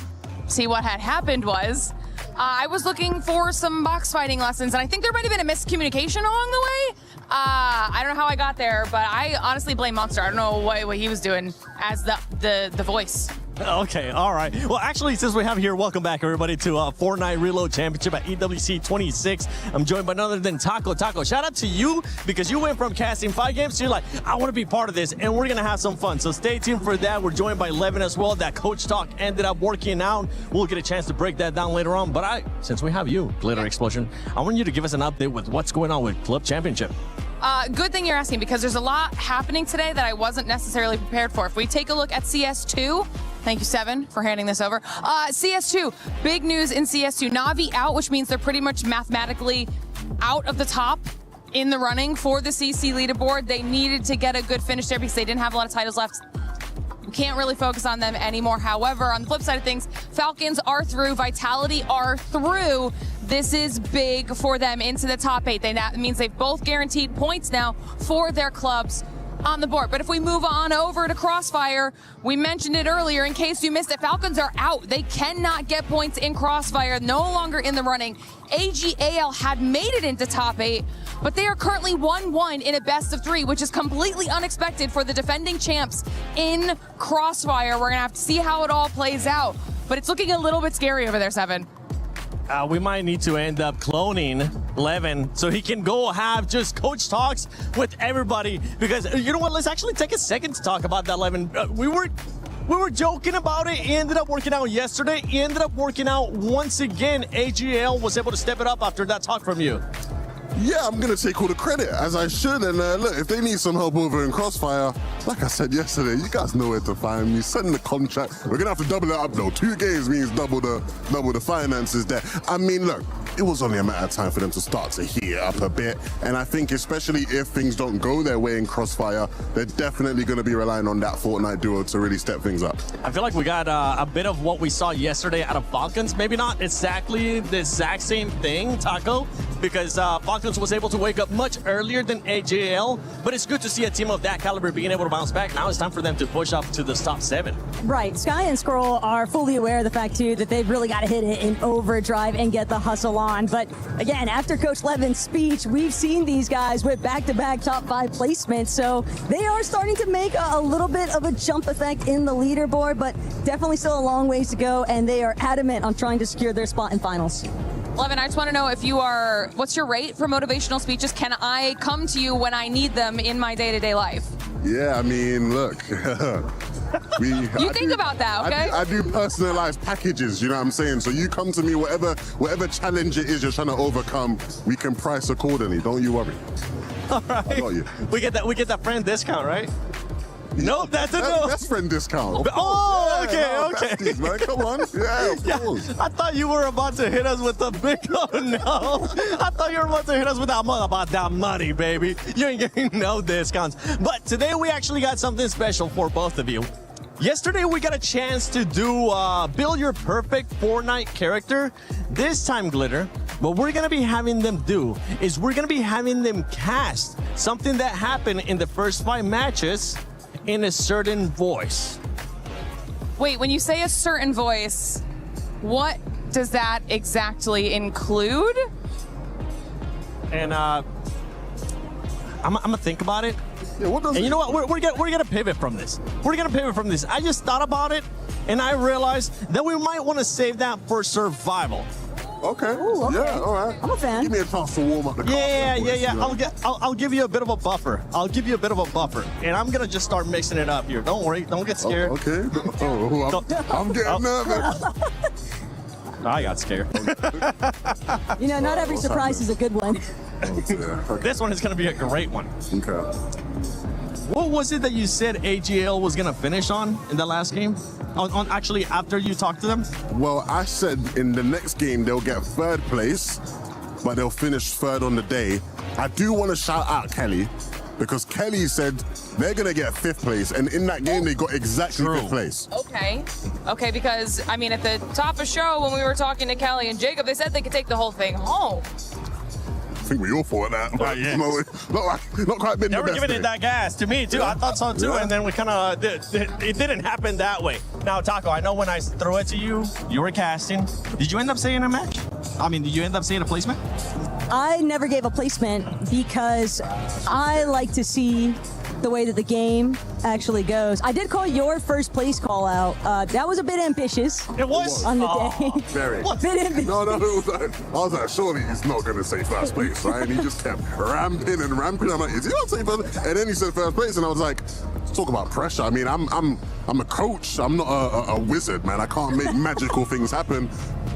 Speaker 7: see, what had happened was I was looking for some box fighting lessons, and I think there might have been a miscommunication along the way. I don't know how I got there, but I honestly blame Monster. I don't know what he was doing as the voice.
Speaker 17: Okay, all right. Well, actually, since we have here, welcome back, everybody, to Fortnite Reload Championship at EWC 26. I'm joined by none other than Taco. Taco, shout out to you because you went from casting 5 games to you're like, I want to be part of this, and we're going to have some fun. So stay tuned for that. We're joined by Levin as well. That coach talk ended up working out. We'll get a chance to break that down later on. But since we have you, Glitter Explosion, I want you to give us an update with what's going on with Club Championship.
Speaker 7: Good thing you're asking because there's a lot happening today that I wasn't necessarily prepared for. If we take a look at CS2, thank you, Seven, for handing this over. CS2, big news in CS2. Na'Vi out, which means they're pretty much mathematically out of the top in the running for the CC leaderboard. They needed to get a good finish there because they didn't have a lot of titles left. We can't really focus on them anymore. However, on the flip side of things, Falcons are through, Vitality are through. This is big for them into the top 8. That means they've both guaranteed points now for their clubs. on the board. But if we move on over to Crossfire, we mentioned it earlier in case you missed it. Falcons are out. They cannot get points in Crossfire, no longer in the running. AGAL had made it into top 8, but they are currently 1-1 in a best of 3, which is completely unexpected for the defending champs in Crossfire. We're gonna have to see how it all plays out, but it's looking a little bit scary over there, Seven.
Speaker 17: We might need to end up cloning Levin so he can go have just coach talks with everybody, because you know what, let's actually take a second to talk about that, Levin. We were joking about it. It ended up working out yesterday. It ended up working out once again. AGL was able to step it up after that talk from you.
Speaker 18: Yeah, I'm going to take all the credit, as I should. And look, if they need some help over in Crossfire, like I said yesterday, you guys know where to find me. Send the contract. We're going to have to double it up, though. 2 games means double the finances there. I mean, look, it was only a matter of time for them to start to heat it up a bit. And I think especially if things don't go their way in Crossfire, they're definitely going to be relying on that Fortnite duo to really step things up.
Speaker 17: I feel like we got a bit of what we saw yesterday out of Falcons. Maybe not exactly the exact same thing, Taco, because Falcons was able to wake up much earlier than AJL, but it's good to see a team of that caliber being able to bounce back. Now it's time for them to push up to the top 7.
Speaker 4: Right. Sky and Scroll are fully aware of the fact, too, that they've really got to hit it in overdrive and get the hustle on. But again, after Coach Levin's speech, we've seen these guys with back-to-back top 5 placements. So they are starting to make a little bit of a jump effect in the leaderboard, but definitely still a long ways to go. And they are adamant on trying to secure their spot in finals.
Speaker 7: Levin, I just want to know if you are, what's your rate for motivational speeches? Can I come to you when I need them in my day-to-day life?
Speaker 18: Yeah, I mean, look.
Speaker 7: You think about that, okay?
Speaker 18: I do personalized packages, you know what I'm saying? So you come to me, whatever challenge it is you're trying to overcome, we can price accordingly. Don't you worry.
Speaker 17: All right.
Speaker 18: I got you.
Speaker 17: We get that friend discount, right? Nope, that's a no.
Speaker 18: Best friend discount.
Speaker 17: Oh,
Speaker 18: yeah,
Speaker 17: okay.
Speaker 18: Besties, man. Come on. Yeah, of course.
Speaker 17: I thought you were about to hit us with the big no. I thought you were about to hit us with that about that money, baby. You ain't getting no discounts. But today we actually got something special for both of you. Yesterday we got a chance to do build your perfect Fortnite character. This time, Glitter, what we're gonna be having them do is we're gonna be having them cast something that happened in the first 5 matches in a certain voice.
Speaker 7: Wait, when you say a certain voice, what does that exactly include?
Speaker 17: And I'm gonna think about it.
Speaker 18: Yeah, what does
Speaker 17: and you know what? We're gonna pivot from this. We're gonna pivot from this. I just thought about it, and I realized that we might want to save that for survival.
Speaker 18: Okay.
Speaker 4: Ooh, okay.
Speaker 18: Yeah, all right.
Speaker 4: I'm a fan.
Speaker 18: Give me a chance to warm up the car.
Speaker 17: Yeah.
Speaker 18: You know?
Speaker 17: I'll give you a bit of a buffer. And I'm gonna just start mixing it up here. Don't worry. Don't get scared.
Speaker 18: Oh, okay. I'm getting nervous.
Speaker 17: I got scared.
Speaker 4: You know, not every surprise is a good one.
Speaker 17: This one is gonna be a great one.
Speaker 18: Okay.
Speaker 17: What was it that you said AGL was gonna finish on in the last game? On actually after you talked to them?
Speaker 18: Well, I said in the next game they'll get 3rd place, but they'll finish 3rd on the day. I do want to shout out Kelly, because Kelly said they're gonna get 5th place, and in that game they got exactly 5th place.
Speaker 7: Okay, because I mean, at the top of show when we were talking to Kelly and Jacob, they said they could take the whole thing home.
Speaker 18: I think we all thought that. But,
Speaker 17: yes.
Speaker 18: Not quite been
Speaker 17: They
Speaker 18: the
Speaker 17: were
Speaker 18: best
Speaker 17: giving
Speaker 18: day.
Speaker 17: it that gas to me too. I thought so too, and then we kind of it didn't happen that way. Now, Taco, I know when I threw it to you, you were casting. Did you end up saying a match? I mean, did you end up saying a placement?
Speaker 4: I never gave a placement because I like to see the way that the game actually goes. I did call your first place call out. That was a bit ambitious.
Speaker 17: It was
Speaker 4: on the day.
Speaker 18: Very.
Speaker 4: A bit ambitious.
Speaker 18: No, it was like, I was like, surely he's not going to say 1st place, right? And he just kept ramping and ramping. I'm like, is he not saying 1st place? And then he said 1st place, and I was like, let's talk about pressure. I mean, I'm a coach. I'm not a wizard, man. I can't make magical things happen.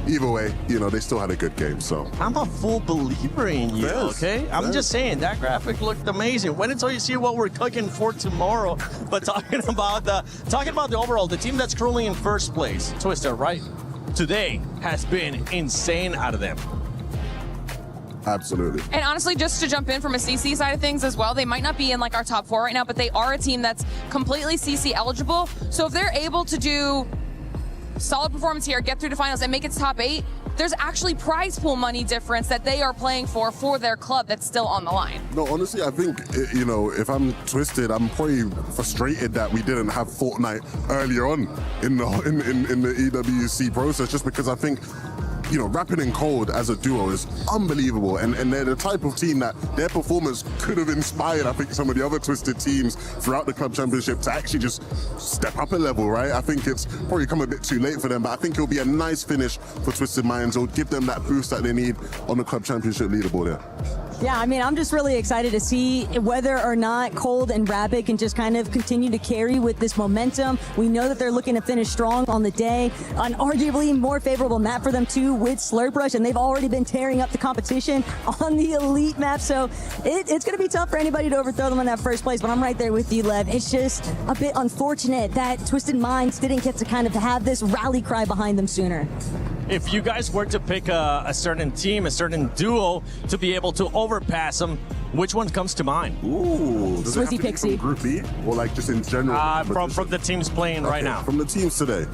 Speaker 18: Either way, you know, they still had a good game, so.
Speaker 17: I'm a full believer in you, okay? I'm just saying, that graphic looked amazing. Wait until you see what we're cooking for tomorrow. But talking about the overall, the team that's currently in 1st place, Twister, right? Today has been insane out of them.
Speaker 18: Absolutely.
Speaker 7: And honestly, just to jump in from a CC side of things as well, they might not be in like our top 4 right now, but they are a team that's completely CC eligible. So if they're able to do solid performance here, get through to finals, and make it to top 8, there's actually prize pool money difference that they are playing for their club that's still on the line.
Speaker 18: No, honestly, I think, you know, if I'm Twisted, I'm probably frustrated that we didn't have Fortnite earlier on in the EWC process, just because I think, you know, Rapid and Cold as a duo is unbelievable, and they're the type of team that their performance could have inspired, I think, some of the other Twisted teams throughout the club championship to actually just step up a level, right? I think it's probably come a bit too late for them, but I think it'll be a nice finish for Twisted Minds. It'll give them that boost that they need on the club championship leaderboard there.
Speaker 4: Yeah, I mean, I'm just really excited to see whether or not Cold and Rapid can just kind of continue to carry with this momentum. We know that they're looking to finish strong on the day. An arguably more favorable map for them too with Slurp Rush, and they've already been tearing up the competition on the Elite map. So it's going to be tough for anybody to overthrow them in that first place, but I'm right there with you, Lev. It's just a bit unfortunate that Twisted Minds didn't get to kind of have this rally cry behind them sooner.
Speaker 17: If you guys were to pick a certain team, a certain duo to be able to overpass them, which one comes to mind?
Speaker 18: Ooh, does it have to be from Group B, or like just in general?
Speaker 17: From the teams playing right now.
Speaker 18: From the teams today.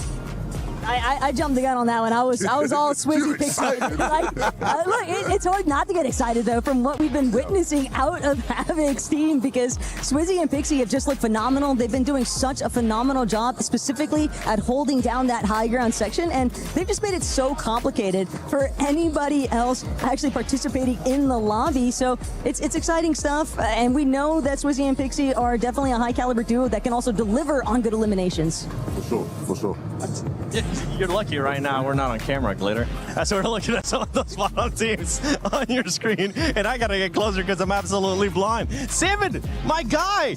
Speaker 4: I jumped the gun on that one. I was all Swizzy Pixie. Look, it's hard not to get excited though from what we've been witnessing out of Havoc's team, because Swizzy and Pixie have just looked phenomenal. They've been doing such a phenomenal job, specifically at holding down that high ground section, and they've just made it so complicated for anybody else actually participating in the lobby. So it's exciting stuff, and we know that Swizzy and Pixie are definitely a high caliber duo that can also deliver on good eliminations.
Speaker 18: For sure.
Speaker 17: You're lucky right now we're not on camera, Glitter. That's why we're looking at some of those bottom teams on your screen, and I gotta get closer because I'm absolutely blind. Seven, my guy,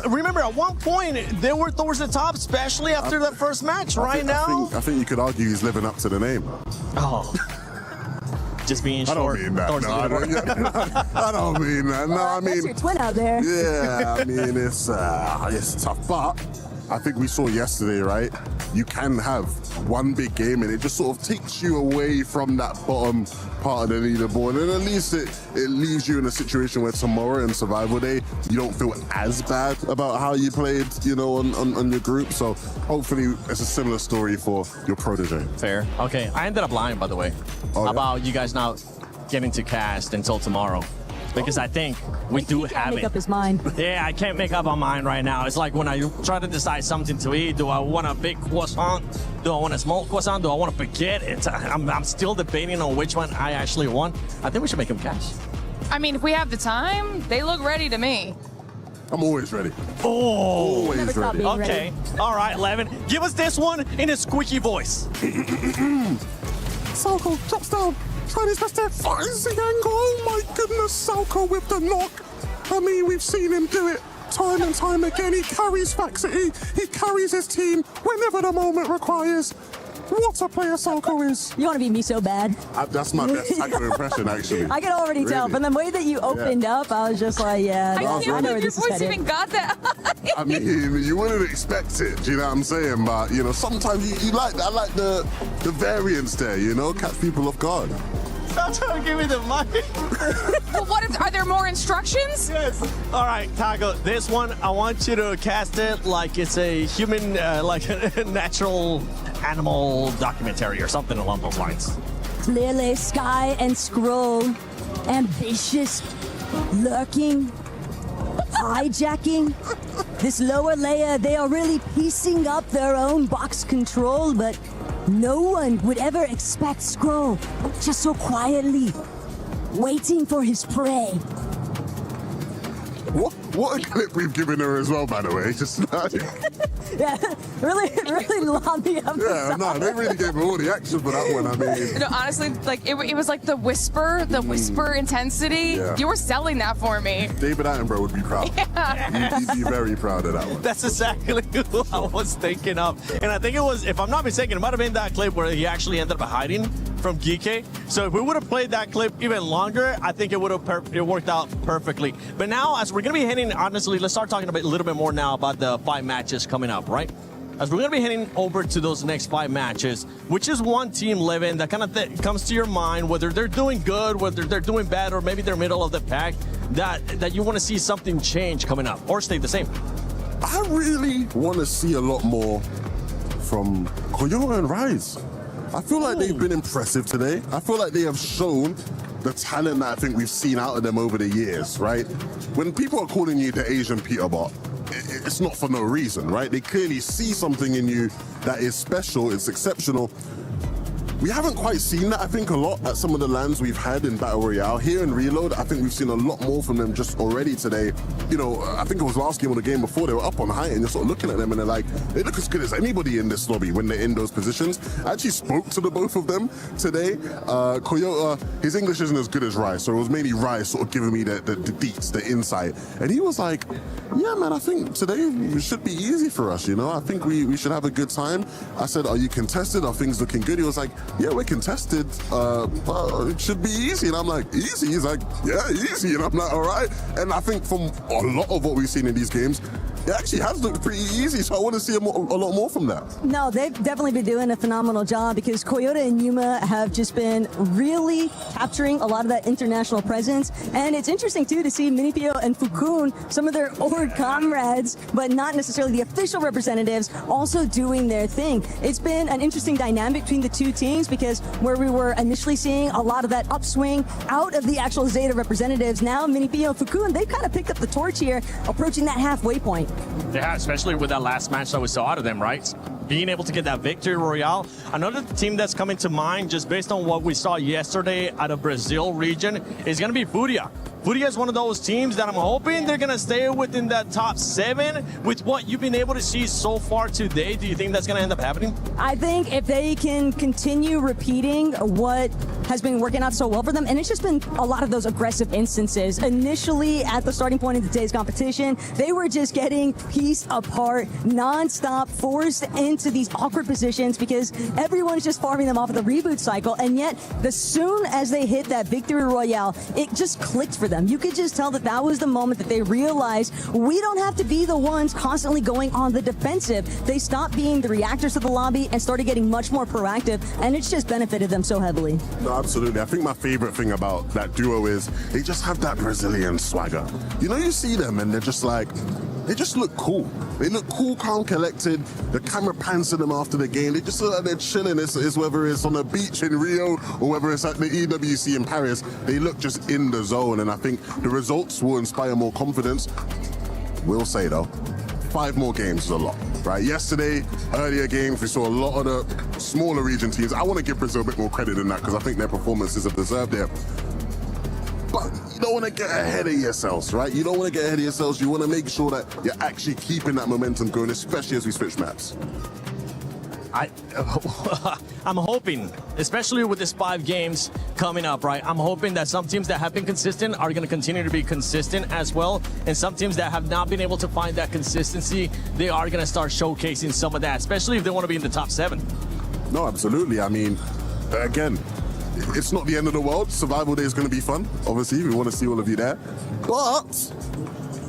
Speaker 17: remember at one point they were towards the top, especially after that first match. I
Speaker 18: think you could argue he's living up to the name.
Speaker 17: Oh. Just being short.
Speaker 18: I don't mean that. No, I don't mean that. No, I mean,
Speaker 4: that's your twin out there.
Speaker 18: Yeah, I mean it's tough, but I think we saw yesterday, right? You can have one big game and it just sort of takes you away from that bottom part of the leaderboard, and at least it leaves you in a situation where tomorrow in Survival Day you don't feel as bad about how you played, you know, on your group. So hopefully it's a similar story for your protege.
Speaker 17: Fair. Okay, I ended up lying, by the way, about you guys not getting to cast until tomorrow. Because I think we do have it. He can't
Speaker 4: make up his mind.
Speaker 17: Yeah, I can't make up my mind right now. It's like when I try to decide something to eat. Do I want a big croissant? Do I want a small croissant? Do I want a baguette? I'm still debating on which one I actually want. I think we should make them cash.
Speaker 7: I mean, if we have the time, they look ready to me.
Speaker 18: I'm always ready.
Speaker 17: Oh,
Speaker 18: always ready.
Speaker 17: Okay. All right, Levin. Give us this one in a squeaky voice.
Speaker 18: Salco drops down. Chinese best there, finds the angle. Oh my goodness, Salco with the knock. I mean, we've seen him do it time and time again. He carries Faxity. He carries his team whenever the moment requires. What a player Salco is.
Speaker 4: You want to be me so bad.
Speaker 18: That's my best Taco impression, actually.
Speaker 4: I can already tell. From the way that you opened up, I was just like, yeah.
Speaker 7: I can't believe your voice even got that.
Speaker 18: I mean, you wouldn't expect it, do you know what I'm saying? But, you know, sometimes you like I like the variance there, you know, catch people off guard.
Speaker 17: Stop trying to give me the mic.
Speaker 7: Well, are there more instructions?
Speaker 17: Yes. All right, Taco, this one, I want you to cast it like it's a human, like a natural animal documentary or something along those lines.
Speaker 4: Clearly, Sky and Scroll, ambitious, lurking, hijacking. This lower layer, they are really piecing up their own box control, but no one would ever expect Scroll just so quietly waiting for his prey.
Speaker 18: What a clip we've given her as well, by the way. Just
Speaker 4: yeah, really lobbed me up.
Speaker 18: Yeah, no, they really gave her all the action for that one. I mean,
Speaker 7: you know, honestly, like it was like the whisper intensity.
Speaker 18: Yeah.
Speaker 7: You were selling that for me.
Speaker 18: David Attenborough would be proud.
Speaker 7: Yeah.
Speaker 18: He'd be very proud of that one.
Speaker 17: That's exactly who I was thinking of. And I think it was, if I'm not mistaken, it might have been that clip where he actually ended up hiding from Geeky. So if we would have played that clip even longer, I think it would have worked out perfectly. But now, as we're going to be heading, honestly, let's start talking a little bit more now about the 5 matches coming up, right? As we're going to be heading over to those next 5 matches, which is one team, Levin, that kind of comes to your mind, whether they're doing good, whether they're doing bad, or maybe they're middle of the pack, that you want to see something change coming up, or stay the same?
Speaker 18: I really want to see a lot more from Koyo and Rise. I feel like they've been impressive today. I feel like they have shown the talent that I think we've seen out of them over the years, right? When people are calling you the Asian Peterbot, it's not for no reason, right? They clearly see something in you that is special, it's exceptional. We haven't quite seen that, I think, a lot at some of the lands we've had in Battle Royale. Here in Reload, I think we've seen a lot more from them just already today. You know, I think it was last game or the game before, they were up on height and you're sort of looking at them and they're like, they look as good as anybody in this lobby when they're in those positions. I actually spoke to the both of them today. Coyota, his English isn't as good as Rice, so it was mainly Rice sort of giving me the deets, the insight. And he was like, yeah, man, I think today should be easy for us, you know? I think we should have a good time. I said, are you contested? Are things looking good? He was like, yeah, we're contested, it should be easy. And I'm like, easy? He's like, yeah, easy. And I'm like, all right. And I think from a lot of what we've seen in these games, it actually has looked pretty easy, so I want to see a lot more from that.
Speaker 8: No, they've definitely been doing a phenomenal job because Coyota and Yuma have just been really capturing a lot of that international presence. And it's interesting, too, to see Minipio and Fukun, some of their old comrades, but not necessarily the official representatives, also doing their thing. It's been an interesting dynamic between the two teams because where we were initially seeing a lot of that upswing out of the actual Zeta representatives, now Minipio and Fukun, they've kind of picked up the torch here, approaching that halfway point.
Speaker 17: Yeah, especially with that last match that we saw out of them, right? Being able to get that victory royale. Another team that's coming to mind, just based on what we saw yesterday out of Brazil region, is going to be Furia. Furia is one of those teams that I'm hoping they're going to stay within that top 7. With what you've been able to see so far today, do you think that's going to end up happening?
Speaker 8: I think if they can continue repeating what has been working out so well for them, and it's just been a lot of those aggressive instances. Initially, at the starting point of today's competition, they were just getting pieced apart, non-stop, forced into these awkward positions because everyone's just farming them off of the reboot cycle, and yet, as soon as they hit that victory royale, it just clicked for them. You could just tell that that was the moment that they realized we don't have to be the ones constantly going on the defensive. They stopped being the reactors to the lobby and started getting much more proactive, and it's just benefited them so heavily.
Speaker 18: No, absolutely. I think my favorite thing about that duo is they just have that Brazilian swagger. You know, you see them and they're just like, they just look cool. They look cool, calm, collected. The camera pans to them after the game. They just look like they're chilling. It's whether it's on the beach in Rio or whether it's at the EWC in Paris. They look just in the zone, and I think the results will inspire more confidence. We'll say, though, 5 more games is a lot, right? Yesterday, earlier games, we saw a lot of the smaller region teams. I want to give Brazil a bit more credit than that because I think their performances have deserved it. But you don't want to get ahead of yourselves, right? You don't want to get ahead of yourselves. You want to make sure that you're actually keeping that momentum going, especially as we switch maps.
Speaker 17: I'm hoping, especially with this 5 games coming up, right? I'm hoping that some teams that have been consistent are going to continue to be consistent as well. And some teams that have not been able to find that consistency, they are going to start showcasing some of that, especially if they want to be in the top 7.
Speaker 18: No, absolutely. I mean, again, it's not the end of the world. Survival Day is going to be fun. Obviously, we want to see all of you there. But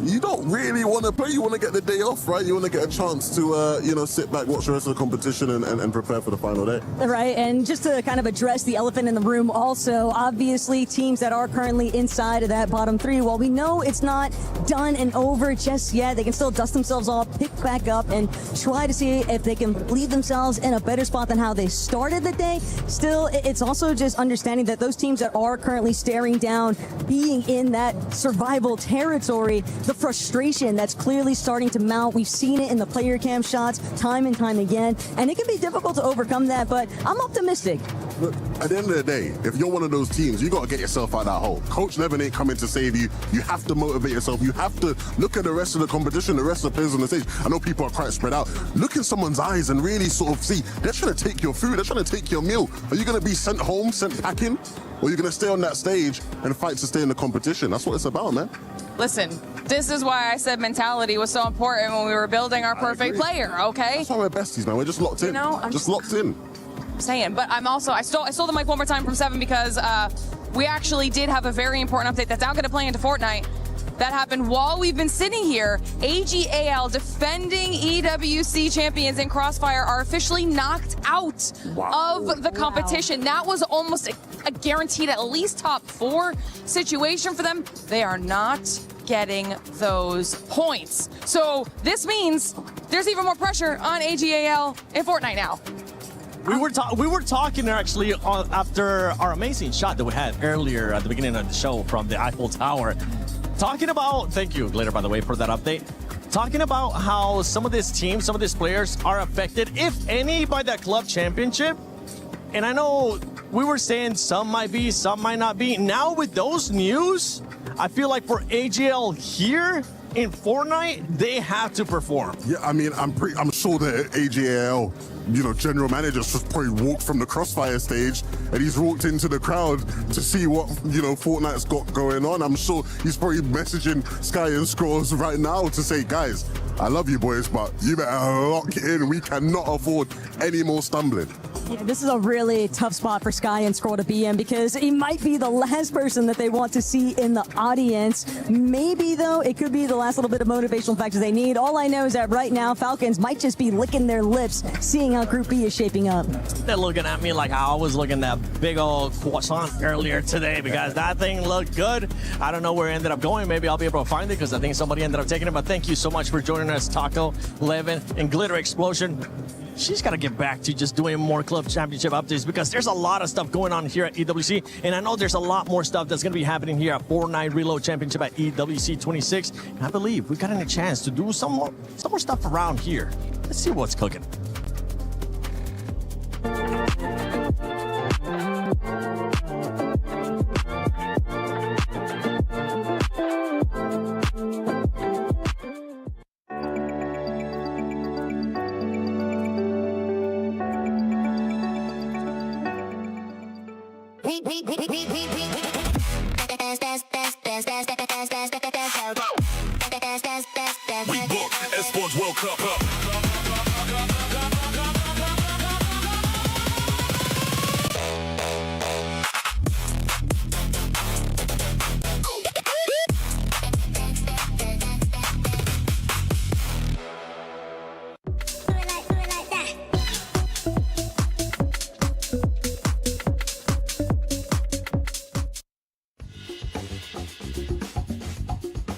Speaker 18: you don't really want to play. You want to get the day off, right? You want to get a chance to, you know, sit back, watch the rest of the competition and prepare for the final day.
Speaker 8: Right, and just to kind of address the elephant in the room also, obviously teams that are currently inside of that bottom 3, while we know it's not done and over just yet, they can still dust themselves off, pick back up, and try to see if they can leave themselves in a better spot than how they started the day. Still, it's also just understanding that those teams that are currently staring down, being in that survival territory, the frustration that's clearly starting to mount. We've seen it in the player cam shots time and time again, and it can be difficult to overcome that, but I'm optimistic.
Speaker 18: Look, at the end of the day, if you're one of those teams, you got to get yourself out of that hole. Coach Nevin ain't coming to save you. You have to motivate yourself. You have to look at the rest of the competition, the rest of the players on the stage. I know people are quite spread out. Look in someone's eyes and really sort of see, they're trying to take your food, they're trying to take your meal. Are you going to be sent home, sent packing? Or are you going to stay on that stage and fight to stay in the competition? That's what it's about, man.
Speaker 7: Listen, this is why I said mentality was so important when we were building our perfect player, okay?
Speaker 18: That's why we're besties, man. We're just locked in.
Speaker 7: You know, I'm
Speaker 18: just locked in.
Speaker 7: Saying, but I'm also, I stole the mic one more time from 7 because we actually did have a very important update that's now going to play into Fortnite. That happened while we've been sitting here. AGAL, defending EWC champions in Crossfire, are officially knocked out of the competition. That was almost a guaranteed at least top 4 situation for them. They are not getting those points. So this means there's even more pressure on AGAL in Fortnite now.
Speaker 17: We were talking actually after our amazing shot that we had earlier at the beginning of the show from the Eiffel Tower. Talking about, thank you, Glitter, by the way, for that update. Talking about how some of these teams, some of these players are affected, if any, by that club championship. And I know we were saying some might be, some might not be. Now with those news, I feel like for AGL here in Fortnite, they have to perform.
Speaker 18: Yeah, I mean, I'm sure the AGL, general manager just probably walked from the Crossfire stage and he's walked into the crowd to see what, Fortnite's got going on. I'm sure he's probably messaging Sky and Scrolls right now to say, guys, I love you boys, but you better lock in. We cannot afford any more stumbling.
Speaker 8: Yeah, this is a really tough spot for Sky and Scroll to be in because he might be the last person that they want to see in the audience. Maybe, though, it could be the last little bit of motivational factor they need. All I know is that right now, Falcons might just be licking their lips, seeing how Group B is shaping up.
Speaker 17: They're looking at me like how I was looking at that big old croissant earlier today because that thing looked good. I don't know where it ended up going. Maybe I'll be able to find it because I think somebody ended up taking it. But thank you so much for joining us, Taco, Levin, and Glitter Explosion. She's got to get back to just doing more club championship updates because there's a lot of stuff going on here at EWC. And I know there's a lot more stuff that's going to be happening here at Fortnite Reload Championship at EWC 26. And I believe we've gotten a chance to do some more stuff around here. Let's see what's cooking.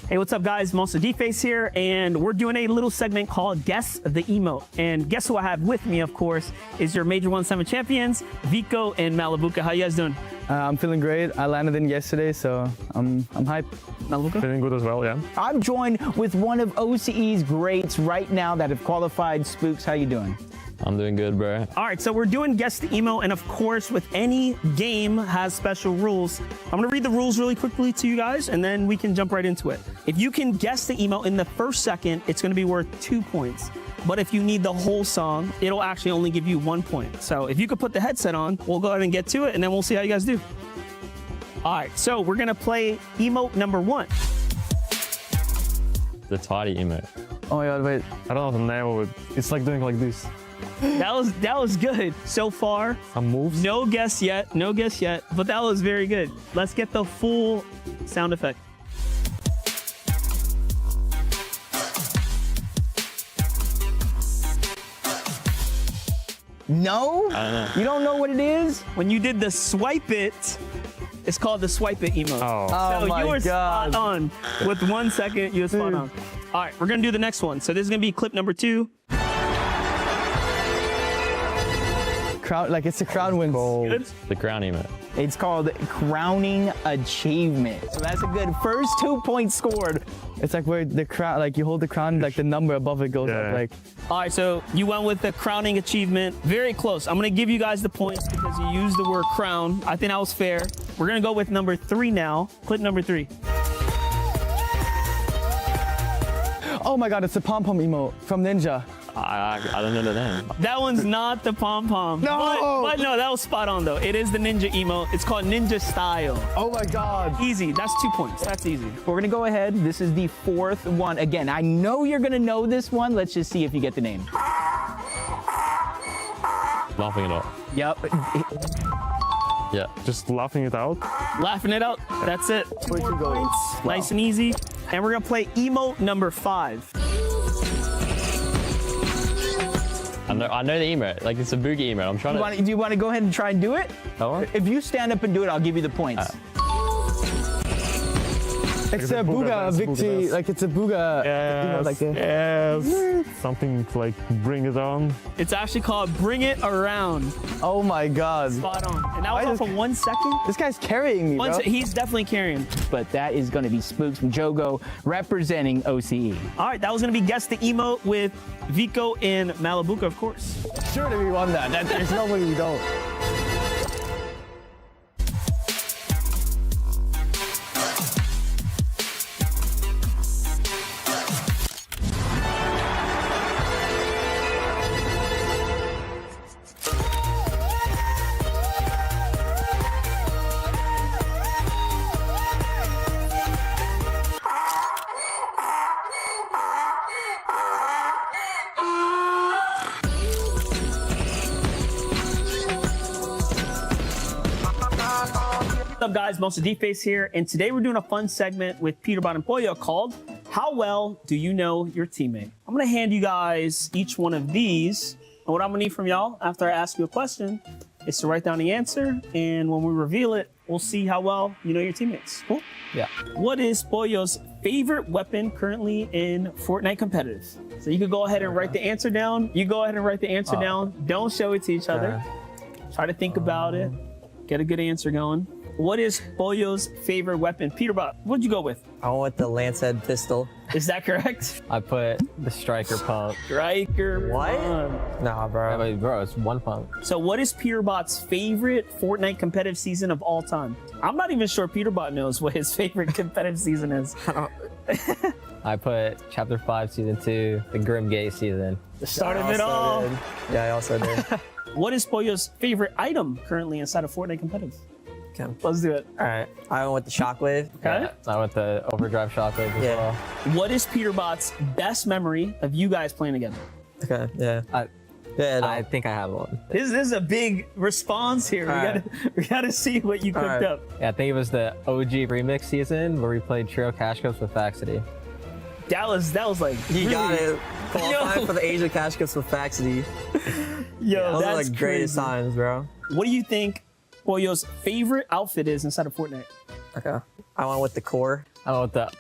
Speaker 2: Hey, what's up, guys? Monster D-Face here, and we're doing a little segment called Guess the Emote. And guess who I have with me, of course, is your Major 1-7 champions, Vico and Malibuca. How you guys doing?
Speaker 10: I'm feeling great. I landed in yesterday, so I'm hyped.
Speaker 2: Malibuca?
Speaker 10: Feeling good as well, yeah.
Speaker 1: I'm joined with one of OCE's greats right now that have qualified. Spooks, how you doing?
Speaker 10: I'm doing good, bro.
Speaker 2: All right, so we're doing Guess the Emo, and of course, with any game has special rules. I'm gonna read the rules really quickly to you guys, and then we can jump right into it. If you can guess the emo in the first second, it's gonna be worth 2 points. But if you need the whole song, it'll actually only give you 1 point. So if you could put the headset on, we'll go ahead and get to it, and then we'll see how you guys do. All right, so we're gonna play emote number 1.
Speaker 10: The tidy emote. Oh my god, wait. I don't know the name of it. It's like doing like this.
Speaker 2: That was good so far.
Speaker 10: Some moves.
Speaker 2: No guess yet, but that was very good. Let's get the full sound effect.
Speaker 1: No?
Speaker 10: I don't know.
Speaker 2: You don't know what it is? When you did the swipe it, it's called the swipe it emote.
Speaker 10: Oh,
Speaker 2: So you were
Speaker 10: god.
Speaker 2: spot on. With 1 second, you were spot on. All right, we're gonna do the next one. So this is gonna be clip number 2.
Speaker 10: Crown, like it's a crown win.
Speaker 2: Good.
Speaker 10: The crown emote.
Speaker 1: It's called Crowning Achievement. So that's a good first 2 points scored.
Speaker 10: It's like where the crown, like you hold the crown, like the number above it goes up. Like.
Speaker 2: All right, so you went with the crowning achievement. Very close. I'm gonna give you guys the points because you used the word crown. I think that was fair. We're gonna go with number 3 now. Clip number 3.
Speaker 10: Oh my god, it's the pom pom emote from Ninja. I don't know the name.
Speaker 2: That one's not the pom-pom.
Speaker 10: No!
Speaker 2: But no, that was spot on though. It is the ninja emote. It's called Ninja Style.
Speaker 10: Oh my god.
Speaker 2: Easy, that's 2 points. That's easy.
Speaker 1: We're gonna go ahead. This is the 4th one. Again, I know you're gonna know this one. Let's just see if you get the name.
Speaker 10: Laughing it out.
Speaker 1: Yep.
Speaker 10: Yeah, just laughing it out.
Speaker 2: Laughing it out, that's it. 2 more points, nice and easy. And we're gonna play emote number 5.
Speaker 10: I know the emote, like it's a boogie emote. I'm trying
Speaker 1: Do you want to go ahead and try and do it?
Speaker 10: Oh.
Speaker 1: If you stand up and do it, I'll give you the points.
Speaker 10: It's a booga victory, like it's a booga.
Speaker 19: Yes. Something to like bring it on.
Speaker 2: It's actually called Bring It Around.
Speaker 10: Oh my God.
Speaker 2: Spot on. And that was all for 1 second?
Speaker 10: This guy's carrying me, bro.
Speaker 2: He's definitely carrying.
Speaker 15: But that is going to be Spooks from Jogo representing OCE.
Speaker 2: All right, that was going to be Guess the Emote with Vico and Malibuca, of course.
Speaker 10: Sure that we won that. There's no way we don't.
Speaker 2: What's up, guys? Monster D-Face here, and today we're doing a fun segment with Peterbot and Pollo called How Well Do You Know Your Teammate? I'm gonna hand you guys each one of these, and what I'm gonna need from y'all after I ask you a question is to write down the answer, and when we reveal it, we'll see how well you know your teammates. Cool?
Speaker 10: Yeah.
Speaker 2: What is Pollo's favorite weapon currently in Fortnite competitive? So you could go ahead and write the answer down. You go ahead and write the answer down. Don't show it to each other. Try to think about it. Get a good answer going. What is Pollo's favorite weapon? Peterbot, what'd you go with?
Speaker 21: I went with the Lancehead pistol.
Speaker 2: Is that correct?
Speaker 6: I put the striker pump.
Speaker 2: Striker pump.
Speaker 21: Nah, bro.
Speaker 6: But bro, it's one pump.
Speaker 2: So what is Peterbot's favorite Fortnite competitive season of all time? I'm not even sure Peterbot knows what his favorite competitive season is.
Speaker 6: I put Chapter 5, Season 2, the Grim Gate season.
Speaker 2: The start of it all.
Speaker 21: Yeah, I also did.
Speaker 2: What is Pollo's favorite item currently inside of Fortnite competitive?
Speaker 21: Okay.
Speaker 2: Let's do it.
Speaker 21: All right. I went with the Shockwave.
Speaker 2: Okay.
Speaker 6: Yeah, I went the Overdrive Shockwave as well.
Speaker 2: What is Peterbot's best memory of you guys playing together?
Speaker 21: Okay, yeah.
Speaker 6: I think I have one.
Speaker 2: This is a big response here. We gotta see what you cooked up.
Speaker 6: Yeah, I think it was the OG remix season where we played Trio Cash Cups with Faxity.
Speaker 2: That was like
Speaker 21: You got
Speaker 2: really-
Speaker 21: it. Qualifying for the Asia Cash Cups with Faxity.
Speaker 2: Yo,
Speaker 21: Those
Speaker 2: that's
Speaker 21: are like greatest
Speaker 2: crazy.
Speaker 21: times, bro.
Speaker 2: What do you think Pollo's favorite outfit is inside of Fortnite?
Speaker 21: Okay. I went with the core.
Speaker 6: I went with the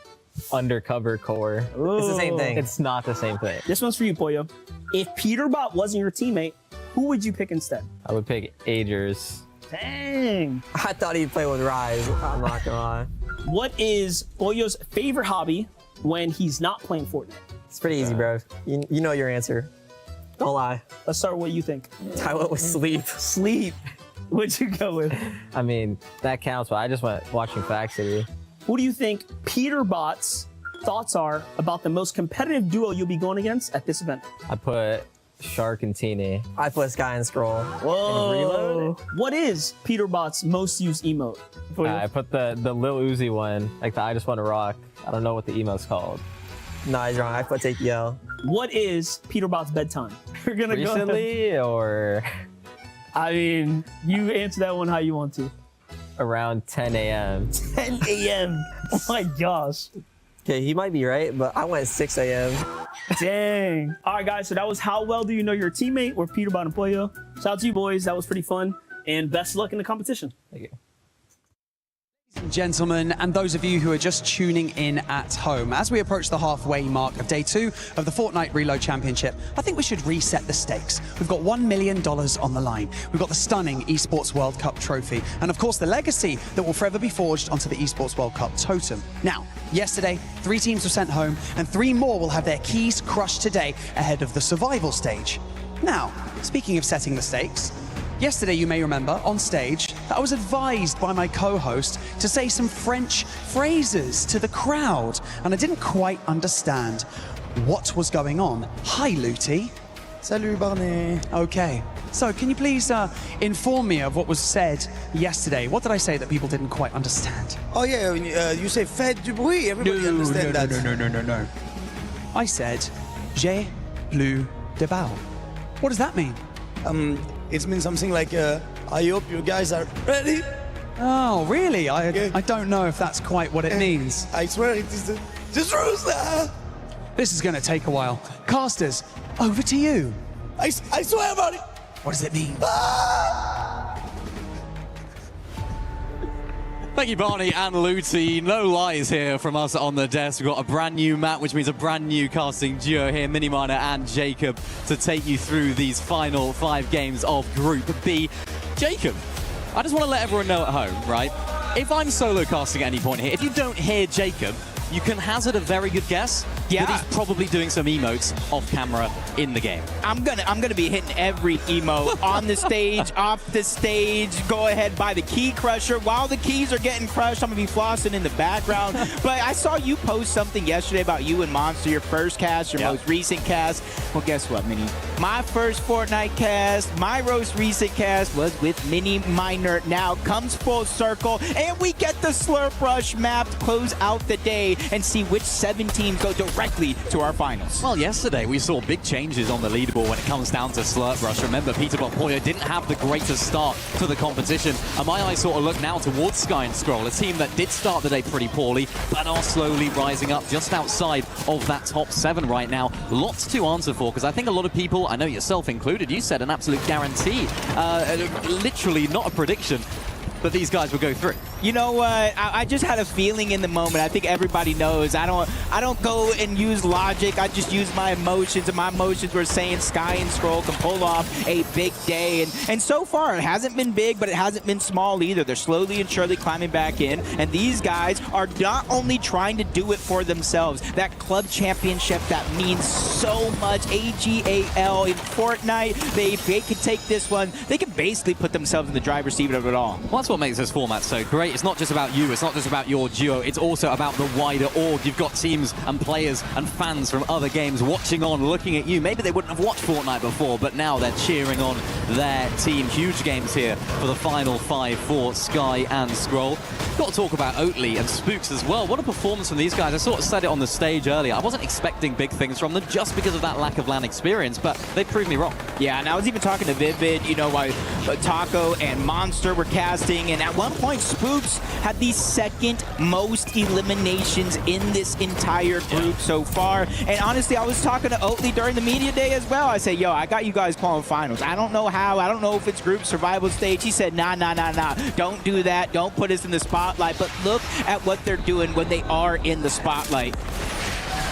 Speaker 6: undercover core.
Speaker 21: It's the same thing.
Speaker 6: It's not the same thing.
Speaker 2: This one's for you, Pollo. If Peterbot wasn't your teammate, who would you pick instead?
Speaker 6: I would pick Agers.
Speaker 2: Dang.
Speaker 21: I thought he'd play with Rise. I'm not gonna lie.
Speaker 2: What is Pollo's favorite hobby when he's not playing Fortnite?
Speaker 21: It's pretty easy, bro. You know your answer. Don't lie.
Speaker 2: Let's start with what you think.
Speaker 21: I went with sleep.
Speaker 2: Sleep. What'd you go with?
Speaker 6: I mean, that counts, but I just went watching Faxity.
Speaker 2: Who do you think Peterbot's thoughts are about the most competitive duo you'll be going against at this event?
Speaker 6: I put Shark and Teeny.
Speaker 21: I put Sky and Scroll.
Speaker 2: Whoa.
Speaker 21: Reload.
Speaker 2: What is Peterbot's most used emote?
Speaker 6: I put the Lil Uzi one, like the I Just Want to Rock. I don't know what the emote's called.
Speaker 21: No, he's wrong. I put Take Yell.
Speaker 2: What is Peterbot's bedtime? We're gonna
Speaker 6: Recently, or
Speaker 2: I mean, you answer that one how you want to.
Speaker 6: around 10 a.m.
Speaker 2: 10 a.m. Oh my gosh.
Speaker 21: Okay, he might be right, but I went 6 a.m.
Speaker 2: Dang. All right, guys, so that was How Well Do You Know Your Teammate with Peterbot and Pollo. Shout out to you boys. That was pretty fun. And best of luck in the competition.
Speaker 6: Thank you.
Speaker 12: Ladies and gentlemen, and those of you who are just tuning in at home, as we approach the halfway mark of day 2 of the Fortnite Reload Championship, I think we should reset the stakes. We've got $1 million on the line. We've got the stunning Esports World Cup trophy, and of course the legacy that will forever be forged onto the Esports World Cup totem. Now, yesterday, 3 teams were sent home, and 3 more will have their keys crushed today ahead of the survival stage. Now, speaking of setting the stakes, yesterday, you may remember, on stage, I was advised by my co-host to say some French phrases to the crowd, and I didn't quite understand what was going on. Hi, Luty.
Speaker 22: Salut, Barney.
Speaker 12: Okay, so can you please inform me of what was said yesterday? What did I say that people didn't quite understand?
Speaker 22: Oh yeah, you say faites du bruit, everybody understands that.
Speaker 12: No. I said, j'ai plus de balles. What does that mean?
Speaker 22: It means something like, I hope you guys are ready.
Speaker 12: Oh, really? I don't know if that's quite what it means.
Speaker 22: I swear it is the truth.
Speaker 12: This is going to take a while. Casters, over to you.
Speaker 22: I swear about it.
Speaker 12: What does it mean?
Speaker 13: Thank you, Barney and Luty. No lies here from us on the desk. We've got a brand new map, which means a brand new casting duo here, Miniminer and Jacob, to take you through these final 5 games of Group B. Jacob, I just want to let everyone know at home, right? If I'm solo casting at any point here, if you don't hear Jacob, you can hazard a very good guess that he's probably doing some emotes off camera in the game.
Speaker 1: I'm gonna be hitting every emote on the stage, off the stage. Go ahead, buy the key crusher. While the keys are getting crushed, I'm gonna be flossing in the background. But I saw you post something yesterday about you and Monster, your first cast, your most recent cast. Well, guess what, Mini? My first Fortnite cast, my most recent cast was with Miniminer. Now comes full circle, and we get the Slurp Rush map to close out the day and see which 7 teams go directly to our finals.
Speaker 13: Well, yesterday we saw big changes on the leaderboard when it comes down to Slurp Rush. Remember, Peter Bopoyo didn't have the greatest start to the competition, and my eyes sort of look now towards Sky and Scroll, a team that did start the day pretty poorly, but are slowly rising up just outside of that top 7 right now. Lots to answer for, because I think a lot of people, I know yourself included, you said an absolute guarantee, literally not a prediction, but these guys will go through.
Speaker 1: You know what? I just had a feeling in the moment. I think everybody knows. I don't go and use logic. I just use my emotions, and my emotions were saying Sky and Scroll can pull off a big day. And so far, it hasn't been big, but it hasn't been small either. They're slowly and surely climbing back in, and these guys are not only trying to do it for themselves. That club championship, that means so much. AGAL in Fortnite, they can take this one. They can basically put themselves in the driver's seat of it all.
Speaker 13: Well, that's what makes this format so great. It's not just about you, it's not just about your duo, it's also about the wider org. You've got teams and players and fans from other games watching on, looking at you. Maybe they wouldn't have watched Fortnite before, but now they're cheering on their team. Huge games here for the final 5 for Sky and Scroll. Got to talk about Oatly and Spooks as well. What a performance from these guys. I sort of said it on the stage earlier. I wasn't expecting big things from them just because of that lack of LAN experience, but they proved me wrong.
Speaker 1: Yeah, and I was even talking to Vivid, you know, while Taco and Monster were casting, and at one point, Spooks had the 2nd most eliminations in this entire group so far. And honestly, I was talking to Oatly during the media day as well. I said, yo, I got you guys playing finals. I don't know how. I don't know if it's group survival stage. He said, nah. Don't do that. Don't put us in the spotlight. But look at what they're doing when they are in the spotlight.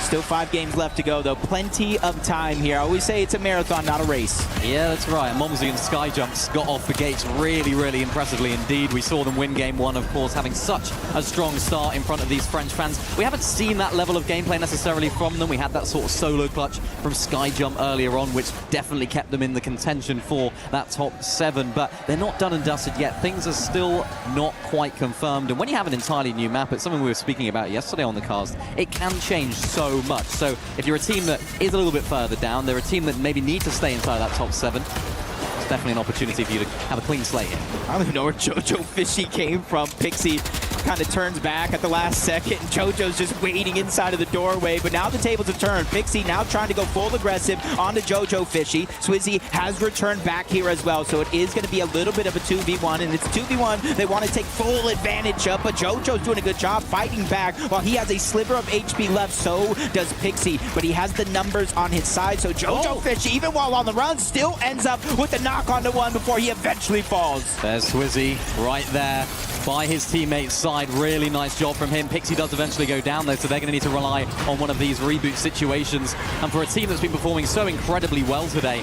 Speaker 1: Still 5 games left to go, though. Plenty of time here. I always say it's a marathon, not a race.
Speaker 13: Yeah, that's right. Momsy and Skyjumps got off the gates really, really impressively indeed. We saw them win game 1, of course, having such a strong start in front of these French fans. We haven't seen that level of gameplay necessarily from them. We had that sort of solo clutch from Skyjump earlier on, which definitely kept them in the contention for that top 7. But they're not done and dusted yet. Things are still not quite confirmed. And when you have an entirely new map, it's something we were speaking about yesterday on the cast, it can change so much. So if you're a team that is a little bit further down, they're a team that maybe need to stay inside that top 7, it's definitely an opportunity for you to have a clean slate here.
Speaker 1: I don't even know where Jojo Fishy came from. Pixie kind of turns back at the last second, and Jojo's just waiting inside of the doorway. But now the tables have turned. Pixie now trying to go full aggressive onto Jojo Fishy. Swizzy has returned back here as well, so it is going to be a little bit of a 2v1, and it's 2v1 they want to take full advantage of, but Jojo's doing a good job fighting back while he has a sliver of HP left. So does Pixie, but he has the numbers on his side, so Jojo Fishy, even while on the run, still ends up with the knock onto 1 before he eventually falls.
Speaker 13: There's Swizzy right there by his teammate's side. Really nice job from him. Pixie does eventually go down though, so they're going to need to rely on one of these reboot situations. And for a team that's been performing so incredibly well today,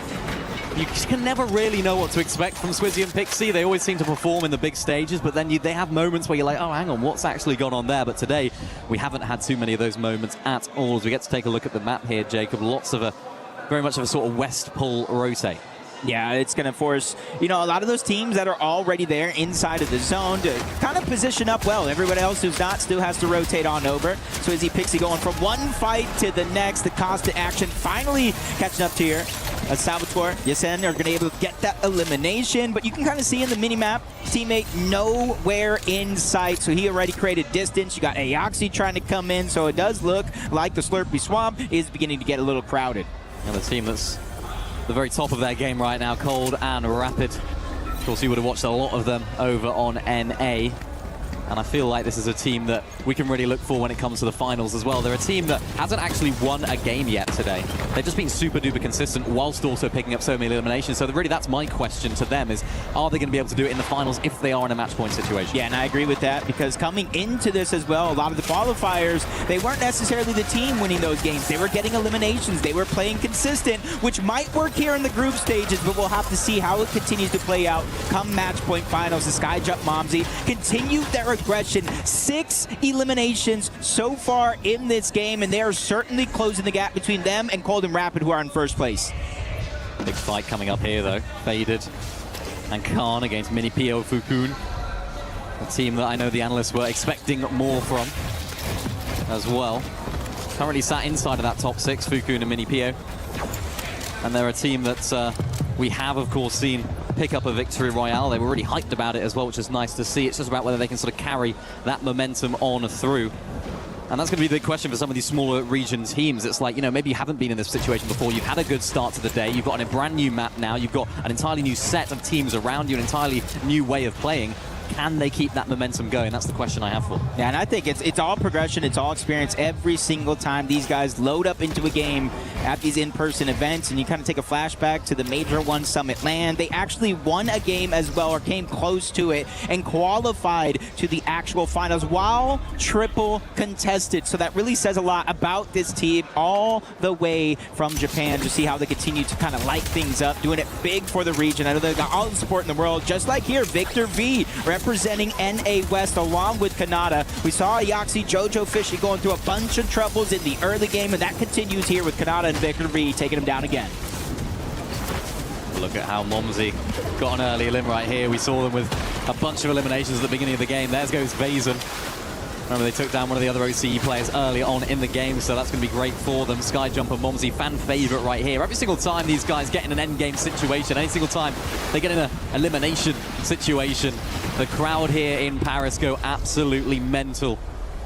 Speaker 13: you can never really know what to expect from Swizzy and Pixie. They always seem to perform in the big stages, but then they have moments where you're like, oh, hang on, what's actually gone on there? But today, we haven't had too many of those moments at all. As we get to take a look at the map here, Jacob, very much of a sort of west pull rotate.
Speaker 1: Yeah, it's going to force, you know, a lot of those teams that are already there inside of the zone to kind of position up well. Everyone else who's not still has to rotate on over. So Swizzy Pixie going from one fight to the next. The constant action finally catching up to here. Salvatore, Yasen are going to be able to get that elimination, but you can kind of see in the minimap, teammate nowhere in sight, so he already created distance. You got Aoxy trying to come in, so it does look like the Slurpy Swamp is beginning to get a little crowded.
Speaker 13: And the team that's the very top of their game right now, Cold and Rapid. Of course, you would have watched a lot of them over on NA. And I feel like this is a team that we can really look for when it comes to the finals as well. They're a team that hasn't actually won a game yet today. They've just been super duper consistent whilst also picking up so many eliminations. So really that's my question to them is, are they going to be able to do it in the finals if they are in a match point situation?
Speaker 1: Yeah, and I agree with that because coming into this as well, a lot of the qualifiers, they weren't necessarily the team winning those games. They were getting eliminations. They were playing consistent, which might work here in the group stages, but we'll have to see how it continues to play out come match point finals. The Skyjump Momsy continue their aggression. 6 eliminations so far in this game, and they are certainly closing the gap between them and Cold and Rapid, who are in first place.
Speaker 13: Big fight coming up here, though. Faded and Khan against Mini Pio Fukun. A team that I know the analysts were expecting more from as well. Currently sat inside of that top 6, Fukun and Mini Pio. And they're a team that we have, of course, seen pick up a victory royale. They were really hyped about it as well, which is nice to see. It's just about whether they can sort of carry that momentum on through. And that's going to be the big question for some of these smaller region teams. It's like, you know, maybe you haven't been in this situation before. You've had a good start to the day. You've got a brand new map now. You've got an entirely new set of teams around you, an entirely new way of playing. Can they keep that momentum going? That's the question I have for them.
Speaker 1: Yeah, and I think it's all progression, it's all experience every single time these guys load up into a game at these in-person events, and you kind of take a flashback to the Major 1 Summit Land. They actually won a game as well, or came close to it, and qualified to the actual finals while triple contested. So that really says a lot about this team all the way from Japan, to see how they continue to kind of light things up, doing it big for the region. I know they've got all the support in the world, just like here, Victor V representing NA West along with Kanata. We saw Yaxi Jojo Fishy going through a bunch of troubles in the early game, and that continues here with Kanata and Victor V taking him down again.
Speaker 13: Look at how Momsy got an early elim right here. We saw them with a bunch of eliminations at the beginning of the game. There goes Vazen. Remember, they took down one of the other OCE players early on in the game, so that's going to be great for them. Skyjump and Momsy, fan favorite right here. Every single time these guys get in an endgame situation, every single time they get in an elimination situation, the crowd here in Paris go absolutely mental.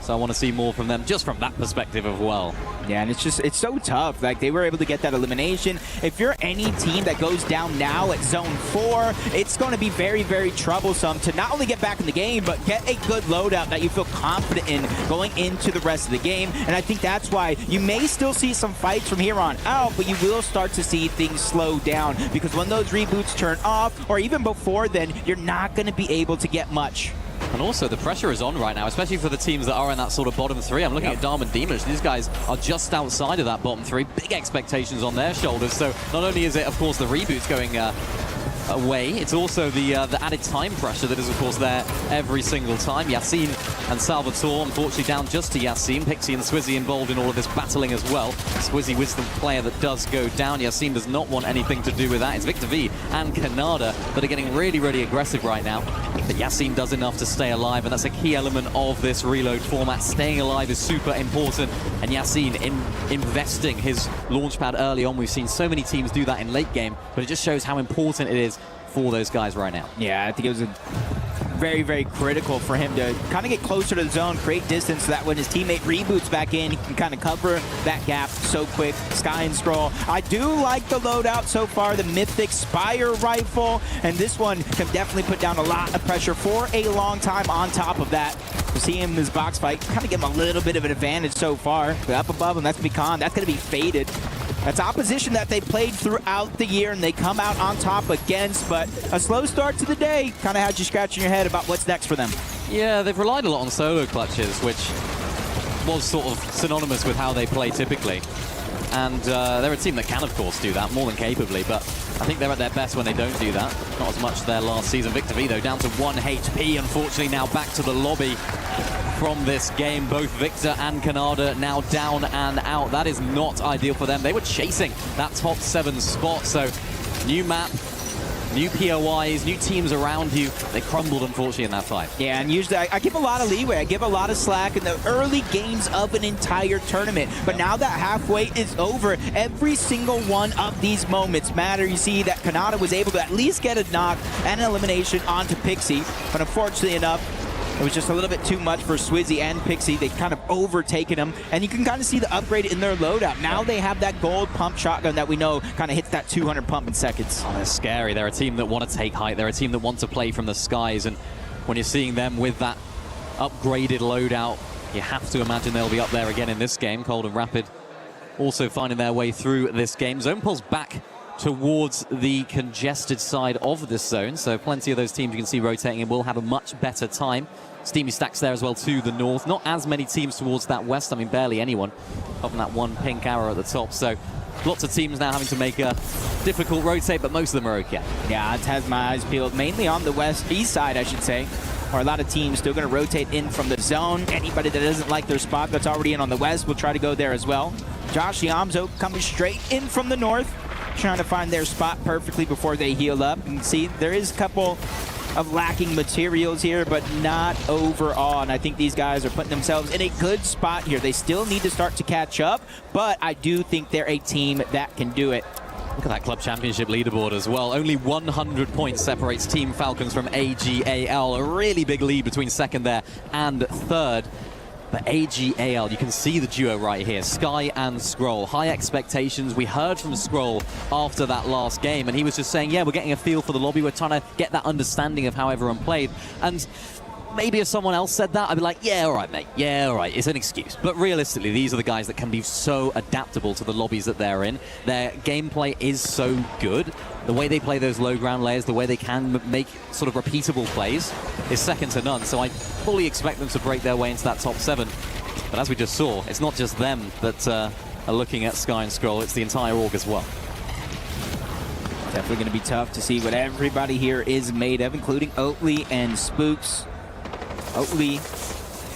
Speaker 13: So I want to see more from them, just from that perspective as well.
Speaker 1: Yeah, and it's so tough. Like, they were able to get that elimination. If you're any team that goes down now at Zone 4, it's going to be very, very troublesome to not only get back in the game, but get a good loadout that you feel confident in going into the rest of the game. And I think that's why you may still see some fights from here on out, but you will start to see things slow down, because when those reboots turn off, or even before then, you're not going to be able to get much.
Speaker 13: And also, the pressure is on right now, especially for the teams that are in that sort of bottom 3. I'm looking at Dharma and Demonish. These guys are just outside of that bottom 3. Big expectations on their shoulders. So not only is it, of course, the reboots going away, it's also the added time pressure that is, of course, there every single time. Yassine and Salvatore, unfortunately, down just to Yassine. Pixie and Swizzy involved in all of this battling as well. Swizzy with the player that does go down. Yassine does not want anything to do with that. It's Victor V and Kanada that are getting really, really aggressive right now. But Yassine does enough to stay alive, and that's a key element of this reload format. Staying alive is super important, and Yassine investing his launch pad early on. We've seen so many teams do that in late game, but it just shows how important it is for those guys right now.
Speaker 1: Yeah, I think it was very, very critical for him to kind of get closer to the zone, create distance, so that when his teammate reboots back in, he can kind of cover that gap so quick. Sky and Scroll. I do like the loadout so far, the Mythic Spire Rifle, and this one can definitely put down a lot of pressure for a long time on top of that. We see him in his box fight, kind of give him a little bit of an advantage so far. But up above him, that's Pecan. That's going to be faded. That's opposition that they played throughout the year, and they come out on top against, but a slow start to the day kind of had you scratching your head about what's next for them.
Speaker 13: Yeah, they've relied a lot on solo clutches, which was sort of synonymous with how they play typically. And they're a team that can, of course, do that more than capably, but I think they're at their best when they don't do that. Not as much there last season. Victor V, though, down to 1 HP, unfortunately, now back to the lobby from this game. Both Victor and Kanada now down and out. That is not ideal for them. They were chasing that top 7 spot, so new map, new POIs, new teams around you. They crumbled, unfortunately, in that fight.
Speaker 1: Yeah, and usually I give a lot of leeway. I give a lot of slack in the early games of an entire tournament. But now that halfway is over, every single one of these moments matter. You see that Kanata was able to at least get a knock and an elimination onto Pixie. But unfortunately enough, it was just a little bit too much for Swizzy and Pixie. They've kind of overtaken them, and you can kind of see the upgrade in their loadout. Now they have that gold pump shotgun that we know kind of hits that 200 pump in seconds.
Speaker 13: Oh, they're scary. They're a team that want to take height. They're a team that want to play from the skies, and when you're seing them with that upgraded loadout. You have to imagine they'll be up there again in this game. Cold and Rapid also finding their way through this game. Zone pulls back towards the congested side of this zone, so plenty of those teams you can see rotating and will have a much better time. Steamy stacks there as well to the north. Not as many teams towards that west. I mean, barely anyone, apart from that one pink arrow at the top. So lots of teams now having to make a difficult rotate, but most of them are okay.
Speaker 1: Yeah, it has my eyes peeled, mainly on the east side, I should say, where a lot of teams still going to rotate in from the zone. Anybody that doesn't like their spot that's already in on the west will try to go there as well. Josh Yamzo coming straight in from the north, trying to find their spot perfectly before they heal up. And see, there is a couple of lacking materials here, but not overall. And I think these guys are putting themselves in a good spot here. They still need to start to catch up, but I do think they're a team that can do it.
Speaker 13: Look at that Club Championship leaderboard as well. Only 100 points separates Team Falcons from AGAL. A really big lead between second there and third. But AGAL, you can see the duo right here, Sky and Scroll. High expectations. We heard from Scroll after that last game, and he was just saying, yeah, we're getting a feel for the lobby. We're trying to get that understanding of how everyone played. And maybe if someone else said that, I'd be like, yeah, all right, mate. Yeah, all right. It's an excuse. But realistically, these are the guys that can be so adaptable to the lobbies that they're in. Their gameplay is so good. The way they play those low ground layers, the way they can make sort of repeatable plays is second to none. So I fully expect them to break their way into that top 7. But as we just saw, it's not just them that are looking at Sky and Scroll. It's the entire org as well.
Speaker 1: Definitely going to be tough to see what everybody here is made of, including Oatly and Spooks. Oatly,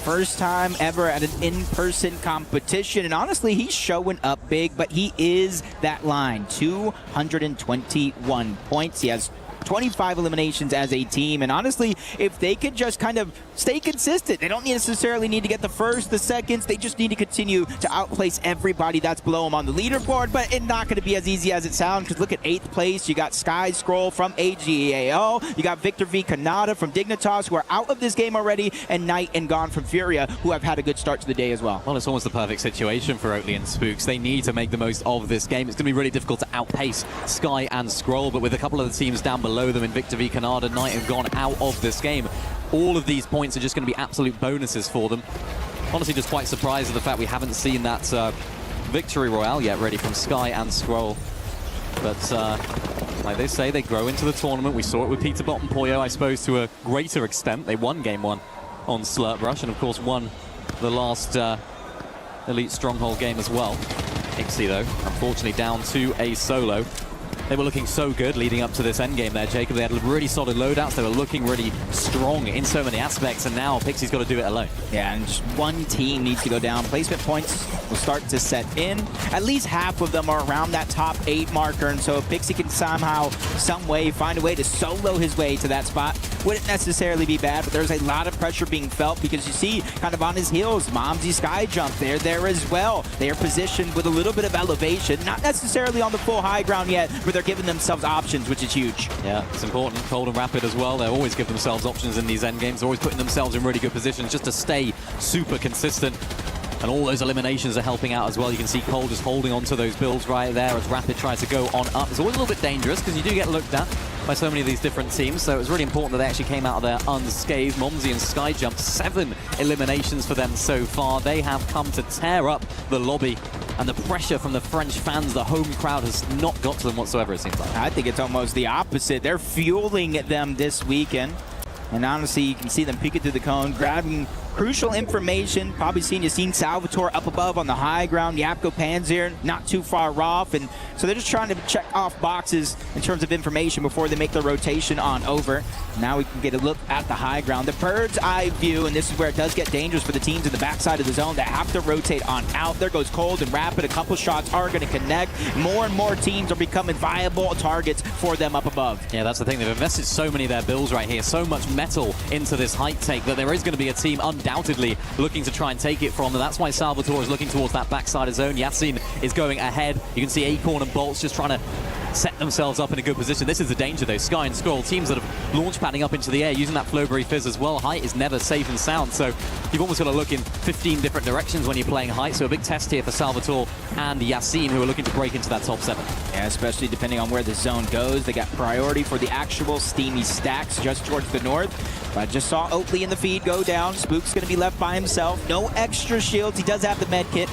Speaker 1: first time ever at an in-person competition, and honestly, he's showing up big, but he is that line. 221 points. He has 25 eliminations as a team, and honestly, if they could just kind of stay consistent, they don't necessarily need to get the first, the seconds, they just need to continue to outplace everybody that's below them on the leaderboard, but it's not going to be as easy as it sounds, because look at 8th place, you got Sky Scroll from AGAO, you got Victor V. Kanata from Dignitas, who are out of this game already, and Knight and Gone from Furia, who have had a good start to the day as well.
Speaker 13: Well, it's almost the perfect situation for Oatly and Spooks. They need to make the most of this game. It's going to be really difficult to outpace Sky and Scroll, but with a couple of the teams down below them in Victor V. Canada, Knight have gone out of this game. All of these points are just going to be absolute bonuses for them. Honestly, just quite surprised at the fact we haven't seen that victory royale yet ready from Sky and Scroll. But like they say, they grow into the tournament. We saw it with Peterbot and Poyo, I suppose, to a greater extent. They won Game 1 on Slurp Rush, and of course won the last Elite Stronghold game as well. Ixie, though, unfortunately down to a solo. They were looking so good leading up to this endgame there, Jacob. They had really solid loadouts. They were looking really strong in so many aspects, and now Pixie's got to do it alone.
Speaker 1: Yeah, and just one team needs to go down. Placement points will start to set in. At least half of them are around that top 8 marker, and so if Pixie can somehow, some way, find a way to solo his way to that spot, wouldn't necessarily be bad, but there's a lot of pressure being felt because you see kind of on his heels, Momsy Sky Jump, they're there as well. They are positioned with a little bit of elevation, not necessarily on the full high ground yet, but they're giving themselves options, which is huge.
Speaker 13: Yeah, it's important. Cold and Rapid as well. They always give themselves options in these end games. They're always putting themselves in really good positions just to stay super consistent. And all those eliminations are helping out as well. You can see Cold just holding on to those builds right there as Rapid tries to go on up. It's always a little bit dangerous because you do get looked at by so many of these different teams. So it was really important that they actually came out of there unscathed. Momsy and Sky Jump, 7 eliminations for them so far. They have come to tear up the lobby. And the pressure from the French fans, the home crowd, has not got to them whatsoever, it seems like.
Speaker 1: I think it's almost the opposite. They're fueling them this weekend. And honestly, you can see them peeking through the cone, grabbing crucial information. Probably seen Salvatore up above on the high ground. Yapko Panzer not too far off. And so they're just trying to check off boxes in terms of information before they make their rotation on over. Now we can get a look at the high ground. The bird's eye view, and this is where it does get dangerous for the teams in the backside of the zone that have to rotate on out. There goes Cold and Rapid. A couple shots are going to connect. More and more teams are becoming viable targets for them up above.
Speaker 13: Yeah, that's the thing. They've invested so many of their builds right here, so much metal into this height take that there is going to be a team undoubtedly looking to try and take it from them. That's why Salvatore is looking towards that backside of zone. Yassin is going ahead. You can see Acorn and Bolts just trying to set themselves up in a good position. This is the danger though. Sky and Scroll, teams that have launch padding up into the air using that Flowberry Fizz as well. Height is never safe and sound, so you've almost got to look in 15 different directions when you're playing height. So a big test here for Salvatore and Yassine, who are looking to break into that top 7.
Speaker 1: Yeah, especially depending on where the zone goes. They got priority for the actual steamy stacks just towards the north. But I just saw Oatley in the feed go down. Spook's going to be left by himself. No extra shields. He does have the med kit,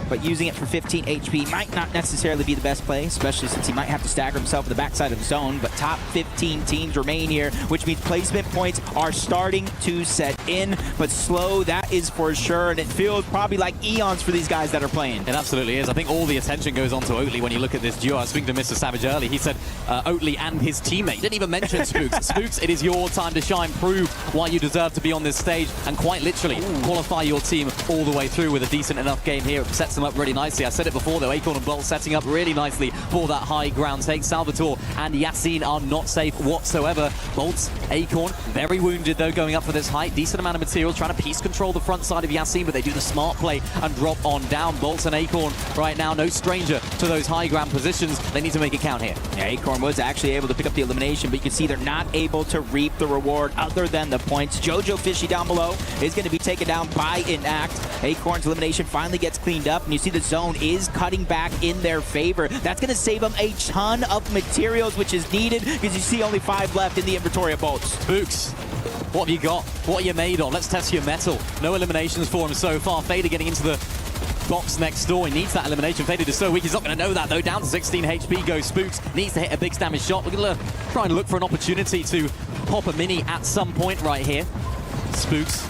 Speaker 1: but using it for 15 HP might not necessarily be the best play, especially since he might have to stagger himself in the backside of the zone. But top 15 teams remain here, which means placement points are starting to set in. But slow, that is for sure, and it feels probably like eons for these guys that are playing.
Speaker 13: It absolutely is. I think all the attention goes on to Oatley when you look at this duo. I was speaking to Mr. Savage early. He said Oatley and his teammate. Didn't even mention Spooks. Spooks, it is your time to shine. Prove why you deserve to be on this stage and quite literally qualify your team all the way through with a decent enough game here. It sets them up really nicely. I said it before though, Acorn and Bolt setting up really nicely for that high ground take. Salvatore and Yassine are not safe whatsoever. Bolt's Acorn very wounded though, going up for this height. Decent amount of materials, trying to piece control the front side of Yassine, but they do the smart play and drop on down. Bolts and Acorn right now no stranger to those high ground positions. They need to make it count here.
Speaker 1: Yeah, Acorn was actually able to pick up the elimination, but you can see they're not able to reap the reward other than the points. Jojo Fishy down below is going to be taken down by Inact. Acorn's elimination finally gets cleaned up, and you see the zone is cutting back in their favor. That's going to save them a ton of materials, which is needed because you see only 5 left in the inventory of Bolts.
Speaker 13: Spooks, what have you got? What are you made on? Let's test your metal. No eliminations for him so far. Fader getting into the box next door. He needs that elimination. Fader is so weak. He's not going to know that though. Down to 16 HP goes Spooks. Needs to hit a big damage shot. We're going to try and look for an opportunity to pop a mini at some point right here. Spooks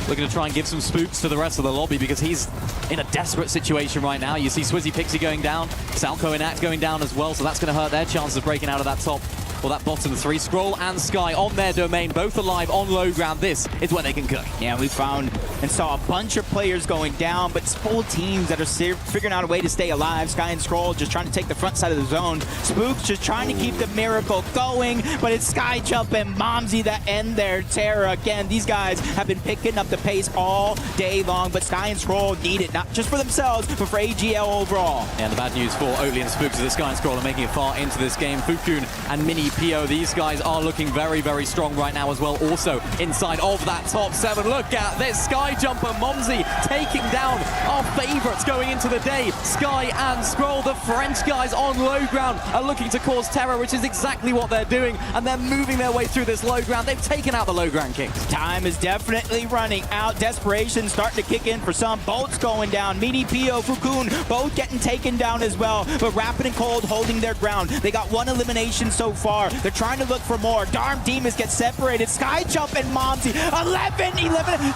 Speaker 13: looking to try and give some spooks to the rest of the lobby because he's in a desperate situation right now. You see Swizzy Pixie going down, Salco and Act going down as well, so that's going to hurt their chances of breaking out of that top or that bottom 3. Scroll and Sky on their domain, both alive on low ground. This is where they can cook.
Speaker 1: Yeah, we found and saw a bunch of players going down, but it's full teams that are figuring out a way to stay alive. Sky and Scroll just trying to take the front side of the zone. Spooks just trying to keep the miracle going, but it's Sky Jump and Momsy that end their terror. Again, these guys have been picking up the pace all day long, but Sky and Scroll need it, not just for themselves, but for AGL overall.
Speaker 13: And the bad news for Oatley and Spooks is that Sky and Scroll are making it far into this game. Fukun and Mini Pio, these guys are looking very, very strong right now as well. Also inside of that top 7. Look at this. Sky Jumper Momsy taking down our favourites going into the day. Sky and Scroll, the French guys on low ground, are looking to cause terror, which is exactly what they're doing. And they're moving their way through this low ground. They've taken out the low ground kings.
Speaker 1: Time is definitely running out. Desperation starting to kick in for some. Bolts going down. Mini Pio, Fukun, both getting taken down as well. But Rapid and Cold holding their ground. They got 1 elimination so far. They're trying to look for more. Darm Demons get separated. Sky Jump and Momsy.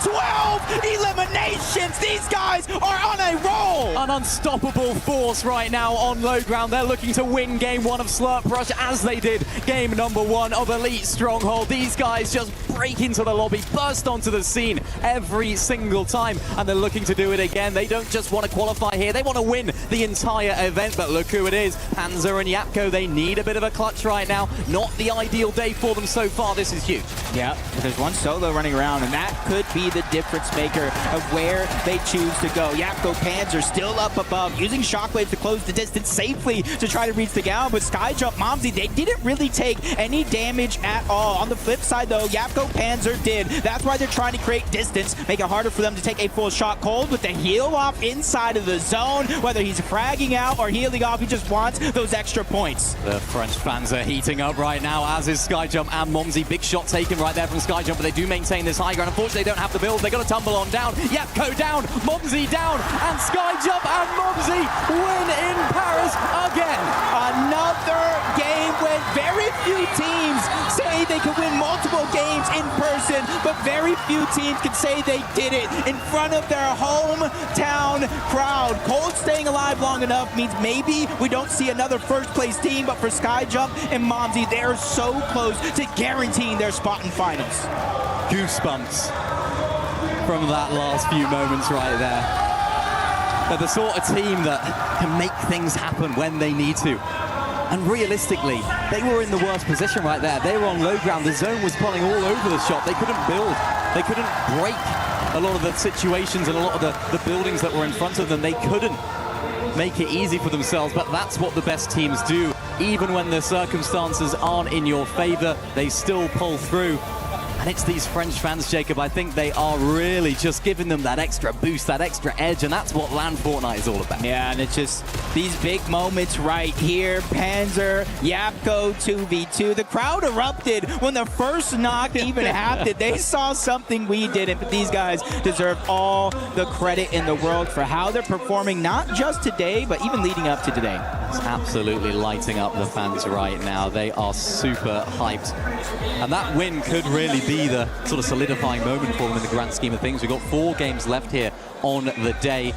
Speaker 1: 12 eliminations. These guys are on a roll.
Speaker 13: An unstoppable force right now on low ground. They're looking to win game 1 of Slurp Rush as they did game number 1 of Elite Stronghold. These guys just break into the lobby, burst onto the scene every single time, and they're looking to do it again. They don't just want to qualify here, they want to win the entire event, but look who it is. Panzer and Yapko, they need a bit of a clutch right now. Not the ideal day for them so far. This is huge.
Speaker 1: Yeah, there's one solo running around, and that could be the difference maker of where they choose to go. Yapko Panzer still up above, using shockwaves to close the distance safely to try to reach the ground, but Skyjump Momsy, they didn't really take any damage at all. On the flip side though, Yapko Panzer did. That's why they're trying to create distance, make it harder for them to take a full shot. Cold with the heal off inside of the zone, whether he's fragging out or healing off, he just wants those extra points.
Speaker 13: The French fans are heating up right now, as is Skyjump and Momsy. Big shot taken right there from Skyjump, but they do maintain this high ground. Unfortunately, they don't have the build. They got to tumble on down. Yapko down, Momsy down, and Skyjump and Momsy win in Paris again.
Speaker 1: Another game when very few teams say they can win multiple games in person, but very few teams can say they did it in front of their hometown crowd. Cold staying alive long enough means maybe we don't see another first place team, but for Skyjump and Momsy, they're so close to guaranteeing their spot in finals.
Speaker 13: Goosebumps from that last few moments right there. They're the sort of team that can make things happen when they need to. And realistically, they were in the worst position right there. They were on low ground. The zone was pulling all over the shop. They couldn't build. They couldn't break a lot of the situations and a lot of the buildings that were in front of them. They couldn't make it easy for themselves, but that's what the best teams do. Even when the circumstances aren't in your favor, they still pull through. And it's these French fans, Jacob, I think they are really just giving them that extra boost, that extra edge, and that's what LAN Fortnite is all about.
Speaker 1: Yeah, and it's just these big moments right here. Panzer, Yapko 2v2. The crowd erupted when the first knock even happened. They saw something we didn't, but these guys deserve all the credit in the world for how they're performing, not just today, but even leading up to today.
Speaker 13: It's absolutely lighting up the fans right now. They are super hyped. And that win could really be the sort of solidifying moment for them in the grand scheme of things. We've got 4 games left here on the day.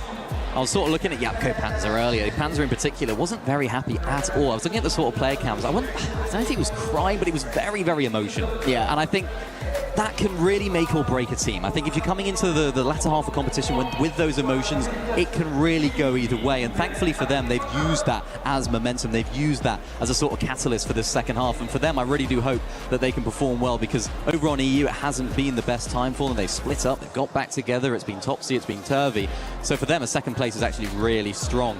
Speaker 13: I was sort of looking at Yapko Panzer earlier. Panzer in particular wasn't very happy at all. I was looking at the sort of player cams. I don't think he was crying, but he was very, very emotional.
Speaker 1: Yeah.
Speaker 13: And I think that can really make or break a team. I think if you're coming into the latter half of competition with those emotions, it can really go either way. And thankfully for them, they've used that as momentum. They've used that as a sort of catalyst for this second half. And for them, I really do hope that they can perform well, because over on EU, it hasn't been the best time for them. They've split up, they've got back together. It's been topsy, it's been turvy. So for them, a second place is actually really strong.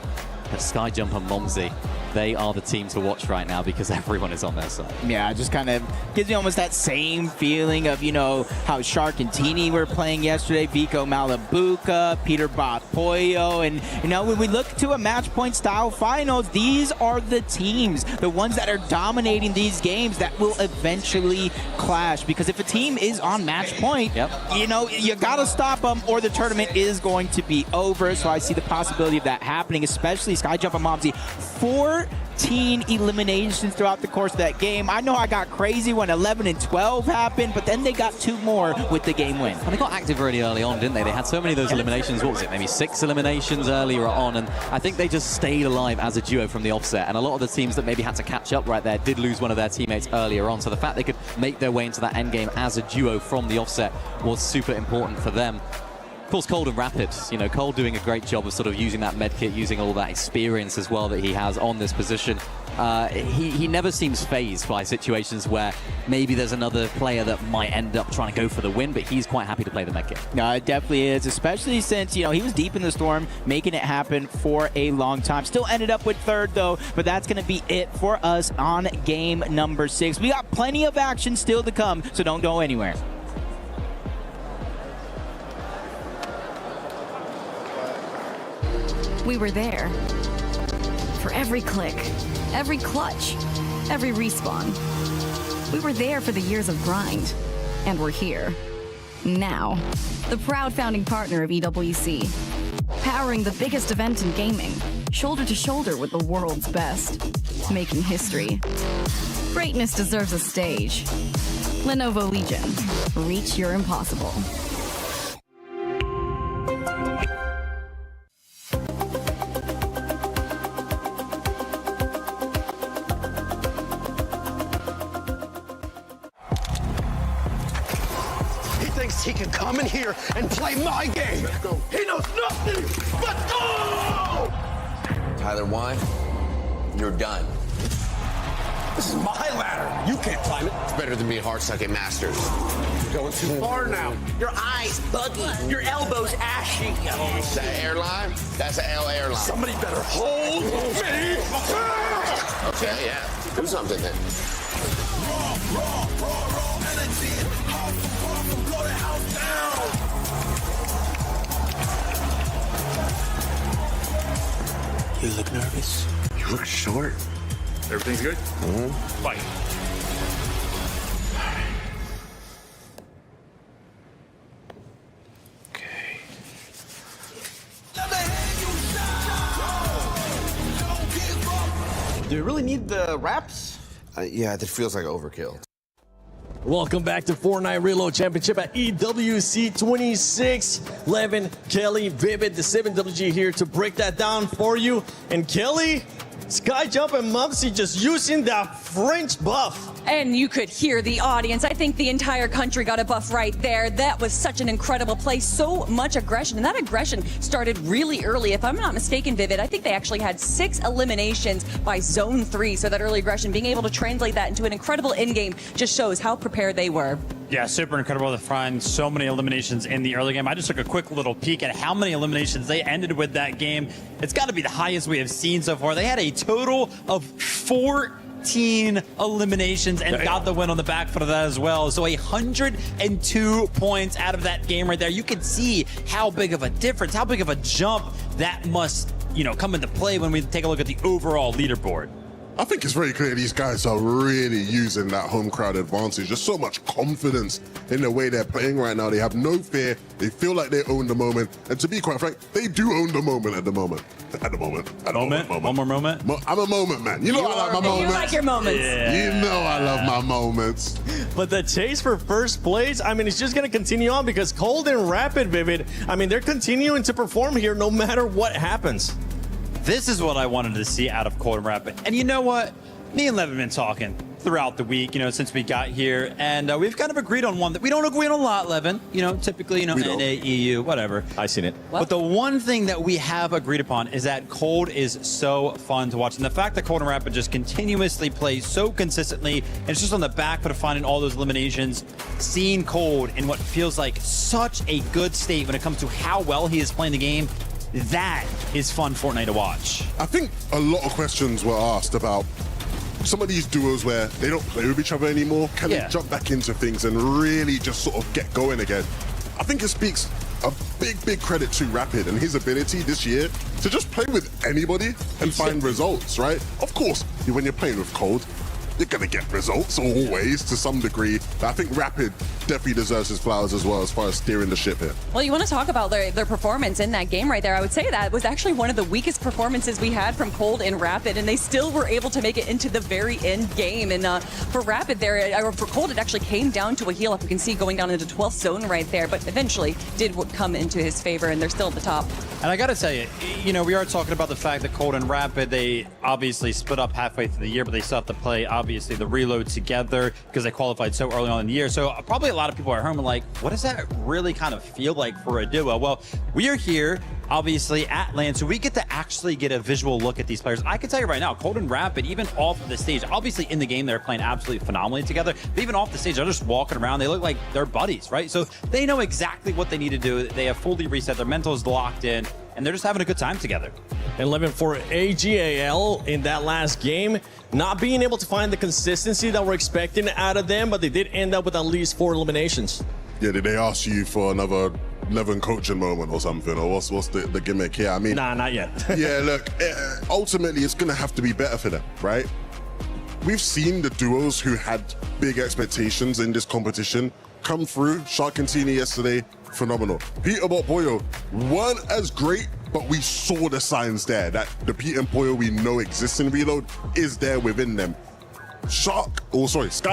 Speaker 13: But Skyjump and Momsy, they are the team to watch right now because everyone is on their side.
Speaker 1: Yeah, it just kind of gives me almost that same feeling of, you know, how Shark and Teeny were playing yesterday, Vico Malabuca, Peter Bot Pollo, and, you know, when we look to a match point style finals, these are the teams, the ones that are dominating these games that will eventually clash, because if a team is on match point, you know, you gotta stop them or the tournament is going to be over. So I see the possibility of that happening, especially Skyjump and Momsy. 14 eliminations throughout the course of that game. I know I got crazy when 11 and 12 happened, but then they got 2 more with the game win.
Speaker 13: And they got active really early on, didn't they? They had so many of those eliminations. What was it? Maybe 6 eliminations earlier on. And I think they just stayed alive as a duo from the offset. And a lot of the teams that maybe had to catch up right there did lose one of their teammates earlier on. So the fact they could make their way into that end game as a duo from the offset was super important for them. Of course, Cold and Rapid, you know, Cold doing a great job of sort of using that medkit, using all that experience as well that he has on this position. He never seems phased by situations where maybe there's another player that might end up trying to go for the win, but he's quite happy to play the medkit.
Speaker 1: No, it definitely is, especially since, you know, he was deep in the storm, making it happen for a long time. Still ended up with 3rd, though, but that's going to be it for us on game number 6. We got plenty of action still to come, so don't go anywhere.
Speaker 14: We were there. For every click, every clutch, every respawn. We were there for the years of grind. And we're here. Now. The proud founding partner of EWC. Powering the biggest event in gaming. Shoulder to shoulder with the world's best. Making history. Greatness deserves a stage. Lenovo Legion. Reach your impossible.
Speaker 11: He can come in here and play my game. He knows nothing but go!
Speaker 20: Tyler, why? You're done.
Speaker 11: This is my ladder. You can't climb it.
Speaker 20: It's better than being hard-sucking masters.
Speaker 11: You're going too far now. Your eyes buggy. Your elbows ashy.
Speaker 20: That airline? That's an L airline.
Speaker 11: Somebody better hold me.
Speaker 20: Okay, yeah. Do something then.
Speaker 11: Raw energy. Blow the house down. You look nervous.
Speaker 20: You look short.
Speaker 23: Everything's good?
Speaker 20: Mm-hmm.
Speaker 23: Fight.
Speaker 24: Do you really need the wraps?
Speaker 20: Yeah, that feels like overkill.
Speaker 17: Welcome back to Fortnite Reload Championship at EWC 26. Levin, Kelly, Vivid, the 7WG here to break that down for you. And Kelly, Skyjump and Mumsy just using that French buff.
Speaker 9: And you could hear the audience. I think the entire country got a buff right there. That was such an incredible play. So much aggression. And that aggression started really early. If I'm not mistaken, Vivid, I think they actually had 6 eliminations by Zone 3. So that early aggression, being able to translate that into an incredible in-game just shows how prepared they were.
Speaker 3: Yeah, super incredible to find so many eliminations in the early game. I just took a quick little peek at how many eliminations they ended with that game. It's got to be the highest we have seen so far. They had a total of 14 eliminations and got the win on the back foot of that as well. So 102 points out of that game right there. You can see how big of a difference, how big of a jump that must, come into play when we take a look at the overall leaderboard.
Speaker 18: I think it's very clear these guys are really using that home crowd advantage. There's so much confidence in the way they're playing right now. They have no fear. They feel like they own the moment. And to be quite frank, they do own the moment at the moment.
Speaker 3: One more moment?
Speaker 18: I'm a moment man. You know I like my moments.
Speaker 9: You like your moments.
Speaker 3: Yeah.
Speaker 18: You know I love my moments.
Speaker 17: But the chase for first place, I mean, it's just going to continue on because Cold and Rapid, Vivid, I mean, they're continuing to perform here no matter what happens.
Speaker 3: This is what I wanted to see out of Cold and Rapid. And you know what? Me and Lev have been talking throughout the week, since we got here. And we've kind of agreed on one that we don't agree on a lot, Levin. Typically, NA, EU, whatever.
Speaker 17: I seen it.
Speaker 3: But the one thing that we have agreed upon is that Cold is so fun to watch. And the fact that Cold and Rapid just continuously plays so consistently, and it's just on the back foot of finding all those eliminations, seeing Cold in what feels like such a good state when it comes to how well he is playing the game, that is fun Fortnite to watch.
Speaker 18: I think a lot of questions were asked about some of these duos where they don't play with each other anymore. Can they jump back into things and really just sort of get going again? I think it speaks a big credit to Rapid and his ability this year to just play with anybody and find results, right? Of course, when you're playing with Cold, you're going to get results always to some degree. But I think Rapid definitely deserves his flowers as well as far as steering the ship here.
Speaker 9: Well, you want to talk about their performance in that game right there. I would say that was actually one of the weakest performances we had from Cold and Rapid, and they still were able to make it into the very end game. And for Rapid there, or for Cold, it actually came down to a heal up. You can see going down into 12th zone right there, but eventually did come into his favor, and they're still at the top.
Speaker 3: And I got to tell you, we are talking about the fact that Cold and Rapid, they obviously split up halfway through the year, but they still have to play, obviously, the reload together because they qualified so early on in the year. So probably a lot of people at home are like, what does that really kind of feel like for a duo? Well, we are here, obviously, at LAN, so we get to actually get a visual look at these players. I can tell you right now, Cold and Rapid, even off of the stage, obviously in the game, they're playing absolutely phenomenally together, but even off the stage, they're just walking around. They look like they're buddies, right? So they know exactly what they need to do. They have fully reset. Their mental is locked in, and they're just having a good time together.
Speaker 17: And Levin, for AGAL in that last game, not being able to find the consistency that we're expecting out of them, but they did end up with at least 4 eliminations.
Speaker 18: Yeah, did they ask you for another Levin coaching moment or something? Or what's the gimmick here? I mean...
Speaker 17: Nah, not yet.
Speaker 18: Yeah, look, ultimately it's going to have to be better for them, right? We've seen the duos who had big expectations in this competition come through. Shark and Tina yesterday, phenomenal. Peterbot Boyo weren't as great, but we saw the signs there that the Pete and Boyo we know exists in Reload is there within them. Sky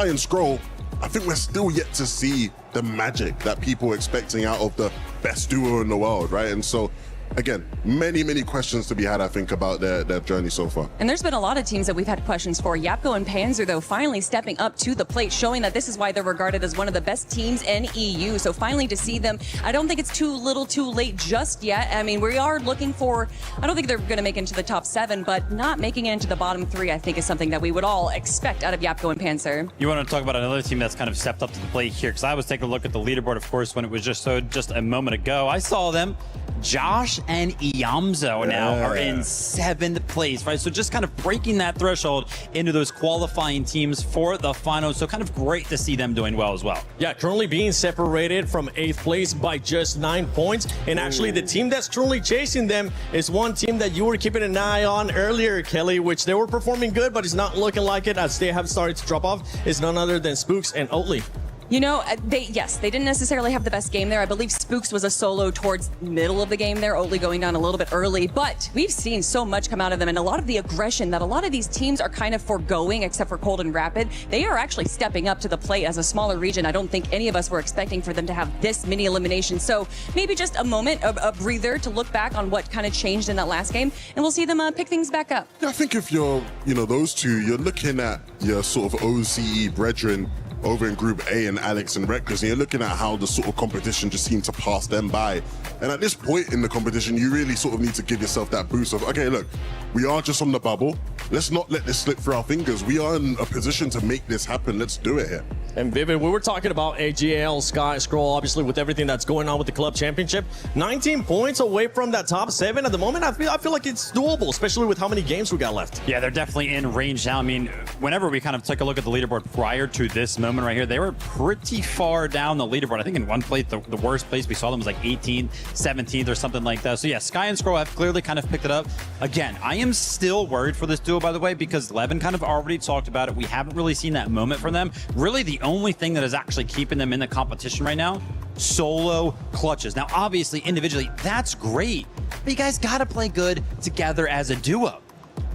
Speaker 18: and Scroll, I think we're still yet to see the magic that people are expecting out of the best duo in the world, right? And so, again, many questions to be had, I think, about their journey so far.
Speaker 9: And there's been a lot of teams that we've had questions for. Yapko and Panzer, though, finally stepping up to the plate, showing that this is why they're regarded as one of the best teams in EU. So finally to see them, I don't think it's too little too late just yet. I mean, we are looking for, I don't think they're going to make it into the top 7, but not making it into the bottom 3, I think, is something that we would all expect out of Yapko and Panzer.
Speaker 3: You want to talk about another team that's kind of stepped up to the plate here, because I was taking a look at the leaderboard, of course, when it was just a moment ago. I saw them. Josh and Iamzo now are in 7th place, right? So just kind of breaking that threshold into those qualifying teams for the finals. So kind of great to see them doing well as well.
Speaker 17: Yeah, currently being separated from 8th place by just 9 points. And actually the team that's truly chasing them is one team that you were keeping an eye on earlier, Kelly, which they were performing good, but it's not looking like it as they have started to drop off. It's none other than Spooks and Oatly.
Speaker 9: You know, they didn't necessarily have the best game there. I believe Spooks was a solo towards middle of the game there, only going down a little bit early. But we've seen so much come out of them, and a lot of the aggression that a lot of these teams are kind of foregoing, except for Cold and Rapid. They are actually stepping up to the plate as a smaller region. I don't think any of us were expecting for them to have this many eliminations. So maybe just a moment, a breather to look back on what kind of changed in that last game, and we'll see them pick things back up.
Speaker 18: Yeah, I think if you're, those two, you're looking at your sort of OCE brethren over in Group A and Alex and Reckless, and you're looking at how the sort of competition just seemed to pass them by. And at this point in the competition, you really sort of need to give yourself that boost of, okay, look, we are just on the bubble. let's not let this slip through our fingers. We are in a position to make this happen. Let's do it here.
Speaker 17: And Vivid, we were talking about AGL, Sky, Scroll, obviously with everything that's going on with the club championship. 19 points away from that top 7 at the moment. I feel like it's doable, especially with how many games we got left.
Speaker 3: Yeah, they're definitely in range now. I mean, whenever we kind of took a look at the leaderboard prior to this moment right here, they were pretty far down the leaderboard. I think in one place, the worst place we saw them was like 18th, 17th or something like that. So yeah, Sky and Scroll have clearly kind of picked it up. Again, I am still worried for this duo, by the way, because Levin kind of already talked about it. We haven't really seen that moment from them. Really, the only thing that is actually keeping them in the competition right now, solo clutches. Now, obviously, individually, that's great, but you guys got to play good together as a duo.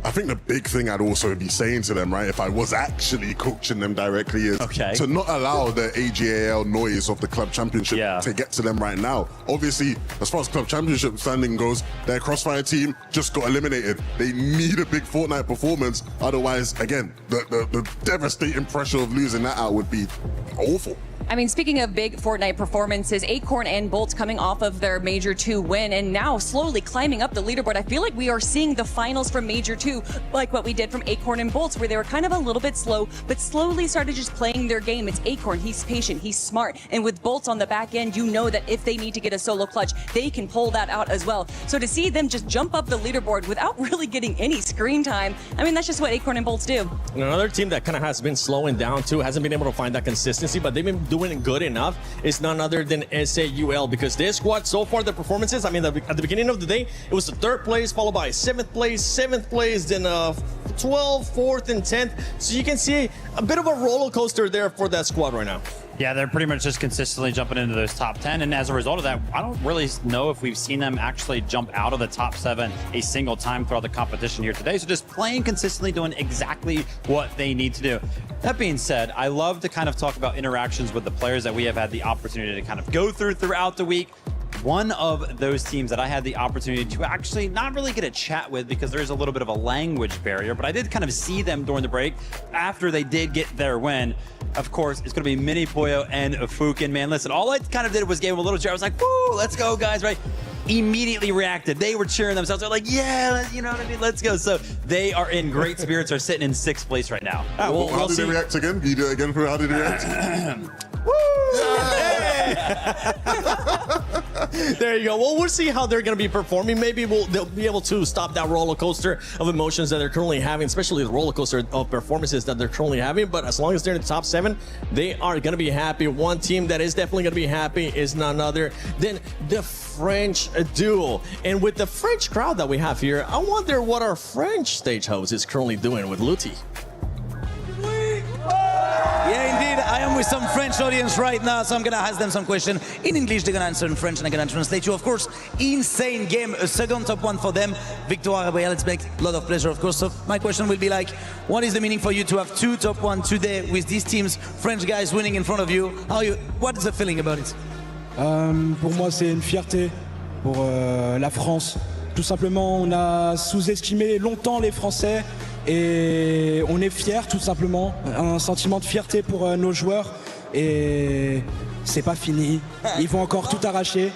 Speaker 18: I think the big thing I'd also be saying to them, right, if I was actually coaching them directly, is to not allow the AGAL noise of the club championship to get to them right now. Obviously, as far as club championship standing goes, their Crossfire team just got eliminated. They need a big Fortnite performance. Otherwise, again, the devastating pressure of losing that out would be awful.
Speaker 9: I mean, speaking of big Fortnite performances, Acorn and Bolt coming off of their Major 2 win and now slowly climbing up the leaderboard. I feel like we are seeing the finals from Major 2 like what we did from Acorn and Bolt, where they were kind of a little bit slow, but slowly started just playing their game. It's Acorn, he's patient, he's smart, and with Bolt on the back end, you know that if they need to get a solo clutch, they can pull that out as well. So to see them just jump up the leaderboard without really getting any screen time, I mean, that's just what Acorn and Bolts do.
Speaker 17: And another team that kind of has been slowing down too, hasn't been able to find that consistency, but they've been doing good enough, is none other than SAUL, because this squad so far, the performances, I mean, at the beginning of the day, it was the 3rd place followed by 7th place, 7th place, then 12th, 4th, and 10th. So you can see a bit of a roller coaster there for that squad right now.
Speaker 3: Yeah, they're pretty much just consistently jumping into those top 10. And as a result of that, I don't really know if we've seen them actually jump out of the top 7 a single time throughout the competition here today. So just playing consistently, doing exactly what they need to do. That being said, I love to kind of talk about interactions with the players that we have had the opportunity to kind of go through throughout the week. One of those teams that I had the opportunity to actually not really get a chat with because there's a little bit of a language barrier, but I did kind of see them during the break after they did get their win. Of course, it's going to be Mini Poyo and Fukin. Man, listen, all I kind of did was give them a little cheer. I was like, woo, let's go, guys, right? Immediately reacted. They were cheering themselves. They're like, yeah, you know what I mean? Let's go. So they are in great spirits, are sitting in 6th place right now.
Speaker 18: How did they react again? Can you do it again for how did they react?
Speaker 17: There you go. Well, we'll see how they're going to be performing. Maybe they'll be able to stop that roller coaster of emotions that they're currently having, especially the roller coaster of performances that they're currently having. But as long as they're in the top 7, they are going to be happy. One team that is definitely going to be happy is none other than the French duo. And with the French crowd that we have here, I wonder what our French stage host is currently doing with Luti.
Speaker 22: Yeah, indeed. I am with some French audience right now, so I'm going to ask them some questions in English. They're going to answer in French, and I'm going to translate you. Of course, insane game. A second top 1 for them. Victoire, let's make a lot of pleasure, of course. So my question will be like, what is the meaning for you to have 2 top 1 today with these teams, French guys winning in front of you? What is the feeling about it?
Speaker 4: Pour moi, c'est une fierté pour la France. Tout simplement, on a sous-estimé longtemps les Français et on est fiers, tout simplement. Un sentiment de fierté pour nos joueurs et c'est pas fini. Ils vont encore tout arracher.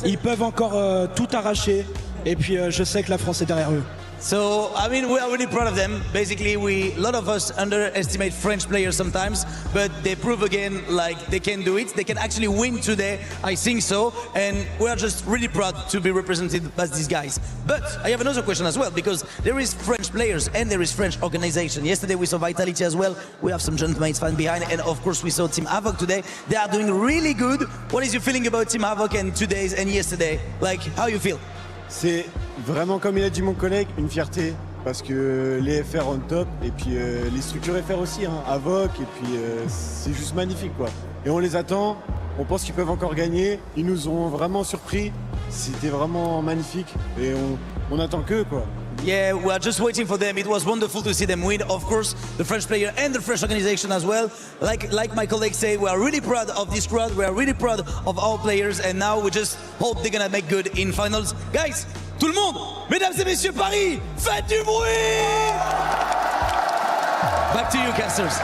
Speaker 4: Ils peuvent encore tout arracher et puis je sais que la France est derrière eux.
Speaker 22: So, I mean, we are really proud of them. Basically, a lot of us underestimate French players sometimes, but they prove again like they can do it. They can actually win today, I think so. And we are just really proud to be represented by these guys. But I have another question as well, because there is French players and there is French organization. Yesterday we saw Vitality as well. We have some Gentlemen's fan behind. And of course we saw Team Havoc today. They are doing really good. What is your feeling about Team Havoc and today's and yesterday? Like, how you feel?
Speaker 5: C'est vraiment, comme il a dit mon collègue, une fierté parce que les FR on top et puis les structures FR aussi, hein, Avoc, et puis c'est juste magnifique quoi. Et on les attend, on pense qu'ils peuvent encore gagner, ils nous ont vraiment surpris, c'était vraiment magnifique et on attend qu'eux quoi.
Speaker 22: Yeah, we are just waiting for them. It was wonderful to see them win. Of course, the French player and the French organization as well. Like my colleagues say, we are really proud of this crowd. We are really proud of our players. And now we just hope they're gonna make good in finals. Guys, tout le monde, mesdames et messieurs, Paris, faites du bruit! Back to you, casters.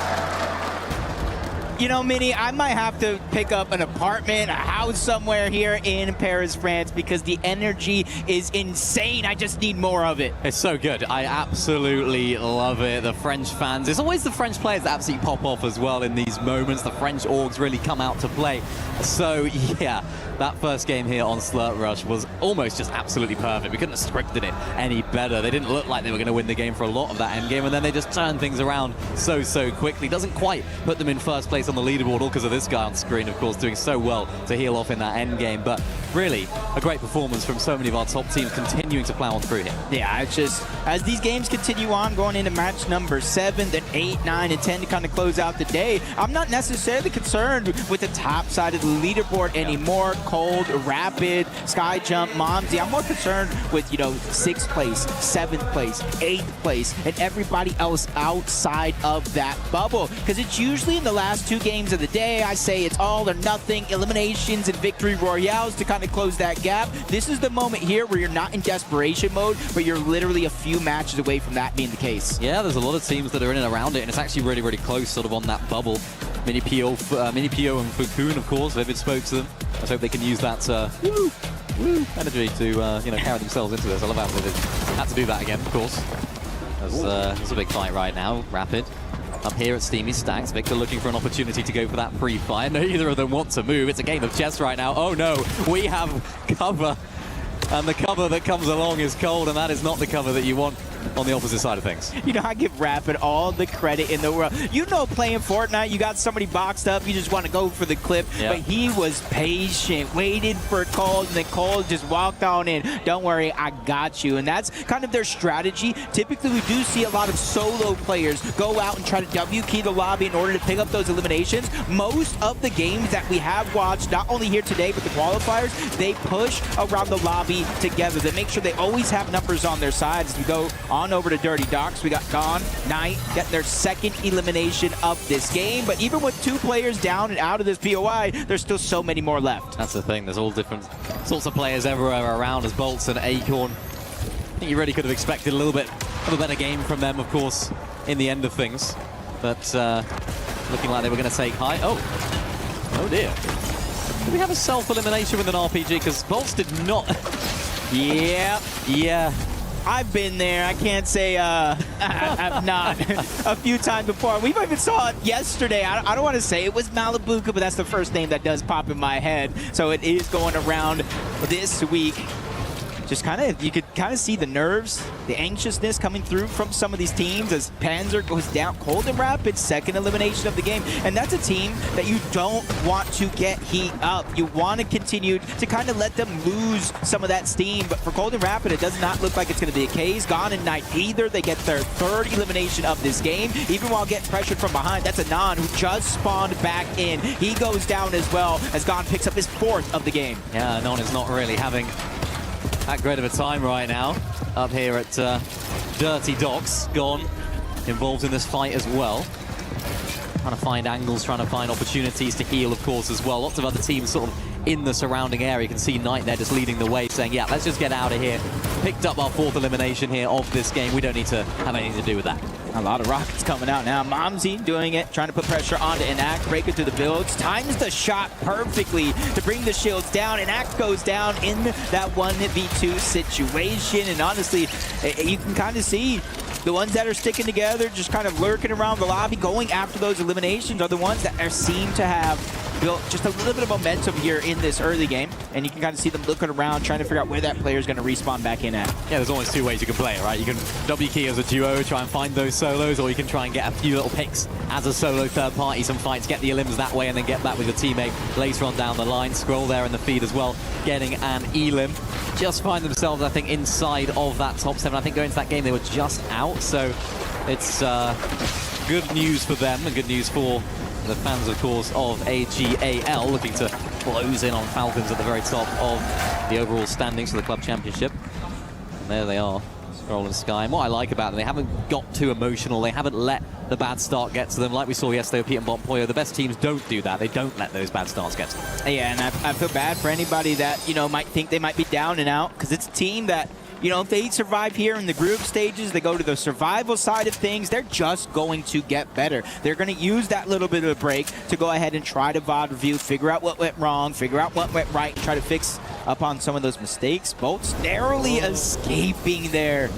Speaker 1: You know, Minnie, I might have to pick up an apartment, a house somewhere here in Paris, France, because the energy is insane. I just need more of it.
Speaker 13: It's so good. I absolutely love it. The French fans. It's always the French players that absolutely pop off as well in these moments. The French orgs really come out to play. So, yeah, that first game here on Slurp Rush was almost just absolutely perfect. We couldn't have scripted it any better. They didn't look like they were going to win the game for a lot of that end game, and then they just turned things around so quickly. Doesn't quite put them in first place on the leaderboard, all because of this guy on screen, of course, doing so well to heal off in that end game. But really, a great performance from so many of our top teams continuing to plow on through here.
Speaker 1: Yeah, it's just, as these games continue on, going into match number 7, then 8, 9, and 10 to kind of close out the day, I'm not necessarily concerned with the top side of the leaderboard anymore. Cold, Rapid, Sky Jump, Momsy. I'm more concerned with, you know, 6th place, 7th place, 8th place, and everybody else outside of that bubble. Because it's usually in the last 2 games of the day, I say it's all or nothing, eliminations and victory royales to kind of close that gap. This is the moment here where you're not in desperation mode, but you're literally a few matches away from that being the case.
Speaker 13: Yeah, there's a lot of teams that are in and around it, and it's actually really close, sort of on that bubble. Mini Pio and Fukun, of course. Vivid spoke to them. Let's hope they can use that energy to you know, carry themselves into this. I love how Vivid had to do that again, of course. There's a big fight right now. Rapid up here at Steamy Stacks. Victor looking for an opportunity to go for that pre-fire. Neither of them want to move. It's a game of chess right now. Oh no, we have cover. And the cover that comes along is cold, and that is not the cover that you want on the opposite side of things.
Speaker 1: You know, I give Rapid all the credit in the world. You know, playing Fortnite, you got somebody boxed up, you just want to go for the clip, but he was patient, waited for Cold, and then Cold just walked on in. Don't worry, I got you. And that's kind of their strategy. Typically, we do see a lot of solo players go out and try to W-key the lobby in order to pick up those eliminations. Most of the games that we have watched, not only here today, but the qualifiers, they push around the lobby together. They make sure they always have numbers on their side. As we go on over to Dirty Docks, we got Gone, Knight, getting their 2nd elimination of this game. But even with 2 players down and out of this POI, there's still so many more left.
Speaker 13: That's the thing. There's all different sorts of players everywhere around as Bolts and Acorn. I think you really could have expected a little bit of a better game from them, of course, in the end of things. But looking like they were going to take high. Oh dear. Did we have a self-elimination with an RPG? Because Bolts did not... Yeah.
Speaker 1: I've been there. I can't say I've not a few times before. We even saw it yesterday. I don't want to say it was Malibuca, but that's the first name that does pop in my head. So it is going around this week. Just kind of, you could kind of see the nerves, the anxiousness coming through from some of these teams as Panzer goes down. Cold and Rapid, 2nd elimination of the game. And that's a team that you don't want to get heat up. You want to continue to kind of let them lose some of that steam. But for Cold and Rapid, it does not look like it's going to be a case. Gone and Knight either. They get their 3rd elimination of this game. Even while getting pressured from behind, that's Anon who just spawned back in. He goes down as well as Gone picks up his 4th of the game.
Speaker 13: Yeah, Anon is not really having that great of a time right now up here at Dirty Docks. Gone involved in this fight as well, trying to find angles, trying to find opportunities to heal, of course, as well. Lots of other teams sort of in the surrounding area. You can see Knight there just leading the way, saying, yeah, let's just get out of here. Picked up our 4th elimination here of this game. We don't need to have anything to do with that.
Speaker 1: A lot of rockets coming out now. Momsy doing it, trying to put pressure onto Enact, breaking through the builds. Times the shot perfectly to bring the shields down. Enact goes down in that 1v2 situation. And honestly, you can kind of see the ones that are sticking together, just kind of lurking around the lobby, going after those eliminations, are the ones that seem to have built just a little bit of momentum here in this early game. And you can kind of see them looking around, trying to figure out where that player is going to respawn back in at.
Speaker 13: Yeah, there's almost 2 ways you can play it, right? You can W-key as a duo, try and find those solos, or you can try and get a few little picks as a solo third party, some fights, get the elims that way, and then get back with your teammate later on down the line. Scroll there in the feed as well, getting an elim. Just find themselves, I think, inside of that top 7. I think going into that game, they were just out, so it's good news for them and good news for the fans, of course, of AGAL, looking to close in on Falcons at the very top of the overall standings for the club championship. And there they are, Scroll and Sky. And what I like about them, they haven't got too emotional. They haven't let the bad start get to them. Like we saw yesterday with Pete and Bonpoyo, the best teams don't do that. They don't let those bad starts get to them.
Speaker 1: Yeah, and I feel bad for anybody that, you know, might think they might be down and out, because it's a team that you know, if they survive here in the group stages, they go to the survival side of things, they're just going to get better. They're going to use that little bit of a break to go ahead and try to VOD review, figure out what went wrong, figure out what went right, and try to fix up on some of those mistakes. Bolts narrowly escaping there.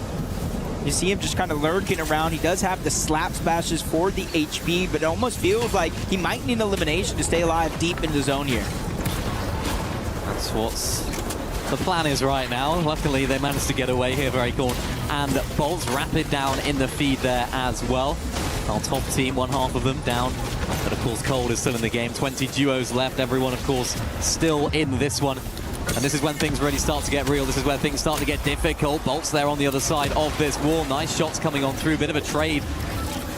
Speaker 1: You see him just kind of lurking around. He does have the slap smashes for the HP, but it almost feels like he might need an elimination to stay alive deep in the zone here.
Speaker 13: That's what's the plan is right now. Luckily, they managed to get away here for Acorn. And Bolts Rapid down in the feed there as well. Our top team, one half of them down. But of course, Cold is still in the game. 20 duos left. Everyone, of course, still in this one. And this is when things really start to get real. This is where things start to get difficult. Bolts there on the other side of this wall. Nice shots coming on through. Bit of a trade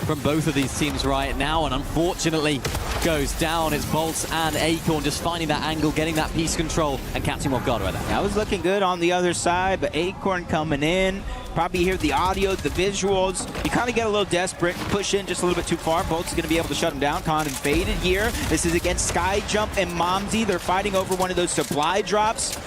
Speaker 13: from both of these teams right now. And unfortunately, goes down. It's Bolts and Acorn just finding that angle, getting that piece control, and catching him off guard right there.
Speaker 1: That was looking good on the other side, but Acorn coming in. Probably hear the audio, the visuals. You kind of get a little desperate, push in just a little bit too far. Bolts is going to be able to shut him down. Con and faded here. This is against Sky Jump and Momsy. They're fighting over one of those supply drops.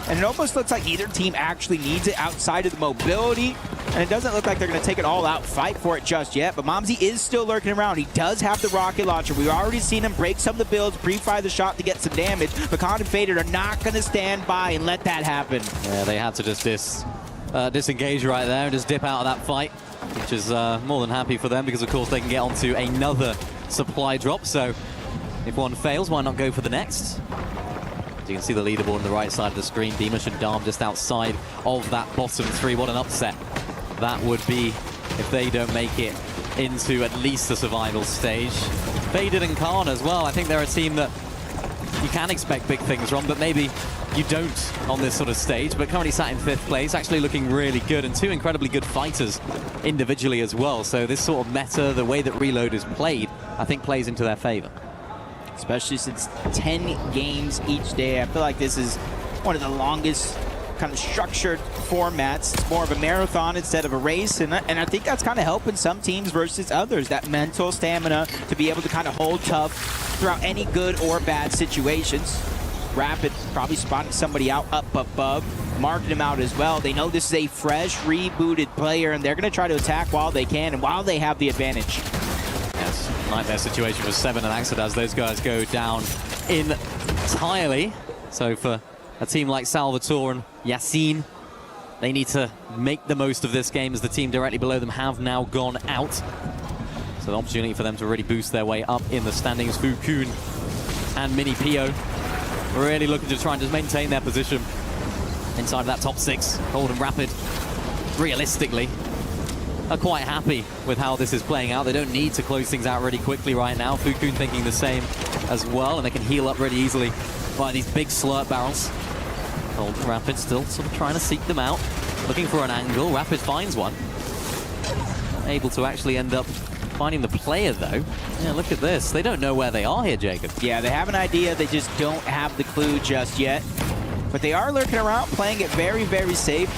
Speaker 1: And it almost looks like either team actually needs it outside of the mobility. And it doesn't look like they're going to take an all-out fight for it just yet. But Momsy is still lurking around. He does have the rocket launcher. We've already seen him break some of the builds, pre-fire the shot to get some damage. But Con and Faded are not going to stand by and let that happen.
Speaker 13: Yeah, they had to just disengage right there and just dip out of that fight, which is more than happy for them because, of course, they can get onto another supply drop. So if one fails, why not go for the next? You can see the leaderboard on the right side of the screen. Dimash and Dom just outside of that bottom three. What an upset that would be if they don't make it into at least the survival stage. Faded and Khan as well. I think they're a team that you can expect big things from, but maybe you don't on this sort of stage. But currently sat in 5th place, actually looking really good, and two incredibly good fighters individually as well. So this sort of meta, the way that Reload is played, I think plays into their favor.
Speaker 1: Especially since 10 games each day. I feel like this is one of the longest kind of structured formats. It's more of a marathon instead of a race, and I think that's kind of helping some teams versus others. That mental stamina to be able to kind of hold tough throughout any good or bad situations. Rapid probably spotting somebody out up above, marking him out as well. They know this is a fresh, rebooted player, and they're going to try to attack while they can and while they have the advantage.
Speaker 13: Yes, nightmare situation for Seven and Axel as those guys go down entirely. So for a team like Salvatore and Yassine, they need to make the most of this game as the team directly below them have now gone out. So the opportunity for them to really boost their way up in the standings. Fukun and Mini Pio really looking to try and just maintain their position inside of that top 6. Cold and Rapid, realistically, are quite happy with how this is playing out. They don't need to close things out really quickly right now. Fukun thinking the same as well, and they can heal up really easily by these big slurp barrels. Cold and Rapid still sort of trying to seek them out, looking for an angle. Rapid finds one. Not able to actually end up finding the player, though. Yeah, look at this. They don't know where they are here, Jacob.
Speaker 1: Yeah, they have an idea. They just don't have the clue just yet. But they are lurking around, playing it very, very safe.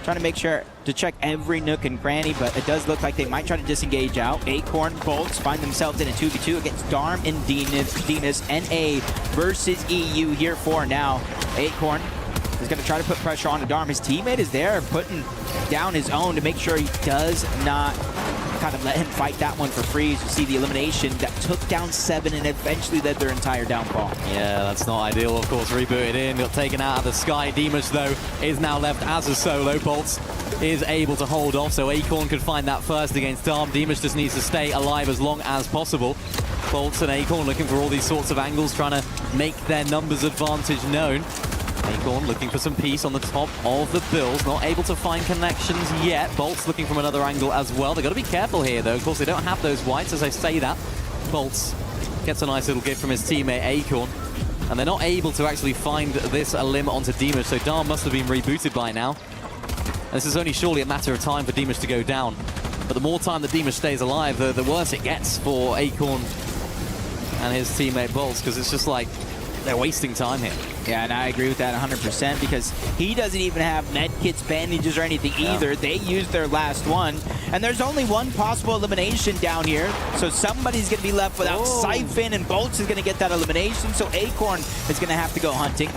Speaker 1: Trying to make sure to check every nook and cranny, but it does look like they might try to disengage out. Acorn Bolts find themselves in a 2v2 against Darm and Dinas. NA versus EU here for now. Acorn is going to try to put pressure on Darm. His teammate is there putting down his own to make sure he does not kind of let him fight that one for free. As you see the elimination that took down 7 and eventually led their entire downfall.
Speaker 13: Yeah, that's not ideal, of course. Rebooted in, got taken out of the sky. Dimash, though, is now left as a solo. Bolts is able to hold off, so Acorn could find that first against Darm. Dimash just needs to stay alive as long as possible. Bolts and Acorn looking for all these sorts of angles, trying to make their numbers advantage known. Acorn looking for some peace on the top of the bills, not able to find connections yet. Bolts looking from another angle as well. They've got to be careful here, though. Of course, they don't have those whites, as I say that. Bolts gets a nice little gift from his teammate Acorn, and they're not able to actually find this limb onto Dimash, so Darm must have been rebooted by now. This is only surely a matter of time for Dimash to go down. But the more time that Dimash stays alive, the worse it gets for Acorn and his teammate Bolts, because it's just like they're wasting time here.
Speaker 1: Yeah, and I agree with that 100% because he doesn't even have med kits, bandages, or anything either. They used their last one, and there's only one possible elimination down here, so somebody's going to be left without Siphon, and Bolts is going to get that elimination, so Acorn is going to have to go hunting.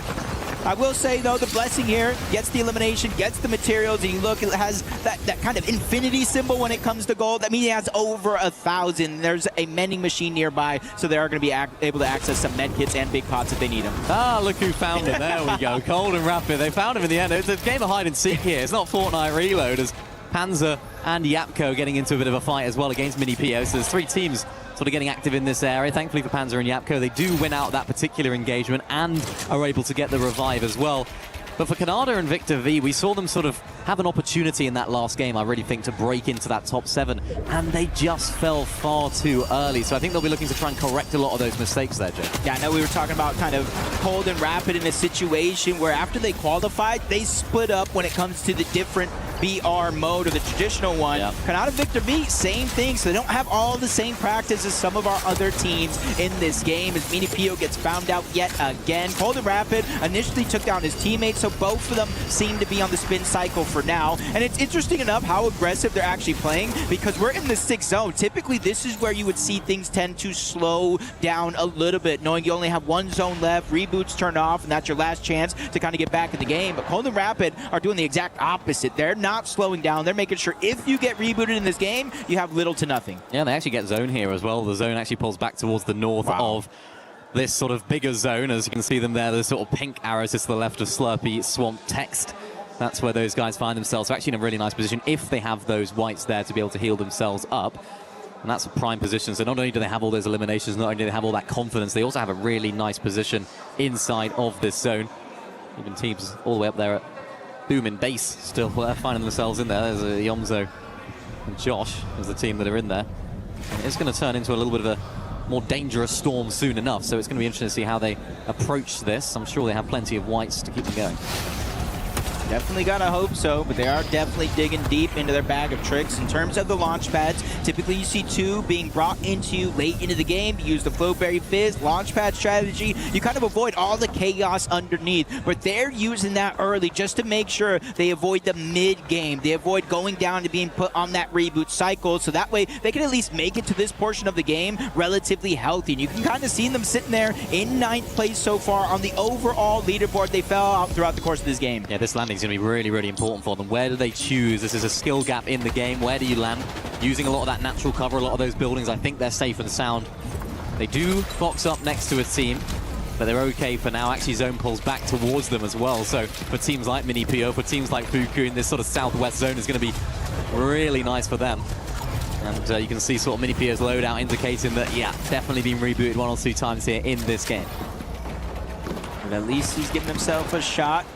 Speaker 1: I will say, though, the blessing here gets the elimination, gets the materials, and you look, it has that kind of infinity symbol when it comes to gold. That means he has over 1,000. There's a mending machine nearby, so they are going to be able to access some med kits and big pots if they need them.
Speaker 13: Ah, look who found him. There we go. Cold and Rapid. They found him in the end. It's a game of hide and seek here. It's not Fortnite Reload, as Panzer and Yapko getting into a bit of a fight as well against Mini PO. So there's 3 teams sort of getting active in this area. Thankfully for Panzer and Yapko, they do win out that particular engagement and are able to get the revive as well. But for Canada and Victor V, we saw them sort of have an opportunity in that last game, I really think, to break into that top 7, and they just fell far too early. So I think they'll be looking to try and correct a lot of those mistakes there, Jay.
Speaker 1: Yeah, I know we were talking about kind of Cold and Rapid in a situation where after they qualified, they split up when it comes to the different BR mode or the traditional one.
Speaker 13: Yep.
Speaker 1: Canada Victor V, same thing, so they don't have all the same practice as some of our other teams in this game as Mini Pio gets found out yet again. Cold and Rapid initially took down his teammates, so both of them seem to be on the spin cycle for now. And it's interesting enough how aggressive they're actually playing, because we're in the 6th zone. Typically, this is where you would see things tend to slow down a little bit, knowing you only have 1 zone left, reboots turn off, and that's your last chance to kind of get back in the game. But Cold and Rapid are doing the exact opposite. They're not slowing down. They're making sure if you get rebooted in this game, you have little to nothing.
Speaker 13: Yeah, they actually get zone here as well. The zone actually pulls back towards the north of this sort of bigger zone. As you can see them there, the sort of pink arrows just to the left of Slurpee Swamp Text. That's where those guys find themselves. They're actually in a really nice position if they have those whites there to be able to heal themselves up. And that's a prime position. So not only do they have all those eliminations, not only do they have all that confidence, they also have a really nice position inside of this zone. Even teams all the way up there at Boom in base still finding themselves in there. There's a Yomzo and Josh as the team that are in there. And it's going to turn into a little bit of a more dangerous storm soon enough. So it's going to be interesting to see how they approach this. I'm sure they have plenty of whites to keep them going.
Speaker 1: Definitely gotta hope so, but they are definitely digging deep into their bag of tricks. In terms of the launch pads, typically you see 2 being brought into you late into the game. You use the Flowberry Fizz launch pad strategy. You kind of avoid all the chaos underneath, but they're using that early just to make sure they avoid the mid-game. They avoid going down to being put on that reboot cycle, so that way they can at least make it to this portion of the game relatively healthy. And you can kind of see them sitting there in 9th place so far on the overall leaderboard. They fell out throughout the course of this game.
Speaker 13: Yeah, this landing is going to be really, really important for them. Where do they choose? This is a skill gap in the game. Where do you land? Using a lot of that natural cover, a lot of those buildings, I think they're safe and sound. They do box up next to a team, but they're okay for now. Actually, zone pulls back towards them as well. So for teams like Mini PO, for teams like Fuku in this sort of southwest zone is going to be really nice for them. And you can see sort of Mini PO's loadout indicating that, yeah, definitely been rebooted 1 or 2 times here in this game.
Speaker 1: But at least he's giving himself a shot.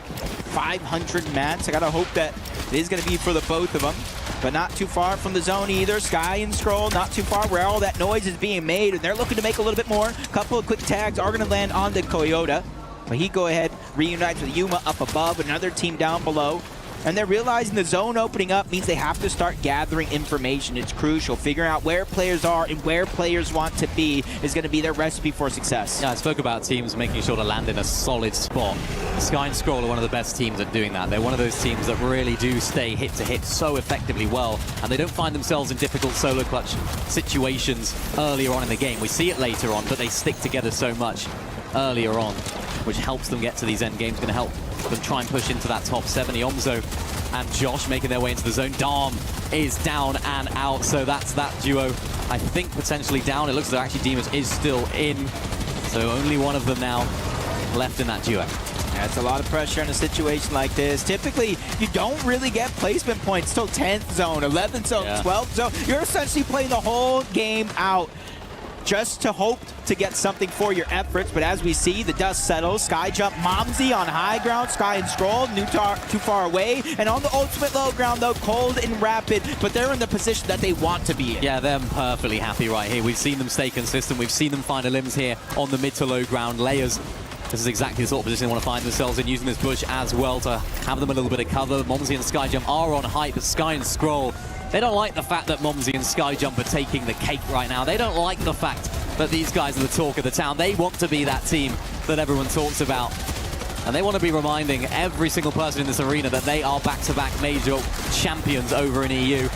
Speaker 1: 500 mats. I gotta hope that it is gonna be for the both of them, but not too far from the zone either. Sky and Scroll not too far where all that noise is being made, and they're looking to make a little bit more. Couple of quick tags are gonna land on the Toyota, but he go ahead, reunites with Yuma up above, another team down below. And they're realizing the zone opening up means they have to start gathering information. It's crucial. Figuring out where players are and where players want to be is going to be their recipe for success.
Speaker 13: Yeah, I spoke about teams making sure to land in a solid spot. Sky and Scroll are one of the best teams at doing that. They're one of those teams that really do stay hit to hit so effectively well, and they don't find themselves in difficult solo clutch situations earlier on in the game. We see it later on, but they stick together so much earlier on, which helps them get to these end games, going to help them try and push into that top 7. Omzo and Josh making their way into the zone. Dom is down and out, so that's that duo, I think, potentially down. It looks as though actually Demas is still in, so only one of them now left in that duo.
Speaker 1: Yeah, it's a lot of pressure in a situation like this. Typically, you don't really get placement points till 10th zone, 11th zone, 12th zone. You're essentially playing the whole game out just to hope to get something for your efforts. But as we see, the dust settles. Sky Jump, Momsy on high ground. Sky and Stroll, too far away. And on the ultimate low ground, though, Cold and Rapid. But they're in the position that they want to be in.
Speaker 13: Yeah, they're perfectly happy right here. We've seen them stay consistent. We've seen them find a limbs here on the mid to low ground layers. This is exactly the sort of position they want to find themselves in, using this bush as well to have them a little bit of cover. Momsy and Sky Jump are on height, but Sky and Scroll, they don't like the fact that Momsy and Sky Jump are taking the cake right now. They don't like the fact that these guys are the talk of the town. They want to be that team that everyone talks about. And they want to be reminding every single person in this arena that they are back-to-back major champions over in EU.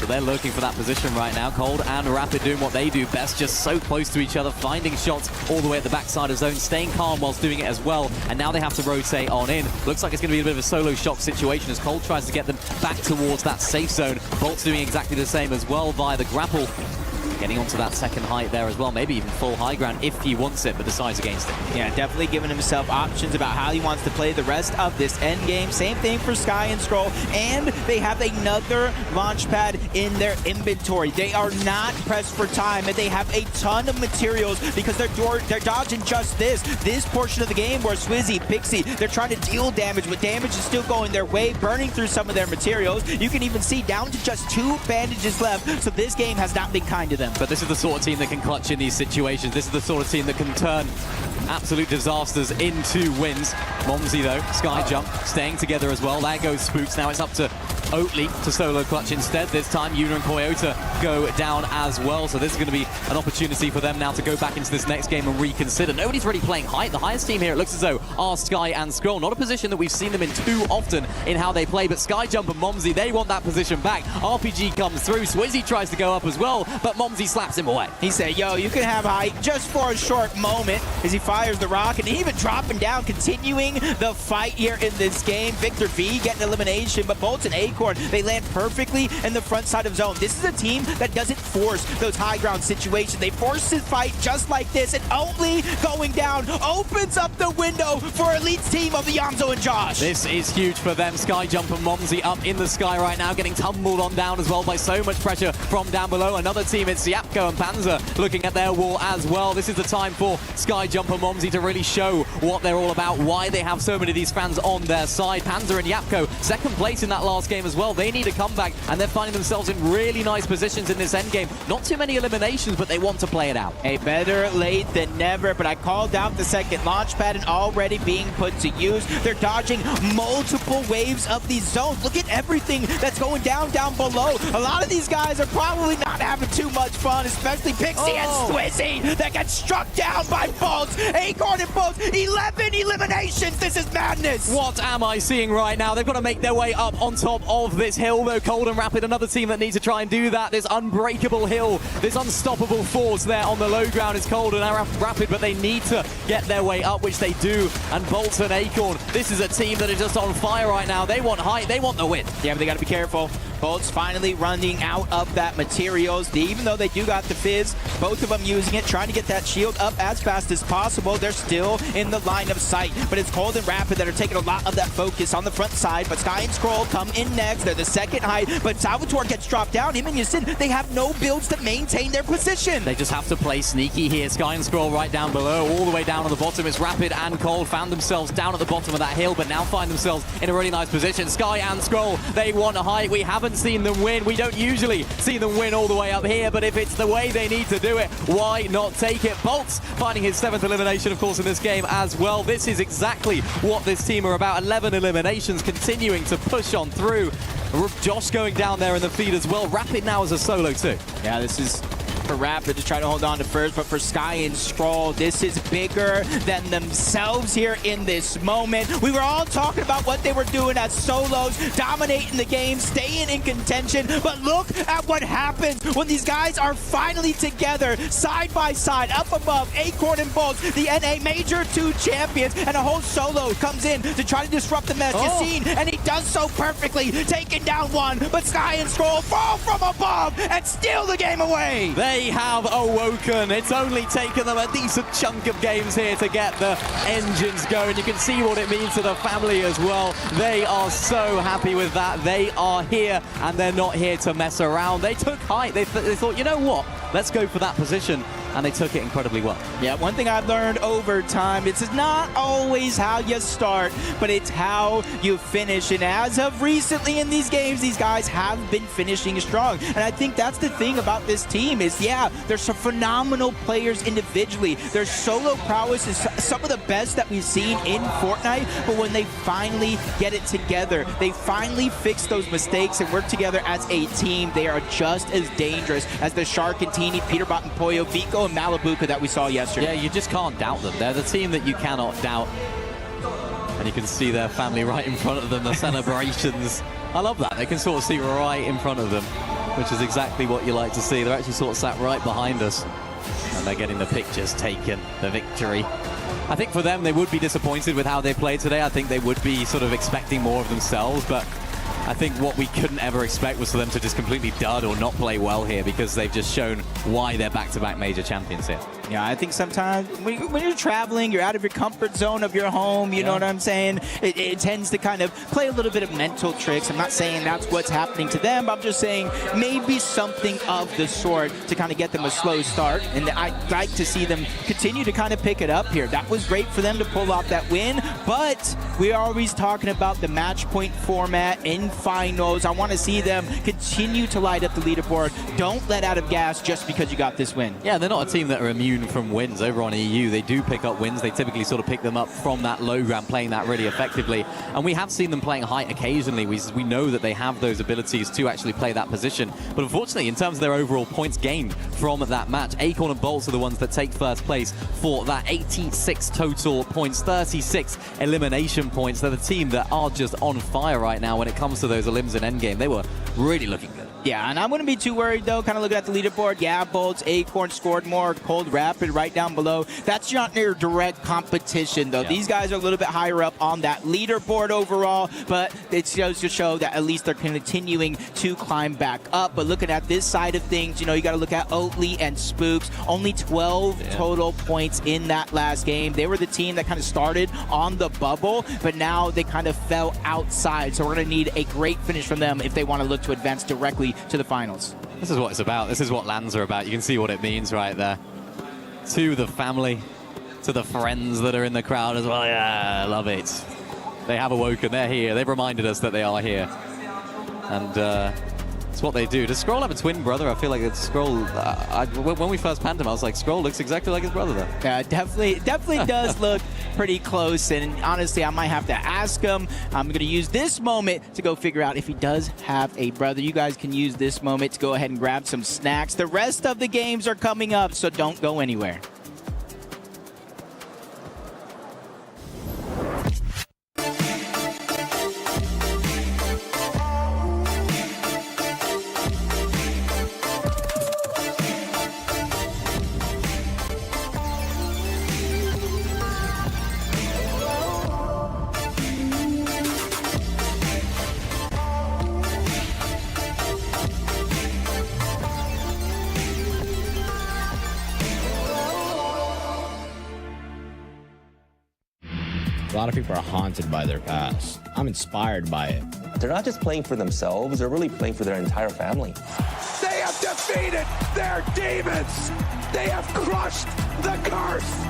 Speaker 13: So they're looking for that position right now. Cold and Rapid doing what they do best, just so close to each other, finding shots all the way at the backside of zone, staying calm whilst doing it as well. And now they have to rotate on in. Looks like it's going to be a bit of a solo shot situation as Cold tries to get them back towards that safe zone. Bolt's doing exactly the same as well via the grapple. Getting onto that second height there as well, maybe even full high ground if he wants it, but decides against it.
Speaker 1: Yeah, definitely giving himself options about how he wants to play the rest of this end game. Same thing for Sky and Scroll, and they have another launch pad in their inventory. They are not pressed for time, and they have a ton of materials because they're dodging just this portion of the game where Swizzy, Pixie, they're trying to deal damage, but damage is still going their way, burning through some of their materials. You can even see down to just 2 bandages left, so this game has not been kind to them.
Speaker 13: But this is the sort of team that can clutch in these situations. This is the sort of team that can turn absolute disasters into wins. Momsy though, Sky Jump, staying together as well. There goes Spooks. Now it's up to Oatly to solo clutch instead. This time Yuna and Koyota go down as well. So this is going to be an opportunity for them now to go back into this next game and reconsider. Nobody's really playing height. The highest team here, it looks as though, are Sky and Scroll. Not a position that we've seen them in too often in how they play, but Sky Jump and Momsy, they want that position back. RPG comes through. Swizzy tries to go up as well, but Momsy slaps him away.
Speaker 1: He said, yo, you can have height just for a short moment as he fires the rock and even dropping down, continuing the fight here in this game. Victor V getting elimination, but Bolts and Acorn, they land perfectly in the front side of zone. This is a team that doesn't force those high ground situations. They force this fight just like this, and only going down opens up the window for Elite's team of Yamzo and Josh.
Speaker 13: This is huge for them. Sky Jump and Momsy up in the sky right now, getting tumbled on down as well by so much pressure from down below. Another team, it's Yapko and Panzer looking at their wall as well. This is the time for Sky Jump and Momsy to really show what they're all about, why they have so many of these fans on their side. Panzer and Yapko, second place in that last game as well. They need a comeback, and they're finding themselves in really nice positions in this endgame. Not too many eliminations, but they want to play it out.
Speaker 1: Hey, better late than never, but I called out the second launch pad and already being put to use. They're dodging multiple waves of these zones. Look at everything that's going down below. A lot of these guys are probably not having too much fun, especially Pixie and Swizzy that got struck down by Bolts. Acorn and Bolts, 11 eliminations. This is madness.
Speaker 13: What am I seeing right now? They've got to make their way up on top of this hill, though. Cold and Rapid, another team that needs to try and do that. This unbreakable hill, this unstoppable force there on the low ground is Cold and Rapid, but they need to get their way up, which they do. And Bolts and Acorn, this is a team that is just on fire right now. They want height, they want the win.
Speaker 1: Yeah, but they got to be careful. Bolts finally running out of that materials. Even though they do got the fizz, both of them using it, trying to get that shield up as fast as possible. They're still in the line of sight, but it's Cold and Rapid that are taking a lot of that focus on the front side. But Sky and Scroll come in next. They're the second height, but Salvatore gets dropped down. Him and Yasin, they have no builds to maintain their position.
Speaker 13: They just have to play sneaky here. Sky and Scroll right down below, all the way down on the bottom. It's Rapid and Cold found themselves down at the bottom of that hill, but now find themselves in a really nice position. Sky and Scroll, they want a height. We haven't seen them win. We don't usually see them win all the way up here, but if it's the way they need to do it, why not take it? Bolts finding his 7th elimination, of course, in this game as well. This is exactly what this team are about. 11 eliminations, continuing to push on through. Josh going down there in the feed as well. Rapid now as a solo too.
Speaker 1: Yeah, this is for Rapid to try to hold on to first, but for Sky and Scroll, this is bigger than themselves here in this moment. We were all talking about what they were doing as solos, dominating the game, staying in contention, but look at what happens when these guys are finally together, side by side, up above, Acorn and Bolts, the NA Major 2 champions, and a whole solo comes in to try to disrupt the mess. Yasin, and he does so perfectly, taking down one, but Sky and Scroll fall from above and steal the game away.
Speaker 13: They have awoken. It's only taken them a decent chunk of games here to get the engines going. You can see what it means to the family as well. They are so happy with that. They are here, and they're not here to mess around. They took height. They thought, you know what? Let's go for that position. And they took it incredibly well.
Speaker 1: Yeah, one thing I've learned over time, it's not always how you start, but it's how you finish. And as of recently in these games, these guys have been finishing strong. And I think that's the thing about this team is, yeah, there's some phenomenal players individually. Their solo prowess is some of the best that we've seen in Fortnite, but when they finally get it together, they finally fix those mistakes and work together as a team, they are just as dangerous as the Sharkantini, Peterbot and Poyo, Vico, and Malibuca that we saw yesterday.
Speaker 13: Yeah, you just can't doubt them. They're the team that you cannot doubt. And you can see their family right in front of them, the celebrations. I love that. They can sort of see right in front of them. which is exactly what you like to see. They're actually sort of sat right behind us, and they're getting the pictures taken, the victory. I think for them, they would be disappointed with how they played today. I think they would be sort of expecting more of themselves, but I think what we couldn't ever expect was for them to just completely dud or not play well here, because they've just shown why they're back-to-back major champions here.
Speaker 1: Yeah, I think sometimes when you're traveling, you're out of your comfort zone of your home, you know what I'm saying? It tends to kind of play a little bit of mental tricks. I'm not saying that's what's happening to them, but I'm just saying maybe something of the sort to kind of get them a slow start. And I'd like to see them continue to kind of pick it up here. That was great for them to pull off that win, but we're always talking about the match point format in finals. I want to see them continue to light up the leaderboard. Don't let out of gas just because you got this win.
Speaker 13: Yeah, they're not a team that are immune from wins. Over on EU, they do pick up wins. They typically sort of pick them up from that low ground, playing that really effectively. And we have seen them playing height occasionally. We know that they have those abilities to actually play that position. But unfortunately, in terms of their overall points gained from that match, Acorn and Bolts are the ones that take first place for that 86 total points, 36 elimination points. They're the team that are just on fire right now when it comes to those elims in endgame. They were really looking good.
Speaker 1: Yeah, and I wouldn't be too worried, though, kind of looking at the leaderboard. Yeah, Bolts, Acorn scored more, Cold Rapid right down below. That's not their direct competition, though. Yeah. These guys are a little bit higher up on that leaderboard overall, but it goes to show that at least they're continuing to climb back up. But looking at this side of things, you know, you got to look at Oatly and Spooks. Only 12 total points in that last game. They were the team that kind of started on the bubble, but now they kind of fell outside. So we're going to need a great finish from them if they want to look to advance directly to the finals.
Speaker 13: This is what it's about. This is what LANs are about. You can see what it means right there. To the family, to the friends that are in the crowd as well. Yeah, I love it. They have awoken. They're here. They've reminded us that they are here. And it's what they do. Does Scroll have a twin brother? I feel like it's Scroll. When we first panned him, I was like, Scroll looks exactly like his brother there.
Speaker 1: Yeah, definitely does look pretty close. And honestly, I might have to ask him. I'm going to use this moment to go figure out if he does have a brother. You guys can use this moment to go ahead and grab some snacks. The rest of the games are coming up, so don't go anywhere.
Speaker 7: A lot of people are haunted by their past. I'm inspired by it.
Speaker 8: They're not just playing for themselves, they're really playing for their entire family.
Speaker 11: They have defeated their demons! They have crushed the curse!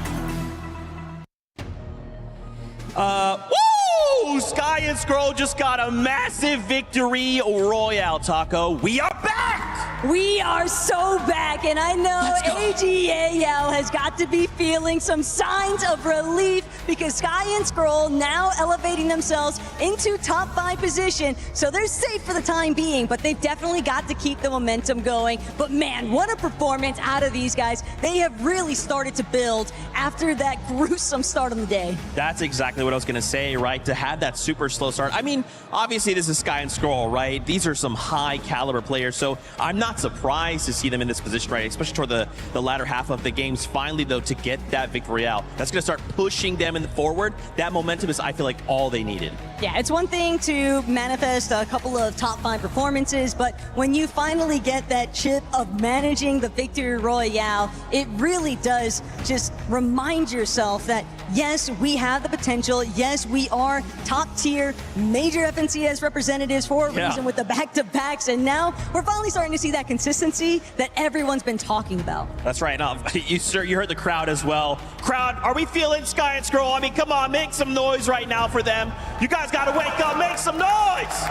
Speaker 16: Woo! Sky and Scroll just got a massive victory royale, Taco. We are back!
Speaker 23: We are so back, and I know AGAL has got to be feeling some signs of relief because Sky and Scroll now elevating themselves into top 5 position, so they're safe for the time being, but they've definitely got to keep the momentum going. But man, what a performance out of these guys. They have really started to build after that gruesome start on the day.
Speaker 16: That's exactly what I was going to say, right? To have that super slow start. I mean, obviously this is Sky and Scroll, right? These are some high caliber players, so I'm not surprised to see them in this position, right? Especially toward the latter half of the games. Finally, though, to get that victory out, that's going to start pushing them in the forward. That momentum is, I feel like, all they needed.
Speaker 23: Yeah, it's one thing to manifest a couple of top 5 performances, but when you finally get that chip of managing the victory royale, it really does just remind yourself that yes, we have the potential. Yes, we are top tier major FNCS representatives for a reason with the back-to-backs, and now we're finally starting to see that consistency that everyone's been talking about.
Speaker 16: That's right. Now, you heard the crowd as well. Crowd, are we feeling Sky and Scroll? I mean, come on, make some noise right now for them. You guys got to wake up, make some noise.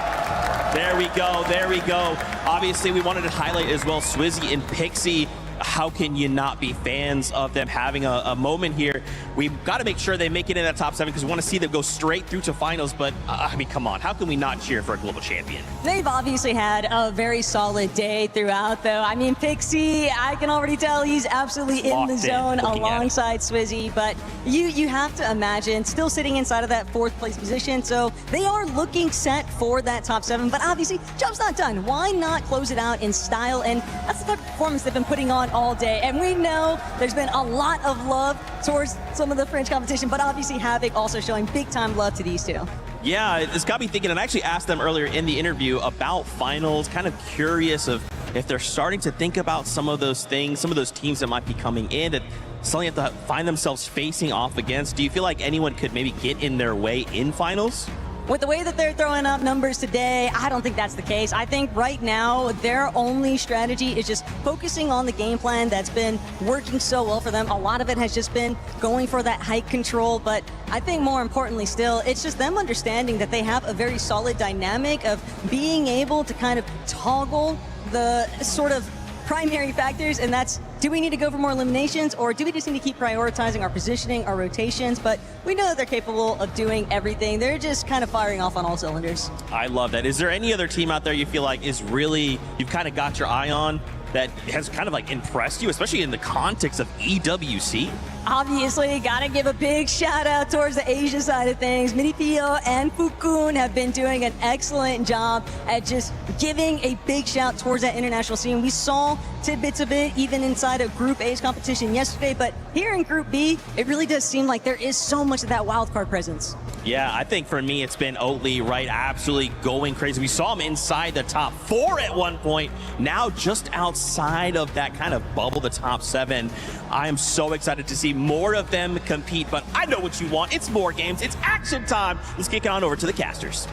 Speaker 16: There we go. There we go. Obviously, we wanted to highlight as well Swizzy and Pixie. how can you not be fans of them having a moment here? We've got to make sure they make it in that top 7 because we want to see them go straight through to finals. But I mean, come on, how can we not cheer for a global champion?
Speaker 23: They've obviously had a very solid day throughout, though. I mean, Pixie, I can already tell he's absolutely in the zone alongside Swizzy. But you have to imagine still sitting inside of that 4th place position. So they are looking set for that top 7. But obviously, job's not done. Why not close it out in style? And that's the type of performance they've been putting on all day. And we know there's been a lot of love towards some of the French competition, but obviously Havoc also showing big time love to these two.
Speaker 16: Yeah, it's got me thinking, and I actually asked them earlier in the interview about finals, kind of curious of if they're starting to think about some of those things, some of those teams that might be coming in that suddenly have to find themselves facing off against. Do you feel like anyone could maybe get in their way in finals?
Speaker 23: With the way that they're throwing up numbers today, I don't think that's the case. I think right now, their only strategy is just focusing on the game plan that's been working so well for them. A lot of it has just been going for that height control, but I think more importantly still, it's just them understanding that they have a very solid dynamic of being able to kind of toggle the sort of primary factors, and that's, do we need to go for more eliminations, or do we just need to keep prioritizing our positioning, our rotations? But we know that they're capable of doing everything. They're just kind of firing off on all cylinders.
Speaker 16: I love that. Is there any other team out there you feel like is really, you've kind of got your eye on that has kind of like impressed you, especially in the context of EWC?
Speaker 23: Obviously, gotta give a big shout out towards the Asia side of things. Minipio and Fukun have been doing an excellent job at just giving a big shout towards that international scene. We saw tidbits of it even inside of Group A's competition yesterday, but here in Group B, it really does seem like there is so much of that wildcard presence.
Speaker 16: Yeah, I think for me, it's been Oatly, right? Absolutely going crazy. We saw him inside the top 4 at one point. Now just outside of that kind of bubble, the top 7. I am so excited to see more of them compete, but I know what you want. It's more games. It's action time. Let's kick it on over to the casters.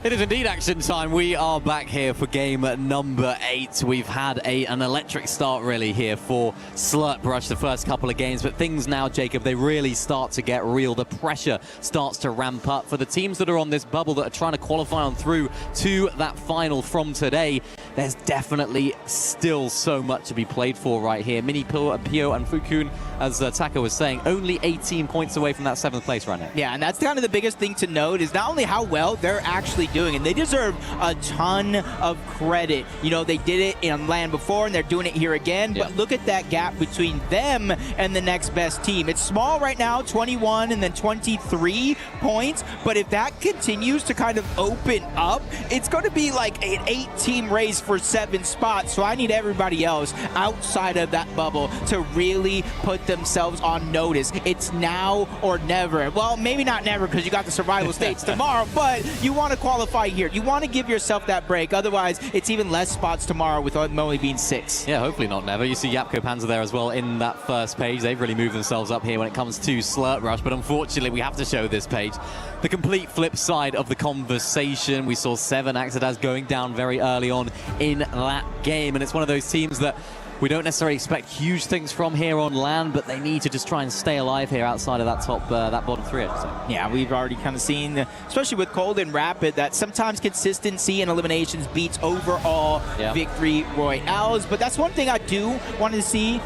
Speaker 13: It is indeed action time. We are back here for game number 8. We've had an electric start really here for Slurp Rush the first couple of games, but things now, Jacob, they really start to get real. The pressure starts to ramp up for the teams that are on this bubble that are trying to qualify on through to that final from today. There's definitely still so much to be played for right here. Mini Pio and Fukun, as Taka was saying, only 18 points away from that 7th place right now.
Speaker 1: Yeah, and that's kind of the biggest thing to note is not only how well they're actually doing, and they deserve a ton of credit. You know, they did it in LAN before, and they're doing it here again, but look at that gap between them and the next best team. It's small right now, 21 and then 23 points, but if that continues to kind of open up, it's going to be like an 8-team race for 7 spots, so I need everybody else outside of that bubble to really put themselves on notice. It's now or never. Well, maybe not never because you got the survival states tomorrow, but you want to qualify here. You want to give yourself that break. Otherwise, it's even less spots tomorrow with only being 6.
Speaker 13: Yeah, hopefully not never. You see Yapko Panzer there as well in that first page. They've really moved themselves up here when it comes to Slurp Rush, but unfortunately, we have to show this page. The complete flip side of the conversation. We saw 7 Axedas going down very early on in that game, and it's one of those teams that we don't necessarily expect huge things from here on LAN, but they need to just try and stay alive here outside of that top, that bottom 3.
Speaker 1: Yeah, we've already kind of seen, especially with Cold and Rapid, that sometimes consistency and eliminations beats overall victory royales. But that's one thing I do want to see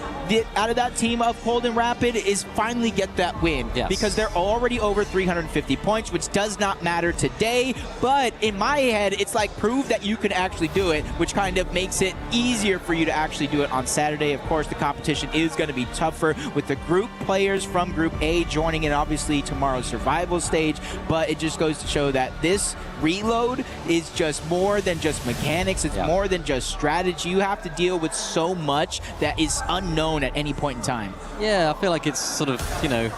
Speaker 1: out of that team of Cold and Rapid is finally get that win. Because they're already over 350 points, which does not matter today. But in my head, it's like prove that you can actually do it, which kind of makes it easier for you to actually do it on Saturday. Of course, the competition is going to be tougher with the group players from Group A joining in obviously tomorrow's survival stage. But it just goes to show that this reload is just more than just mechanics. It's more than just strategy. You have to deal with so much that is unknown at any point in time.
Speaker 13: Yeah, I feel like it's sort of, you know,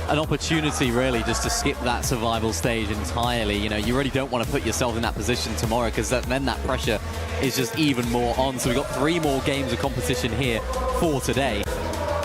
Speaker 13: an opportunity really just to skip that survival stage entirely. You know, you really don't want to put yourself in that position tomorrow because then that pressure is just even more on. So we've got 3 more games of competition here for today.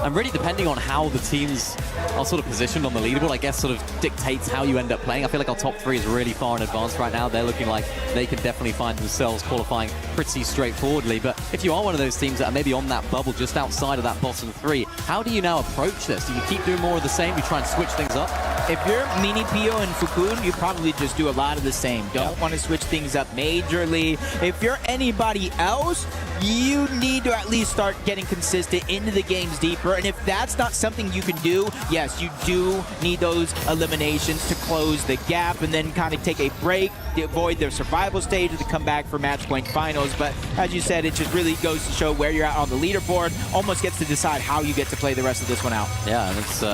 Speaker 13: And really depending on how the teams are sort of positioned on the leaderboard, I guess sort of dictates how you end up playing. I feel like our top 3 is really far in advance right now. They're looking like they can definitely find themselves qualifying pretty straightforwardly. But if you are one of those teams that are maybe on that bubble just outside of that bottom 3, how do you now approach this? Do you keep doing more of the same? You try and switch things up?
Speaker 1: If you're Mini Pio and Fukun, you probably just do a lot of the same. Don't want to switch things up majorly. If you're anybody else, you need to at least start getting consistent into the games deeper. And if that's not something you can do, yes, you do need those eliminations to close the gap and then kind of take a break, to avoid the survival stage or to come back for match point finals. But as you said, it just really goes to show where you're at on the leaderboard. Almost gets to decide how you get to play the rest of this one out.
Speaker 13: Yeah, and it's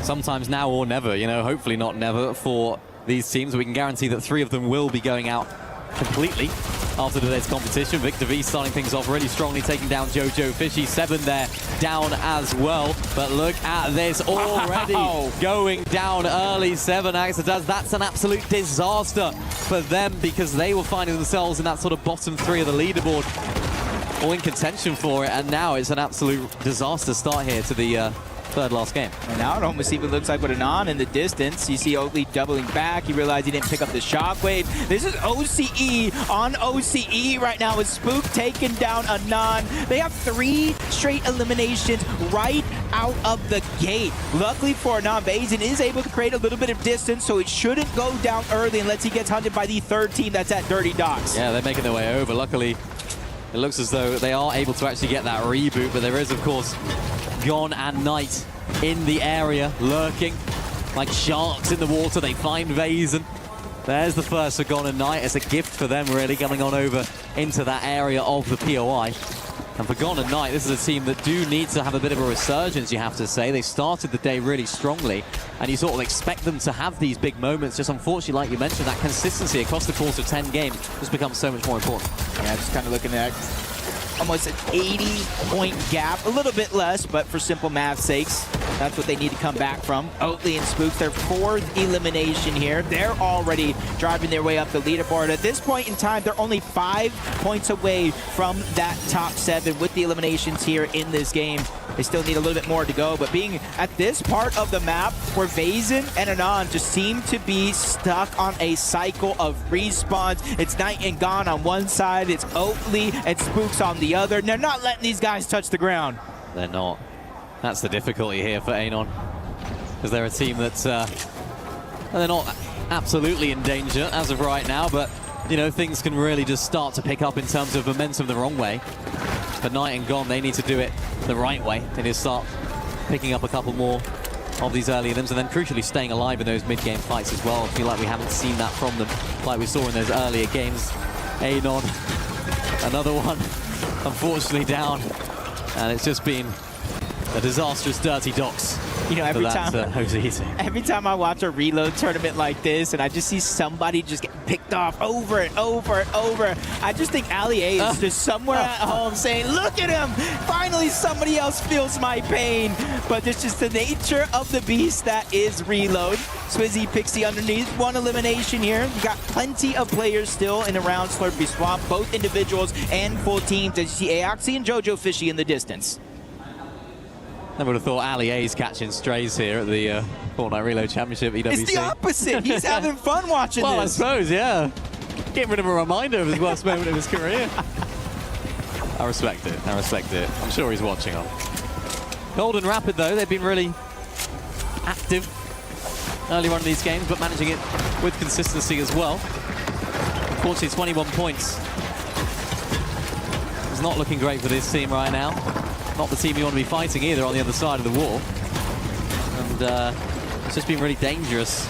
Speaker 13: sometimes now or never, you know, hopefully not never for these teams. We can guarantee that 3 of them will be going out completely after today's competition. Victor V starting things off really strongly, taking down Jojo Fishy. 7 there, down as well. But look at this, already going down early. 7 Axel. That's an absolute disaster for them because they were finding themselves in that sort of bottom 3 of the leaderboard, all in contention for it. And now it's an absolute disaster start here to the third last game.
Speaker 1: And now it almost even looks like with Anon in the distance. You see Oakley doubling back. He realized he didn't pick up the shockwave. This is OCE on OCE right now with Spook taking down Anon. They have 3 straight eliminations right out of the gate. Luckily for Anon, Bazin is able to create a little bit of distance, so it shouldn't go down early unless he gets hunted by the 3rd team that's at Dirty Docks.
Speaker 13: Yeah, they're making their way over. Luckily, it looks as though they are able to actually get that reboot, but there is, of course, Gon and Knight in the area, lurking like sharks in the water. They find Vazen. There's the first for Gon and Knight. It's a gift for them, really, coming on over into that area of the POI. And for Gon and Knight, this is a team that do need to have a bit of a resurgence, you have to say. They started the day really strongly, and you sort of expect them to have these big moments. Just unfortunately, like you mentioned, that consistency across the course of 10 games just becomes so much more important.
Speaker 1: Yeah, just kind of looking at almost an 80-point gap, a little bit less, but for simple math's sakes, that's what they need to come back from. Oatley and Spooks, their 4th elimination here. They're already driving their way up the leaderboard. At this point in time, they're only 5 points away from that top 7 with the eliminations here in this game. They still need a little bit more to go, but being at this part of the map where Vazen and Anon just seem to be stuck on a cycle of respawns. It's Knight and Gon on one side, it's Oatley and Spooks on the other, and they're not letting these guys touch the ground.
Speaker 13: They're not. That's the difficulty here for Anon, because they're a team that they're not absolutely in danger as of right now, but you know, things can really just start to pick up in terms of momentum the wrong way. For Knight and Gon, they need to do it the right way. They need to start picking up a couple more of these early innings and then crucially staying alive in those mid-game fights as well. I feel like we haven't seen that from them like we saw in those earlier games. Anon, another one, unfortunately down, and it's just been a disastrous Dirty Docks.
Speaker 1: You know, every time I watch a reload tournament like this and I just see somebody just get picked off over and over and over, I just think Ali A is just somewhere at home saying, look at him! Finally somebody else feels my pain. But it's just the nature of the beast that is reload. Swizzy, Pixie underneath, 1 elimination here. You got plenty of players still in around Slurpee Swamp, both individuals and full teams. As you see Aoxy and Jojo Fishy in the distance.
Speaker 13: Never would have thought Ali A's catching strays here at the Fortnite Reload Championship EWC.
Speaker 1: It's the opposite. He's having fun watching
Speaker 13: well,
Speaker 1: this.
Speaker 13: I suppose, yeah. Getting rid of a reminder of his worst moment of his career. I respect it. I respect it. I'm sure he's watching on. Golden Rapid, though, they've been really active early on in these games, but managing it with consistency as well. Unfortunately, 21 points. It's not looking great for this team right now. Not the team you want to be fighting either on the other side of the wall. And it's just been really dangerous.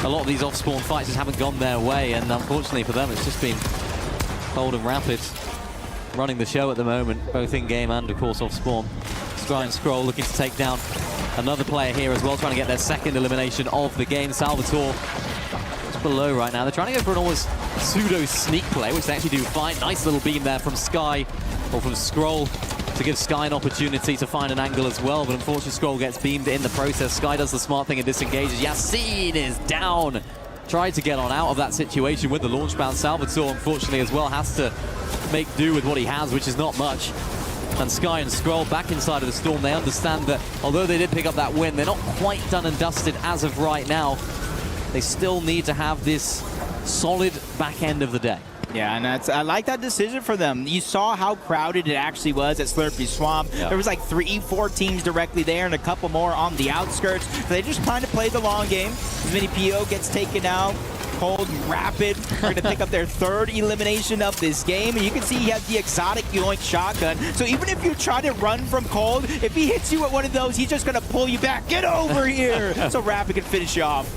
Speaker 13: A lot of these off-spawn fights just haven't gone their way, and unfortunately for them, it's just been Golden Rapid running the show at the moment, both in-game and, of course, off-spawn. Try and Scroll looking to take down another player here as well, trying to get their 2nd elimination of the game. Salvatore just below right now. They're trying to go for an almost pseudo-sneak play, which they actually do fine. Nice little beam there from Sky, or from Scroll, to give Sky an opportunity to find an angle as well, but unfortunately Scroll gets beamed in the process. Sky does the smart thing and disengages. Yassine is down. Tried to get on out of that situation with the launch bound. Salvatore, unfortunately, as well, has to make do with what he has, which is not much. And Sky and Scroll back inside of the Storm. They understand that although they did pick up that win, they're not quite done and dusted as of right now. They still need to have this solid back end of the day.
Speaker 1: Yeah, and I like that decision for them. You saw how crowded it actually was at Slurpee Swamp. Yep. There was like 3-4 teams directly there and a couple more on the outskirts. So they just trying to play the long game. As Mini PO gets taken out. Cold and Rapid are going to pick up their third elimination of this game. And you can see he has the exotic Yoink shotgun. So even if you try to run from Cold, if he hits you at one of those, he's just going to pull you back. Get over here! So Rapid can finish you off.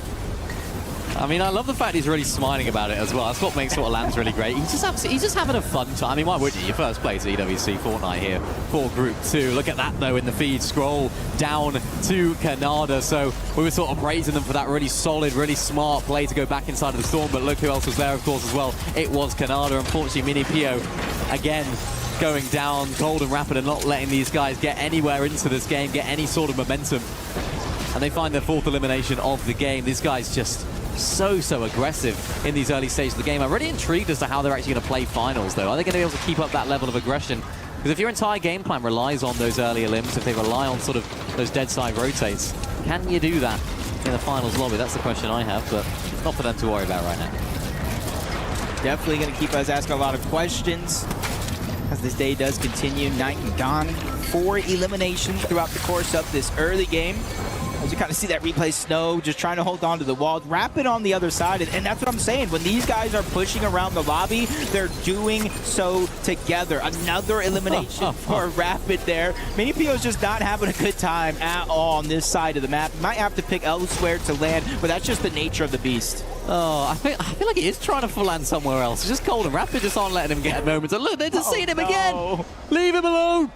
Speaker 13: I mean, I love the fact he's really smiling about it as well. That's what makes Lands really great. He's just having a fun time. I mean, why wouldn't you? Your first place at Ewc Fortnite here for Group 2. Look at that, though, in the feed. Scroll down to Canada. So we were sort of praising them for that really solid, really smart play to go back inside of the Storm. But look who else was there, of course, as well. It was Canada. Unfortunately, Mini Pio, again, going down Cold and Rapid and not letting these guys get anywhere into this game, get any sort of momentum. And they find their fourth elimination of the game. These guys just so aggressive in these early stages of the game. I'm really intrigued as to how they're actually going to play finals, though. Are they going to be able to keep up that level of aggression? Because if your entire game plan relies on those early elims, if they rely on sort of those dead side rotates, can you do that in the finals lobby? That's the question I have, but not for them to worry about right now.
Speaker 1: Definitely going to keep us asking a lot of questions as this day does continue. Night and Dawn, 4 eliminations throughout the course of this early game. As you kind of see that replay, Snow just trying to hold on to the wall. Rapid on the other side, and that's what I'm saying. When these guys are pushing around the lobby, they're doing so together. Another elimination for Rapid there. Mini Pio's just not having a good time at all on this side of the map. Might have to pick elsewhere to land, but that's just the nature of the beast.
Speaker 13: Oh, I feel like he is trying to land somewhere else. It's just Cold and Rapid just aren't letting him get a moment. And look, they're just seeing him again. Leave him alone.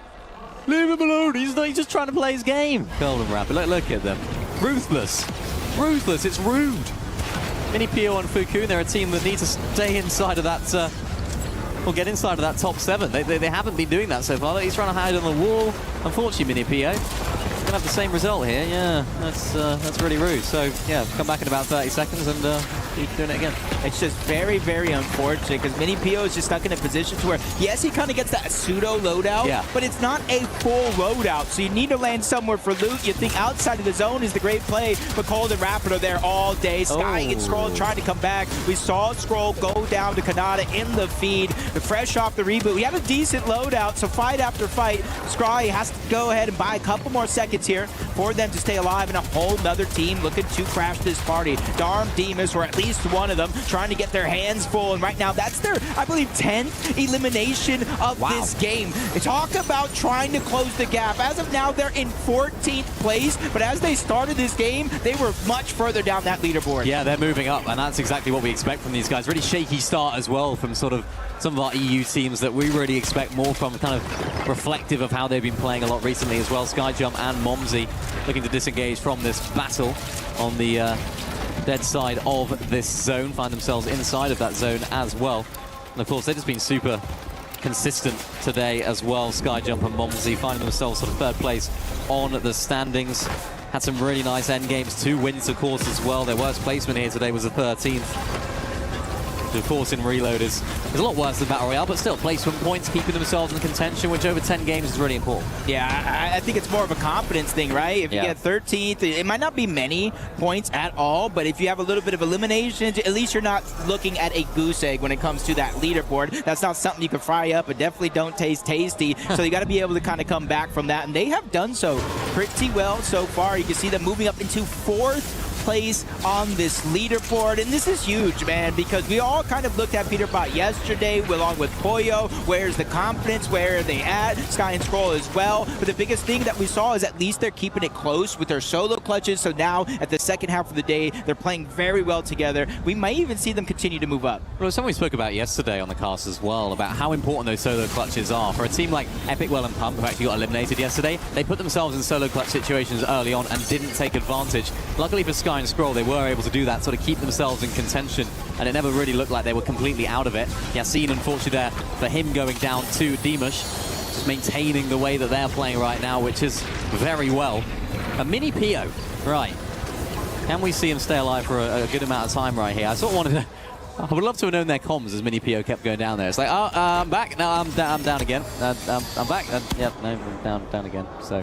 Speaker 13: Leave him alone. He's just trying to play his game. Cold and Rapid. Look at them. Ruthless. Ruthless. It's rude. Mini Pio and Fuku, they're a team that need to stay inside of that, or get inside of that top 7. They haven't been doing that so far. He's trying to hide on the wall. Unfortunately, Mini Pio going to have the same result here. Yeah, that's really rude. So, yeah, come back in about 30 seconds and keep doing it again.
Speaker 1: It's just very, very unfortunate because Mini Pio is just stuck in a position to where, yes, he kind of gets that pseudo loadout, but it's not a full loadout. So you need to land somewhere for loot. You think outside of the zone is the great play, but Cold and Rapid are there all day. Sky and Scroll trying to come back. We saw Scroll go down to Canada in the feed. Fresh off the reboot. We had a decent loadout, so fight after fight. Scry has to go ahead and buy a couple more seconds here for them to stay alive, and a whole nother team looking to crash this party. Darm Demas, or at least one of them, trying to get their hands full, and right now that's their, I believe, 10th elimination of this game. Talk about trying to close the gap. As of now, they're in 14th place, but as they started this game, they were much further down that leaderboard.
Speaker 13: Yeah, they're moving up, and that's exactly what we expect from these guys. Really shaky start as well from sort of some of our EU teams that we really expect more from, kind of reflective of how they've been playing a lot recently as well. Skyjump and Momsy looking to disengage from this battle on the dead side of this zone, find themselves inside of that zone as well. And of course, they've just been super consistent today as well. Skyjump and Momsy finding themselves sort of third place on the standings. Had some really nice end games, 2 wins, of course, as well. Their worst placement here today was the 13th. Of course, in Reload is a lot worse than Battle Royale, but still placement points, keeping themselves in contention, which over 10 games is really important.
Speaker 1: Yeah, I think it's more of a confidence thing, right? If you get 13th, it might not be many points at all, but if you have a little bit of eliminations, at least you're not looking at a goose egg when it comes to that leaderboard. That's not something you can fry up, but definitely don't taste tasty. So you got to be able to kind of come back from that, and they have done so pretty well so far. You can see them moving up into 4th place on this leaderboard, and this is huge, man, because we all kind of looked at Peterbot yesterday along with Poyo. Where's the confidence? Where are they at? Sky and Scroll as well. But the biggest thing that we saw is at least they're keeping it close with their solo clutches. So now at the second half of the day, they're playing very well together. We might even see them continue to move up.
Speaker 13: Well, something we spoke about yesterday on the cast as well, about how important those solo clutches are. For a team like Epic Well and Pump, who actually got eliminated yesterday, they put themselves in solo clutch situations early on and didn't take advantage. Luckily for Sky and Scroll, they were able to do that, sort of keep themselves in contention, and it never really looked like they were completely out of it. Yassine, unfortunately, there for him going down to Dimash, just maintaining the way that they're playing right now, which is very well. A Mini Pio, right. Can we see him stay alive for a good amount of time right here? I sort of wanted to I would love to have known their comms as Mini PO kept going down there. It's like, oh, I'm back. No, I'm down again. I'm back. Yep, no, I'm down again. So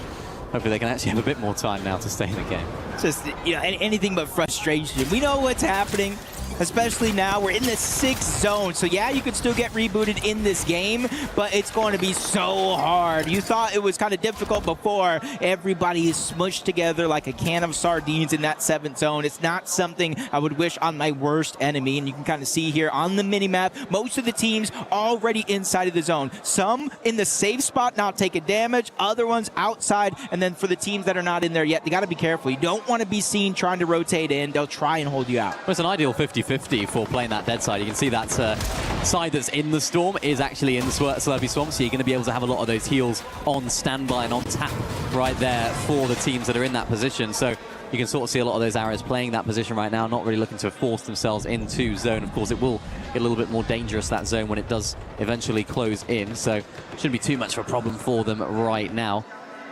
Speaker 13: hopefully they can actually have a bit more time now to stay in the game.
Speaker 1: Just, you know, anything but frustration. We know what's happening, especially now. We're in the 6th zone. So yeah, you could still get rebooted in this game, but it's going to be so hard. You thought it was kind of difficult before. Everybody is smushed together like a can of sardines in that 7th zone. It's not something I would wish on my worst enemy. And you can kind of see here on the mini-map, most of the teams already inside of the zone. Some in the safe spot, not taking damage. Other ones outside. And then for the teams that are not in there yet, they got to be careful. You don't want to be seen trying to rotate in. They'll try and hold you out.
Speaker 13: Well, it's an ideal 50-50 for playing that dead side. You can see that side that's in the storm is actually in the Slurpy Swamp, so you're going to be able to have a lot of those heals on standby and on tap right there for the teams that are in that position. So you can sort of see a lot of those arrows playing that position right now, not really looking to force themselves into zone. Of course, it will get a little bit more dangerous, that zone, when it does eventually close in, so shouldn't be too much of a problem for them right now.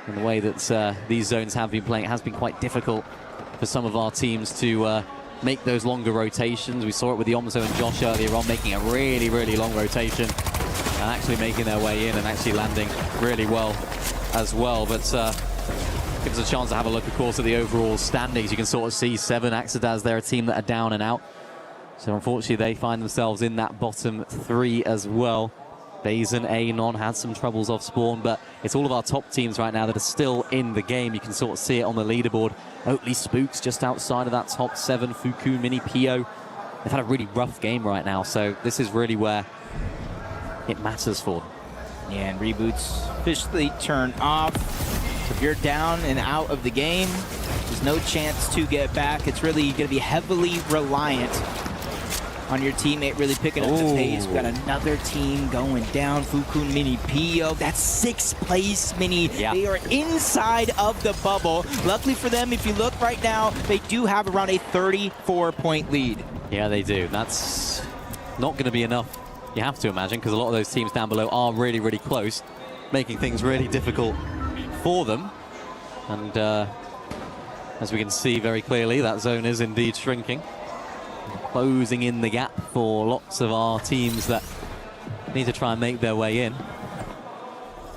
Speaker 13: In the way that these zones have been playing, it has been quite difficult for some of our teams to make those longer rotations. We saw it with the Omzo and Josh earlier on, making a really, really long rotation and actually making their way in and actually landing really well as well. But gives us a chance to have a look, of course, at the overall standings. You can sort of see 7 Axedaz, they're a team that are down and out. So unfortunately, they find themselves in that bottom 3 as well. Basin, Anon had some troubles off spawn, but it's all of our top teams right now that are still in the game. You can sort of see it on the leaderboard. Oatley Spooks just outside of that top 7. Fuku, Mini PO. They've had a really rough game right now, so this is really where it matters for them.
Speaker 1: Yeah, and reboots officially turn off. So if you're down and out of the game, there's no chance to get back. It's really going to be heavily reliant on your teammate really picking up the pace. We've got another team going down. Fuku, Mini PO. That's 6th place, Mini. Yeah. They are inside of the bubble. Luckily for them, if you look right now, they do have around a 34-point lead.
Speaker 13: Yeah, they do. That's not going to be enough, you have to imagine, because a lot of those teams down below are really, really close, making things really difficult for them. And as we can see very clearly, that zone is indeed shrinking. Closing in the gap for lots of our teams that need to try and make their way in.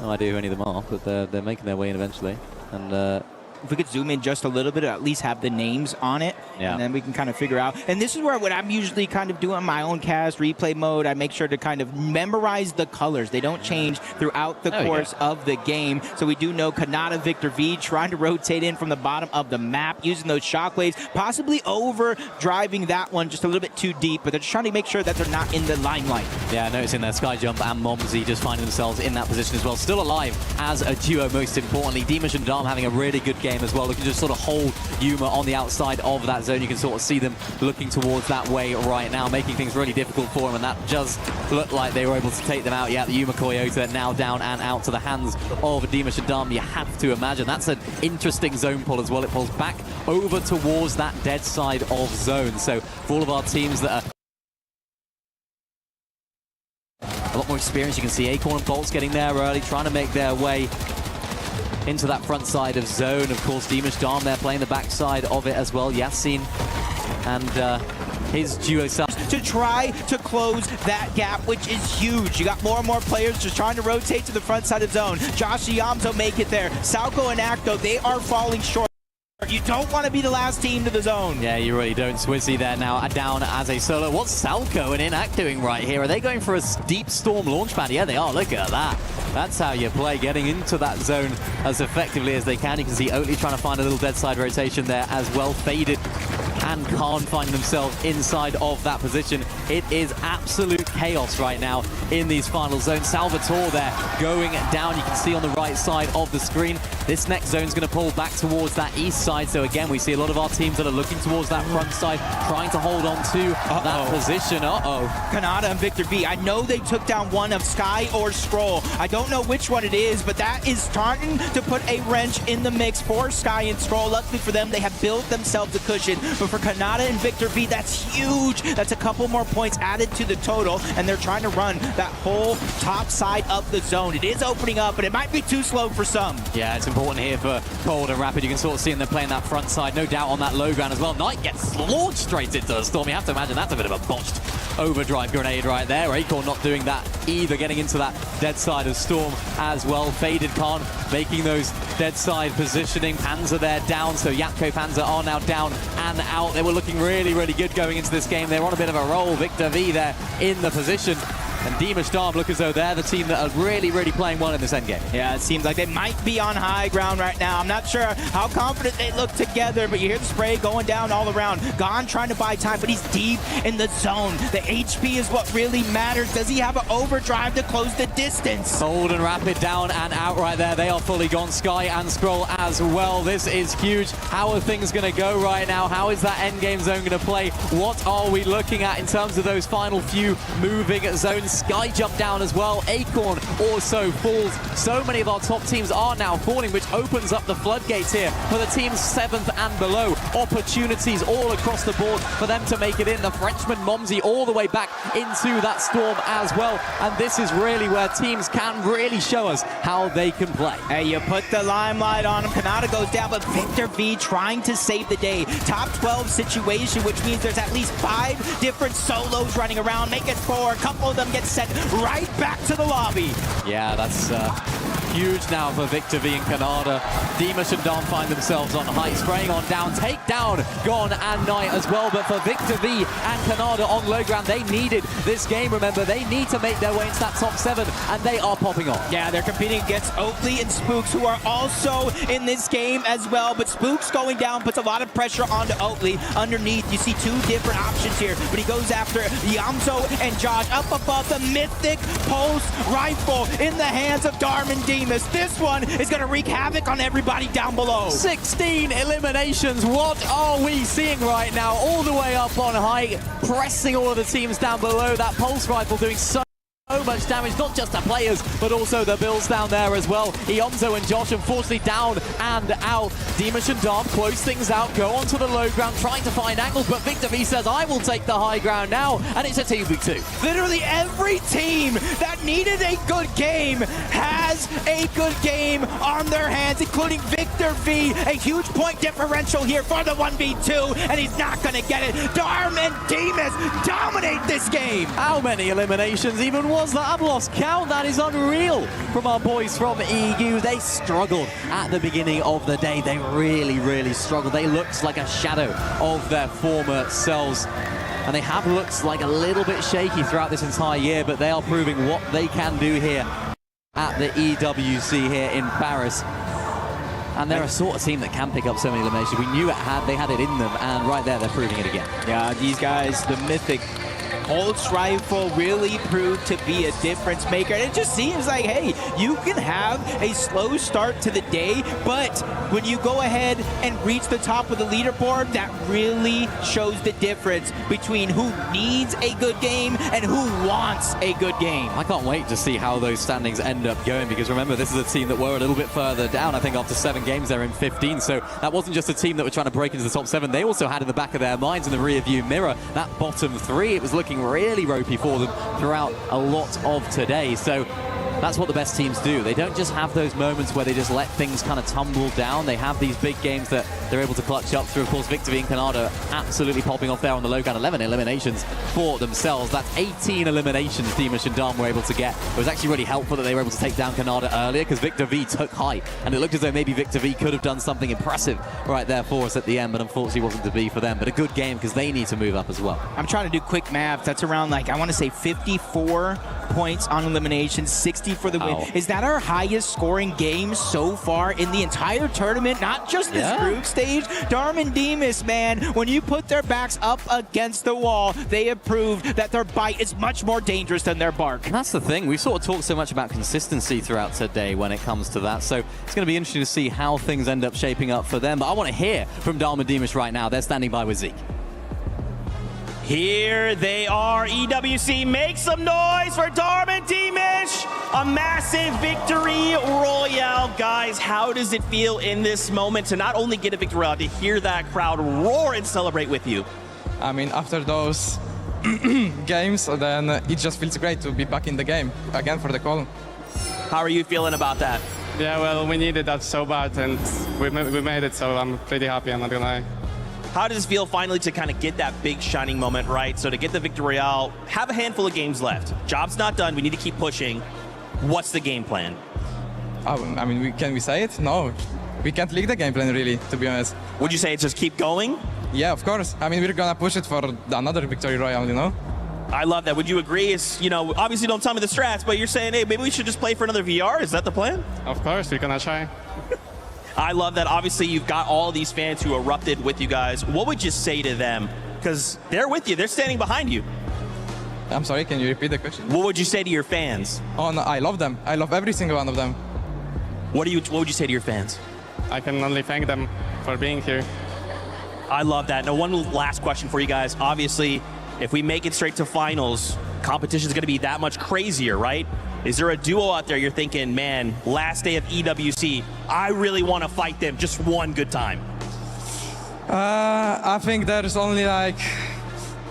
Speaker 13: No idea who any of them are, but they're making their way in eventually. And
Speaker 1: if we could zoom in just a little bit, or at least have the names on it, and then we can kind of figure out. And this is where what I'm usually kind of doing my own cast replay mode. I make sure to kind of memorize the colors. They don't change throughout the course of the game. So we do know Kanata, Victor V trying to rotate in from the bottom of the map, using those shockwaves, possibly over driving that one just a little bit too deep, but they're just trying to make sure that they're not in the limelight.
Speaker 13: Yeah, noticing that Skyjump and Momsy just finding themselves in that position as well. Still alive as a duo, most importantly. Dimash and Dom having a really good game as well. Looking to just sort of hold Yuma on the outside of that zone. You can sort of see them looking towards that way right now, making things really difficult for them, and that does look like they were able to take them out. Yeah, the Yuma Koyota now down and out to the hands of Dimash and Dom. You have to imagine that's an interesting zone pull as well. It pulls back over towards that dead side of zone. So for all of our teams that are a lot more experience, you can see Acorn and Bolts getting there early, trying to make their way into that front side of zone. Of course, Dimash Dom, they're playing the back side of it as well. Yasin and his duo self
Speaker 1: to try to close that gap, which is huge. You got more and more players just trying to rotate to the front side of zone. Josh and Yamzo make it there. Salco and Acto, they are falling short. You don't want to be the last team to the zone.
Speaker 13: Yeah, you really don't. Swizzy there now down as a solo. What's Salco and Inac doing right here? Are they going for a deep storm launchpad? Yeah, they are. Look at that. That's how you play, getting into that zone as effectively as they can. You can see Oatley trying to find a little dead side rotation there as well. Faded and Khan find themselves inside of that position. It is absolute chaos right now in these final zones. Salvatore there going down. You can see on the right side of the screen. This next zone is going to pull back towards that east side. So again, we see a lot of our teams that are looking towards that front side, trying to hold on to that position.
Speaker 1: Kanata and Victor V. I know they took down one of Sky or Scroll. I don't know which one it is, but that is starting to put a wrench in the mix for Sky and Scroll. Luckily for them, they have built themselves a cushion. But for Kanata and Victor V, that's huge. That's a couple more points added to the total, and they're trying to run that whole top side of the zone. It is opening up, but it might be too slow for some.
Speaker 13: Yeah, it's important here for Cold and Rapid. You can sort of see them playing that front side, no doubt on that low ground as well. Knight gets launched straight into the storm. You have to imagine that's a bit of a botched overdrive grenade right there. Acorn not doing that either, getting into that dead side of Storm as well. Faded Khan making those dead side positioning. Panzer there down, so Yapko Panzer are now down and out. They were looking really, really good going into this game. They were on a bit of a roll. Victor V there in the position. And Dimash Darm look as though they're the team that are really, really playing well in this endgame.
Speaker 1: Yeah, it seems like they might be on high ground right now. I'm not sure how confident they look together, but you hear the spray going down all around. Gon trying to buy time, but he's deep in the zone. The HP is what really matters. Does he have an overdrive to close the distance?
Speaker 13: Bold and Rapid down and out right there. They are fully gone. Sky and Scroll as well. This is huge. How are things going to go right now? How is that endgame zone going to play? What are we looking at in terms of those final few moving zones? Sky jump down as well. Acorn also falls. So many of our top teams are now falling, which opens up the floodgates here for the teams 7th and below. Opportunities all across the board for them to make it in. The Frenchman Momsy all the way back into that Storm as well. And this is really where teams can really show us how they can play.
Speaker 1: Hey, you put the limelight on him. Kanata goes down, but Victor V trying to save the day. Top 12 situation, which means there's at least 5 different solos running around. Make it 4. A couple of them get sent right back to the lobby.
Speaker 13: Yeah, that's huge now for Victor V and Kanada. Dimash and Dom find themselves on height, spraying on down, take down Gon and Knight as well. But for Victor V and Kanada on low ground, they needed this game. Remember, they need to make their way into that top 7, and they are popping off.
Speaker 1: Yeah, they're competing against Oakley and Spooks, who are also in this game as well. But Spooks going down puts a lot of pressure onto Oakley. Underneath, you see 2 different options here, but he goes after Yamzo and Josh. Up above, the mythic pulse rifle in the hands of Darman Demas. This one is going to wreak havoc on everybody down below.
Speaker 13: 16 eliminations. What are we seeing right now? All the way up on height, pressing all of the teams down below. That pulse rifle doing so much damage, not just the players, but also the Bills down there as well. Iomzo and Josh, unfortunately, down and out. Dimash and Dom close things out, go onto the low ground, trying to find angles, but Victor V says, I will take the high ground now, and it's a 2v2.
Speaker 1: Literally every team that needed a good game has a good game on their hands, including Victor V. A huge point differential here for the 1v2, and he's not going to get it. Darm and Demas dominate this game.
Speaker 13: How many eliminations even was that? I've lost count. That is unreal from our boys from EU. They struggled at the beginning of the day. They really, really struggled. They looked like a shadow of their former selves. And they have looked like a little bit shaky throughout this entire year, but they are proving what they can do here at the EWC here in Paris. And they're a sort of team that can pick up so many eliminations. We knew they had it in them, and right there, they're proving it again.
Speaker 1: Yeah, these guys, the mythic pulse rifle really proved to be a difference maker. And it just seems like, hey, you can have a slow start to the day, but when you go ahead and reach the top of the leaderboard, that really shows the difference between who needs a good game and who wants a good game.
Speaker 13: I can't wait to see how those standings end up going, because remember, this is a team that were a little bit further down. I think after 7 games, they're in 15. So that wasn't just a team that were trying to break into the top 7. They also had in the back of their minds, in the rear view mirror, that bottom 3. It was looking really ropey for them throughout a lot of today. So that's what the best teams do. They don't just have those moments where they just let things kind of tumble down. They have these big games that they're able to clutch up through. Of course, Victor V and Canada absolutely popping off there on the low ground. 11 eliminations for themselves. That's 18 eliminations Dimash and Dom were able to get. It was actually really helpful that they were able to take down Canada earlier, because Victor V took height, and it looked as though maybe Victor V could have done something impressive right there for us at the end, but unfortunately wasn't to be for them. But a good game, because they need to move up as well.
Speaker 1: I'm trying to do quick math. That's around, like, I want to say 54 points on elimination, 60 for the win. Is that our highest scoring game so far in the entire tournament? Not just this group stage. Darman Demas, man, when you put their backs up against the wall, they have proved that their bite is much more dangerous than their bark.
Speaker 13: And that's the thing. We've sort of talked so much about consistency throughout today when it comes to that. So it's going to be interesting to see how things end up shaping up for them. But I want to hear from Darman Demas right now. They're standing by with Zeke.
Speaker 16: Here they are, EWC. Make some noise for Darman Demas. A massive victory royale. Guys, how does it feel in this moment to not only get a victory royale, to hear that crowd roar and celebrate with you?
Speaker 10: I mean, after those games, then it just feels great to be back in the game again for the call.
Speaker 16: How are you feeling about that?
Speaker 10: Yeah, well, we needed that so bad, and we made it, so I'm pretty happy, I'm not gonna lie.
Speaker 16: How does it feel finally to kind of get that big shining moment, right? So to get the Victory Royale, have a handful of games left. Job's not done. We need to keep pushing. What's the game plan?
Speaker 10: I mean, can we say it? No. We can't leak the game plan, really, to be honest.
Speaker 16: Would you say it's just keep going?
Speaker 10: Yeah, of course. I mean, we're gonna push it for another Victory Royale, you know?
Speaker 16: I love that. Would you agree? It's, you know, obviously don't tell me the strats, but you're saying, hey, maybe we should just play for another VR? Is that the plan?
Speaker 2: Of course, we're gonna try.
Speaker 16: I love that. Obviously, you've got all these fans who erupted with you guys. What would you say to them? Because they're with you. They're standing behind you.
Speaker 10: I'm sorry, can you repeat the question?
Speaker 16: What would you say to your fans?
Speaker 10: Oh, no, I love them. I love every single one of them.
Speaker 16: What would you say to your fans?
Speaker 2: I can only thank them for being here.
Speaker 16: I love that. Now, one last question for you guys. Obviously, if we make it straight to finals, competition is going to be that much crazier, right? Is there a duo out there you're thinking, man, last day of EWC, I really want to fight them just one good time?
Speaker 10: I think there's only like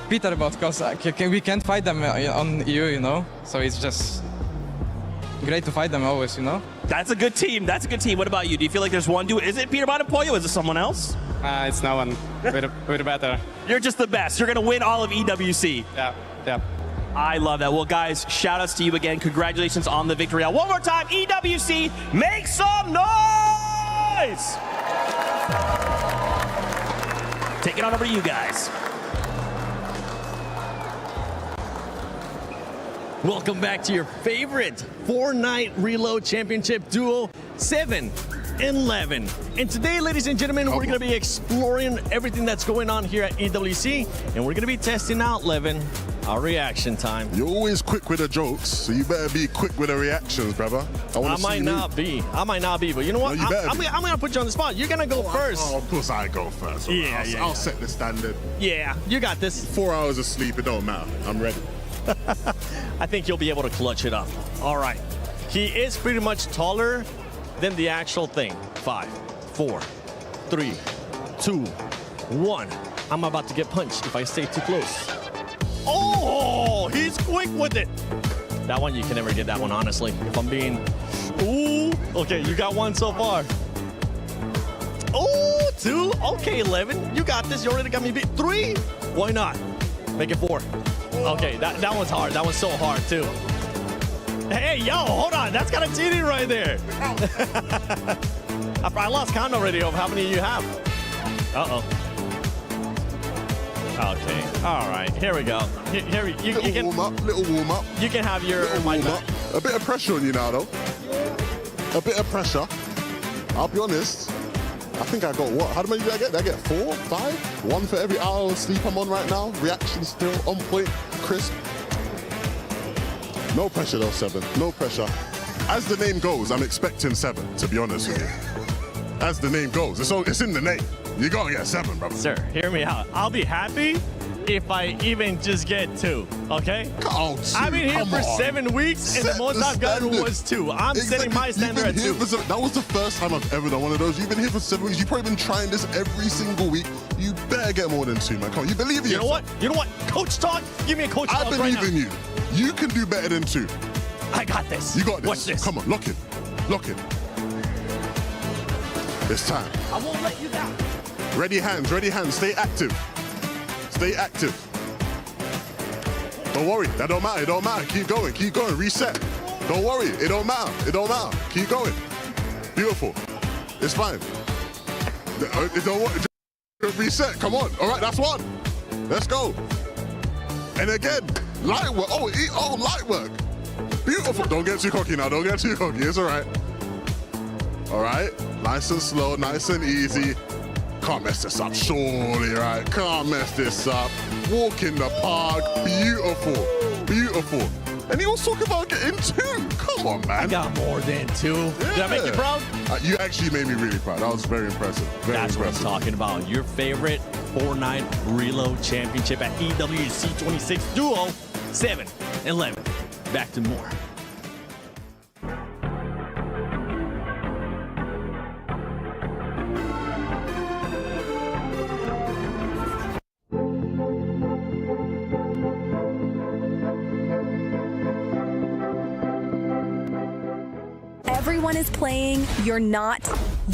Speaker 10: Peter, because we can't fight them on EU, you know? So it's just great to fight them always, you know?
Speaker 16: That's a good team. That's a good team. What about you? Do you feel like there's one duo? Is it Peter Bonapollo? Is it someone else?
Speaker 2: It's no one. We're better.
Speaker 16: You're just the best. You're going to win all of EWC.
Speaker 2: Yeah.
Speaker 16: I love that. Well, guys, shout outs to you again. Congratulations on the victory. One more time, EWC, make some noise! Take it on over to you guys.
Speaker 17: Welcome back to your favorite Fortnite Reload Championship duo, 7-11. And today, ladies and gentlemen, we're going to be exploring everything that's going on here at EWC, and we're going to be testing out, Levin, our reaction time.
Speaker 18: You're always quick with the jokes, so you better be quick with the reactions, brother.
Speaker 17: I might not be, but you know what?
Speaker 18: No,
Speaker 17: I'm going to put you on the spot. You're going to go first.
Speaker 18: Oh, of course I go first. I'll set the standard.
Speaker 17: Yeah, you got this.
Speaker 18: 4 hours of sleep, it don't matter. I'm ready.
Speaker 17: I think you'll be able to clutch it up. All right. He is pretty much taller than the actual thing. 5, 4, 3, 2, 1. I'm about to get punched if I stay too close. Oh, he's quick with it. That one, you can never get that one, honestly. If I'm being... Ooh, okay, you got one so far. Oh, 2. Okay, 11. You got this. You already got me beat. 3. Why not? Make it 4. Okay, that one's hard. That one's so hard, too. Hey, yo, hold on. That's kind of cheating right there. I lost count already of how many you have. Uh-oh. Okay, all right. Here we go. Here you can
Speaker 18: little warm up.
Speaker 17: You can have your
Speaker 18: warm up. A bit of pressure on you now, though. A bit of pressure. I'll be honest. I think I got what? How many did I get? Did I get 4, 5? 1 for every hour of sleep I'm on right now. Reaction still on point, crisp. No pressure though, 7. No pressure. As the name goes, I'm expecting 7, to be honest with you. As the name goes, it's in the name. You gotta get 7, brother.
Speaker 17: Sir, hear me out. I'll be happy if I even just get 2, okay?
Speaker 18: Oh, 2,
Speaker 17: I've been here for 7 weeks, and the most I've gotten
Speaker 18: standard.
Speaker 17: was 2. I'm setting my standard at 2.
Speaker 18: That was the first time I've ever done one of those. You've been here for 7 weeks. You've probably been trying this every single week. You better get more than 2, man. Come on, you believe in yourself.
Speaker 17: You know what? Coach talk. Give me a coach talk
Speaker 18: I believe in you. You can do better than 2.
Speaker 17: I got this.
Speaker 18: You got this.
Speaker 17: Watch this.
Speaker 18: Come on, lock in. Lock in. It's time.
Speaker 17: I won't let you down.
Speaker 18: Ready hands, ready hands. Stay active. Stay active. Don't worry, that don't matter, it don't matter. Keep going, reset. Don't worry, it don't matter, it don't matter. Keep going. Beautiful. It's fine. It don't worry. Just reset, come on. All right, that's 1. Let's go. And again, light work. Oh, light work. Beautiful. Don't get too cocky now, don't get too cocky, it's all right. All right, nice and slow, nice and easy. Can't mess this up, surely, right? Can't mess this up. Walk in the park, beautiful, beautiful. And he was talking about getting 2. Come on, man.
Speaker 17: I got more than 2. Yeah. Did I make you proud?
Speaker 18: You actually made me really proud. That was very impressive.
Speaker 17: That's what I'm talking about. Your favorite Fortnite Reload Championship at EWC 26 Duo 7-11. Back to more.
Speaker 15: Everyone
Speaker 6: everyone is playing, you're not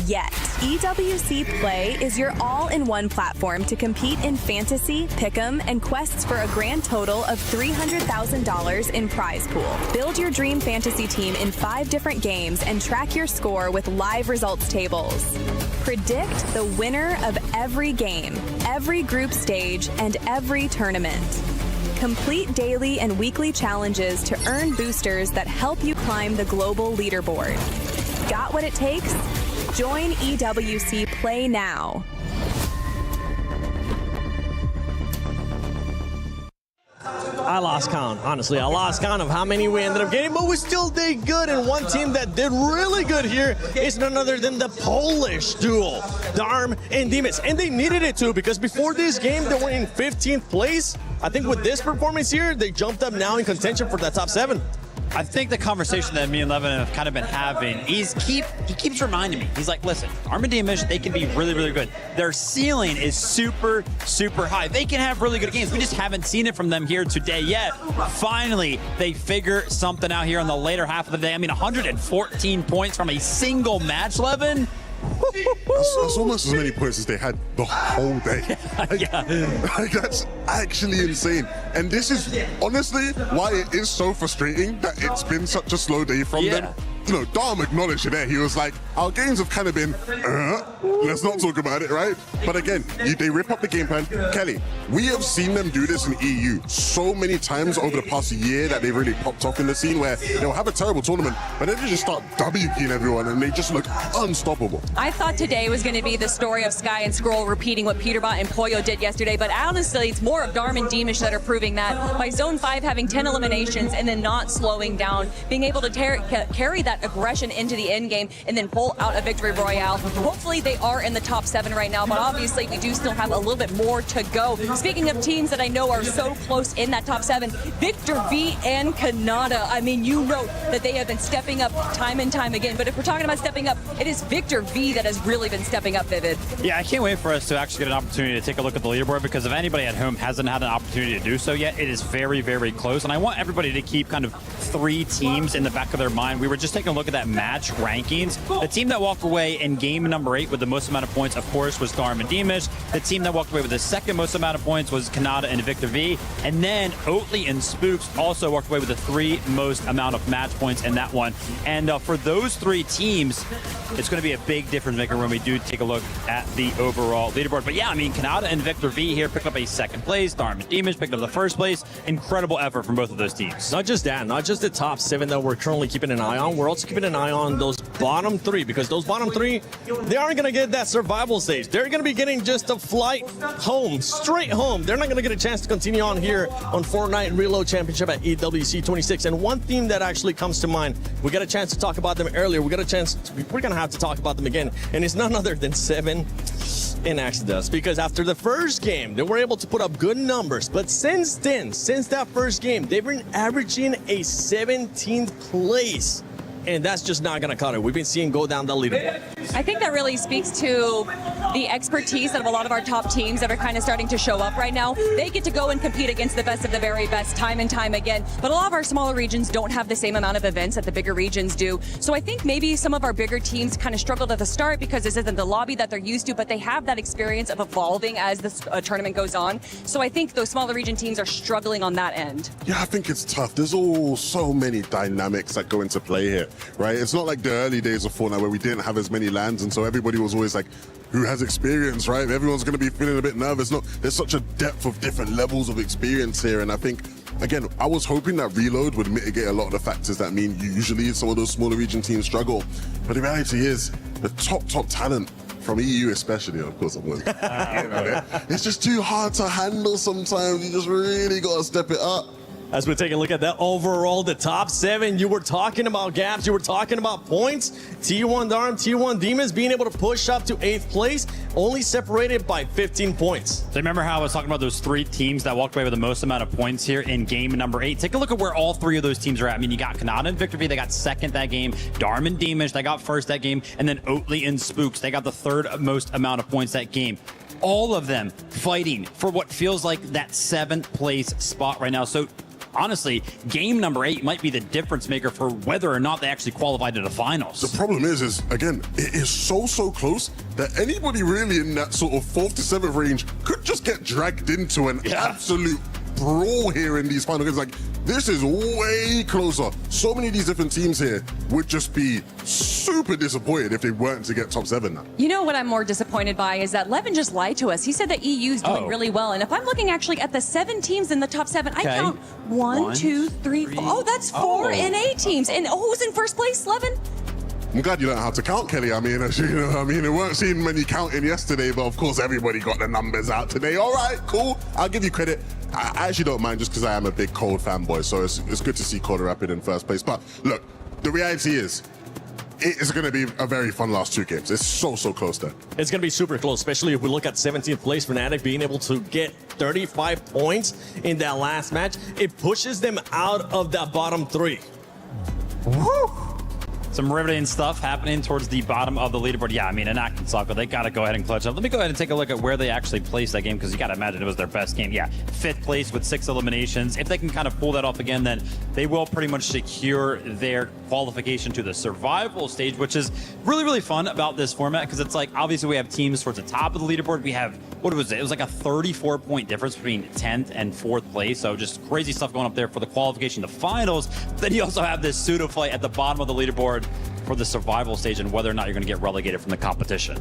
Speaker 6: yet. EWC Play is your all-in-one platform to compete in fantasy, pick'em, and quests for a grand total of $300,000 in prize pool. Build your dream fantasy team in 5 different games and track your score with live results tables. Predict the winner of every game, every group stage, and every tournament. Complete daily and weekly challenges to earn boosters that help you climb the global leaderboard. Got what it takes? Join EWC Play now.
Speaker 17: I lost count, honestly. I lost count of how many we ended up getting, but we still did good. And one team that did really good here is none other than the Polish duo, Darm and Dimas. And they needed it too, because before this game, they were in 15th place. I think with this performance here, they jumped up now in contention for that top 7.
Speaker 3: I think the conversation that me and Levin have kind of been having, he keeps reminding me. He's like, listen, Armadillo, they can be really, really good. Their ceiling is super, super high. They can have really good games. We just haven't seen it from them here today yet. Finally, they figure something out here in the later half of the day. I mean, 114 points from a single match, Levin.
Speaker 18: That's almost as many points as they had the whole day. Like, that's actually insane. And this is honestly why it is so frustrating that it's been such a slow day from them. You know, Dom acknowledged it there. He was like, our games have kind of been, let's not talk about it, right? But again, they rip up the game plan. Kelly, we have seen them do this in EU so many times over the past year that they've really popped off in the scene where they'll have a terrible tournament, but then they just start W-keying everyone and they just look unstoppable.
Speaker 9: I thought today was going to be the story of Sky and Scroll repeating what Peterbot and Poyo did yesterday, but honestly, it's more of Darm and Demish that are proving that. By Zone 5 having 10 eliminations and then not slowing down, being able to carry that aggression into the end game and then pull out a victory royale. Hopefully they are in the top 7 right now, but obviously we do still have a little bit more to go. Speaking of teams that I know are so close in that top 7, Victor V and Canada. I mean, you know that they have been stepping up time and time again, but if we're talking about stepping up, it is Victor V that has really been stepping up, Vivid.
Speaker 3: Yeah, I can't wait for us to actually get an opportunity to take a look at the leaderboard, because if anybody at home hasn't had an opportunity to do so yet, it is very, very close. And I want everybody to keep kind of 3 teams in the back of their mind. We were just taking a look at that match rankings. The team that walked away in game number 8 with the most amount of points, of course, was Darm and Demish. The team that walked away with the second most amount of points was Canada and Victor V. And then Oatly and Spooks also walked away with the 3 most amount of match points in that one. And for those 3 teams, it's going to be a big difference maker when we do take a look at the overall leaderboard. But yeah, I mean, Canada and Victor V here picked up a 2nd place. Darm and Demish picked up the 1st place. Incredible effort from both of those teams.
Speaker 17: Not just that, not just the top 7 that we're currently keeping an eye on. We're also keeping an eye on those bottom 3, because those bottom 3, they aren't going to get that survival stage. They're going to be getting just a flight home, straight home. They're not going to get a chance to continue on here on Fortnite Reload Championship at EWC 26. And one theme that actually comes to mind, we got a chance to talk about them earlier. We're going to have to talk about them again. And it's none other than 7 in Exodus, because after the first game, they were able to put up good numbers. But since then, since that first game, they've been averaging a 17th place. And that's just not going to cut it. We've been seeing go down the leaderboard.
Speaker 9: I think that really speaks to the expertise of a lot of our top teams that are kind of starting to show up right now. They get to go and compete against the best of the very best time and time again. But a lot of our smaller regions don't have the same amount of events that the bigger regions do. So I think maybe some of our bigger teams kind of struggled at the start because this isn't the lobby that they're used to, but they have that experience of evolving as the tournament goes on. So I think those smaller region teams are struggling on that end.
Speaker 18: Yeah, I think it's tough. There's so many dynamics that go into play here, right? It's not like the early days of Fortnite where we didn't have as many lands, and so everybody was always like, who has experience, right? Everyone's going to be feeling a bit nervous. No, there's such a depth of different levels of experience here, and I think, again, I was hoping that Reload would mitigate a lot of the factors that mean usually some of those smaller region teams struggle. But the reality is, the top talent from EU especially, of course, it's just too hard to handle sometimes. You just really got to step it up.
Speaker 17: As we take a look at that overall, the top 7, you were talking about gaps, you were talking about points. T1 Darm, T1 Demons being able to push up to 8th place, only separated by 15 points.
Speaker 3: So remember how I was talking about those 3 teams that walked away with the most amount of points here in game number 8? Take a look at where all 3 of those teams are at. I mean, you got Canada and Victor V, they got 2nd that game. Darm and Demish, they got 1st that game. And then Oatly and Spooks, they got the 3rd most amount of points that game. All of them fighting for what feels like that 7th place spot right now. So honestly, game number 8 might be the difference maker for whether or not they actually qualify to the finals.
Speaker 18: The problem is again, it is so close that anybody really in that sort of 4th to 7th range could just get dragged into an absolute brawl here in these final games. Like, this is way closer. So many of these different teams here would just be super disappointed if they weren't to get top 7 now.
Speaker 9: You know what I'm more disappointed by is that Levin just lied to us. He said that EU's doing really well. And if I'm looking actually at the 7 teams in the top 7, I count 1, 2, 3, 4. Oh, that's 4 NA teams. And who's in first place, Levin?
Speaker 18: I'm glad you learned how to count, Kelly. I mean, it weren't seeing many counting yesterday, but of course everybody got the numbers out today. All right, cool. I'll give you credit. I actually don't mind just because I am a big Cold fanboy, so it's good to see Cold Rapid in first place. But look, the reality is, it is going to be a very fun last 2 games. It's so close there.
Speaker 17: It's going to be super close, especially if we look at 17th place Fnatic being able to get 35 points in that last match. It pushes them out of that bottom 3.
Speaker 3: Woo! Some riveting stuff happening towards the bottom of the leaderboard. Yeah, I mean, Enact and Soccer, they got to go ahead and clutch up. Let me go ahead and take a look at where they actually placed that game, because you got to imagine it was their best game. Yeah, 5th place with 6 eliminations. If they can kind of pull that off again, then they will pretty much secure their qualification to the survival stage, which is really fun about this format, because it's like, obviously we have teams towards the top of the leaderboard. We have, what was it? It was like a 34-point difference between 10th and 4th place. So just crazy stuff going up there for the qualification to finals. Then you also have this pseudo fight at the bottom of the leaderboard for the survival stage and whether or not you're going to get relegated from the competition.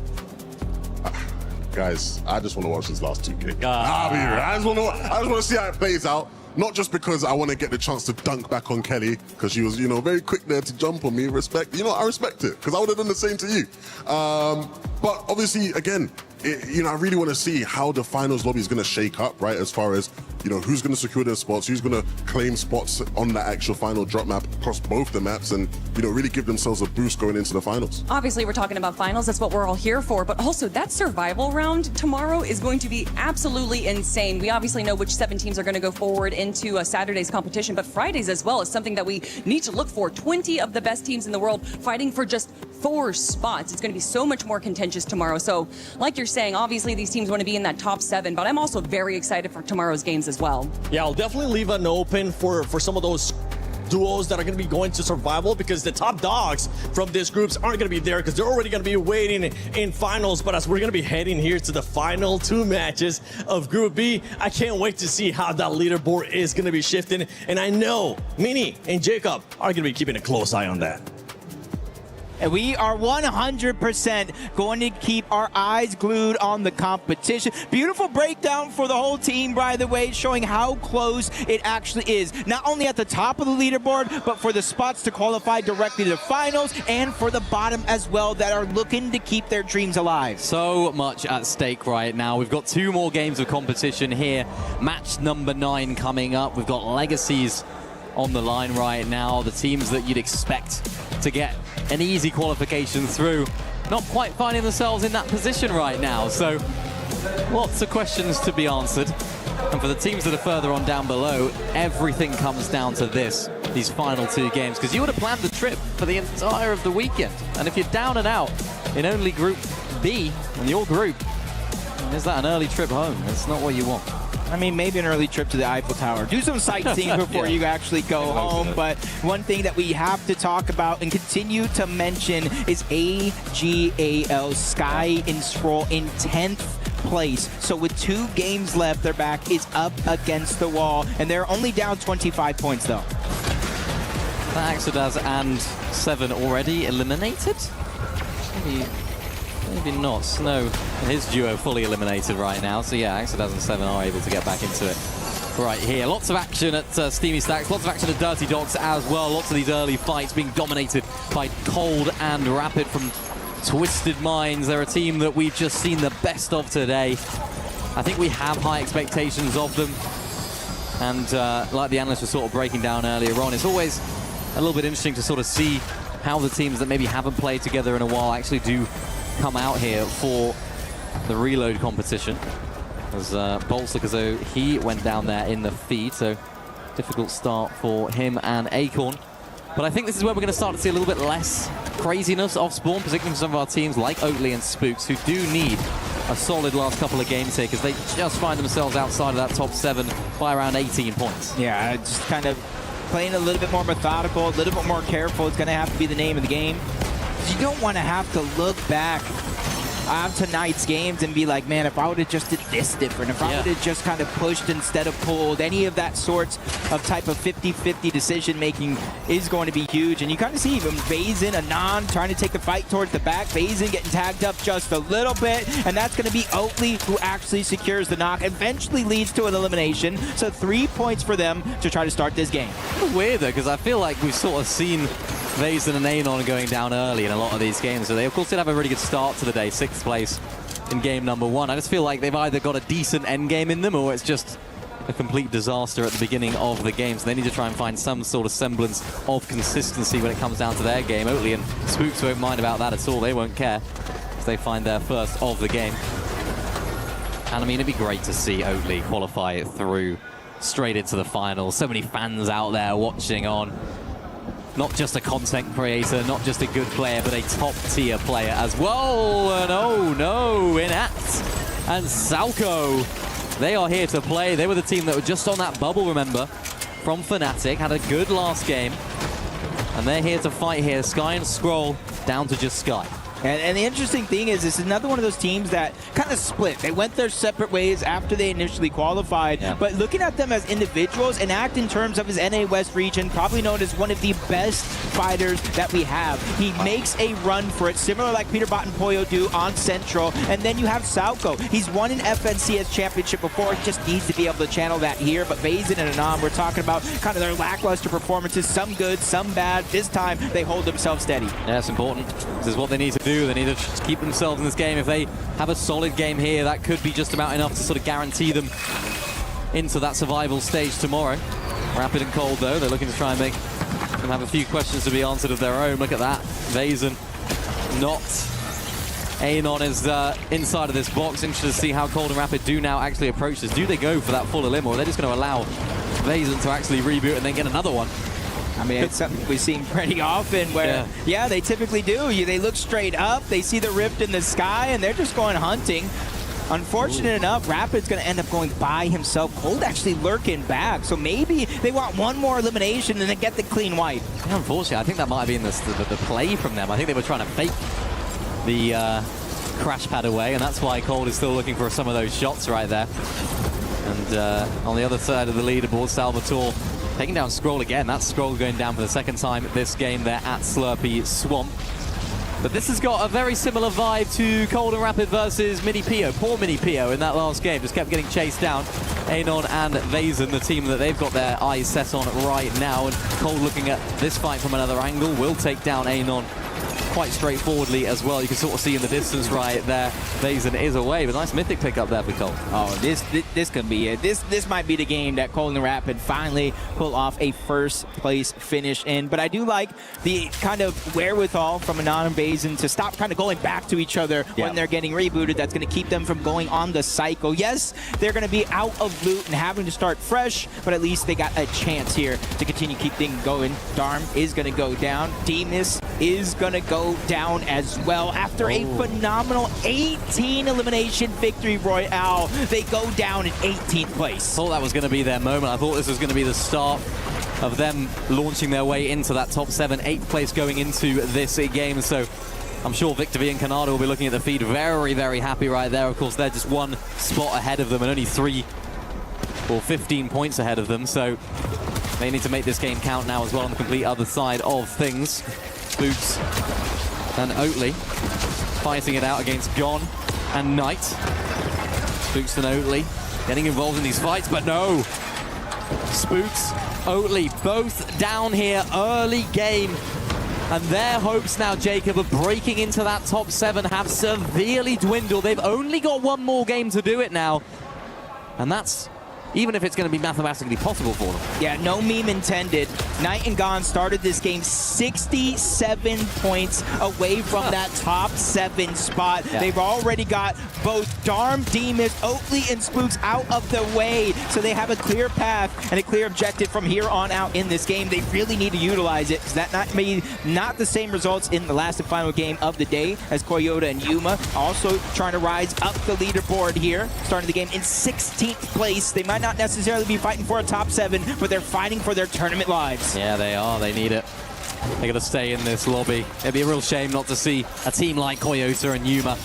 Speaker 18: Guys, I just want to watch this last 2 games. I just want to see how it plays out. Not just because I want to get the chance to dunk back on Kelly, because she was, very quick there to jump on me. Respect. I respect it, because I would have done the same to you. But obviously, again, I really want to see how the finals lobby is going to shake up, right? As far as, who's going to secure their spots, who's going to claim spots on the actual final drop map across both the maps, and, really give themselves a boost going into the finals.
Speaker 9: Obviously, we're talking about finals. That's what we're all here for. But also, that survival round tomorrow is going to be absolutely insane. We obviously know which 7 teams are going to go forward into Saturday's competition, but Fridays as well is something that we need to look for. 20 of the best teams in the world fighting for just 4 spots. It's going to be so much more contentious tomorrow. So, like you're saying, obviously these teams want to be in that top 7, but I'm also very excited for tomorrow's games as well.
Speaker 17: Yeah, I'll definitely leave an open for some of those duos that are going to be going to survival, because the top dogs from these groups aren't going to be there because they're already going to be waiting in finals. But as we're going to be heading here to the final 2 matches of Group B, I can't wait to see how that leaderboard is going to be shifting. And I know Minnie and Jacob are going to be keeping a close eye on that.
Speaker 1: And we are 100% going to keep our eyes glued on the competition. Beautiful breakdown for the whole team, by the way, showing how close it actually is. Not only at the top of the leaderboard, but for the spots to qualify directly to the finals, and for the bottom as well, that are looking to keep their dreams alive.
Speaker 13: So much at stake right now. We've got 2 more games of competition here. Match number 9 coming up. We've got Legacies on the line right now. The teams that you'd expect to get an easy qualification through, not quite finding themselves in that position right now. So lots of questions to be answered. And for the teams that are further on down below, everything comes down to these final 2 games, because you would have planned the trip for the entire of the weekend. And if you're down and out in only Group B in your group, is that an early trip home? That's not what you want.
Speaker 1: I mean, maybe an early trip to the Eiffel Tower. Do some sightseeing before you actually go home. But one thing that we have to talk about and continue to mention is AGAL Sky and Scroll in 10th place. So with 2 games left, their back is up against the wall, and they're only down 25 points though.
Speaker 13: Axodaz and 7 already eliminated? Maybe not. Snow and his duo fully eliminated right now. So yeah, Axodaz and 7 are able to get back into it right here. Lots of action at Steamy Stacks, lots of action at Dirty Dogs as well. Lots of these early fights being dominated by Cold and Rapid from Twisted Minds. They're a team that we've just seen the best of today. I think we have high expectations of them. And like the analysts were sort of breaking down earlier on, it's always a little bit interesting to sort of see how the teams that maybe haven't played together in a while actually do come out here for the reload competition. As Bolts look as though he went down there in the feed, so difficult start for him and Acorn. But I think this is where we're going to start to see a little bit less craziness off spawn, particularly for some of our teams like Oatley and Spooks, who do need a solid last couple of games here, because they just find themselves outside of that top 7 by around 18 points.
Speaker 1: Yeah, just kind of playing a little bit more methodical, a little bit more careful. It's going to have to be the name of the game. You don't want to have to look back on tonight's games and be like, man, if I would have just did this different, if I would have just kind of pushed instead of pulled, any of that sorts of type of 50-50 decision-making is going to be huge. And you kind of see even Vazen, Anon trying to take the fight towards the back. Vazen getting tagged up just a little bit, and that's going to be Oatly who actually secures the knock, eventually leads to an elimination. So 3 points for them to try to start this game.
Speaker 13: It's weird, though, because I feel like we've sort of seen Vazen and Anon going down early in a lot of these games. So they, of course, did have a really good start to the day, 6th place in game number 1. I just feel like they've either got a decent end game in them, or it's just a complete disaster at the beginning of the game. So they need to try and find some sort of semblance of consistency when it comes down to their game. Oatly and Spooks won't mind about that at all. They won't care as they find their first of the game. And I mean, it'd be great to see Oatly qualify through straight into the finals. So many fans out there watching on. Not just a content creator, not just a good player, but a top-tier player as well. And oh no, Inat and Salco, they are here to play. They were the team that were just on that bubble, remember, from Fnatic. Had a good last game. And they're here to fight here. Sky and Scroll down to just Sky.
Speaker 1: And the interesting thing is, this is another one of those teams that kind of split. They went their separate ways after they initially qualified. Yeah. But looking at them as individuals, and Act in terms of his NA West region, probably known as one of the best fighters that we have. He makes a run for it, similar like Peter Bot and Poyo do on Central. And then you have Salco. He's won an FNCS championship before. He just needs to be able to channel that here. But Vazen and Anon, we're talking about kind of their lackluster performances. Some good, some bad. This time, they hold themselves steady.
Speaker 13: Yeah, it's important. This is what they need to do. They need to just keep themselves in this game. If they have a solid game here, that could be just about enough to sort of guarantee them into that survival stage tomorrow. Rapid and Cold, though, they're looking to try and make them have a few questions to be answered of their own. Look at that. Vazen not. Anon is inside of this box. Interested to see how Cold and Rapid do now actually approach this. Do they go for that full elim, or are they just going to allow Vazen to actually reboot and then get another one?
Speaker 1: I mean, it's something we've seen pretty often where, yeah, they typically do. They look straight up, they see the rift in the sky, and they're just going hunting. Unfortunate enough, Rapid's going to end up going by himself. Cold actually lurking back, so maybe they want one more elimination and then get the clean wipe.
Speaker 13: Yeah, unfortunately, I think that might have been the play from them. I think they were trying to fake the crash pad away, and that's why Cold is still looking for some of those shots right there. And on the other side of the leaderboard, Salvatore taking down Scroll again. That's Scroll going down for the second time this game there at Slurpee Swamp. But this has got a very similar vibe to Cold and Rapid versus Mini Pio. Poor Mini Pio in that last game. Just kept getting chased down. Anon and Vazen, the team that they've got their eyes set on right now. And Cold looking at this fight from another angle will take down Anon quite straightforwardly as well. You can sort of see in the distance right there, Vazen is away, but nice mythic pick up there for Cold.
Speaker 1: Oh, this could be it. This might be the game that Cold and Rapid finally pull off a first place finish in. But I do like the kind of wherewithal from Anon and Vazen to stop kind of going back to each other when they're getting rebooted. That's going to keep them from going on the cycle. Yes, they're going to be out of loot and having to start fresh, but at least they got a chance here to continue keep things going. Darm is going to go down. Demus is going to go down as well. After a phenomenal 18 elimination victory royale, they go down in 18th place.
Speaker 13: I thought that was going to be their moment. I thought this was going to be the start of them launching their way into that top 7, 8th place going into this game. So I'm sure Victor V and Canada will be looking at the feed very, very happy right there. Of course, they're just one spot ahead of them and only 3 or 15 points ahead of them. So they need to make this game count now as well on the complete other side of things. Spooks and Oatly fighting it out against Gon and Knight. Spooks and Oatly getting involved in these fights, but no. Spooks, Oatly, both down here early game. And their hopes now, Jacob, of breaking into that top 7 have severely dwindled. They've only got one more game to do it now. And that's even if it's going to be mathematically possible for them.
Speaker 1: Yeah, no meme intended. Night and Gone started this game 67 points away from that top 7 spot.
Speaker 13: Yeah.
Speaker 1: They've already got both Darm, Demus, Oatly, and Spooks out of the way. So they have a clear path and a clear objective from here on out in this game. They really need to utilize it, because that not the same results in the last and final game of the day, as Koyota and Yuma also trying to rise up the leaderboard here, starting the game in 16th place. They might not necessarily be fighting for a top 7, but they're fighting for their tournament lives.
Speaker 13: Yeah, they are. They need it. They got to stay in this lobby. It'd be a real shame not to see a team like Koyota and Yuma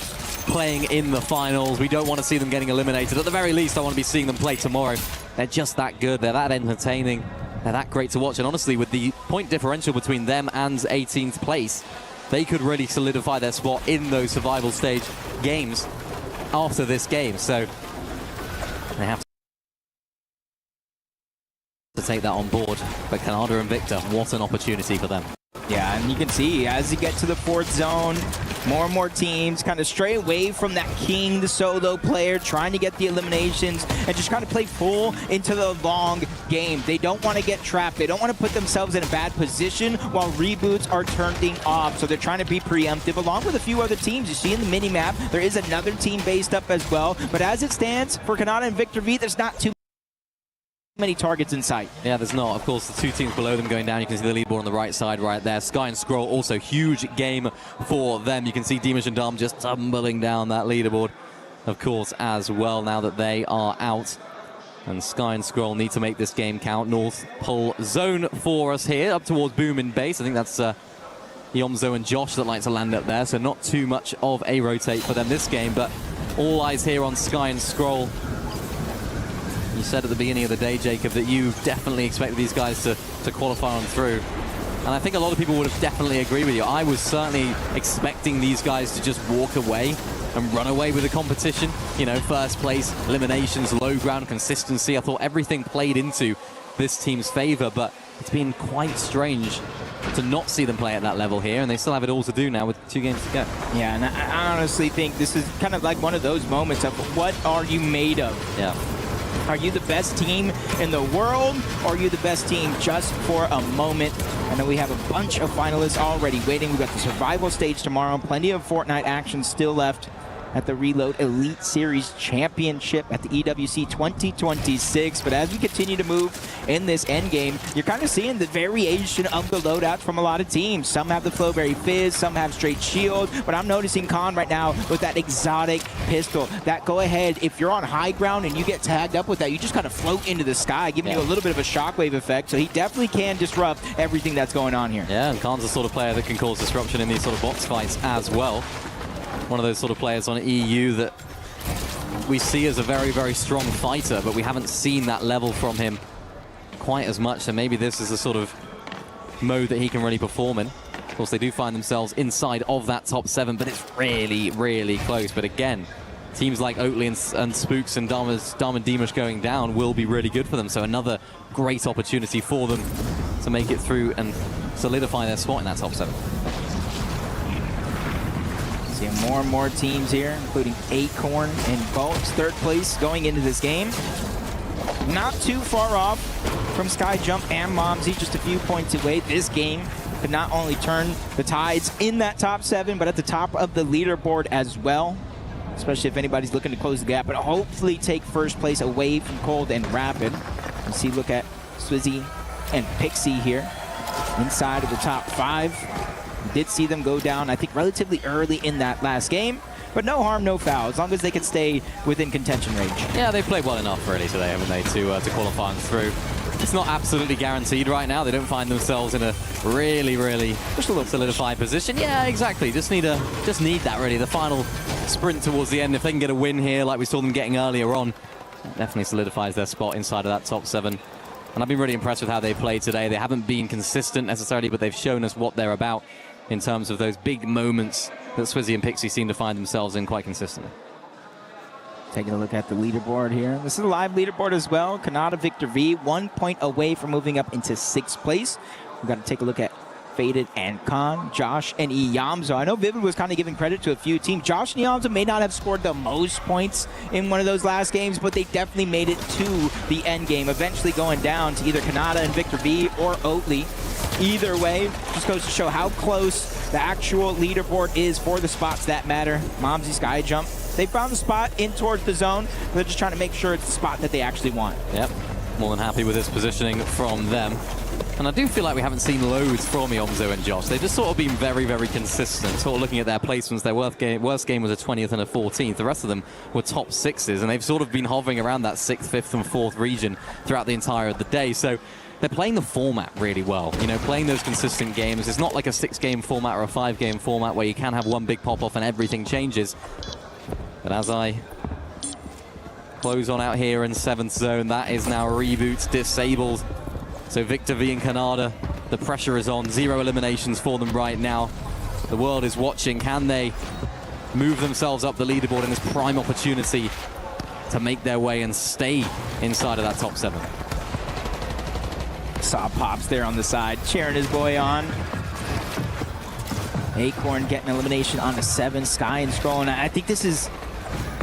Speaker 13: playing in the finals. We don't want to see them getting eliminated. At the very least, I want to be seeing them play tomorrow. They're just that good. They're that entertaining. They're that great to watch. And honestly, with the point differential between them and 18th place, they could really solidify their spot in those survival stage games after this game. So they have to take that on board. But Canada and Victor, what an opportunity for them.
Speaker 1: Yeah, and you can see as you get to the 4th zone, more and more teams kind of stray away from that king, the solo player, trying to get the eliminations and just kind of play full into the long game. They don't want to get trapped. They don't want to put themselves in a bad position while reboots are turning off. So they're trying to be preemptive along with a few other teams. You see in the mini-map, there is another team based up as well. But as it stands, for Canada and Victor V, there's not too many targets in sight.
Speaker 13: Yeah, there's not. Of course, the 2 teams below them going down. You can see the leaderboard on the right side right there. Sky and Scroll, also huge game for them. You can see Dimash and Dom just tumbling down that leaderboard, of course, as well, now that they are out. And Sky and Scroll need to make this game count. North Pole Zone for us here, up towards Boom and Base. I think that's Yomzo and Josh that like to land up there, so not too much of a rotate for them this game, but all eyes here on Sky and Scroll. You said at the beginning of the day, Jacob, that you definitely expected these guys to qualify on through. And I think a lot of people would have definitely agreed with you. I was certainly expecting these guys to just walk away and run away with the competition. You know, first place, eliminations, low ground consistency. I thought everything played into this team's favor, but it's been quite strange to not see them play at that level here, and they still have it all to do now with 2 games to go.
Speaker 1: Yeah, and I honestly think this is kind of like one of those moments of what are you made of?
Speaker 13: Yeah.
Speaker 1: Are you the best team in the world, or are you the best team just for a moment? I know we have a bunch of finalists already waiting. We've got the survival stage tomorrow. Plenty of Fortnite action still left at the Reload Elite Series Championship at the EWC 2026. But as we continue to move in this endgame, you're kind of seeing the variation of the loadouts from a lot of teams. Some have the Flowberry Fizz, some have straight shield, but I'm noticing Khan right now with that exotic pistol. That go ahead, if you're on high ground and you get tagged up with that, you just kind of float into the sky, giving you a little bit of a shockwave effect. So he definitely can disrupt everything that's going on here.
Speaker 13: Yeah, and Khan's the sort of player that can cause disruption in these sort of box fights as well. One of those sort of players on EU that we see as a very, very strong fighter, but we haven't seen that level from him quite as much. So maybe this is the sort of mode that he can really perform in. Of course, they do find themselves inside of that top 7, but it's really, really close. But again, teams like Oatly and Spooks and Dharma and Dimash going down will be really good for them. So another great opportunity for them to make it through and solidify their spot in that top 7.
Speaker 1: Seeing more and more teams here, including Acorn and Bolts, 3rd place going into this game. Not too far off from Sky Jump and Momsy, just a few points away. This game could not only turn the tides in that top 7, but at the top of the leaderboard as well, especially if anybody's looking to close the gap, but hopefully take 1st place away from Cold and Rapid. You see, look at Swizzy and Pixie here inside of the top 5. We did see them go down, I think, relatively early in that last game, but no harm, no foul, as long as they can stay within contention range.
Speaker 13: Yeah, they've played well enough really today, haven't they, to qualify on through. It's not absolutely guaranteed right now. They don't find themselves in a really, really solidified position. Yeah, exactly. Just need that really. The final sprint towards the end. If they can get a win here, like we saw them getting earlier on, that definitely solidifies their spot inside of that top 7. And I've been really impressed with how they played today. They haven't been consistent necessarily, but they've shown us what they're about in terms of those big moments that Swizzy and Pixie seem to find themselves in quite consistently.
Speaker 1: Taking a look at the leaderboard here. This is a live leaderboard as well. Canada Victor V, 1 point away from moving up into 6th place. We've got to take a look at Faded and Khan, Josh and Iyamzo. I know Vivid was kind of giving credit to a few teams. Josh and Iyamzo may not have scored the most points in one of those last games, but they definitely made it to the end game, eventually going down to either Kanata and Victor V or Oatly. Either way, just goes to show how close the actual leaderboard is for the spots that matter. Momsy Sky Jump, they found the spot in towards the zone. They're just trying to make sure it's the spot that they actually want.
Speaker 13: Yep, more than happy with this positioning from them. And I do feel like we haven't seen loads from Iyamzo and Josh. They've just sort of been very, very consistent. Sort of looking at their placements, their worst game was a 20th and a 14th. The rest of them were top 6s, and they've sort of been hovering around that 6th, 5th, and 4th region throughout the entire of the day. So they're playing the format really well. You know, playing those consistent games. It's not like a 6-game format or a 5-game format where you can have one big pop-off and everything changes. But as I close on out here in 7th zone, that is now Reboot disabled. So Victor V and Kanada, the pressure is on. 0 eliminations for them right now. The world is watching. Can they move themselves up the leaderboard in this prime opportunity to make their way and stay inside of that top 7?
Speaker 1: Saw Pops there on the side, cheering his boy on. Acorn getting elimination on the 7. Sky and Scroll, and I think this is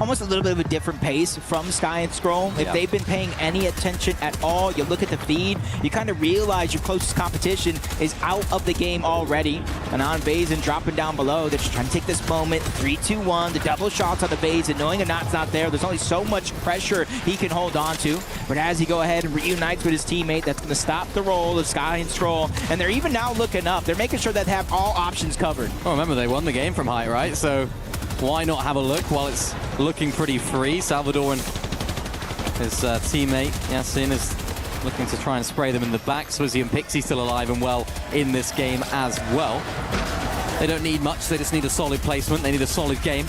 Speaker 1: almost a little bit of a different pace from Sky and Scroll. If they've been paying any attention at all, you look at the feed, you kind of realize your closest competition is out of the game already. And on Bazin dropping down below, they're just trying to take this moment. 3, 2, 1, the double shots on the Bazin, knowing a knot's not there. There's only so much pressure he can hold on to. But as he go ahead and reunites with his teammate, that's going to stop the roll of Sky and Scroll. And they're even now looking up. They're making sure that they have all options covered.
Speaker 13: Well, remember, they won the game from height, right? So why not have a look while it's looking pretty free? Salvador and his teammate Yasin is looking to try and spray them in the back. Swizzy and Pixie still alive and well in this game as well. They don't need much, they just need a solid placement. They need a solid game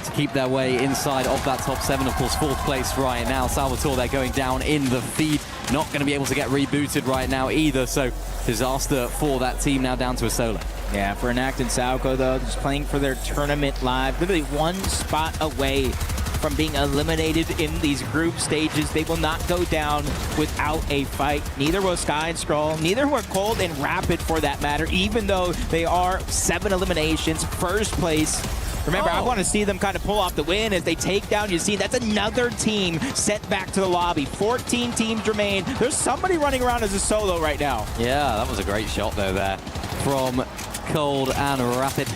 Speaker 13: to keep their way inside of that top 7. Of course, 4th place right now. Salvatore, they're going down in the feed. Not going to be able to get rebooted right now either, so disaster for that team, now down to a solo.
Speaker 1: Yeah, for Enact and Sauco, though, just playing for their tournament live, literally 1 spot away from being eliminated in these group stages. They will not go down without a fight. Neither will Sky and Scroll, neither were Cold and Rapid for that matter, even though they are 7 eliminations, 1st place. Remember, I want to see them kind of pull off the win as they take down Yasin. That's another team sent back to the lobby. 14 teams remain. There's somebody running around as a solo right now.
Speaker 13: Yeah, that was a great shot though there from Cold and Rapid.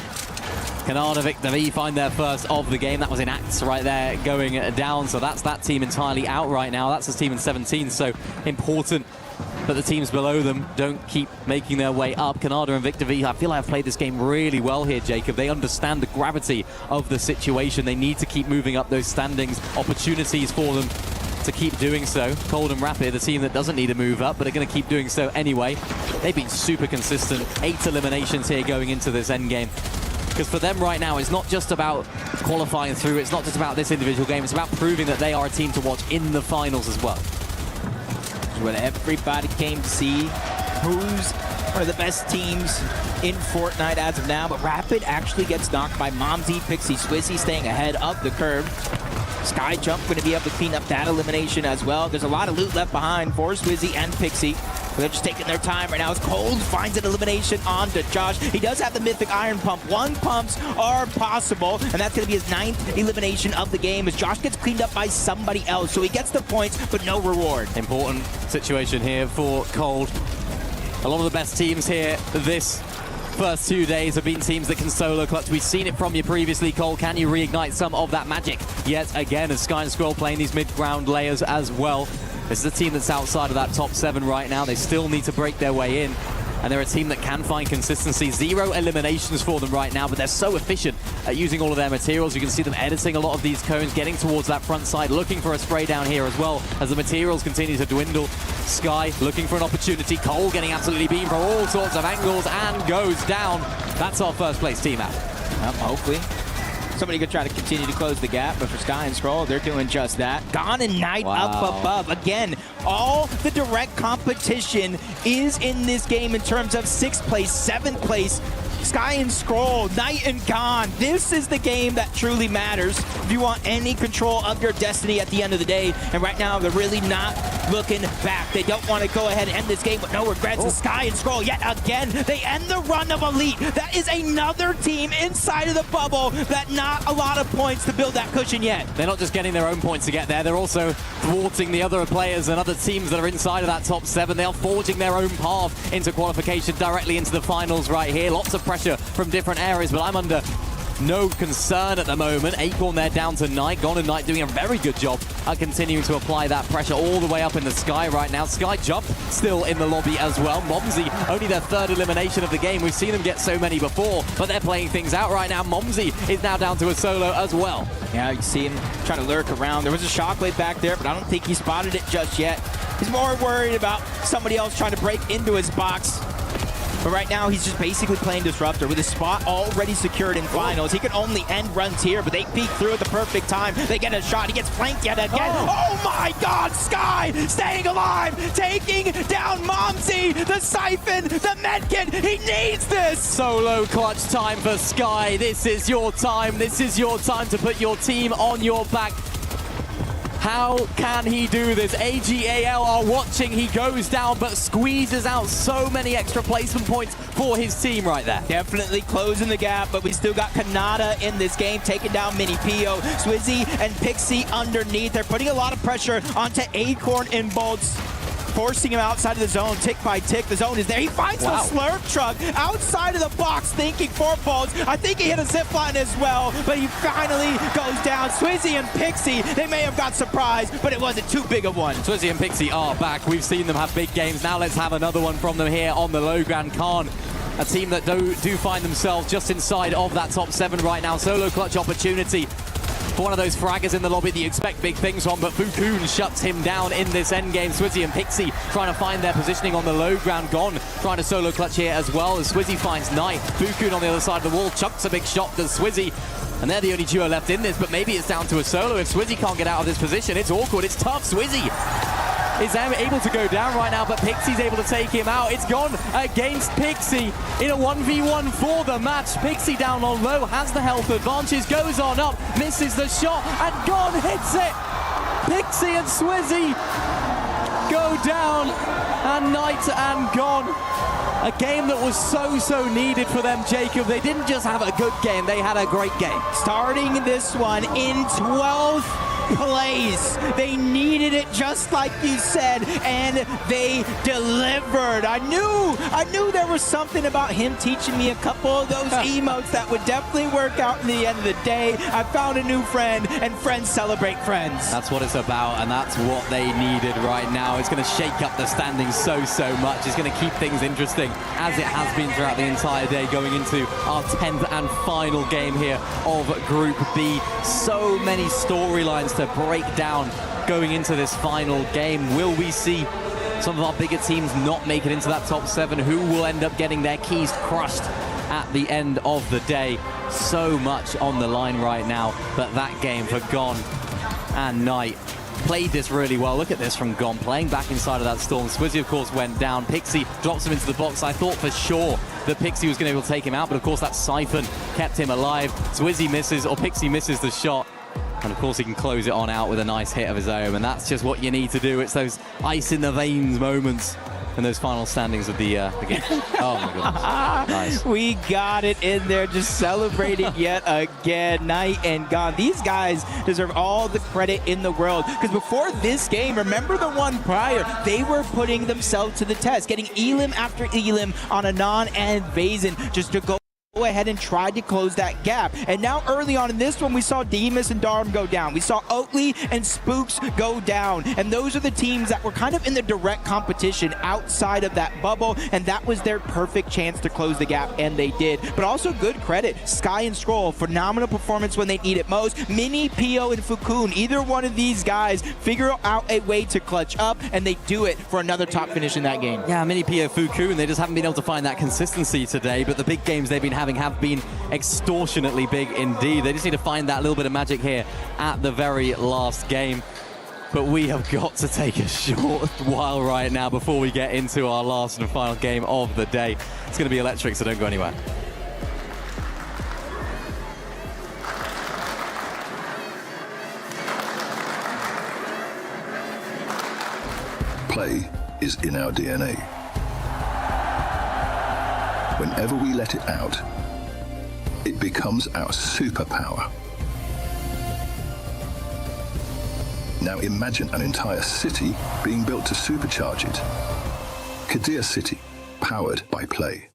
Speaker 13: Kanada, Victor V find their first of the game. That was in Acts right there going down. So that's that team entirely out right now. That's his team in 17. So important that the teams below them don't keep making their way up. Kanada and Victor V, I feel like I've played this game really well here, Jacob. They understand the gravity of the situation. They need to keep moving up those standings. Opportunities for them to keep doing so. Cold and Rapid, a team that doesn't need to move up, but are going to keep doing so anyway. They've been super consistent. 8 eliminations here going into this endgame. Because for them right now, it's not just about qualifying through. It's not just about this individual game. It's about proving that they are a team to watch in the finals as well.
Speaker 1: What everybody came to see, who's one of the best teams in Fortnite as of now, but Rapid actually gets knocked by Momsy, Pixie, Swizzy staying ahead of the curve. Sky Jump going to be able to clean up that elimination as well. There's a lot of loot left behind for Swizzy and Pixie. They're just taking their time right now as Cold finds an elimination onto Josh. He does have the Mythic Iron Pump. 1 pumps are possible, and that's going to be his 9th elimination of the game as Josh gets cleaned up by somebody else. So he gets the points, but no reward.
Speaker 13: Important situation here for Cold. A lot of the best teams here this first 2 days have been teams that can solo clutch. We've seen it from you previously, Cole. Can you reignite some of that magic yet again as Sky and Scroll playing these mid-ground layers as well? This is a team that's outside of that top 7 right now. They still need to break their way in. And they're a team that can find consistency. 0 eliminations for them right now, but they're so efficient at using all of their materials. You can see them editing a lot of these cones, getting towards that front side, looking for a spray down here as well as the materials continue to dwindle. Sky looking for an opportunity. Cole getting absolutely beamed from all sorts of angles and goes down. That's our 1st place team out.
Speaker 1: Hopefully somebody could try to continue to close the gap, but for Sky and Scroll, they're doing just that. Gone and Knight up above. Again, all the direct competition is in this game in terms of 6th place, 7th place. Sky and Scroll, Night and Gone. This is the game that truly matters if you want any control of your destiny at the end of the day. And right now, they're really not looking back. They don't want to go ahead and end this game with no regrets. And Sky and Scroll, yet again, they end the run of Elite. That is another team inside of the bubble that not a lot of points to build that cushion yet.
Speaker 13: They're not just getting their own points to get there, they're also thwarting the other players and other teams that are inside of that top 7. They are forging their own path into qualification directly into the finals right here. Lots of pressure from different areas, but I'm under no concern at the moment. Acorn there down to Knight. Gone and Knight doing a very good job at continuing to apply that pressure all the way up in the sky right now. Sky Jump still in the lobby as well. Momsey, only their 3rd elimination of the game. We've seen them get so many before, but they're playing things out right now. Momsey is now down to a solo as well.
Speaker 1: Yeah, you see him trying to lurk around. There was a shockwave back there, but I don't think he spotted it just yet. He's more worried about somebody else trying to break into his box. But right now, he's just basically playing Disruptor with his spot already secured in finals. He can only end runs here, but they peek through at the perfect time. They get a shot. He gets flanked yet again. Oh my God, Sky staying alive, taking down Momsey, the Siphon, the Medkit. He needs this.
Speaker 13: Solo clutch time for Sky. This is your time. This is your time to put your team on your back. How can he do this? AGAL are watching. He goes down, but squeezes out so many extra placement points for his team right there.
Speaker 1: Definitely closing the gap, but we still got Kanata in this game, taking down Mini Pio. Swizzy and Pixie underneath. They're putting a lot of pressure onto Acorn and Bolts, forcing him outside of the zone, tick by tick. The zone is there. He finds the Slurp Truck outside of the box, thinking for Bolts. I think he hit a zip line as well, but he finally goes down. Swizzy and Pixie, they may have got surprised, but it wasn't too big of one.
Speaker 13: Swizzy and Pixie are back. We've seen them have big games. Now let's have another one from them here on the low ground. Khan, a team that do find themselves just inside of that top 7 right now. Solo clutch opportunity for one of those fraggers in the lobby that you expect big things from, but Fukun shuts him down in this endgame. Swizzy and Pixie trying to find their positioning on the low ground. Gone trying to solo clutch here as well as Swizzy finds Knight. Fukun on the other side of the wall chucks a big shot to Swizzy, and they're the only duo left in this, but maybe it's down to a solo. If Swizzy can't get out of this position, it's awkward, it's tough. Swizzy is able to go down right now, but Pixie's able to take him out. It's Gone against Pixie in a 1v1 for the match. Pixie down on low, has the health advantage, goes on up, misses the shot, and Gone hits it. Pixie and Swizzy go down, and Knight and Gone. A game that was so needed for them, Jacob. They didn't just have a good game, they had a great game.
Speaker 1: Starting this one in 12th place. They needed it just like you said, and they delivered. I knew there was something about him teaching me a couple of those emotes that would definitely work out in the end of the day. I found a new friend, and friends celebrate friends.
Speaker 13: That's what it's about, and that's what they needed right now. It's going to shake up the standings so much. It's going to keep things interesting, as it has been throughout the entire day, going into our 10th and final game here of Group B. So many storylines to break down going into this final game. Will we see some of our bigger teams not make it into that top 7? Who will end up getting their keys crushed at the end of the day? So much on the line right now, but that game for Gone and Knight played this really well. Look at this from Gone, playing back inside of that storm. Swizzy, of course, went down. Pixie drops him into the box. I thought for sure that Pixie was going to be able to take him out, but of course that Siphon kept him alive. Swizzy misses, or Pixie misses the shot. And of course he can close it on out with a nice hit of his own, and that's just what you need to do. It's those ice in the veins moments in those final standings of the game. Oh my goodness. Nice.
Speaker 1: We got it in there, just celebrating yet again. Knight and Gone. These guys deserve all the credit in the world, because before this game, remember the one prior, they were putting themselves to the test, getting Elim after Elim on Anon and Vazen just to go ahead and tried to close that gap. And now early on in this one, we saw Demus and Darm go down. We saw Oatley and Spooks go down. And those are the teams that were kind of in the direct competition outside of that bubble, and that was their perfect chance to close the gap, and they did. But also good credit, Sky and Scroll, phenomenal performance when they need it most. Mini, Pio, and Fukun, either one of these guys figure out a way to clutch up, and they do it for another top finish in that game.
Speaker 13: Yeah, Mini, Pio, Fukun, they just haven't been able to find that consistency today, but the big games they've been having have been extortionately big indeed. They just need to find that little bit of magic here at the very last game. But we have got to take a short while right now before we get into our last and final game of the day. It's going to be electric, so don't go anywhere.
Speaker 12: Play is in our DNA. Whenever we let it out, it becomes our superpower. Now imagine an entire city being built to supercharge it. Kadir City, powered by Play.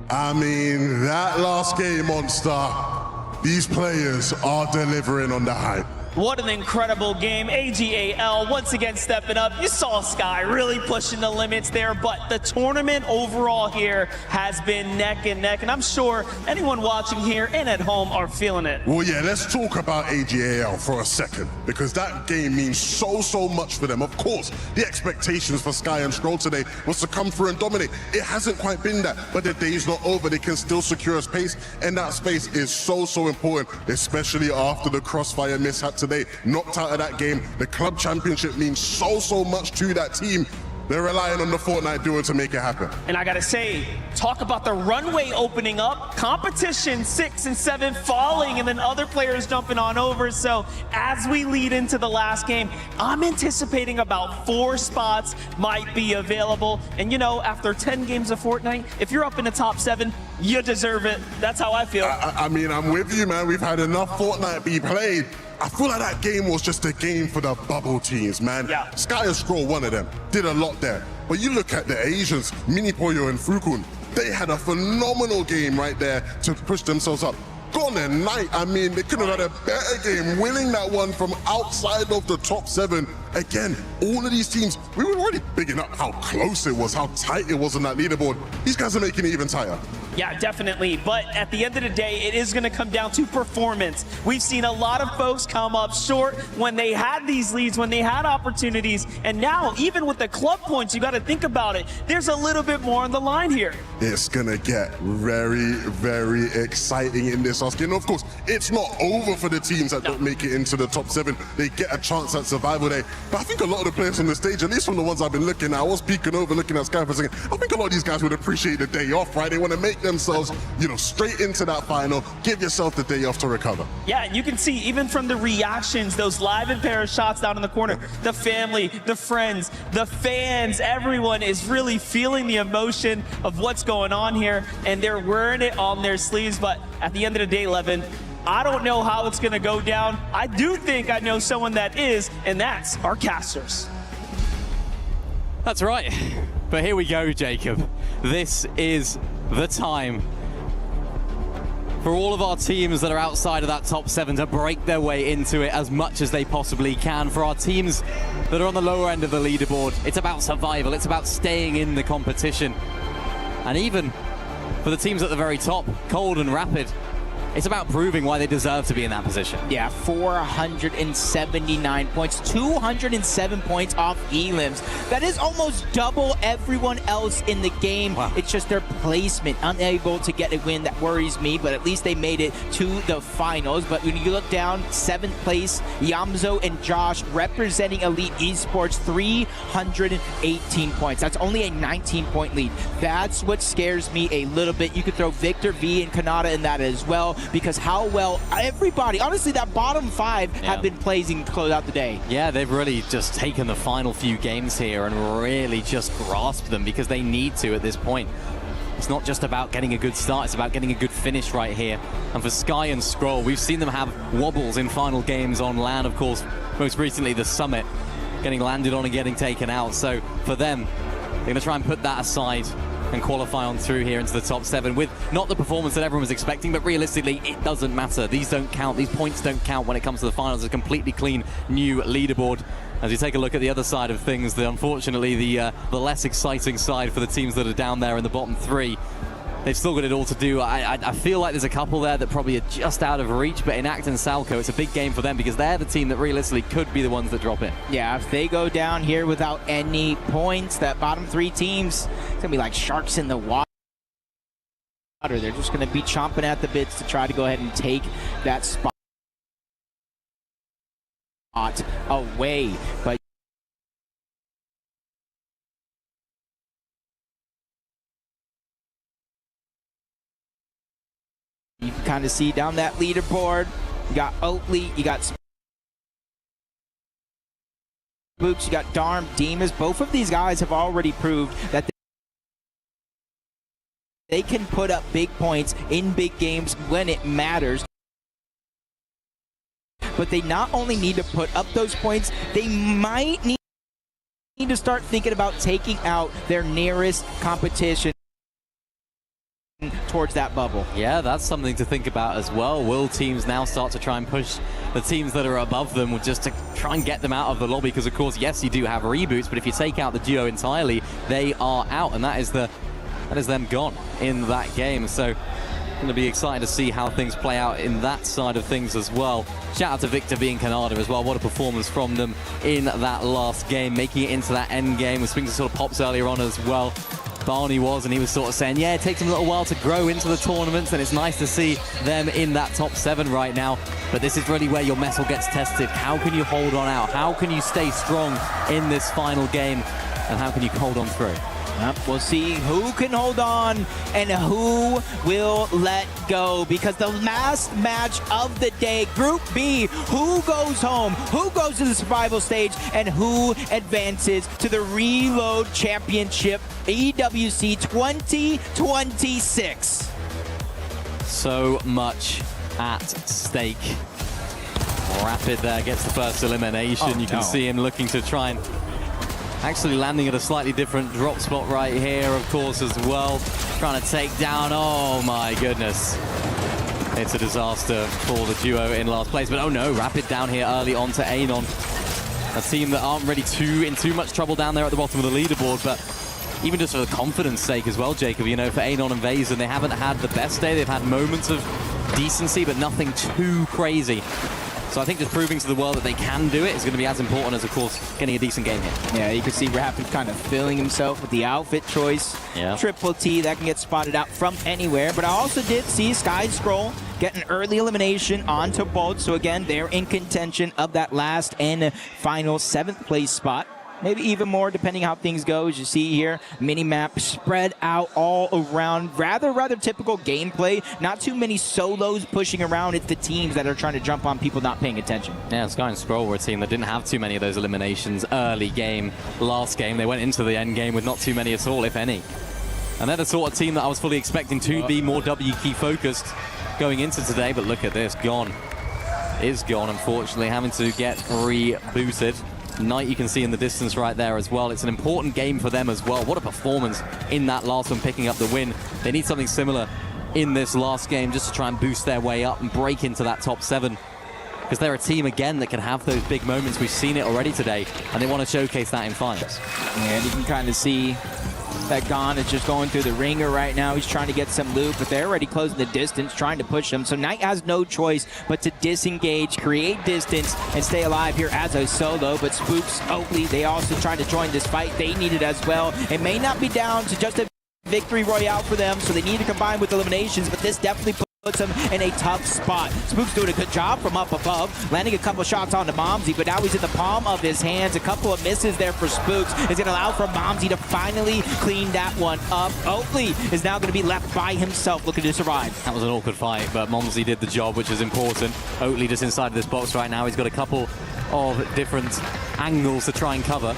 Speaker 18: I mean, that last game, Monster, these players are delivering on the hype.
Speaker 15: What an incredible game. AGAL once again stepping up. You saw Sky really pushing the limits there, but the tournament overall here has been neck and neck, and I'm sure anyone watching here and at home are feeling it.
Speaker 18: Well, yeah, let's talk about AGAL for a second, because that game means so much for them. Of course, the expectations for Sky and Scroll today was to come through and dominate. It hasn't quite been that, but the day's not over. They can still secure a space, and that space is so important, especially after the Crossfire mishap today. Knocked out of that game. The club championship means so much to that team. They're relying on the Fortnite duo to make it happen.
Speaker 15: And I gotta say, talk about the runway opening up, competition 6 and 7 falling, and then other players jumping on over. So as we lead into the last game, I'm anticipating about 4 spots might be available. And you know, after 10 games of Fortnite, if you're up in the top 7, you deserve it. That's how I feel.
Speaker 18: I mean, I'm with you, man. We've had enough Fortnite be played. I feel like that game was just a game for the bubble teams, man.
Speaker 15: Yeah.
Speaker 18: Sky and Scroll, one of them, did a lot there. But you look at the Asians, Mini Pollo and Fukun, they had a phenomenal game right there to push themselves up. Gone at night, I mean, they could have had a better game, winning that one from outside of the top 7. Again, all of these teams, we were already bigging up how close it was, how tight it was on that leaderboard. These guys are making it even tighter.
Speaker 15: Yeah, definitely. But at the end of the day, it is going to come down to performance. We've seen a lot of folks come up short when they had these leads, when they had opportunities. And now, even with the club points, you got to think about it. There's a little bit more on the line here.
Speaker 18: It's going to get very exciting in this Oscar. And of course, it's not over for the teams that don't make it into the top 7. They get a chance at Survival Day. But I think a lot of the players on the stage, at least from the ones I've been looking at, I was peeking over, looking at Sky for a second. I think a lot of these guys would appreciate the day off, right? They want to make themselves, you know, straight into that final. Give yourself the day off to recover.
Speaker 15: Yeah, and you can see even from the reactions, those live and pair shots down in the corner, the family, the friends, the fans, everyone is really feeling the emotion of what's going on here, and they're wearing it on their sleeves. But at the end of the day, Levin, I don't know how it's going to go down. I do think I know someone that is, and that's our casters.
Speaker 13: That's right. But here we go, Jacob. This is the time for all of our teams that are outside of that top 7 to break their way into it as much as they possibly can. For our teams that are on the lower end of the leaderboard, it's about survival. It's about staying in the competition. And even for the teams at the very top, Cold and Rapid, it's about proving why they deserve to be in that position.
Speaker 1: Yeah, 479 points, 207 points off elims. That is almost double everyone else in the game. Wow. It's just their placement, unable to get a win. That worries me, but at least they made it to the finals. But when you look down, 7th place, Yamzo and Josh representing Elite Esports, 318 points. That's only a 19-point lead. That's what scares me a little bit. You could throw Victor V and Kanata in that as well, because how well everybody, honestly, that bottom 5 have been playing to close out the day.
Speaker 13: Yeah, they've really just taken the final few games here and really just grasped them, because they need to at this point. It's not just about getting a good start, it's about getting a good finish right here. And for Sky and Scroll, we've seen them have wobbles in final games on LAN, of course, most recently the Summit, getting landed on and getting taken out. So for them, they're going to try and put that aside and qualify on through here into the top 7 with not the performance that everyone was expecting, but realistically, it doesn't matter. These don't count. These points don't count when it comes to the finals. It's a completely clean new leaderboard. As you take a look at the other side of things, unfortunately, the less exciting side for the teams that are down there in the bottom 3. They've still got it all to do. I feel like there's a couple there that probably are just out of reach, but Inact and Salco, it's a big game for them because they're the team that realistically could be the ones that drop in.
Speaker 1: Yeah, if they go down here without any points, that bottom 3 teams, it's going to be like sharks in the water. They're just going to be chomping at the bits to try to go ahead and take that spot away. But you can kind of see down that leaderboard, you got Oatley, you got Spooks, you got Darm, Demas. Both of these guys have already proved that they can put up big points in big games when it matters. But they not only need to put up those points, they might need to start thinking about taking out their nearest competition towards that bubble.
Speaker 13: Yeah, that's something to think about as well. Will teams now start to try and push the teams that are above them just to try and get them out of the lobby? Because of course, yes, you do have reboots, but if you take out the duo entirely, they are out, and that is them gone in that game. So going to be excited to see how things play out in that side of things as well. Shout out to Victor V and Canada as well. What a performance from them in that last game, making it into that end game. With Spinks sort of pops earlier on as well. Barney was, and he was sort of saying, yeah, it takes them a little while to grow into the tournaments, and it's nice to see them in that top 7 right now. But this is really where your mettle gets tested. How can you hold on out? How can you stay strong in this final game? And how can you hold on through?
Speaker 1: Yep, we'll see who can hold on and who will let go, because the last match of the day, Group B, who goes home, who goes to the survival stage, and who advances to the Reload Championship EWC 2026.
Speaker 13: So much at stake. Rapid there gets the first elimination. You can see him looking to try and actually landing at a slightly different drop spot right here, of course, as well. Trying to take down, oh my goodness. It's a disaster for the duo in last place, but oh no, Rapid down here early on to Anon. A team that aren't really in too much trouble down there at the bottom of the leaderboard, but even just for the confidence sake as well, Jacob, you know, for Anon and Vazen, they haven't had the best day. They've had moments of decency, but nothing too crazy. So I think just proving to the world that they can do it is going to be as important as, of course, getting a decent game here.
Speaker 1: Yeah, you can see Rapid kind of filling himself with the outfit choice.
Speaker 13: Yeah.
Speaker 1: Triple T, that can get spotted out from anywhere. But I also did see Sky Scroll get an early elimination onto Bolt. So again, they're in contention of that last and final 7th place spot. Maybe even more depending how things go. As you see here, mini-map spread out all around. Rather typical gameplay. Not too many solos pushing around. It's the teams that are trying to jump on people not paying attention.
Speaker 13: Yeah, Sky and Scroll were a team that didn't have too many of those eliminations early game. Last game, they went into the end game with not too many at all, if any. And they're the sort of team that I was fully expecting to be more W key focused going into today. But look at this, gone. Is gone, unfortunately, having to get rebooted. Knight you can see in the distance right there as well. It's an important game for them as well. What a performance in that last one, picking up the win. They need something similar in this last game just to try and boost their way up and break into that top 7. Because they're a team, again, that can have those big moments. We've seen it already today, and they want to showcase that in finals.
Speaker 1: And you can kind of see that Gon is just going through the ringer right now. He's trying to get some loot, but they're already closing the distance, trying to push him. So Knight has no choice but to disengage, create distance, and stay alive here as a solo. But Spooks, Oakley, they also trying to join this fight. They need it as well. It may not be down to just a victory royale for them, so they need to combine with eliminations, but this definitely puts him in a tough spot. Spooks doing a good job from up above, landing a couple shots onto Momsy, but now he's in the palm of his hands. A couple of misses there for Spooks is going to allow for Momsy to finally clean that one up. Oakley is now going to be left by himself looking to survive.
Speaker 13: That was an awkward fight, but Momsy did the job, which is important. Oakley just inside of this box right now. He's got a couple of different angles to try and cover.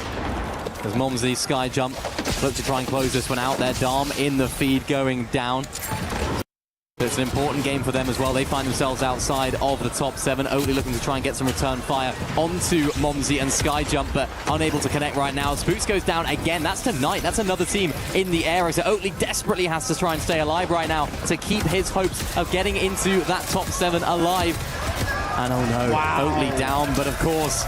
Speaker 13: As Momsy sky jump, look to try and close this one out there. Darm in the feed going down. It's an important game for them as well. They find themselves outside of the top 7. Oakley looking to try and get some return fire onto Momsy and Skyjump, but unable to connect right now. Spooks goes down again. That's to Knight. That's another team in the area. So Oakley desperately has to try and stay alive right now to keep his hopes of getting into that top 7 alive. And oh no, Oakley down, but of course,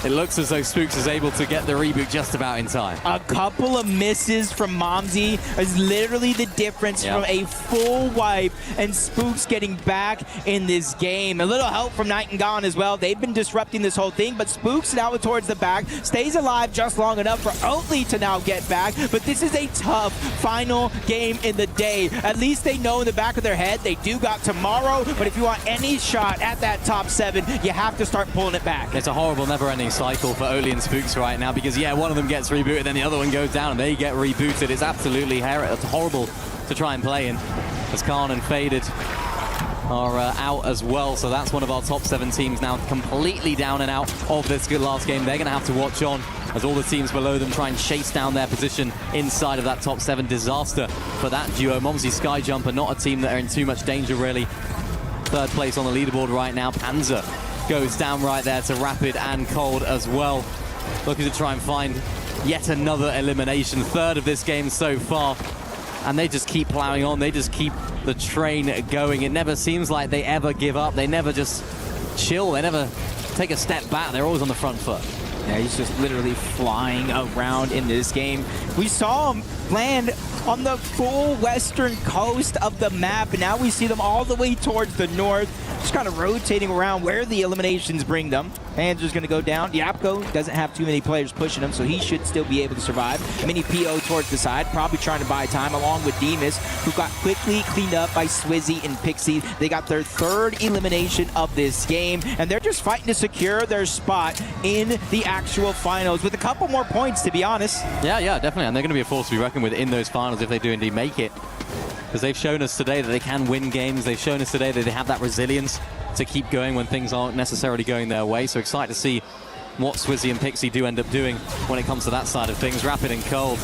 Speaker 13: it looks as though Spooks is able to get the reboot just about in time.
Speaker 1: A couple of misses from Momsy is literally the difference from a full wipe and Spooks getting back in this game. A little help from Night and Gone as well. They've been disrupting this whole thing, but Spooks now towards the back, stays alive just long enough for Oatly to now get back. But this is a tough final game in the day. At least they know in the back of their head they do got tomorrow, but if you want any shot at that top 7, you have to start pulling it back.
Speaker 13: It's a horrible, never-ending cycle for Oatly and Spooks right now because, yeah, one of them gets rebooted, then the other one goes down, and they get rebooted. It's absolutely horrible to try and play in, as Khan and Faded are out as well. So that's one of our top 7 teams now completely down and out of this good last game. They're going to have to watch on as all the teams below them try and chase down their position inside of that top 7. Disaster for that duo. Momsy Skyjumper, not a team that are in too much danger, really. 3rd place on the leaderboard right now. Panzer goes down right there to Rapid and Cold as well. Looking to try and find yet another elimination. 3rd of this game so far. And they just keep plowing on. They just keep the train going. It never seems like they ever give up. They never just chill. They never take a step back. They're always on the front foot.
Speaker 1: Yeah, he's just literally flying around in this game. We saw him land on the full western coast of the map, and now we see them all the way towards the north, just kind of rotating around where the eliminations bring them. Panzer's going to go down. Yapko doesn't have too many players pushing him, so he should still be able to survive. Mini PO towards the side, probably trying to buy time, along with Demus, who got quickly cleaned up by Swizzy and Pixie. They got their 3rd elimination of this game, and they're just fighting to secure their spot in the actual finals with a couple more points, to be honest.
Speaker 13: Yeah, definitely, and they're going to be a force to be reckoned with in those finals if they do indeed make it. Because they've shown us today that they can win games. They've shown us today that they have that resilience to keep going when things aren't necessarily going their way. So excited to see what Swizzy and Pixie do end up doing when it comes to that side of things. Rapid and Cold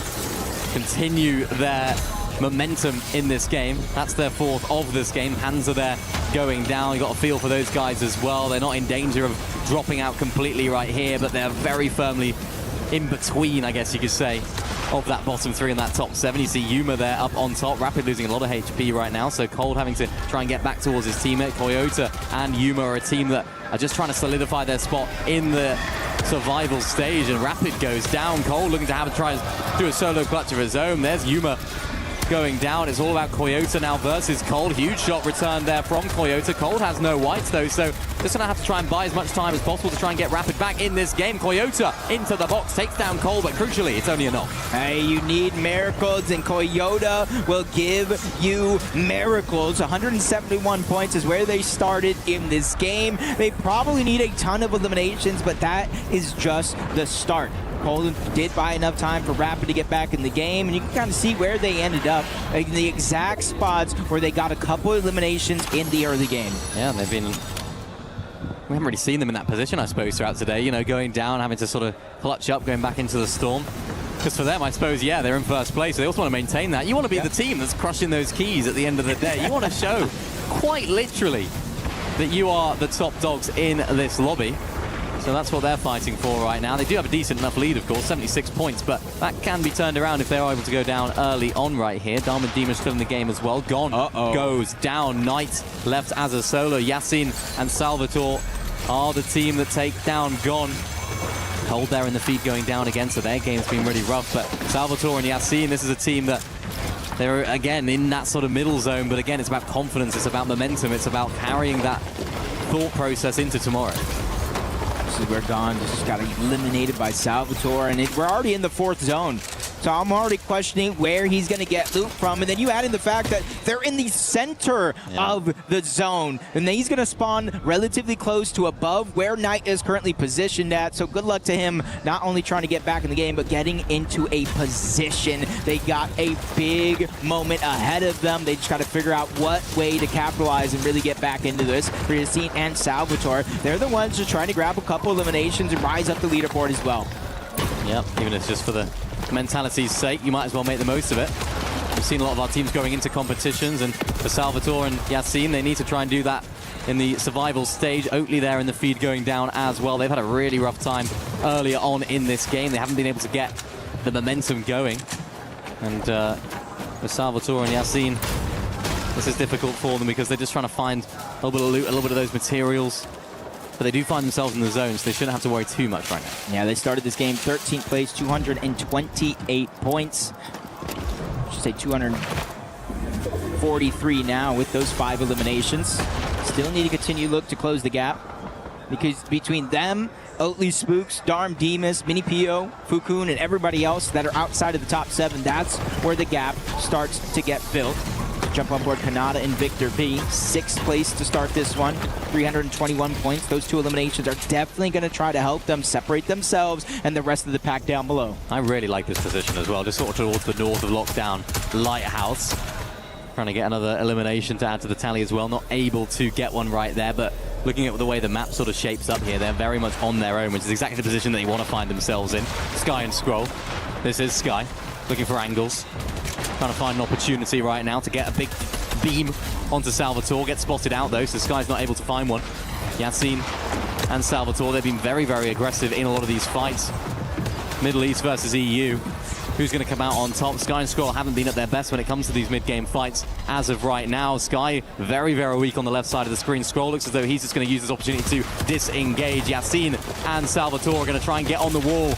Speaker 13: continue their momentum in this game. That's their 4th of this game. Hands are there going down. You've got a feel for those guys as well. They're not in danger of dropping out completely right here, but they're very firmly in between, I guess you could say, of that bottom 3 and that top 7. You see Yuma there up on top. Rapid losing a lot of HP right now, so Cold having to try and get back towards his teammate. Koyota and Yuma are a team that are just trying to solidify their spot in the survival stage, and Rapid goes down. Cold looking to try and do a solo clutch of his own. There's Yuma going down. It's all about Koyota now versus Cold. Huge shot returned there from Koyota. Cold has no whites though, so just gonna have to try and buy as much time as possible to try and get Rapid back in this game. Koyota into the box, takes down Cold, but crucially, it's only a knock.
Speaker 1: Hey, you need miracles, and Koyota will give you miracles. 171 points is where they started in this game. They probably need a ton of eliminations, but that is just the start. Poland did buy enough time for Rapid to get back in the game, and you can kind of see where they ended up in the exact spots where they got a couple eliminations in the early game.
Speaker 13: Yeah, we haven't really seen them in that position, I suppose, throughout today, you know, going down, having to sort of clutch up, going back into the storm. Because for them, I suppose, yeah, they're in 1st place, so they also want to maintain that. You want to be the team that's crushing those keys at the end of the day. You want to show, quite literally, that you are the top dogs in this lobby. So that's what they're fighting for right now. They do have a decent enough lead, of course, 76 points, but that can be turned around if they're able to go down early on right here. Diamond Demon still in the game as well. Gone goes down. Knight left as a solo. Yasin and Salvatore are the team that take down Gone. Cold there in the feed going down again, so their game's been really rough. But Salvatore and Yasin, this is a team that they're, again, in that sort of middle zone, but again, it's about confidence, it's about momentum, it's about carrying that thought process into tomorrow.
Speaker 1: This is where Gone just got eliminated by Salvatore, and we're already in the 4th zone. So I'm already questioning where he's going to get loot from. And then you add in the fact that they're in the center of the zone. And then he's going to spawn relatively close to above where Knight is currently positioned at. So good luck to him, not only trying to get back in the game, but getting into a position. They got a big moment ahead of them. They just got to figure out what way to capitalize and really get back into this. For Yasin and Salvatore, they're the ones just trying to grab a couple eliminations and rise up the leaderboard as well.
Speaker 13: Yep, even if it's just for the mentality's sake, you might as well make the most of it. We've seen a lot of our teams going into competitions, and for Salvatore and Yasin, they need to try and do that in the survival stage. Oatly there in the feed going down as well. They've had a really rough time earlier on in this game. They haven't been able to get the momentum going. And for Salvatore and Yasin, this is difficult for them because they're just trying to find a little bit of loot, a little bit of those materials. but they do find themselves in the zone, so they shouldn't have to worry too much right now.
Speaker 1: Yeah, they started this game 13th place, 228 points. I should say 243 now with those 5 eliminations. Still need to continue look to close the gap, because between them, Oatly Spooks, Darm Demas, Mini Pio, Fukun, and everybody else that are outside of the top 7, that's where the gap starts to get built. Jump on board Kanata and Victor B. 6th place to start this one, 321 points. Those 2 eliminations are definitely going to try to help them separate themselves and the rest of the pack down below.
Speaker 13: I really like this position as well, just sort of towards the north of Lockdown Lighthouse. Trying to get another elimination to add to the tally as well. Not able to get one right there, but looking at the way the map sort of shapes up here, they're very much on their own, which is exactly the position that they want to find themselves in. Sky and Scroll. This is Sky, looking for angles. Trying to find an opportunity right now to get a big beam onto Salvatore. Gets spotted out though, so Sky's not able to find one. Yassine and Salvatore, they've been very, very aggressive in a lot of these fights. Middle East versus EU. Who's going to come out on top? Sky and Scroll haven't been at their best when it comes to these mid-game fights as of right now. Sky very, very weak on the left side of the screen. Scroll looks as though he's just going to use this opportunity to disengage. Yassine and Salvatore are going to try and get on the wall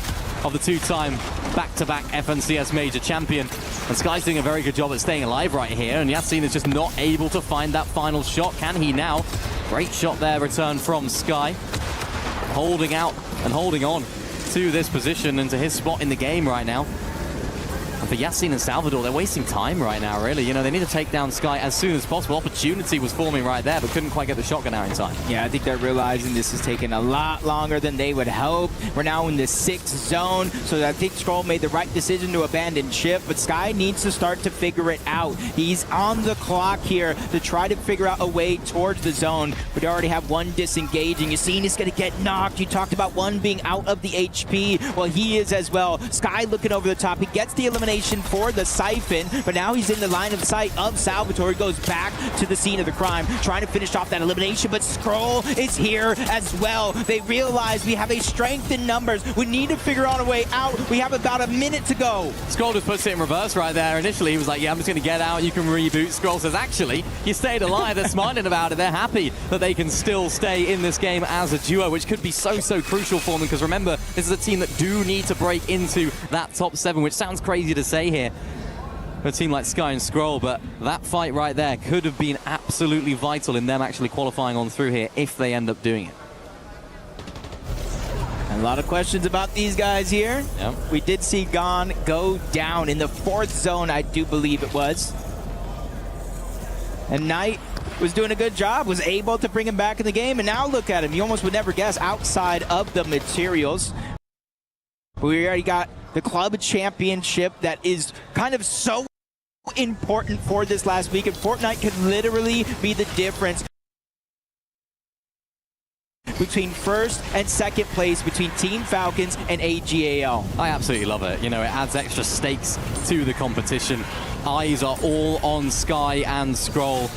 Speaker 13: of the 2-time back-to-back FNCS major champion. And Sky's doing a very good job at staying alive right here, and Yassine is just not able to find that final shot. Can he now? Great shot there, return from Sky. Holding out and holding on to this position and to his spot in the game right now. And for Yassine and Salvatore, they're wasting time right now, really. You know, they need to take down Sky as soon as possible. Opportunity was forming right there, but couldn't quite get the shotgun out in time.
Speaker 1: Yeah, I think they're realizing this is taking a lot longer than they would hope. We're now in the 6th zone, so I think Scroll made the right decision to abandon ship, but Sky needs to start to figure it out. He's on the clock here to try to figure out a way towards the zone, but they already have one disengaging. Yassine is going to get knocked. You talked about one being out of the HP. Well, he is as well. Sky looking over the top. He gets the elimination for the siphon, but now he's in the line of sight of Salvatore. He goes back to the scene of the crime, trying to finish off that elimination, but Scroll is here as well. They realize we have a strength in numbers. We need to figure out a way out. We have about a minute to go.
Speaker 13: Scroll just puts it in reverse right there. Initially, he was like, yeah, I'm just going to get out. You can reboot. Scroll says, actually, you stayed alive. They're smiling about it. They're happy that they can still stay in this game as a duo, which could be so, so crucial for them, because remember, this is a team that do need to break into that top 7, which sounds crazy to say here for a team like Sky and Scroll, but that fight right there could have been absolutely vital in them actually qualifying on through here if they end up doing it.
Speaker 1: And a lot of questions about these guys here.
Speaker 13: Yep.
Speaker 1: We did see Gon go down in the 4th zone, I do believe it was. And Knight was doing a good job, was able to bring him back in the game, and now look at him. You almost would never guess outside of the materials. We already got the club championship that is kind of so important for this last week, and Fortnite could literally be the difference between 1st and 2nd place between Team Falcons and AGAL.
Speaker 13: I absolutely love it. You know, it adds extra stakes to the competition. Eyes are all on Sky and Scroll.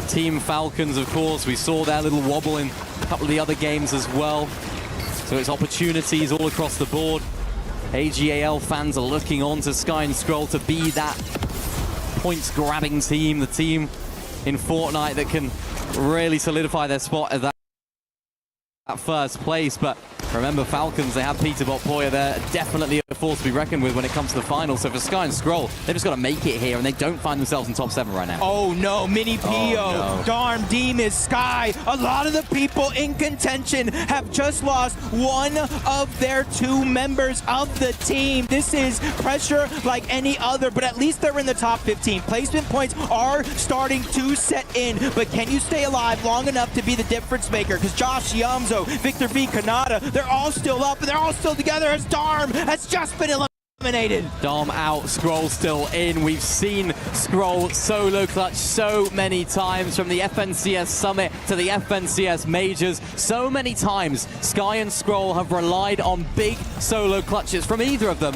Speaker 13: Team Falcons, of course, we saw their little wobble in a couple of the other games as well. So it's opportunities all across the board. AGAL fans are looking on to Sky and Scroll to be that points-grabbing team, the team in Fortnite that can really solidify their spot at that 1st place. But remember, Falcons, they have Peter Botpoya there, definitely a force to be reckoned with when it comes to the final. So for Sky and Scroll, they've just got to make it here, and they don't find themselves in top 7 right now.
Speaker 1: Oh no, Mini Pio, Darm Demas, Sky, a lot of the people in contention have just lost one of their 2 members of the team. This is pressure like any other, but at least they're in the top 15. Placement points are starting to set in, but can you stay alive long enough to be the difference maker? Because Josh Yamzo, Victor V, Kanata, they're all still up, and they're all still together as Darm has just been eliminated.
Speaker 13: Darm out, Scroll still in. We've seen Scroll solo clutch so many times, from the FNCS Summit to the FNCS Majors. So many times Sky and Scroll have relied on big solo clutches from either of them.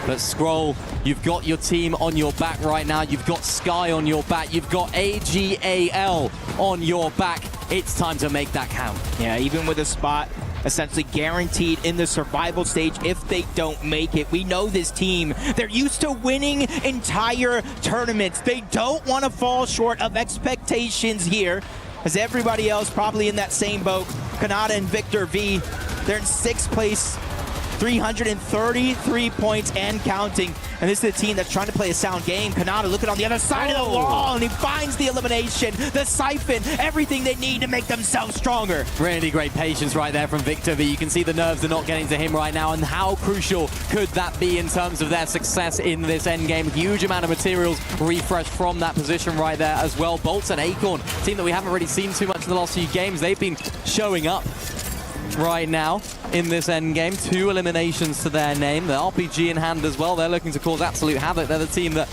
Speaker 13: But Scroll, you've got your team on your back right now. You've got Sky on your back. You've got AGAL on your back. It's time to make that count.
Speaker 1: Yeah, even with a spot essentially guaranteed in the survival stage if they don't make it. We know this team. They're used to winning entire tournaments. They don't want to fall short of expectations here, as everybody else probably in that same boat Kanata and Victor V. They're in 6th place, 333 points and counting. And this is a team that's trying to play a sound game. Kanata looking on the other side of the wall, and he finds the elimination, the siphon, everything they need to make themselves stronger.
Speaker 13: Really great patience right there from Victor V. You can see the nerves are not getting to him right now, and how crucial could that be in terms of their success in this endgame. Huge amount of materials refreshed from that position right there as well. Bolts and Acorn, team that we haven't really seen too much in the last few games. They've been showing up right now in this endgame. 2 eliminations to their name. The RPG in hand as well. They're looking to cause absolute havoc. They're the team that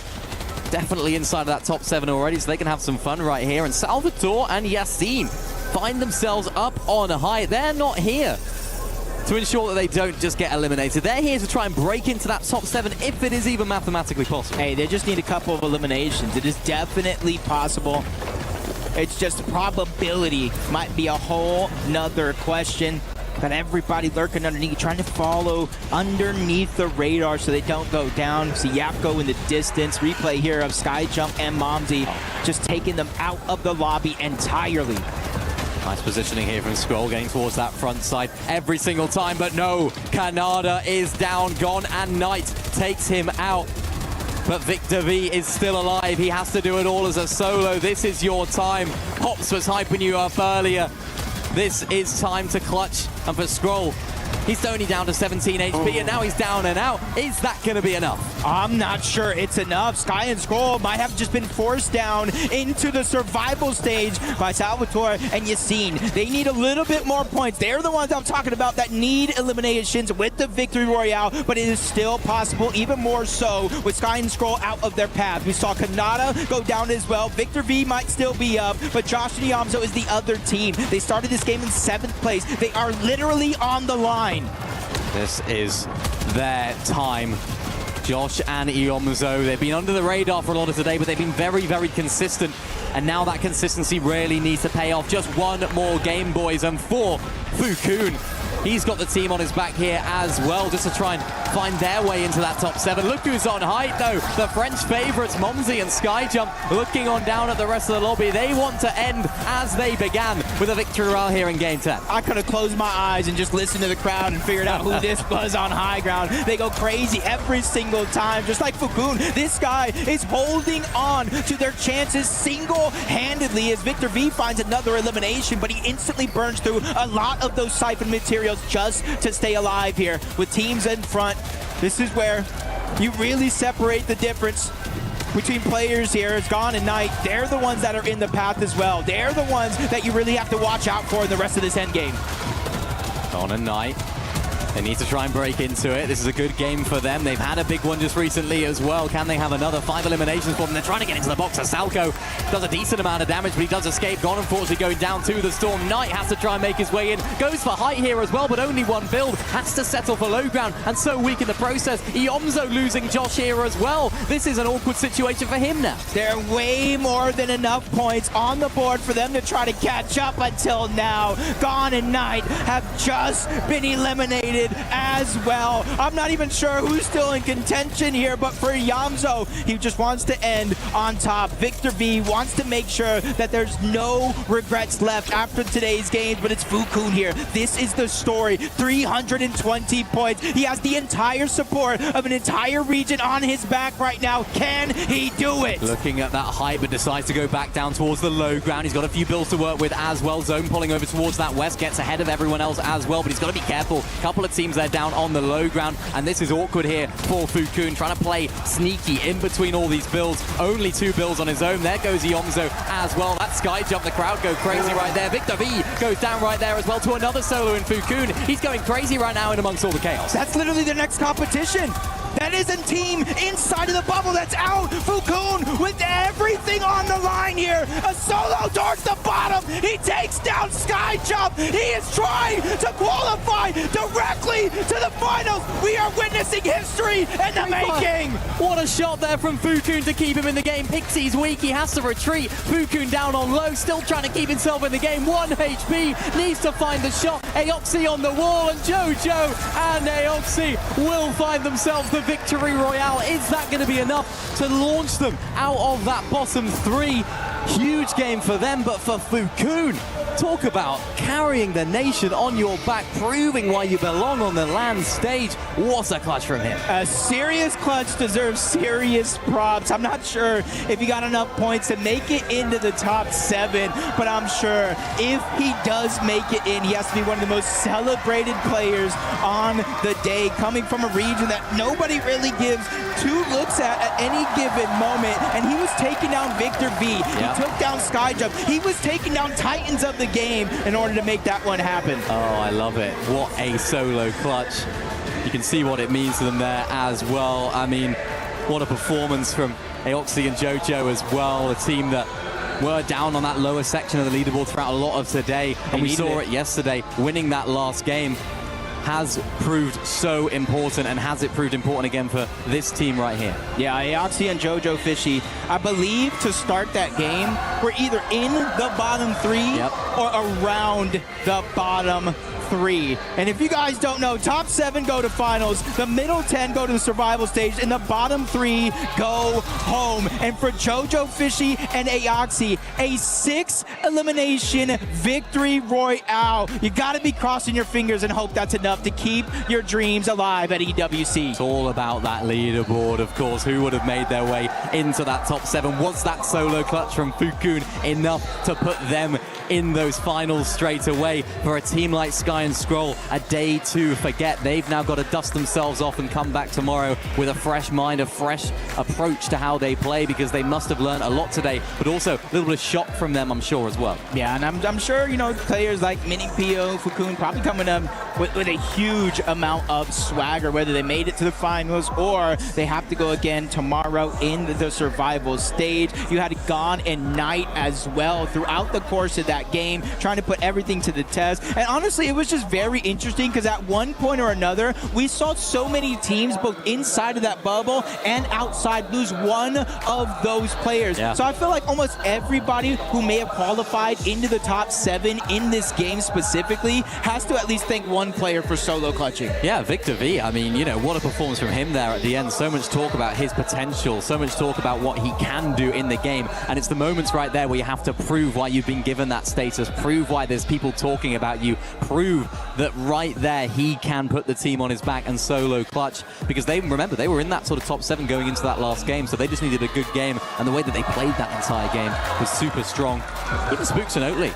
Speaker 13: definitely inside of that top 7 already, so they can have some fun right here. And Salvatore and Yassine find themselves up on high. They're not here to ensure that they don't just get eliminated. They're here to try and break into that top 7 if it is even mathematically possible.
Speaker 1: Hey, they just need a couple of eliminations. It is definitely possible. It's just probability might be a whole nother question. Got everybody lurking underneath, trying to follow underneath the radar so they don't go down. See Yapko in the distance. Replay here of Skyjump and Momsy just taking them out of the lobby entirely.
Speaker 13: Nice positioning here from Scroll, getting towards that front side every single time, but no, Kanada is down, gone, and Knight takes him out. But Victor V is still alive. He has to do it all as a solo. This is your time. Hops was hyping you up earlier. This is time to clutch. And for Scroll, he's only down to 17 HP, and now he's down and out. Is that going to be enough?
Speaker 1: I'm not sure it's enough. Sky and Scroll might have just been forced down into the survival stage by Salvatore and Yassine. They need a little bit more points. They're the ones I'm talking about that need eliminations with the Victory Royale, but it is still possible, even more so with Sky and Scroll out of their path. We saw Kanata go down as well. Victor V might still be up, but Josh and Yamzo is the other team. They started this game in 7th place. They are literally on the line.
Speaker 13: This is their time. Josh and Iomzo, they've been under the radar for a lot of today, but they've been very, very consistent. And now that consistency really needs to pay off. Just one more game, boys. And for Fukun, he's got the team on his back here as well, just to try and find their way into that top 7. Look who's on height, though. The French favourites, Momsy and Skyjump, looking on down at the rest of the lobby. They want to end as they began, with a victory royale here in Game 10.
Speaker 1: I could have closed my eyes and just listened to the crowd and figured out who this was on high ground. They go crazy every single time, just like Fukun. This guy is holding on to their chances single-handedly as Victor V finds another elimination, but he instantly burns through a lot of those siphon materials just to stay alive here. With teams in front, this is where you really separate the difference between players here. It's Gone and Knight. They're the ones that are in the path as well. They're the ones that you really have to watch out for in the rest of this endgame.
Speaker 13: Gone and Knight. They need to try and break into it. This is a good game for them. They've had a big one just recently as well. Can they have another 5 eliminations for them? They're trying to get into the box. Salco does a decent amount of damage, but he does escape. Gone, unfortunately, going down to the storm. Knight has to try and make his way in. Goes for height here as well, but only one build. Has to settle for low ground, and so weak in the process. Iomzo losing Josh here as well. This is an awkward situation for him now.
Speaker 1: There are way more than enough points on the board for them to try to catch up until now. Gone and Knight have just been eliminated as well. I'm not even sure who's still in contention here, but for Yamzo, he just wants to end on top. Victor V wants to make sure that there's no regrets left after today's games, but it's Fukun here. This is the story. 320 points. He has the entire support of an entire region on his back right now. Can he do it?
Speaker 13: Looking at that height, but decides to go back down towards the low ground. He's got a few builds to work with as well. Zone pulling over towards that west, gets ahead of everyone else as well, but he's got to be careful. A couple of teams there down on the low ground, and this is awkward here for Fukun, trying to play sneaky in between all these builds. Only 2 builds on his own. There goes Iomzo as well. That sky jump, the crowd go crazy right there. Victor V goes down right there as well to another solo in Fukun. He's going crazy right now in amongst all the chaos.
Speaker 1: That's literally their next competition. That is a team inside of the bubble that's out. Fukun with everything on the line here. A solo towards the bottom. He takes down Skyjump. He is trying to qualify directly to the finals. We are witnessing history in the making.
Speaker 13: What a shot there from Fukun to keep him in the game. Pixie's weak. He has to retreat. Fukun down on low, still trying to keep himself in the game. 1 HP, needs to find the shot. Aoxy on the wall, and Jojo and Aoxy will find themselves the victory royale. Is that going to be enough to launch them out of that bottom 3? Huge game for them, but for Fukun, Talk about carrying the nation on your back, proving why you belong on the land stage. What a clutch from him.
Speaker 1: A serious clutch deserves serious props. I'm not sure if he got enough points to make it into the top 7, but I'm sure if he does make it in, he has to be one of the most celebrated players on the day, coming from a region that nobody really gives 2 looks at any given moment, and he was taking down Victor V. He took down Skyjump. He was taking down Titans of the game in order to make that one happen.
Speaker 13: Oh, I love it. What a solo clutch. You can see what it means to them there as well. I mean, what a performance from Ewc and JoJo as well, a team that were down on that lower section of the leaderboard throughout a lot of today, and we saw it yesterday. Winning that last game has proved so important, and has it proved important again for this team right here?
Speaker 1: Yeah, Ewc and JoJo Fishy, I believe to start that game, we're either in the bottom 3 or around the bottom 3. And if you guys don't know, top 7 go to finals, the middle 10 go to the survival stage, and the bottom 3 go home. And for JoJo Fishy and Ewc, a 6 elimination victory royale. You gotta be crossing your fingers and hope that's enough to keep your dreams alive at EWC.
Speaker 13: It's all about that leaderboard, of course. Who would have made their way into that top 7? Was that solo clutch from Fukun enough to put them in those finals straight away? For a team like Sky and Scroll, a day to forget. They've now got to dust themselves off and come back tomorrow with a fresh mind, a fresh approach to how they play, because they must have learned a lot today, but also a little bit of shock from them, I'm sure, as well.
Speaker 1: Yeah, and I'm sure, you know, players like Mini Pio, Fukun probably coming up with a huge amount of swagger, whether they made it to the finals or they have to go again tomorrow in the survival stage. You had Gone and Knight as well throughout the course of that game, trying to put everything to the test. And honestly, it was just very interesting, because at one point or another, we saw so many teams, both inside of that bubble and outside, lose one of those players. So I feel like almost everybody who may have qualified into the top 7 in this game specifically has to at least thank one player for solo clutching.
Speaker 13: Yeah, Victor V, I mean, you know, what a performance from him there at the end. So much talk about his potential, so much talk about what he can do in the game, and it's the moments right there where you have to prove why you've been given that status, prove why there's people talking about you, prove that right there he can put the team on his back and solo clutch, because they, remember, they were in that sort of top 7 going into that last game, so they just needed a good game, and the way that they played that entire game was super strong. Even Spooks and Oatly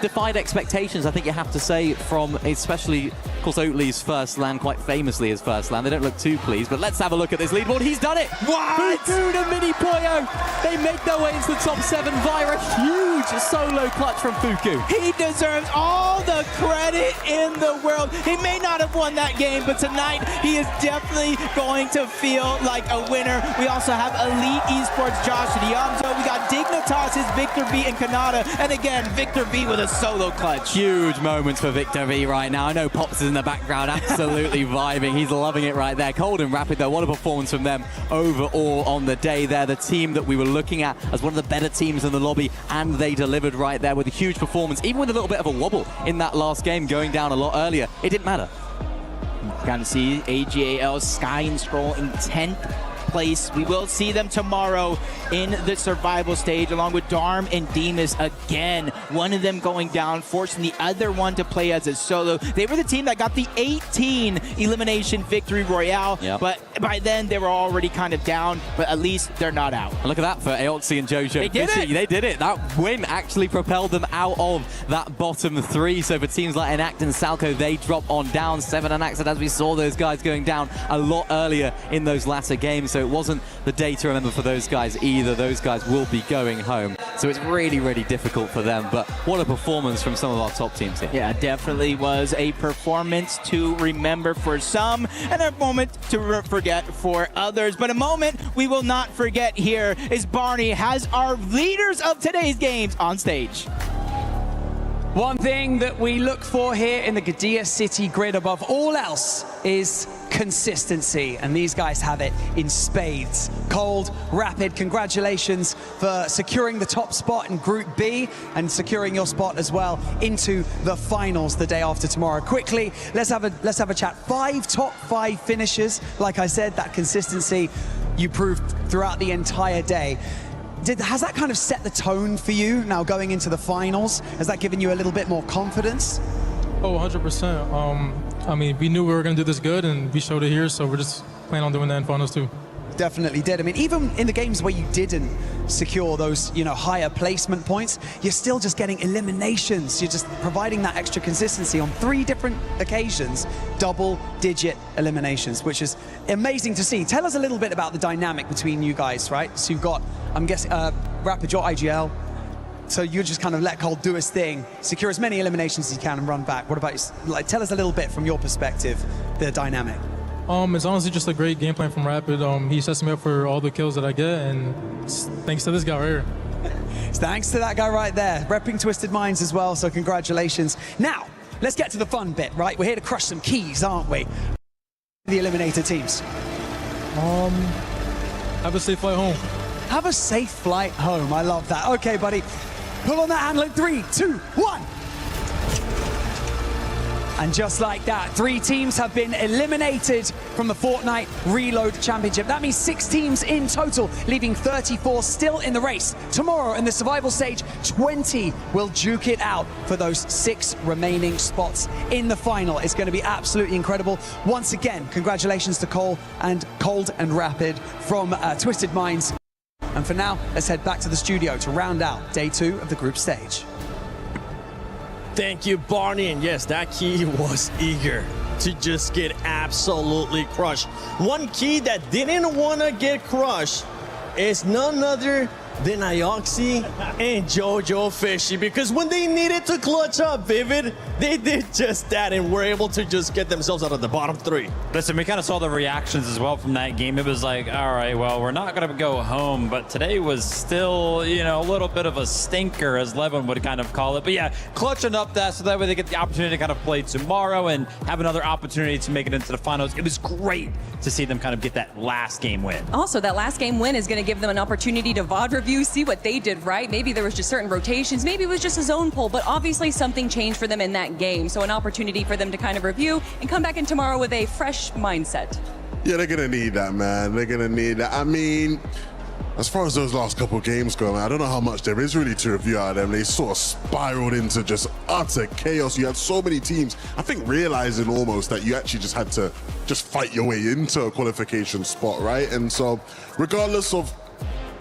Speaker 13: defied expectations, I think you have to say, from especially, of course, Oatly's first land, quite famously his first land. They don't look too pleased, but let's have a look at this leaderboard. He's done it!
Speaker 1: What?
Speaker 13: Fukun and Mini Poyo, they make their way into the top 7 via a huge solo clutch from Fukun.
Speaker 1: He deserves all the credit in the world. He may not have won that game, but tonight he is definitely going to feel like a winner. We also have Elite Esports Josh Diamzo. We got Dignitas, his Victor V and Kanata, and again, Victor V with a solo clutch.
Speaker 13: Huge moments for Victor V right now. I know Pops is in the background, absolutely vibing. He's loving it right there. Cold and Rapid, though, what a performance from them overall on the day. They're the team that we were looking at as one of the better teams in the lobby, and they delivered right there with a huge performance, even with a little bit of a wobble in that last game, going down a lot earlier. It didn't matter.
Speaker 1: Got to see AGAL, Sky and Scroll in 10th place. We will see them tomorrow in the survival stage, along with Darm and Demas again. One of them going down, forcing the other one to play as a solo. They were the team that got the 18 elimination victory royale, but by then they were already kind of down, but at least they're not out.
Speaker 13: And look at that for Ewc and JoJo.
Speaker 1: They did it!
Speaker 13: They did it. That win actually propelled them out of that bottom 3. So for teams like Enact and Salco, they drop on down. 7 and Enact, as we saw those guys going down a lot earlier in those latter games. So it wasn't the day to remember for those guys either. Those guys will be going home. So it's really, really difficult for them. But what a performance from some of our top teams here.
Speaker 1: Yeah, definitely was a performance to remember for some, and a moment to forget for others. But a moment we will not forget here is Barney has our leaders of today's games on stage.
Speaker 14: One thing that we look for here in the Gadia City grid above all else is consistency, and these guys have it in spades. Cold, Rapid, congratulations for securing the top spot in Group B and securing your spot as well into the finals the day after tomorrow. Quickly, let's have a chat. 5 top 5 finishes. Like I said, that consistency you proved throughout the entire day. Has that kind of set the tone for you now going into the finals? Has that given you a little bit more confidence?
Speaker 19: Oh, 100%. I mean, we knew we were going to do this good, and we showed it here, so we're just planning on doing that in finals too.
Speaker 14: Definitely did. I mean, even in the games where you didn't secure those, higher placement points, you're still just getting eliminations. You're just providing that extra consistency on 3 different occasions, double-digit eliminations, which is amazing to see. Tell us a little bit about the dynamic between you guys, right? So you've got, I'm guessing, Rapid, your IGL. So you just kind of let Cole do his thing, secure as many eliminations as you can, and run back. What about you? Tell us a little bit from your perspective, the dynamic.
Speaker 19: It's honestly just a great game plan from Rapid. He sets me up for all the kills that I get, and thanks to this guy right here.
Speaker 14: Thanks to that guy right there, repping Twisted Minds as well, so congratulations. Now, let's get to the fun bit, right? We're here to crush some keys, aren't we? The eliminator teams.
Speaker 19: Have a safe flight home.
Speaker 14: Have a safe flight home. I love that. Okay, buddy. Pull on that handle in 3, 2, 1. And just like that, 3 teams have been eliminated from the Fortnite Reload Championship. That means 6 teams in total, leaving 34 still in the race. Tomorrow in the survival stage, 20 will duke it out for those 6 remaining spots in the final. It's going to be absolutely incredible. Once again, congratulations to Cole and Cold and Rapid from Twisted Minds. And for now, let's head back to the studio to round out day 2 of the group stage.
Speaker 17: Thank you, Barney. And yes, that key was eager to just get absolutely crushed. One key that didn't want to get crushed is none other than Ioxy and Jojo Fishy, because when they needed to clutch up Vivid, they did just that and were able to just get themselves out of the bottom 3.
Speaker 3: Listen, we kind of saw the reactions as well from that game. It was like, all right, well, we're not going to go home, but today was still, a little bit of a stinker, as Levin would kind of call it. But yeah, clutching up that so that way they get the opportunity to kind of play tomorrow and have another opportunity to make it into the finals. It was great to see them kind of get that last game win.
Speaker 9: Also, that last game win is going to give them an opportunity to VOD review, see what they did right. Maybe there was just certain rotations. Maybe it was just a zone pull, but obviously something changed for them in that game. So an opportunity for them to kind of review and come back in tomorrow with a fresh mindset.
Speaker 18: Yeah, they're going to need that, man. They're going to need that. I mean, as far as those last couple of games go, man, I don't know how much there is really to review out of them. They sort of spiraled into just utter chaos. You had so many teams, I think, realizing almost that you actually just had to just fight your way into a qualification spot, right? And so regardless of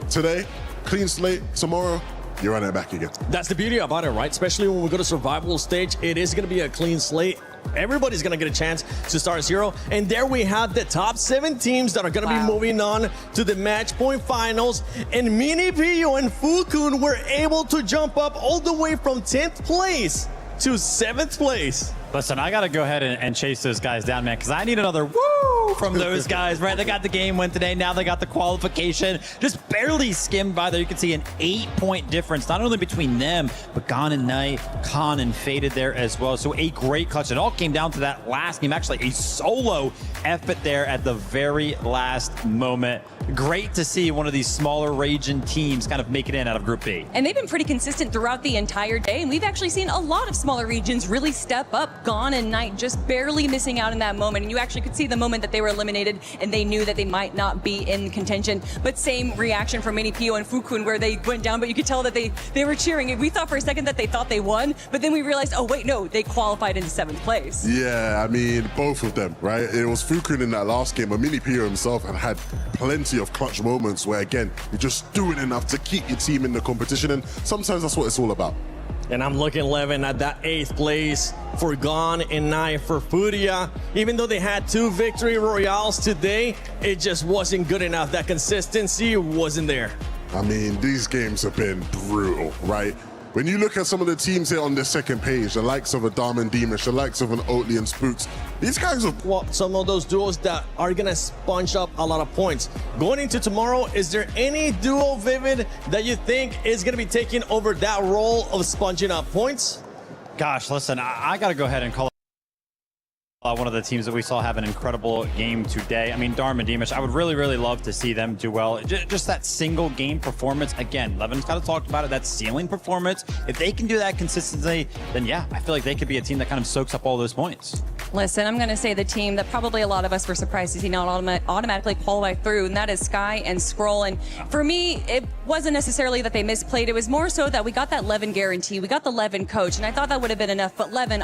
Speaker 18: today, clean slate, tomorrow, you're running it back again.
Speaker 17: That's the beauty about it, right? Especially when we go to survival stage, it is going to be a clean slate. Everybody's going to get a chance to start 0. And there we have the top 7 teams that are going to be moving on to the match point finals. And Mini Pio and Fukun were able to jump up all the way from 10th place to 7th place.
Speaker 3: Listen, I got to go ahead and chase those guys down, man, because I need another woo from those guys, right? They got the game win today. Now they got the qualification. Just barely skimmed by there. You can see an 8-point difference, not only between them, but Gone and Night, Khan and Faded there as well. So a great clutch. It all came down to that last game, actually a solo effort there at the very last moment. Great to see one of these smaller region teams kind of make it in out of Group B.
Speaker 9: And they've been pretty consistent throughout the entire day, and we've actually seen a lot of smaller regions really step up. Gone and Night just barely missing out in that moment, and you actually could see the moment that they were eliminated and they knew that they might not be in contention. But same reaction from Mini Pio and Fukun, where they went down, but you could tell that they were cheering. We thought for a second that they thought they won, but then we realized, oh wait, no, they qualified into 7th place.
Speaker 18: Yeah, I mean, both of them, right? It was Fukun in that last game, but Mini Pio himself had plenty of clutch moments where, again, you're just doing enough to keep your team in the competition, and sometimes that's what it's all about.
Speaker 17: And I'm looking, Levin, at that 8th place for Gone and Night for Furia. Even though they had 2 victory royales today, it just wasn't good enough. That consistency wasn't there.
Speaker 18: I mean, these games have been brutal, right? When you look at some of the teams here on the second page, the likes of a Dharma and Deemish, the likes of an Oatly and Spooks, these guys are
Speaker 17: some of those duos that are gonna sponge up a lot of points. Going into tomorrow, is there any duo, Vivid, that you think is gonna be taking over that role of sponging up points?
Speaker 3: Gosh, listen, I got to go ahead and call one of the teams that we saw have an incredible game today. I mean, Dharma Dimish, I would really, really love to see them do well. Just that single game performance. Again, Levin's kind of talked about it, that ceiling performance. If they can do that consistently, then yeah, I feel like they could be a team that kind of soaks up all those points.
Speaker 9: Listen, I'm going to say the team that probably a lot of us were surprised to see not automatically qualify through, and that is Sky and Scroll. And for me, it wasn't necessarily that they misplayed. It was more so that we got that Levin guarantee. We got the Levin coach, and I thought that would have been enough. But Levin,